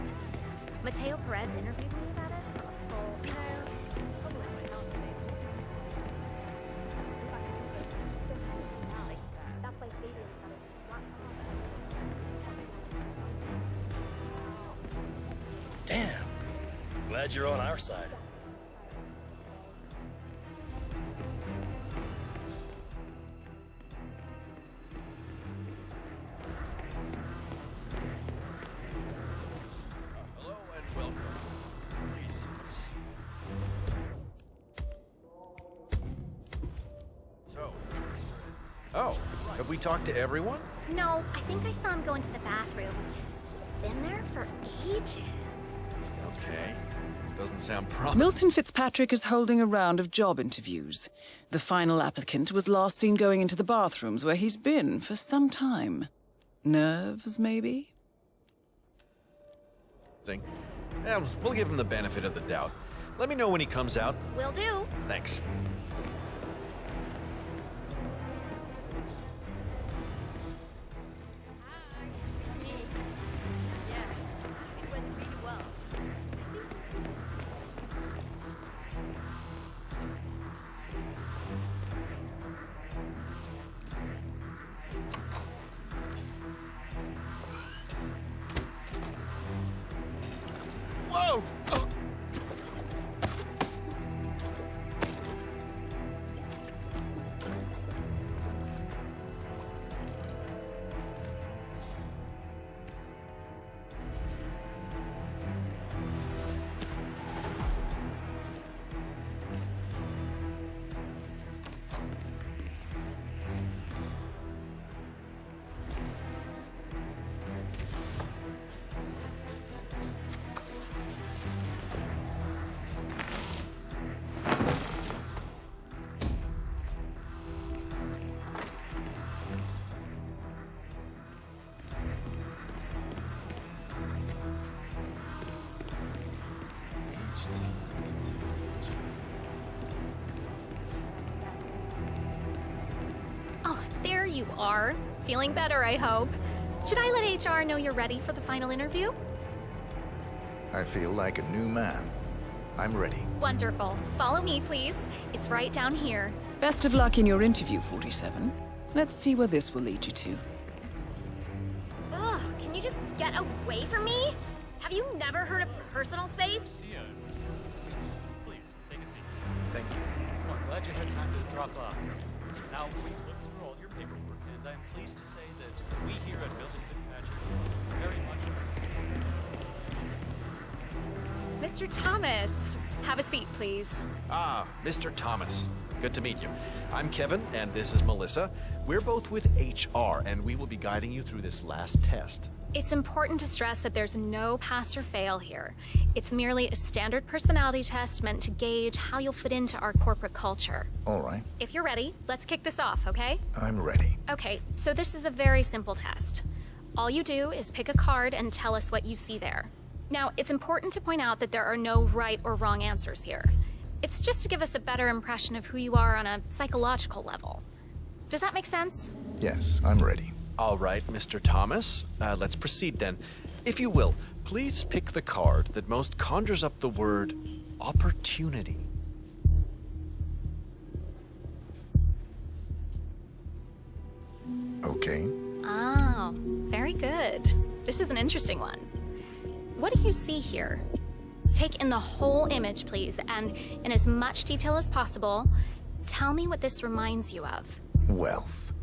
Mateo Perez interviewed me about it. Damn. Glad you're on our side. Hello and welcome. Please have a seat. So, oh, have we talked to everyone? No, I think I saw him go into the bathroom. He's been there for ages. Okay. Doesn't sound promising. Milton Fitzpatrick is holding a round of job interviews. The final applicant was last seen going into the bathrooms where he's been for some time. Nerves, maybe? Yeah, we'll give him the benefit of the doubt. Let me know when he comes out. Will do. Thanks. It's me. Yeah, it went really well. Whoa! Oh. Oh, there you are. Feeling better, I hope. Should I let HR know you're ready for the final interview? I feel like a new man. I'm ready. Wonderful. Follow me, please. It's right down here. Best of luck in your interview, 47. Let's see where this will lead you to. Ugh, can you just get away from me? Have you never heard of personal space? Please, take a seat. Thank you. Well, I'm glad you had time to drop off. Now, we've looked through all your paperwork, and I'm pleased to say that we here at Milton Fitzpatrick very much Mr. Thomas, have a seat, please. Ah, Mr. Thomas. Good to meet you. I'm Kevin, and this is Melissa. We're both with HR, and we will be guiding you through this last test. It's important to stress that there's no pass or fail here. It's merely a standard personality test meant to gauge how you'll fit into our corporate culture. All right, If you're ready, let's kick this off, okay? I'm ready. Okay, so this is a very simple test. All you do is pick a card and tell us what you see there. Now, it's important to point out that there are no right or wrong answers here. It's just to give us a better impression of who you are on a psychological level. Does that make sense? Yes, I'm ready. All right, Mr. Thomas. Let's proceed then. If you will, please pick the card that most conjures up the word opportunity. Okay. Oh, very good. This is an interesting one. What do you see here? Take in the whole image, please, and in as much detail as possible, tell me what this reminds you of. Wealth.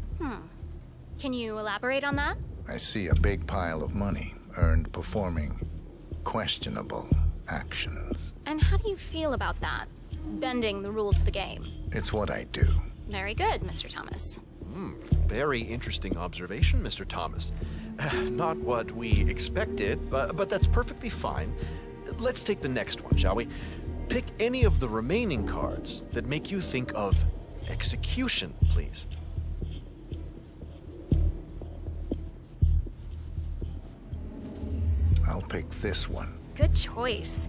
Can you elaborate on that? I see a big pile of money earned performing questionable actions. And how do you feel about that? Bending the rules of the game. It's what I do. Very good, Mr. Thomas. Very interesting observation, Mr. Thomas. Not what we expected, but that's perfectly fine. Let's take the next one, shall we? Pick any of the remaining cards that make you think of execution, please. I'll pick this one. Good choice.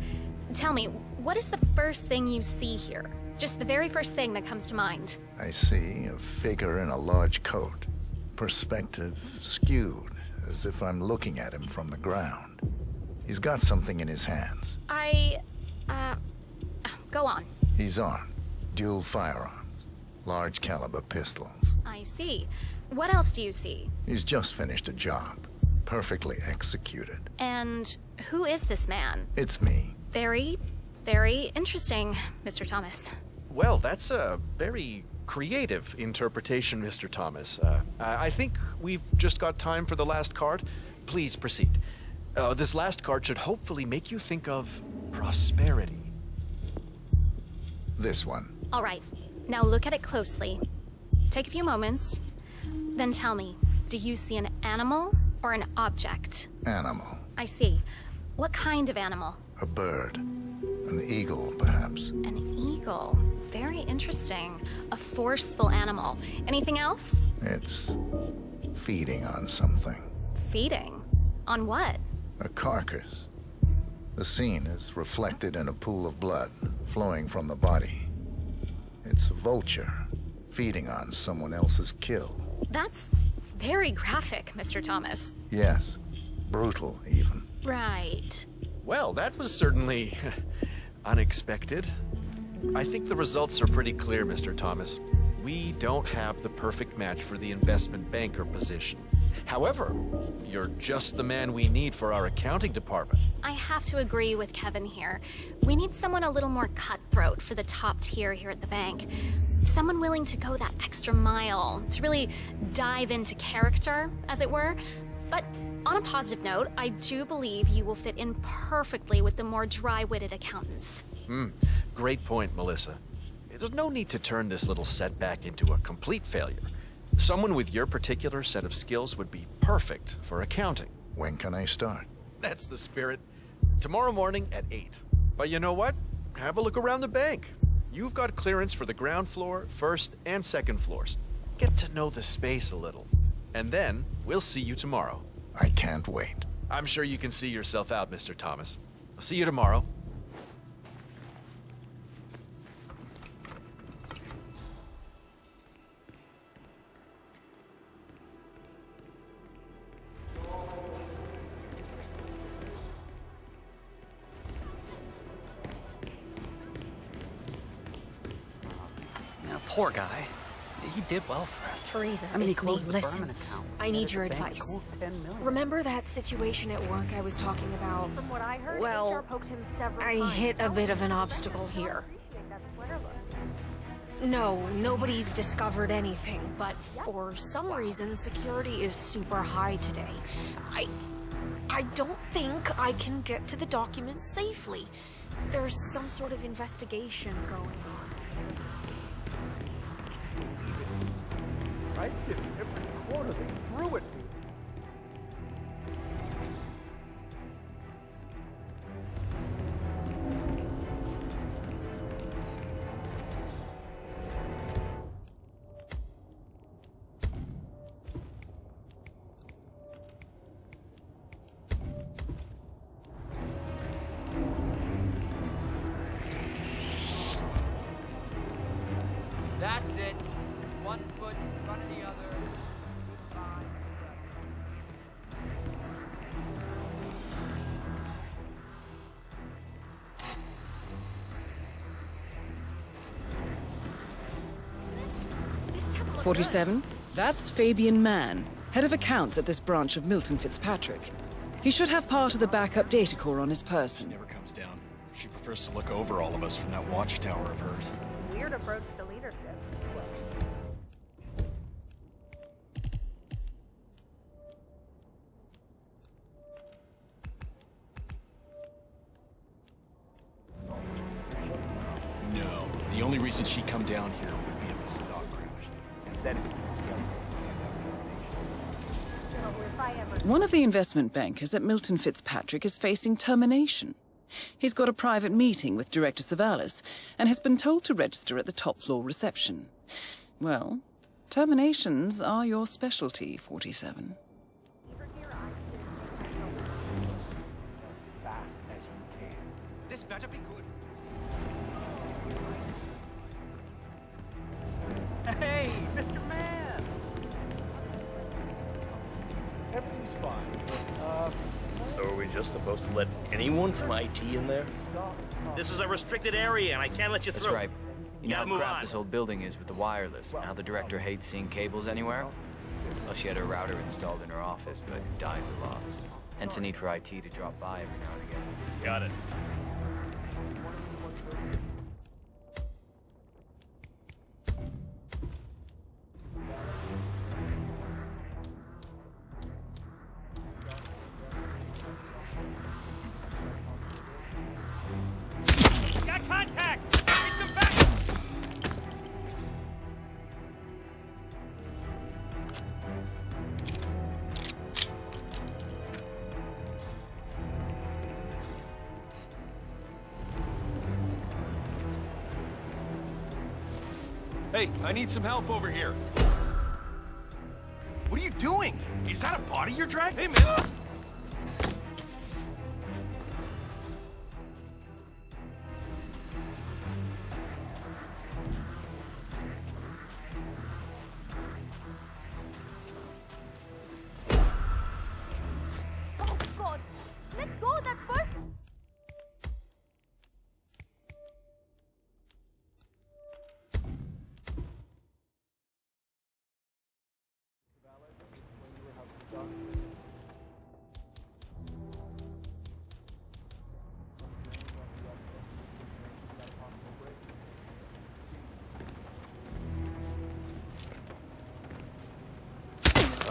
Tell me, what is the first thing you see here? Just the very first thing that comes to mind. I see a figure in a large coat. Perspective skewed, as if I'm looking at him from the ground. He's got something in his hands. Go on. He's armed. Dual firearms. Large caliber pistols. I see. What else do you see? He's just finished a job. Perfectly executed. And who is this man? It's me. Very, very interesting, Mr. Thomas. Well, that's a very creative interpretation, Mr. Thomas. I think we've just got time for the last card. Please proceed. This last card should hopefully make you think of prosperity. This one. All right. Now look at it closely. Take a few moments. Then tell me, do you see an animal or an object? Animal. I see. What kind of animal? A bird. An eagle, perhaps. An eagle. Very interesting. A forceful animal. Anything else? It's feeding on something. Feeding? On what? A carcass. The scene is reflected in a pool of blood flowing from the body. It's a vulture feeding on someone else's kill. That's very graphic, Mr. Thomas. Yes. Brutal, even. Right. Well, that was certainly unexpected. I think the results are pretty clear, Mr. Thomas. We don't have the perfect match for the investment banker position. However, you're just the man we need for our accounting department. I have to agree with Kevin here. We need someone a little more cutthroat for the top tier here at the bank. Someone willing to go that extra mile, to really dive into character, as it were. But on a positive note, I do believe you will fit in perfectly with the more dry-witted accountants. Great point, Melissa. There's no need to turn this little setback into a complete failure. Someone with your particular set of skills would be perfect for accounting. When can I start? That's the spirit. Tomorrow morning at 8. But you know what? Have a look around the bank. You've got clearance for the ground floor, first and second floors. Get to know the space a little. And then we'll see you tomorrow. I can't wait. I'm sure you can see yourself out, Mr. Thomas. I'll see you tomorrow. Poor guy. He did well for us. Teresa, I mean, he it's me. closed the Listen, Berman account. I need your advice. Remember that situation at work I was talking about? From what I heard, Well, HR poked him several I times. hit a bit of an obstacle here. No, nobody's discovered anything, but for some reason, security is super high today. I don't think I can get to the documents safely. There's some sort of investigation going on. I did every corner they threw at me. That's it. One foot in front of the other. This doesn't look 47? That's Fabian Mann, head of accounts at this branch of Milton Fitzpatrick. He should have part of the backup data core on his person. Never comes down. She prefers to look over all of us from that watchtower of hers. Weird approach to leadership. No. The only reason she'd come down here would be if the stock crashed. And then One of the investment bankers at Milton Fitzpatrick is facing termination. He's got a private meeting with Director Savalas and has been told to register at the top floor reception. Well, terminations are your specialty, 47. This better be good. Hey, Mr. Man! Everything's So are we just supposed to let anyone from IT in there? This is a restricted area, and I can't let you That's through. right. You know gotta how move crap on. this old building is with the wireless, and how the director hates seeing cables anywhere? Well, she had a router installed in her office, but it dies a lot. Hence the need for IT to drop by every now and again. Got it. Got contact! Get some backup! Hey, I need some help over here. What are you doing? Is that a body you're dragging? Hey, man! Oh, God! Let go of that person!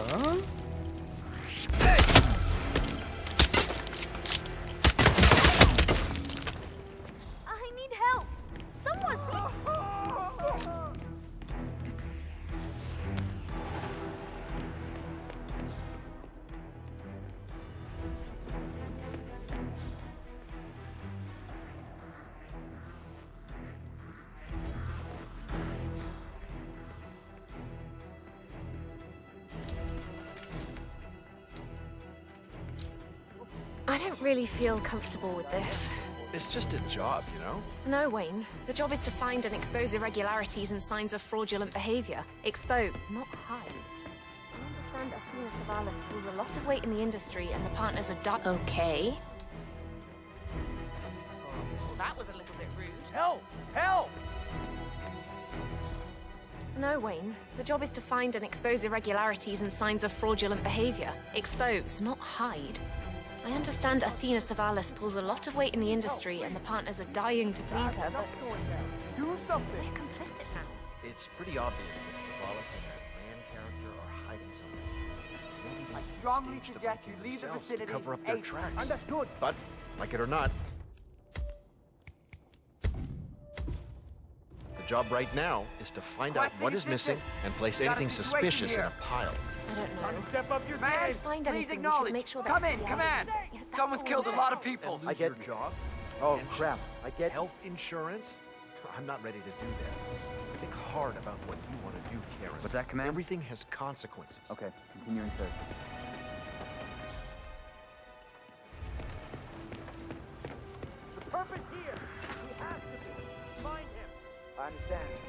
Huh? I need help! Someone! I don't really feel comfortable with this. It's just a job, you know? No, Wayne. The job is to find and expose irregularities and signs of fraudulent behavior. Expose, not hide. I understand Athena Savalas pulls a lot of weight in the industry and the partners are Okay. Well, that was a little bit rude. Help! Help! No, Wayne. The job is to find and expose irregularities and signs of fraudulent behavior. Expose, not hide. I understand Athena Savalas pulls a lot of weight in the industry and the partners are dying to please her, but Do something! they're complicit now. It's pretty obvious that Savalas and that man character are hiding something. I strongly suggest you leave the vicinity to cover up their ASAP. tracks. Understood. But, like it or not, the job right now is to find out what is missing and place anything suspicious in a pile. I don't know. Step up your If we game! find please anything, we acknowledge. should make sure that Come in, the command. Yeah, that's Someone's all killed a there. lot of people. I get your job. Oh, pension, crap. I get health insurance. I'm not ready to do that. Think hard about what you want to do, Karen. What's that, Command? Everything has consequences. Okay, continuing search. the purpose here. He has to be. Find him. I understand.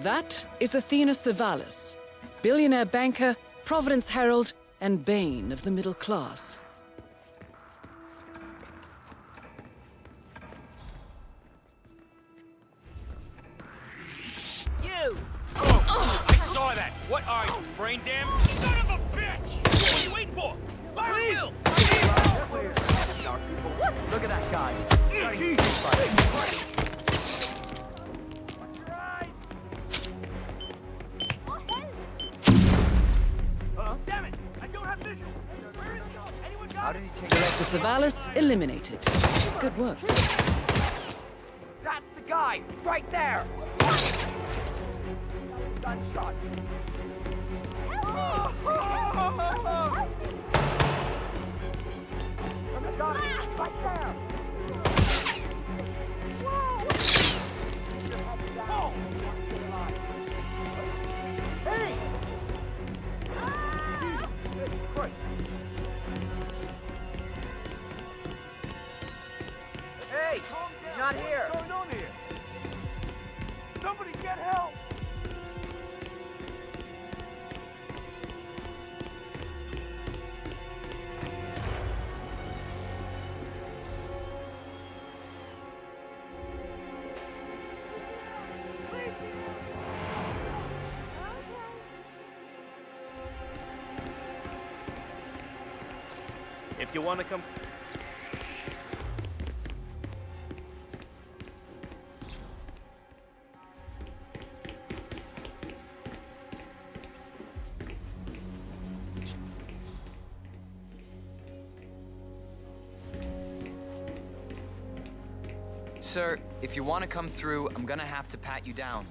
That is Athena Savalas, billionaire banker, Providence Herald, and bane of the middle class. You! Oh, I saw that! What are you, brain damaged? Son of a bitch! What are you waiting for? Fire a wheel! Look at that guy. Damn it! I don't have vision! Where is he? Anyone got How did he take Director Savalas eliminated. Good work, folks. That's the guy, right there. Gunshot. From the gun, right there. Oh! not here. What's going on here? Somebody get help! If you want to come... Sir, if you want to come through, I'm gonna have to pat you down.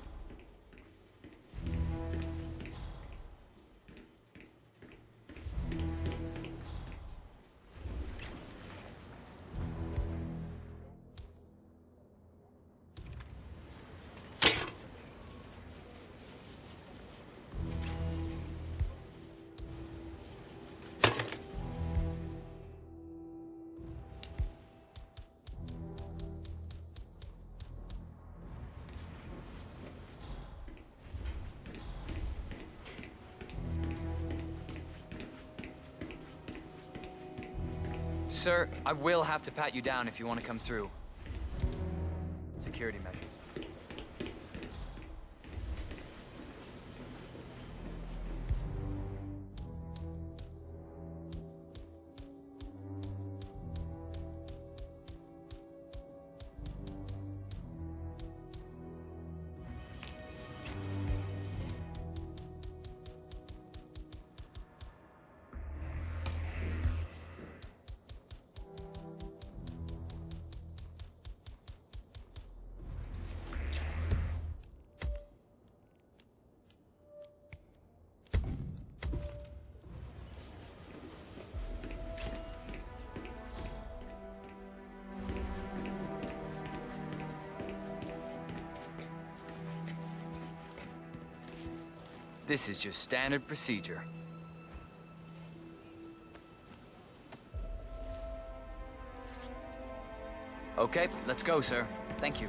Sir, I will have to pat you down if you want to come through. Security measures. This is just standard procedure. Okay, let's go, sir. Thank you.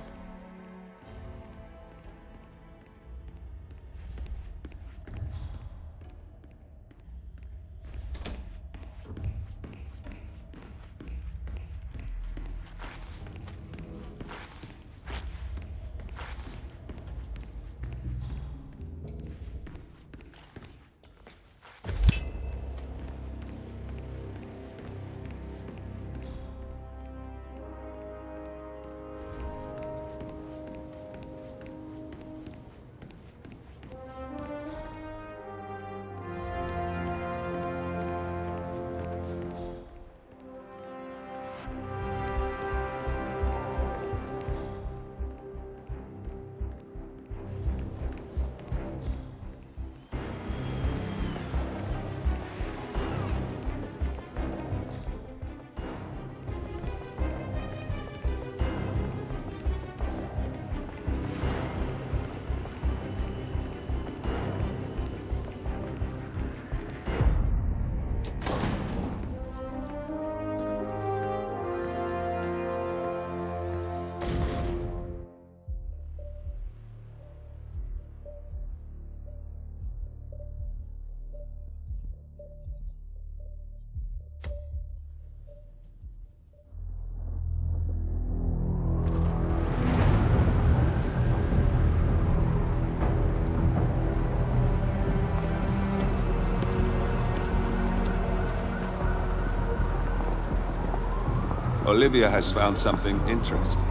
Olivia has found something interesting.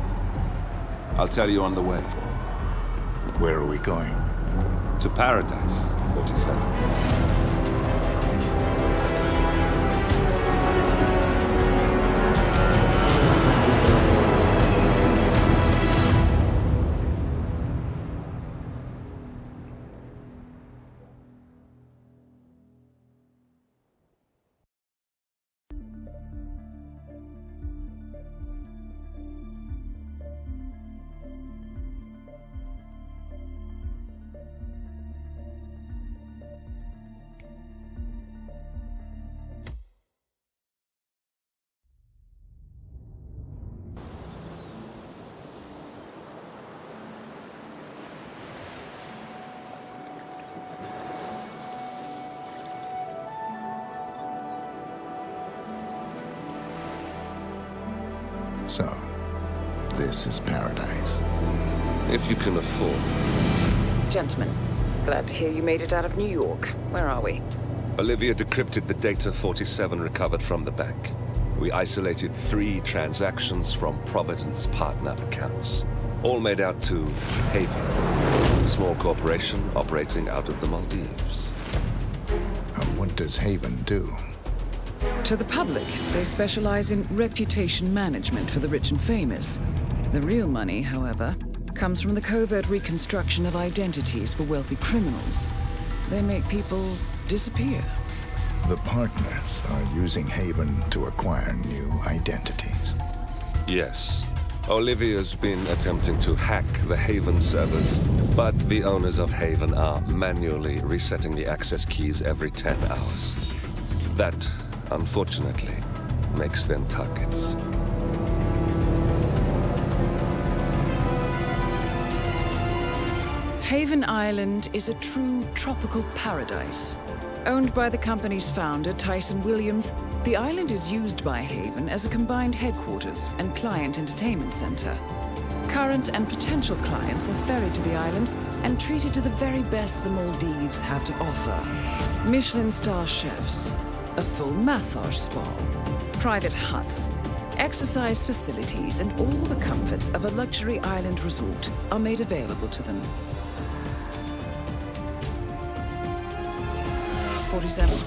I'll tell you on the way. Where are we going? To Paradise, 47. So, this is paradise. If you can afford. Gentlemen, glad to hear you made it out of New York. Where are we? Olivia decrypted the data 47 recovered from the bank. We isolated 3 transactions from Providence partner accounts. All made out to Haven, a small corporation operating out of the Maldives. And what does Haven do? To the public, they specialize in reputation management for the rich and famous. The real money, however, comes from the covert reconstruction of identities for wealthy criminals. They make people disappear. The partners are using Haven to acquire new identities. Yes. Olivia's been attempting to hack the Haven servers, but the owners of Haven are manually resetting the access keys every 10 hours. That, unfortunately, makes them targets. Haven Island is a true tropical paradise. Owned by the company's founder, Tyson Williams, the island is used by Haven as a combined headquarters and client entertainment center. Current and potential clients are ferried to the island and treated to the very best the Maldives have to offer. Michelin star chefs, a full massage spa, private huts, exercise facilities, and all the comforts of a luxury island resort are made available to them. 47.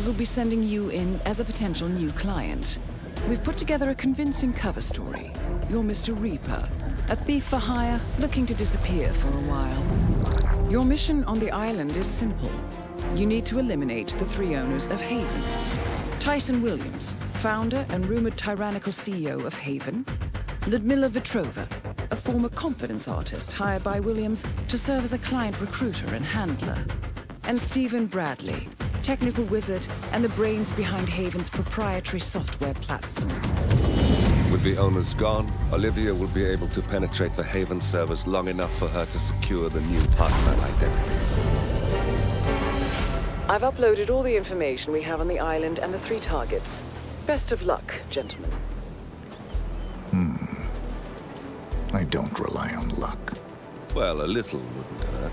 We'll be sending you in as a potential new client. We've put together a convincing cover story. You're Mr. Reaper, a thief for hire looking to disappear for a while. Your mission on the island is simple. You need to eliminate the 3 owners of Haven. Tyson Williams, founder and rumored tyrannical CEO of Haven. Ludmila Vetrova, a former confidence artist hired by Williams to serve as a client recruiter and handler. And Stephen Bradley, technical wizard and the brains behind Haven's proprietary software platform. With the owners gone, Olivia will be able to penetrate the Haven servers long enough for her to secure the new partner identities. I've uploaded all the information we have on the island and the 3 targets. Best of luck, gentlemen. I don't rely on luck. Well, a little wouldn't hurt.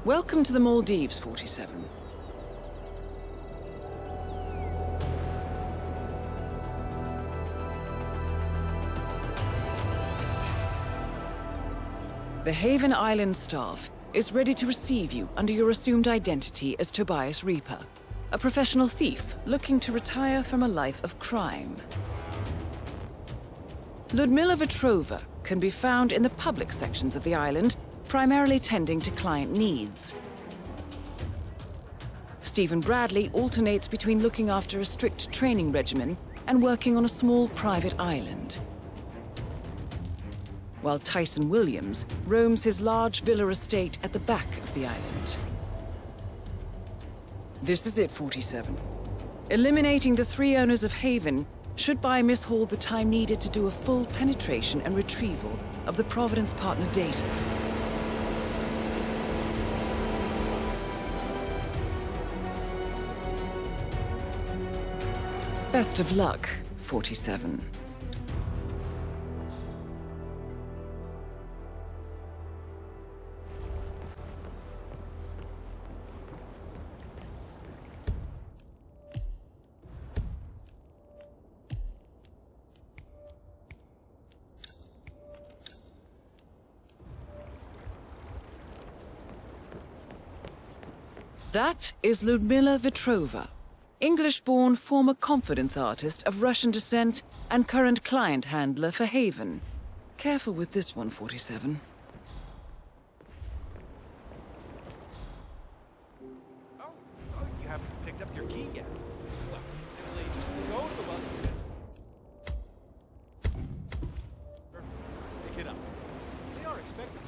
Welcome to the Maldives, 47. The Haven Island staff is ready to receive you under your assumed identity as Tobias Reaper, a professional thief looking to retire from a life of crime. Ludmila Vetrova can be found in the public sections of the island, primarily tending to client needs. Stephen Bradley alternates between looking after a strict training regimen and working on a small private island, while Tyson Williams roams his large villa estate at the back of the island. This is it, 47. Eliminating the 3 owners of Haven should buy Miss Hall the time needed to do a full penetration and retrieval of the Providence partner data. Best of luck, 47. That is Ludmila Vetrova, English-born former confidence artist of Russian descent and current client handler for Haven. Careful with this one, 47. Oh, you haven't picked up your key yet. Well, simply just go to the welcome center. Pick it up. They are expecting you.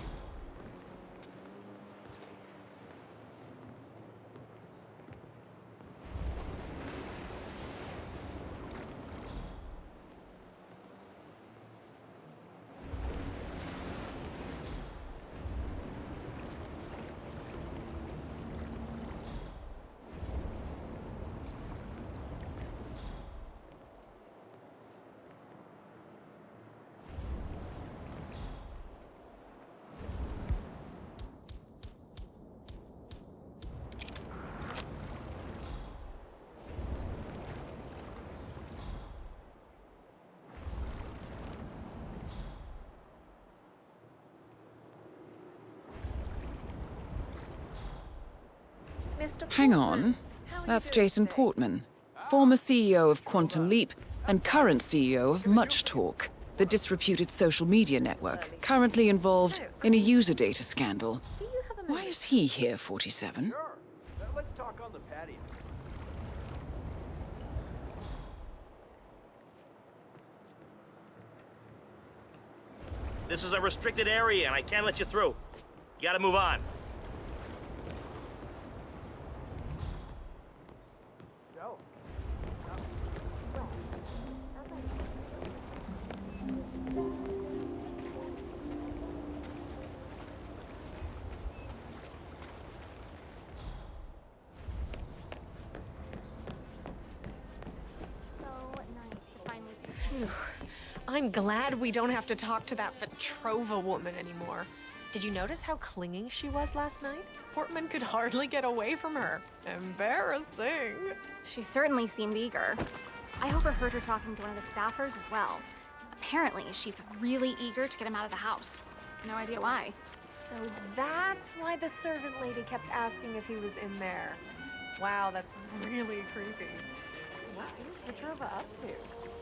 Hang on. That's Jason Portman, former CEO of Quantum Leap and current CEO of Much Talk, the disreputed social media network, currently involved in a user data scandal. Why is he here, 47? Sure. Let's talk on the patio. This is a restricted area, and I can't let you through. You gotta move on. I'm glad we don't have to talk to that Vetrova woman anymore. Did you notice how clinging she was last night? Portman could hardly get away from her. Embarrassing. She certainly seemed eager. I overheard her talking to one of the staffers as well. Apparently, she's really eager to get him out of the house. No idea why. So that's why the servant lady kept asking if he was in there. Wow, that's really creepy. What is Vetrova up to?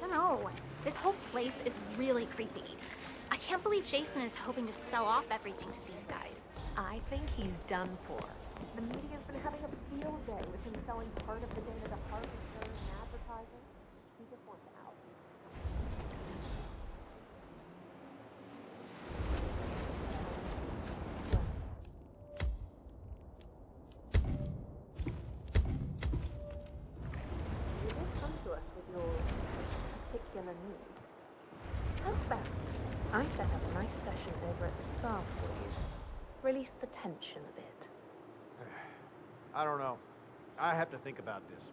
I don't know. This whole place is really creepy. I can't believe Jason is hoping to sell off everything to these guys. I think he's done for. The media's been having a field day with him selling part of the data to Harvard Stern and advertising. He just wants out. You did come to us with your particular needs. How's that? I set up a nice session over at the Star for you. Release the tension a bit. I don't know. I have to think about this.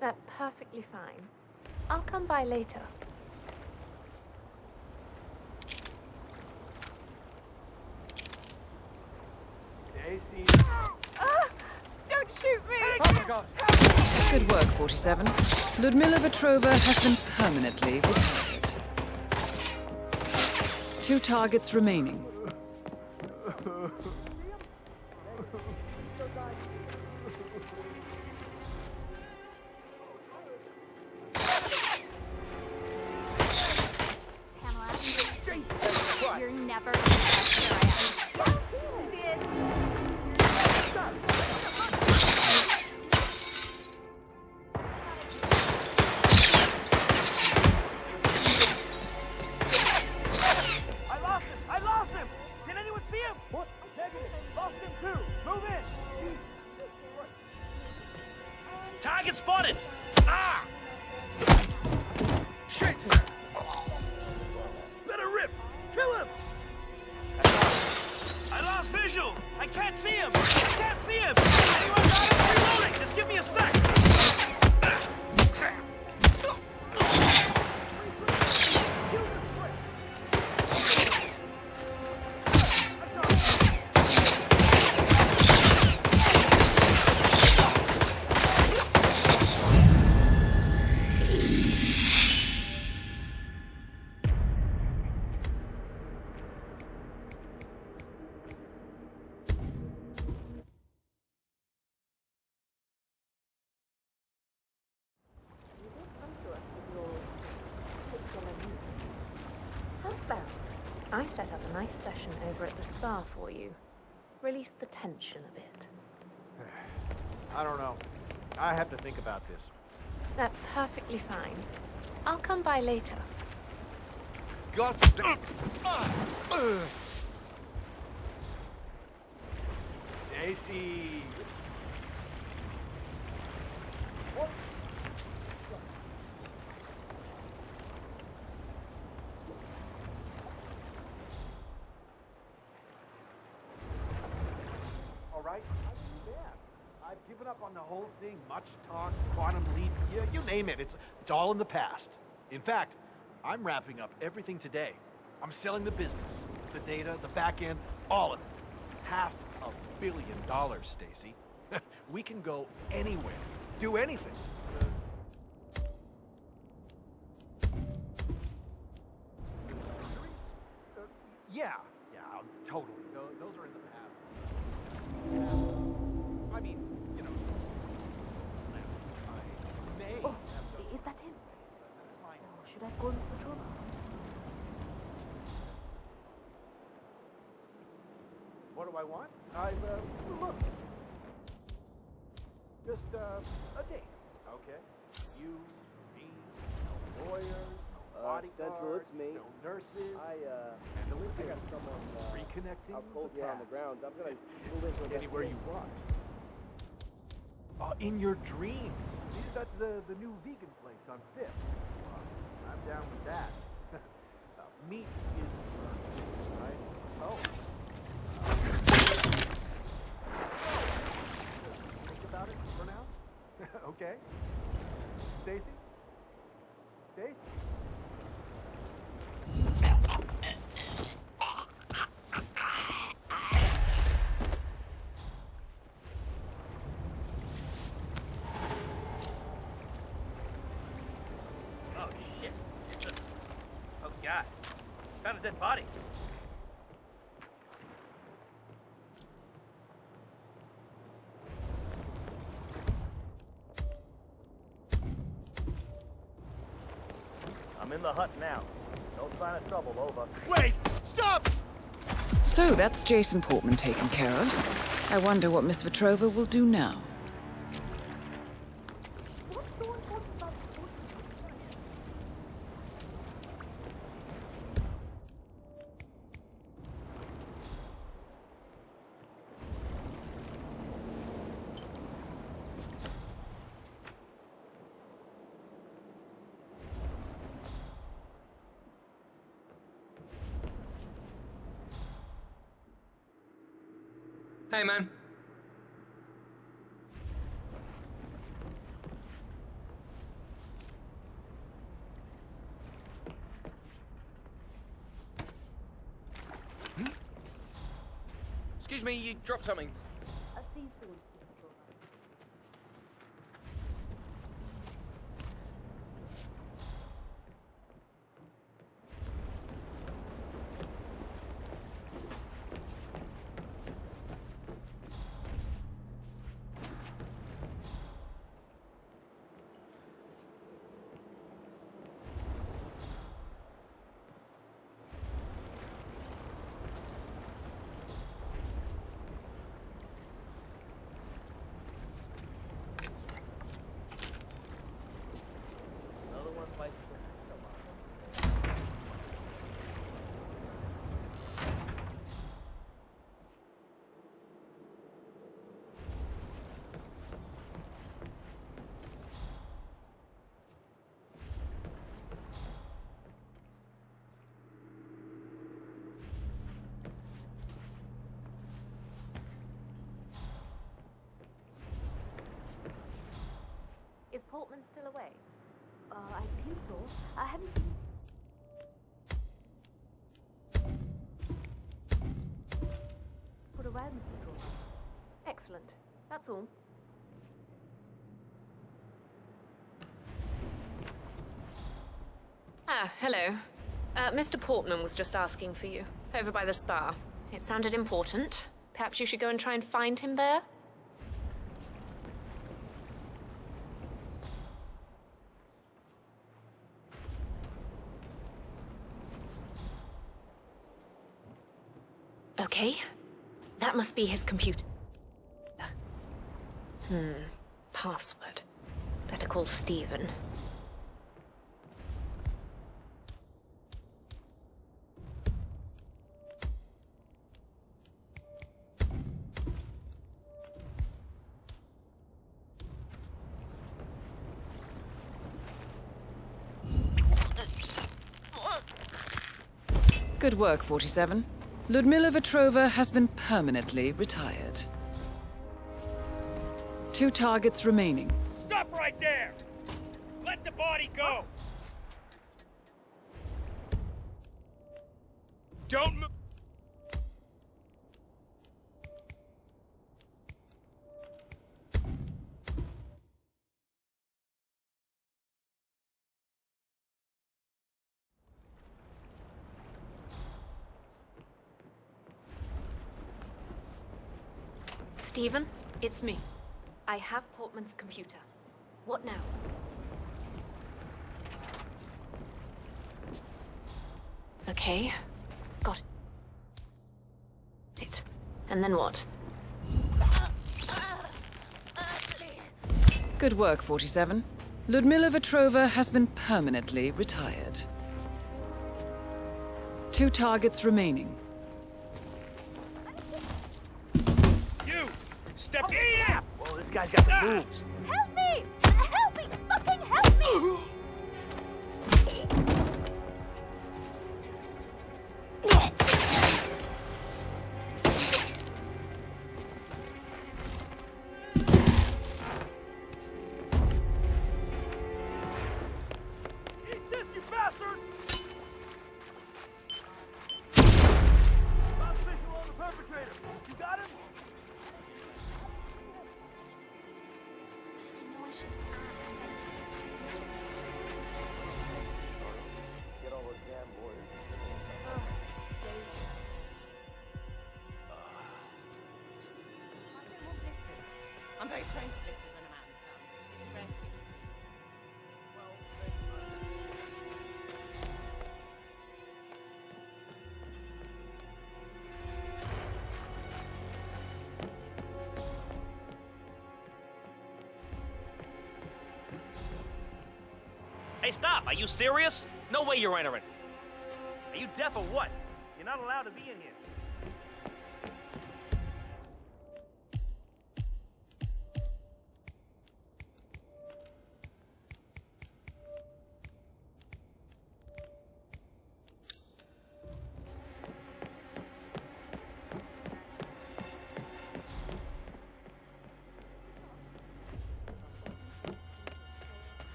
That's perfectly fine. I'll come by later. Daisy. Don't shoot me! Oh my God. Good work, 47. Ludmila Vetrova has been permanently retired. 2 targets remaining. Pamela, you're never gonna guess where I am. I lost him! Can anyone see him? What? Negative. Lost him too. Move in. I set up a nice session over at the spa for you. Release the tension a bit. I don't know. I have to think about this. That's perfectly fine. I'll come by later. God damn. Stacy. All right, I've given up on the whole thing. Much talk, quantum leap, you name it. It's all in the past. In fact, I'm wrapping up everything today. I'm selling the business, the data, the back end, all of it. $500 million, Stacy. We can go anywhere, do anything. Yeah, totally. Those are in the past. I mean, you know, I may. Oh, is that him? Or should I call Mr. Patrol? What do I want? Look. Just, a date, okay? You, me, no lawyers, no bodyguards, Central, it's me. no nurses. I got someone, reconnecting I'll cold with you the on the past. ground. I'm gonna move into a Anywhere you want. In your dreams. That's the new vegan place on 5th. I'm down with that. Meat is first, right? Oh. Think about it for now? Okay. Stacy? Stacy? Oh, shit. Oh, God. Found a dead body. I'm in the hut now. No sign of trouble, over. Wait! Stop! So that's Jason Portman taken care of. I wonder what Miss Vetrova will do now. Hey, man. Excuse me, you dropped something. A sea sword, Mr. Patrol. Another one bites the Is Portman still away? I think so. I haven't seen... For a while, Mr. Patrol. Excellent. That's all. Ah, hello. Mr. Portman was just asking for you, over by the spa. It sounded important. Perhaps you should go and try and find him there? Okay. That must be his computer. Password. Better call Steven. Good work, 47. Ludmila Vetrova has been permanently retired. 2 targets remaining. Stop right there! Let the body go! Don't move! Steven, it's me. I have Portman's computer. What now? Okay. Got it. And then what? Good work, 47. Ludmila Vetrova has been permanently retired. 2 targets remaining. Step in! Whoa, this guy's got the moves. Help me! Help me! Fucking help me! Eat this, you bastard! Last visual on the perpetrator. You got him? Get all those damn lawyers. I'm very prone to blisters when I'm out in the sun. It's a rare skin disease. Hey, stop! Are you serious? No way you're entering. Are you deaf or what? You're not allowed to be in here.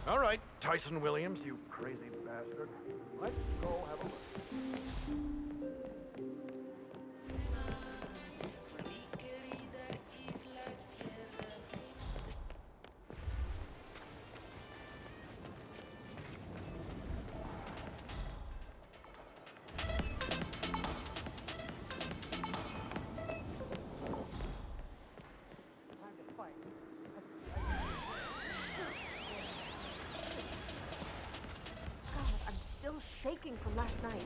All right, Tyson Williams, you crazy bastard. Let's go have a look. Shaking from last night.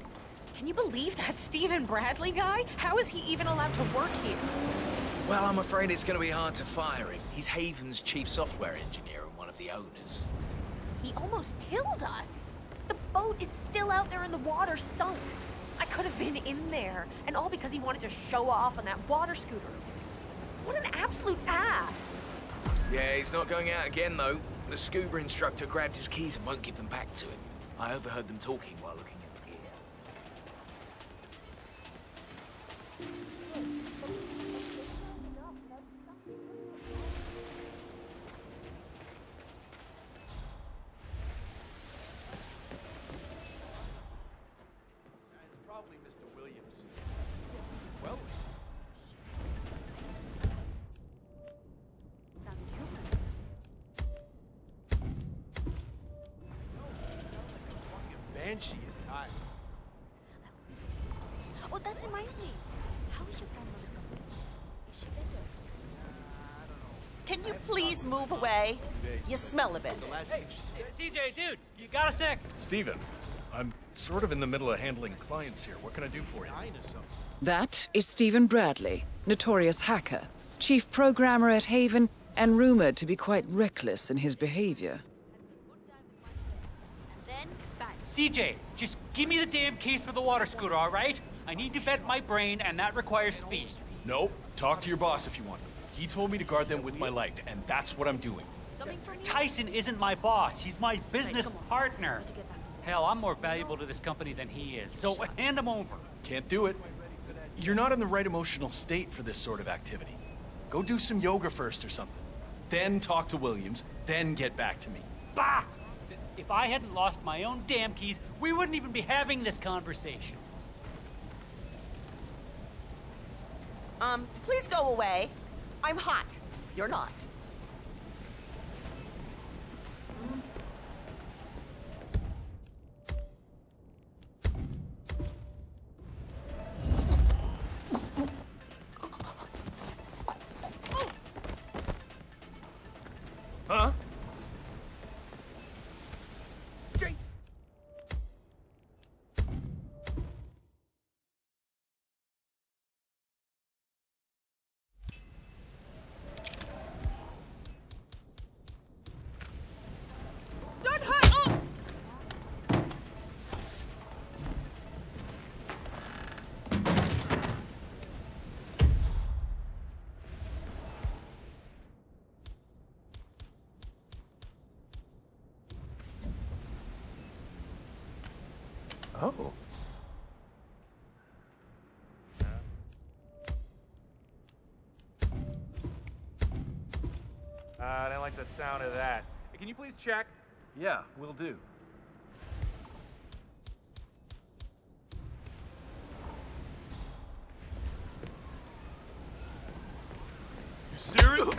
Can you believe that Stephen Bradley guy? How is he even allowed to work here? Well, I'm afraid it's going to be hard to fire him. He's Haven's chief software engineer and one of the owners. He almost killed us. The boat is still out there in the water, sunk. I could have been in there, and all because he wanted to show off on that water scooter of his. What an absolute ass. Yeah, he's not going out again, though. The scuba instructor grabbed his keys and won't give them back to him. I overheard them talking while looking at the gear. It's probably Mr. Williams. Well, banshee at times. Oh, that reminds me. How is your grandmother doing? Is she better? Can you please move away? You smell a bit. Hey, CJ, dude, you got a sec? Steven, I'm sort of in the middle of handling clients here. What can I do for you? That is Stephen Bradley, notorious hacker, chief programmer at Haven, and rumored to be quite reckless in his behavior. CJ, just give me the damn keys for the water scooter, all right? I need to vent my brain, and that requires speed. Nope. Talk to your boss if you want. He told me to guard them with my life, and that's what I'm doing. Tyson isn't my boss. He's my business partner. Hell, I'm more valuable to this company than he is, so hand him over. Can't do it. You're not in the right emotional state for this sort of activity. Go do some yoga first or something. Then talk to Williams, then get back to me. Bah! If I hadn't lost my own damn keys, we wouldn't even be having this conversation. Please go away. I'm hot. You're not. Huh? Don't hurt! Oh! Oh. I don't like the sound of that. Hey, can you please check? Yeah, will do. You serious?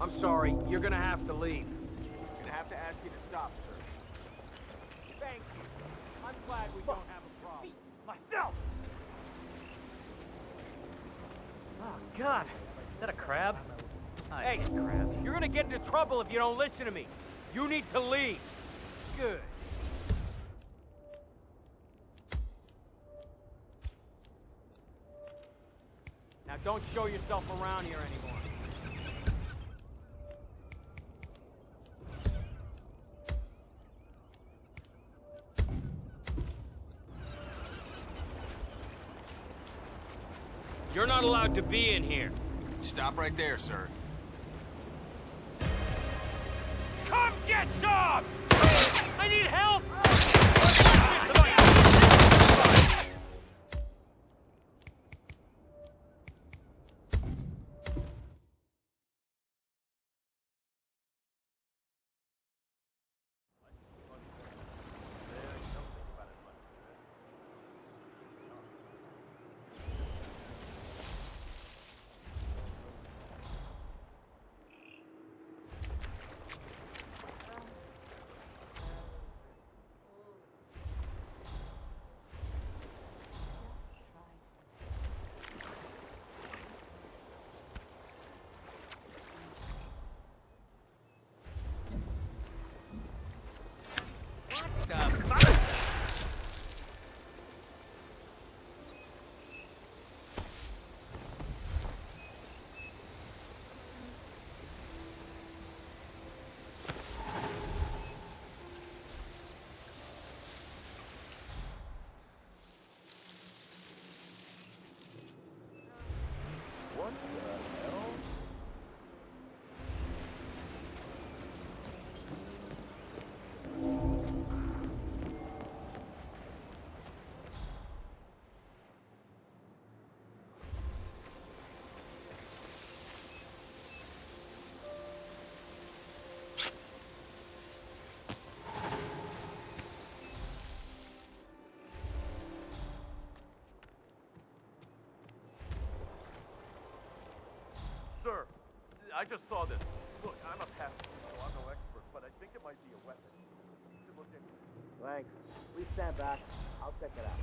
I'm sorry, you're gonna have to leave. I'm gonna have to ask you to stop, sir. Thank you. I'm glad we don't have a problem. Myself! Oh, God. Is that a crab? Hey, crabs. You're gonna get into trouble if you don't listen to me. You need to leave. Good. Now don't show yourself around here anymore. You're not allowed to be in here. Stop right there, sir. Come get some! I need help! I just saw this. Look, I'm a passenger, so I'm no expert, but I think it might be a weapon. You should look into it. Thanks. Please stand back. I'll check it out.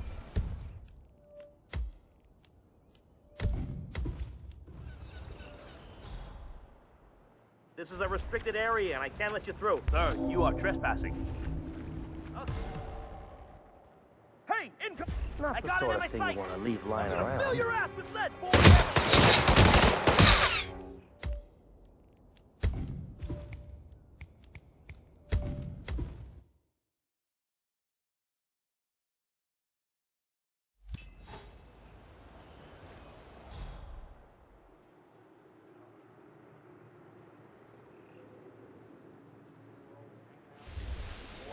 This is a restricted area, and I can't let you through. Sir, you are trespassing. Hey, income! Not I the got sort it of in thing my you sight. want to leave lying I'm gonna around. fill your ass with lead, boy!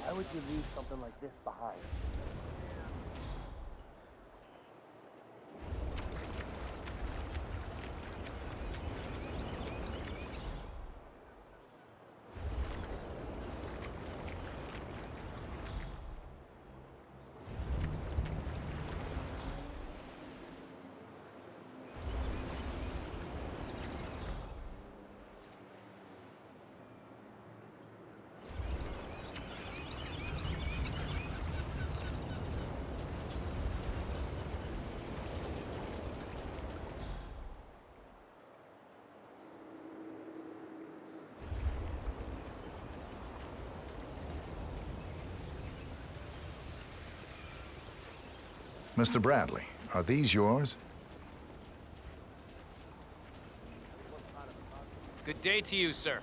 Why would you leave something like this behind? Mr. Bradley, are these yours? Good day to you, sir.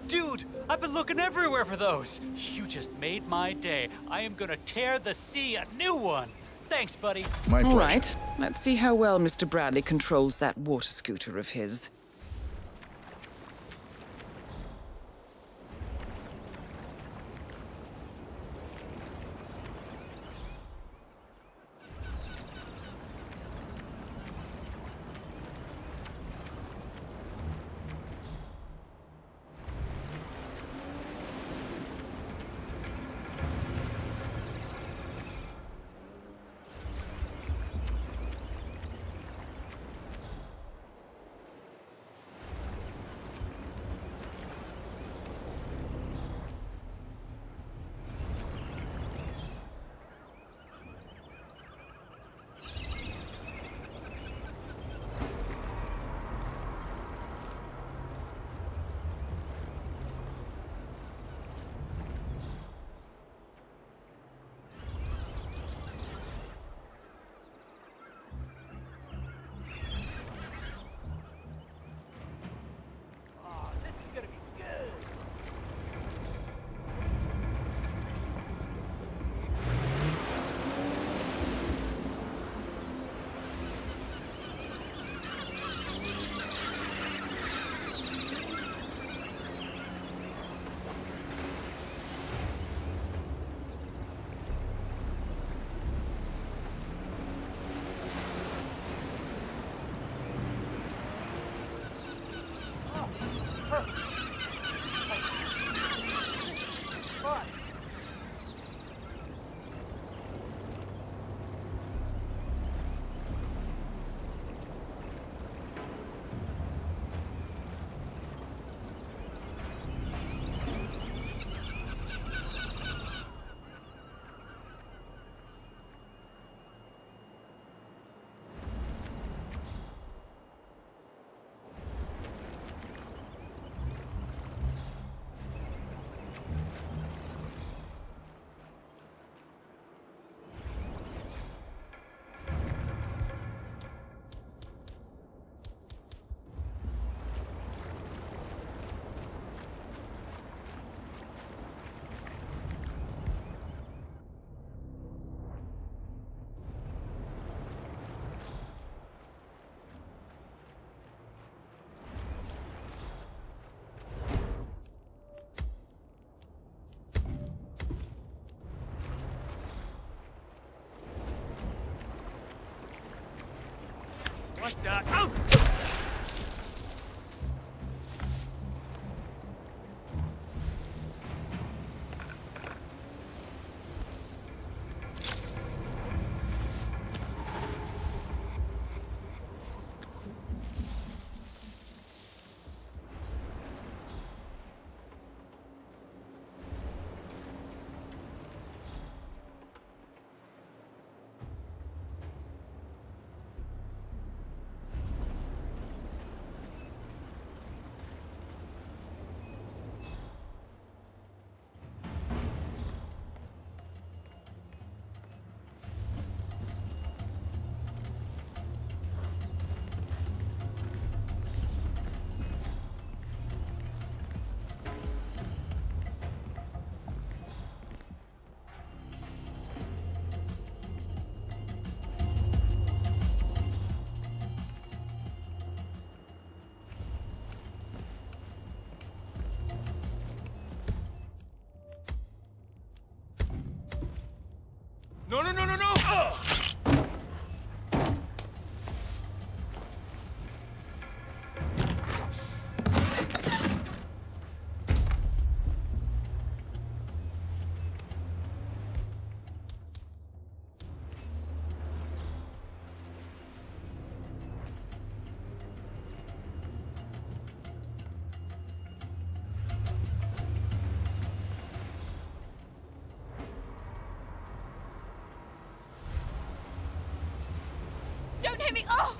Dude, I've been looking everywhere for those. You just made my day. I am gonna tear the sea a new one. Thanks, buddy. My All right, let's see how well Mr. Bradley controls that water scooter of his. What the? Oh! No, no, no, no, no! Don't hit me! Oh!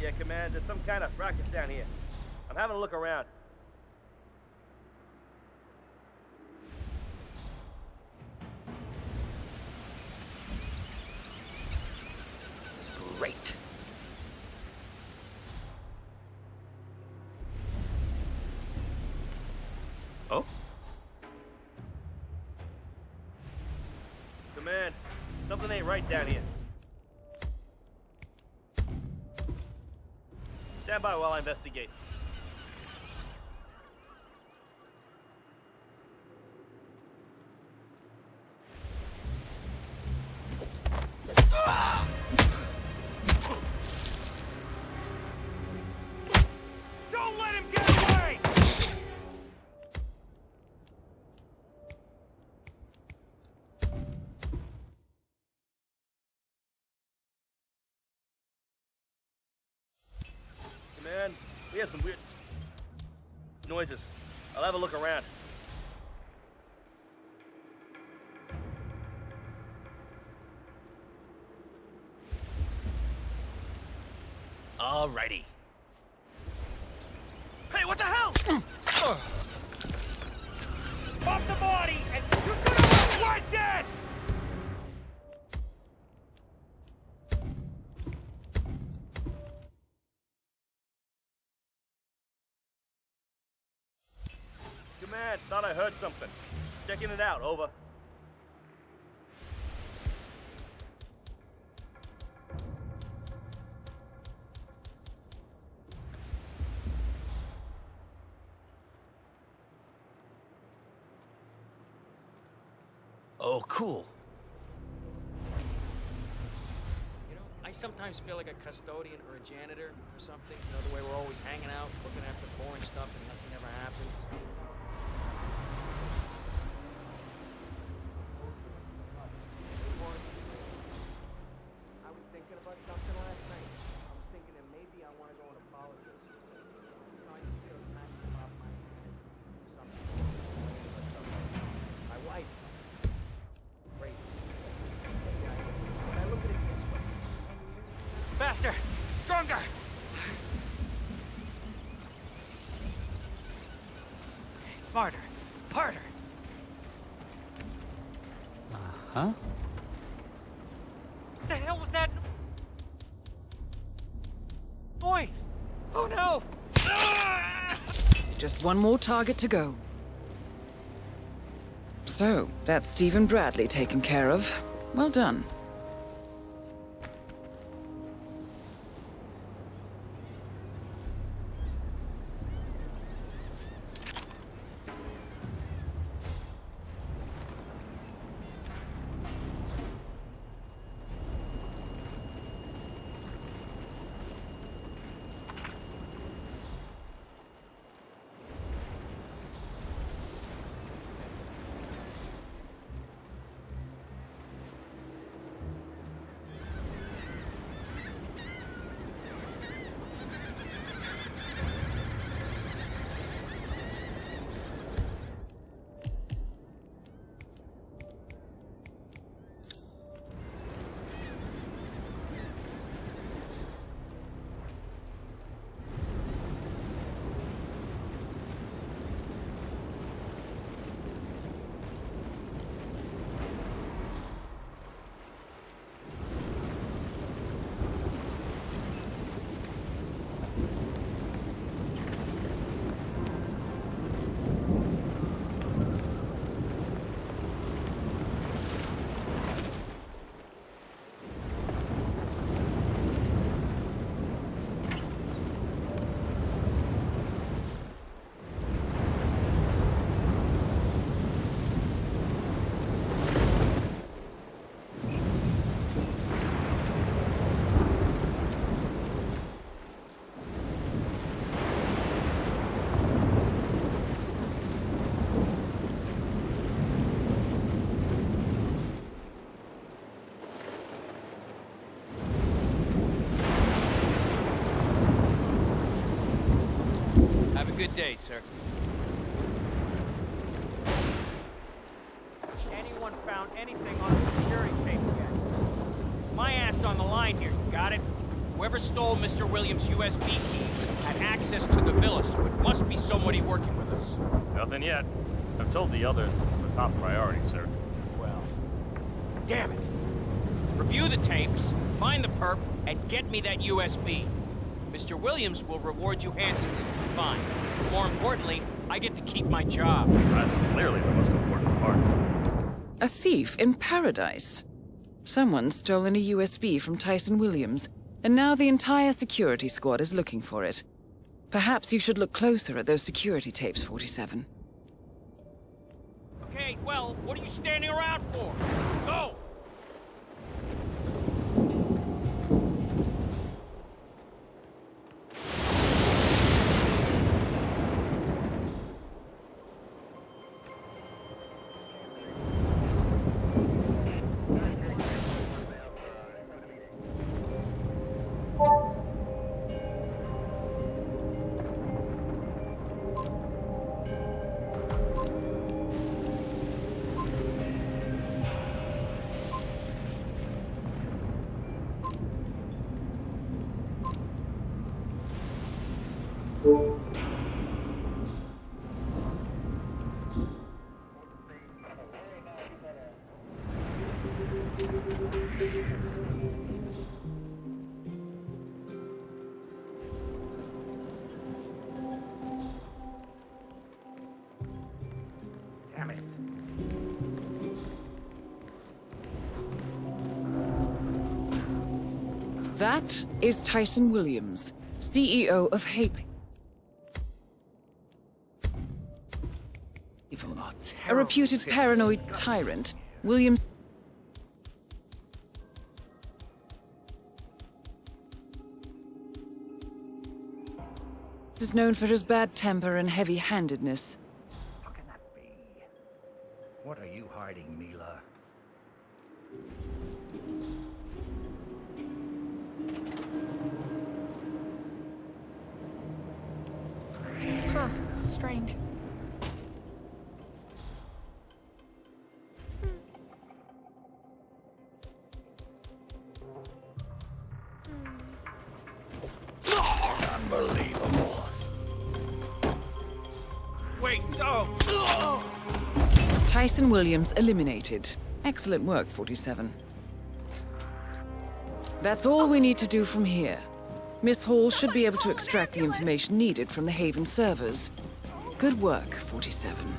Yeah, Command, there's some kind of fracas down here. I'm having a look around. Great. Oh? Command, something ain't right down here. Stand by while I investigate. Don't let him get away! Command, we have some weird noises. I'll have a look around. Alrighty. Hey, what the hell? Off the body, and you're gonna look right dead! Command, thought I heard something. Checking it out, over. Oh, cool. You know, I sometimes feel like a custodian or a janitor or something. You know, the way we're always hanging out, looking after boring stuff and nothing ever happens. I was thinking about something last night. I was thinking that maybe I want to go on a politics. You know, I used to be able to match them up my hand or something. My wife. Great. But I look at it this way. Faster! Stronger! Smarter! Harder! Huh? What the hell was that noise? Oh no! Just one more target to go. So, that's Stephen Bradley taken care of. Well done. Have a good day, sir. Anyone found anything on the security tape yet? My ass on the line here, you got it? Whoever stole Mr. Williams' USB key had access to the villa, so it must be somebody working with us. Nothing yet. I've told the others this is a top priority, sir. Well, damn it. Review the tapes, find the perp, and get me that USB. Mr. Williams will reward you handsomely for the fine. More importantly, I get to keep my job. That's clearly the most important part. A thief in paradise. Someone's stolen a USB from Tyson Williams, and now the entire security squad is looking for it. Perhaps you should look closer at those security tapes, 47. Okay, well, what are you standing around for? Go! Damn it. That is Tyson Williams, CEO of Hitman. A reputed paranoid tyrant, Williams is known for his bad temper and heavy-handedness. What are you hiding, Mila? Huh. Strange. Unbelievable. Wait, no! Tyson Williams eliminated. Excellent work, 47. That's all we need to do from here. Miss Hall should be able to extract the information needed from the Haven servers. Good work, 47.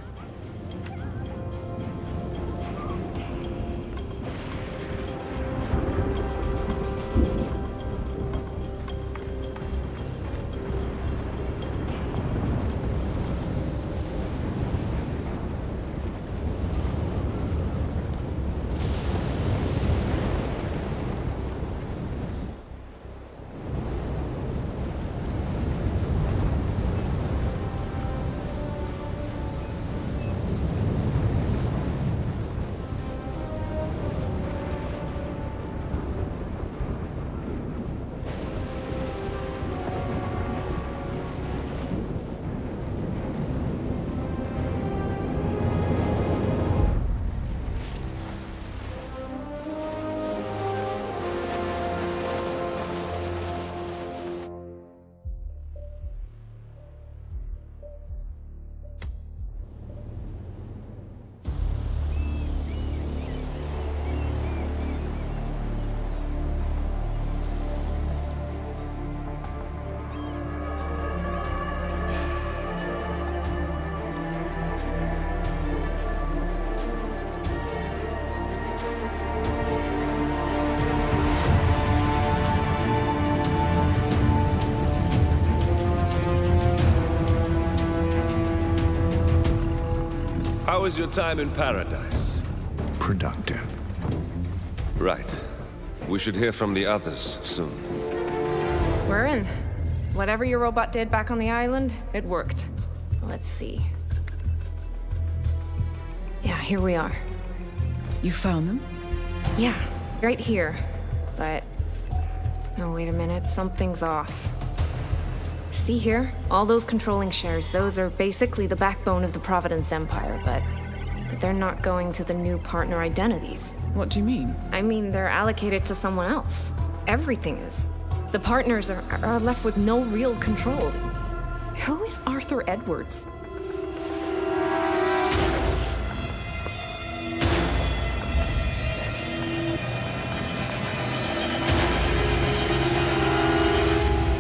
How was your time in paradise? Productive. Right. We should hear from the others soon. We're in. Whatever your robot did back on the island, it worked. Let's see. Yeah, here we are. You found them? Yeah, right here. But... oh, wait a minute. Something's off. See here? All those controlling shares, those are basically the backbone of the Providence Empire, but they're not going to the new partner identities. What do you mean? I mean, they're allocated to someone else. Everything is. The partners are left with no real control. Who is Arthur Edwards?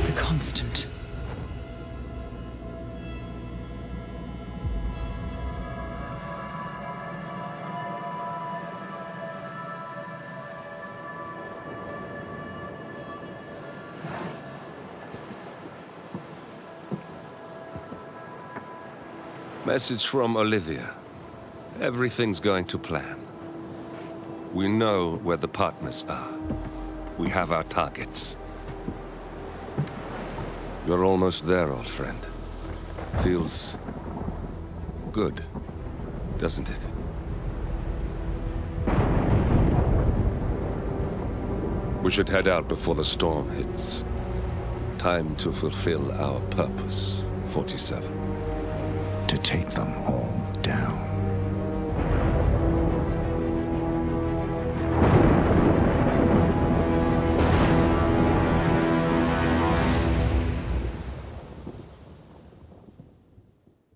The Constant. Message from Olivia. Everything's going to plan. We know where the partners are. We have our targets. You're almost there, old friend. Feels good, doesn't it? We should head out before the storm hits. Time to fulfill our purpose, 47. To take them all down.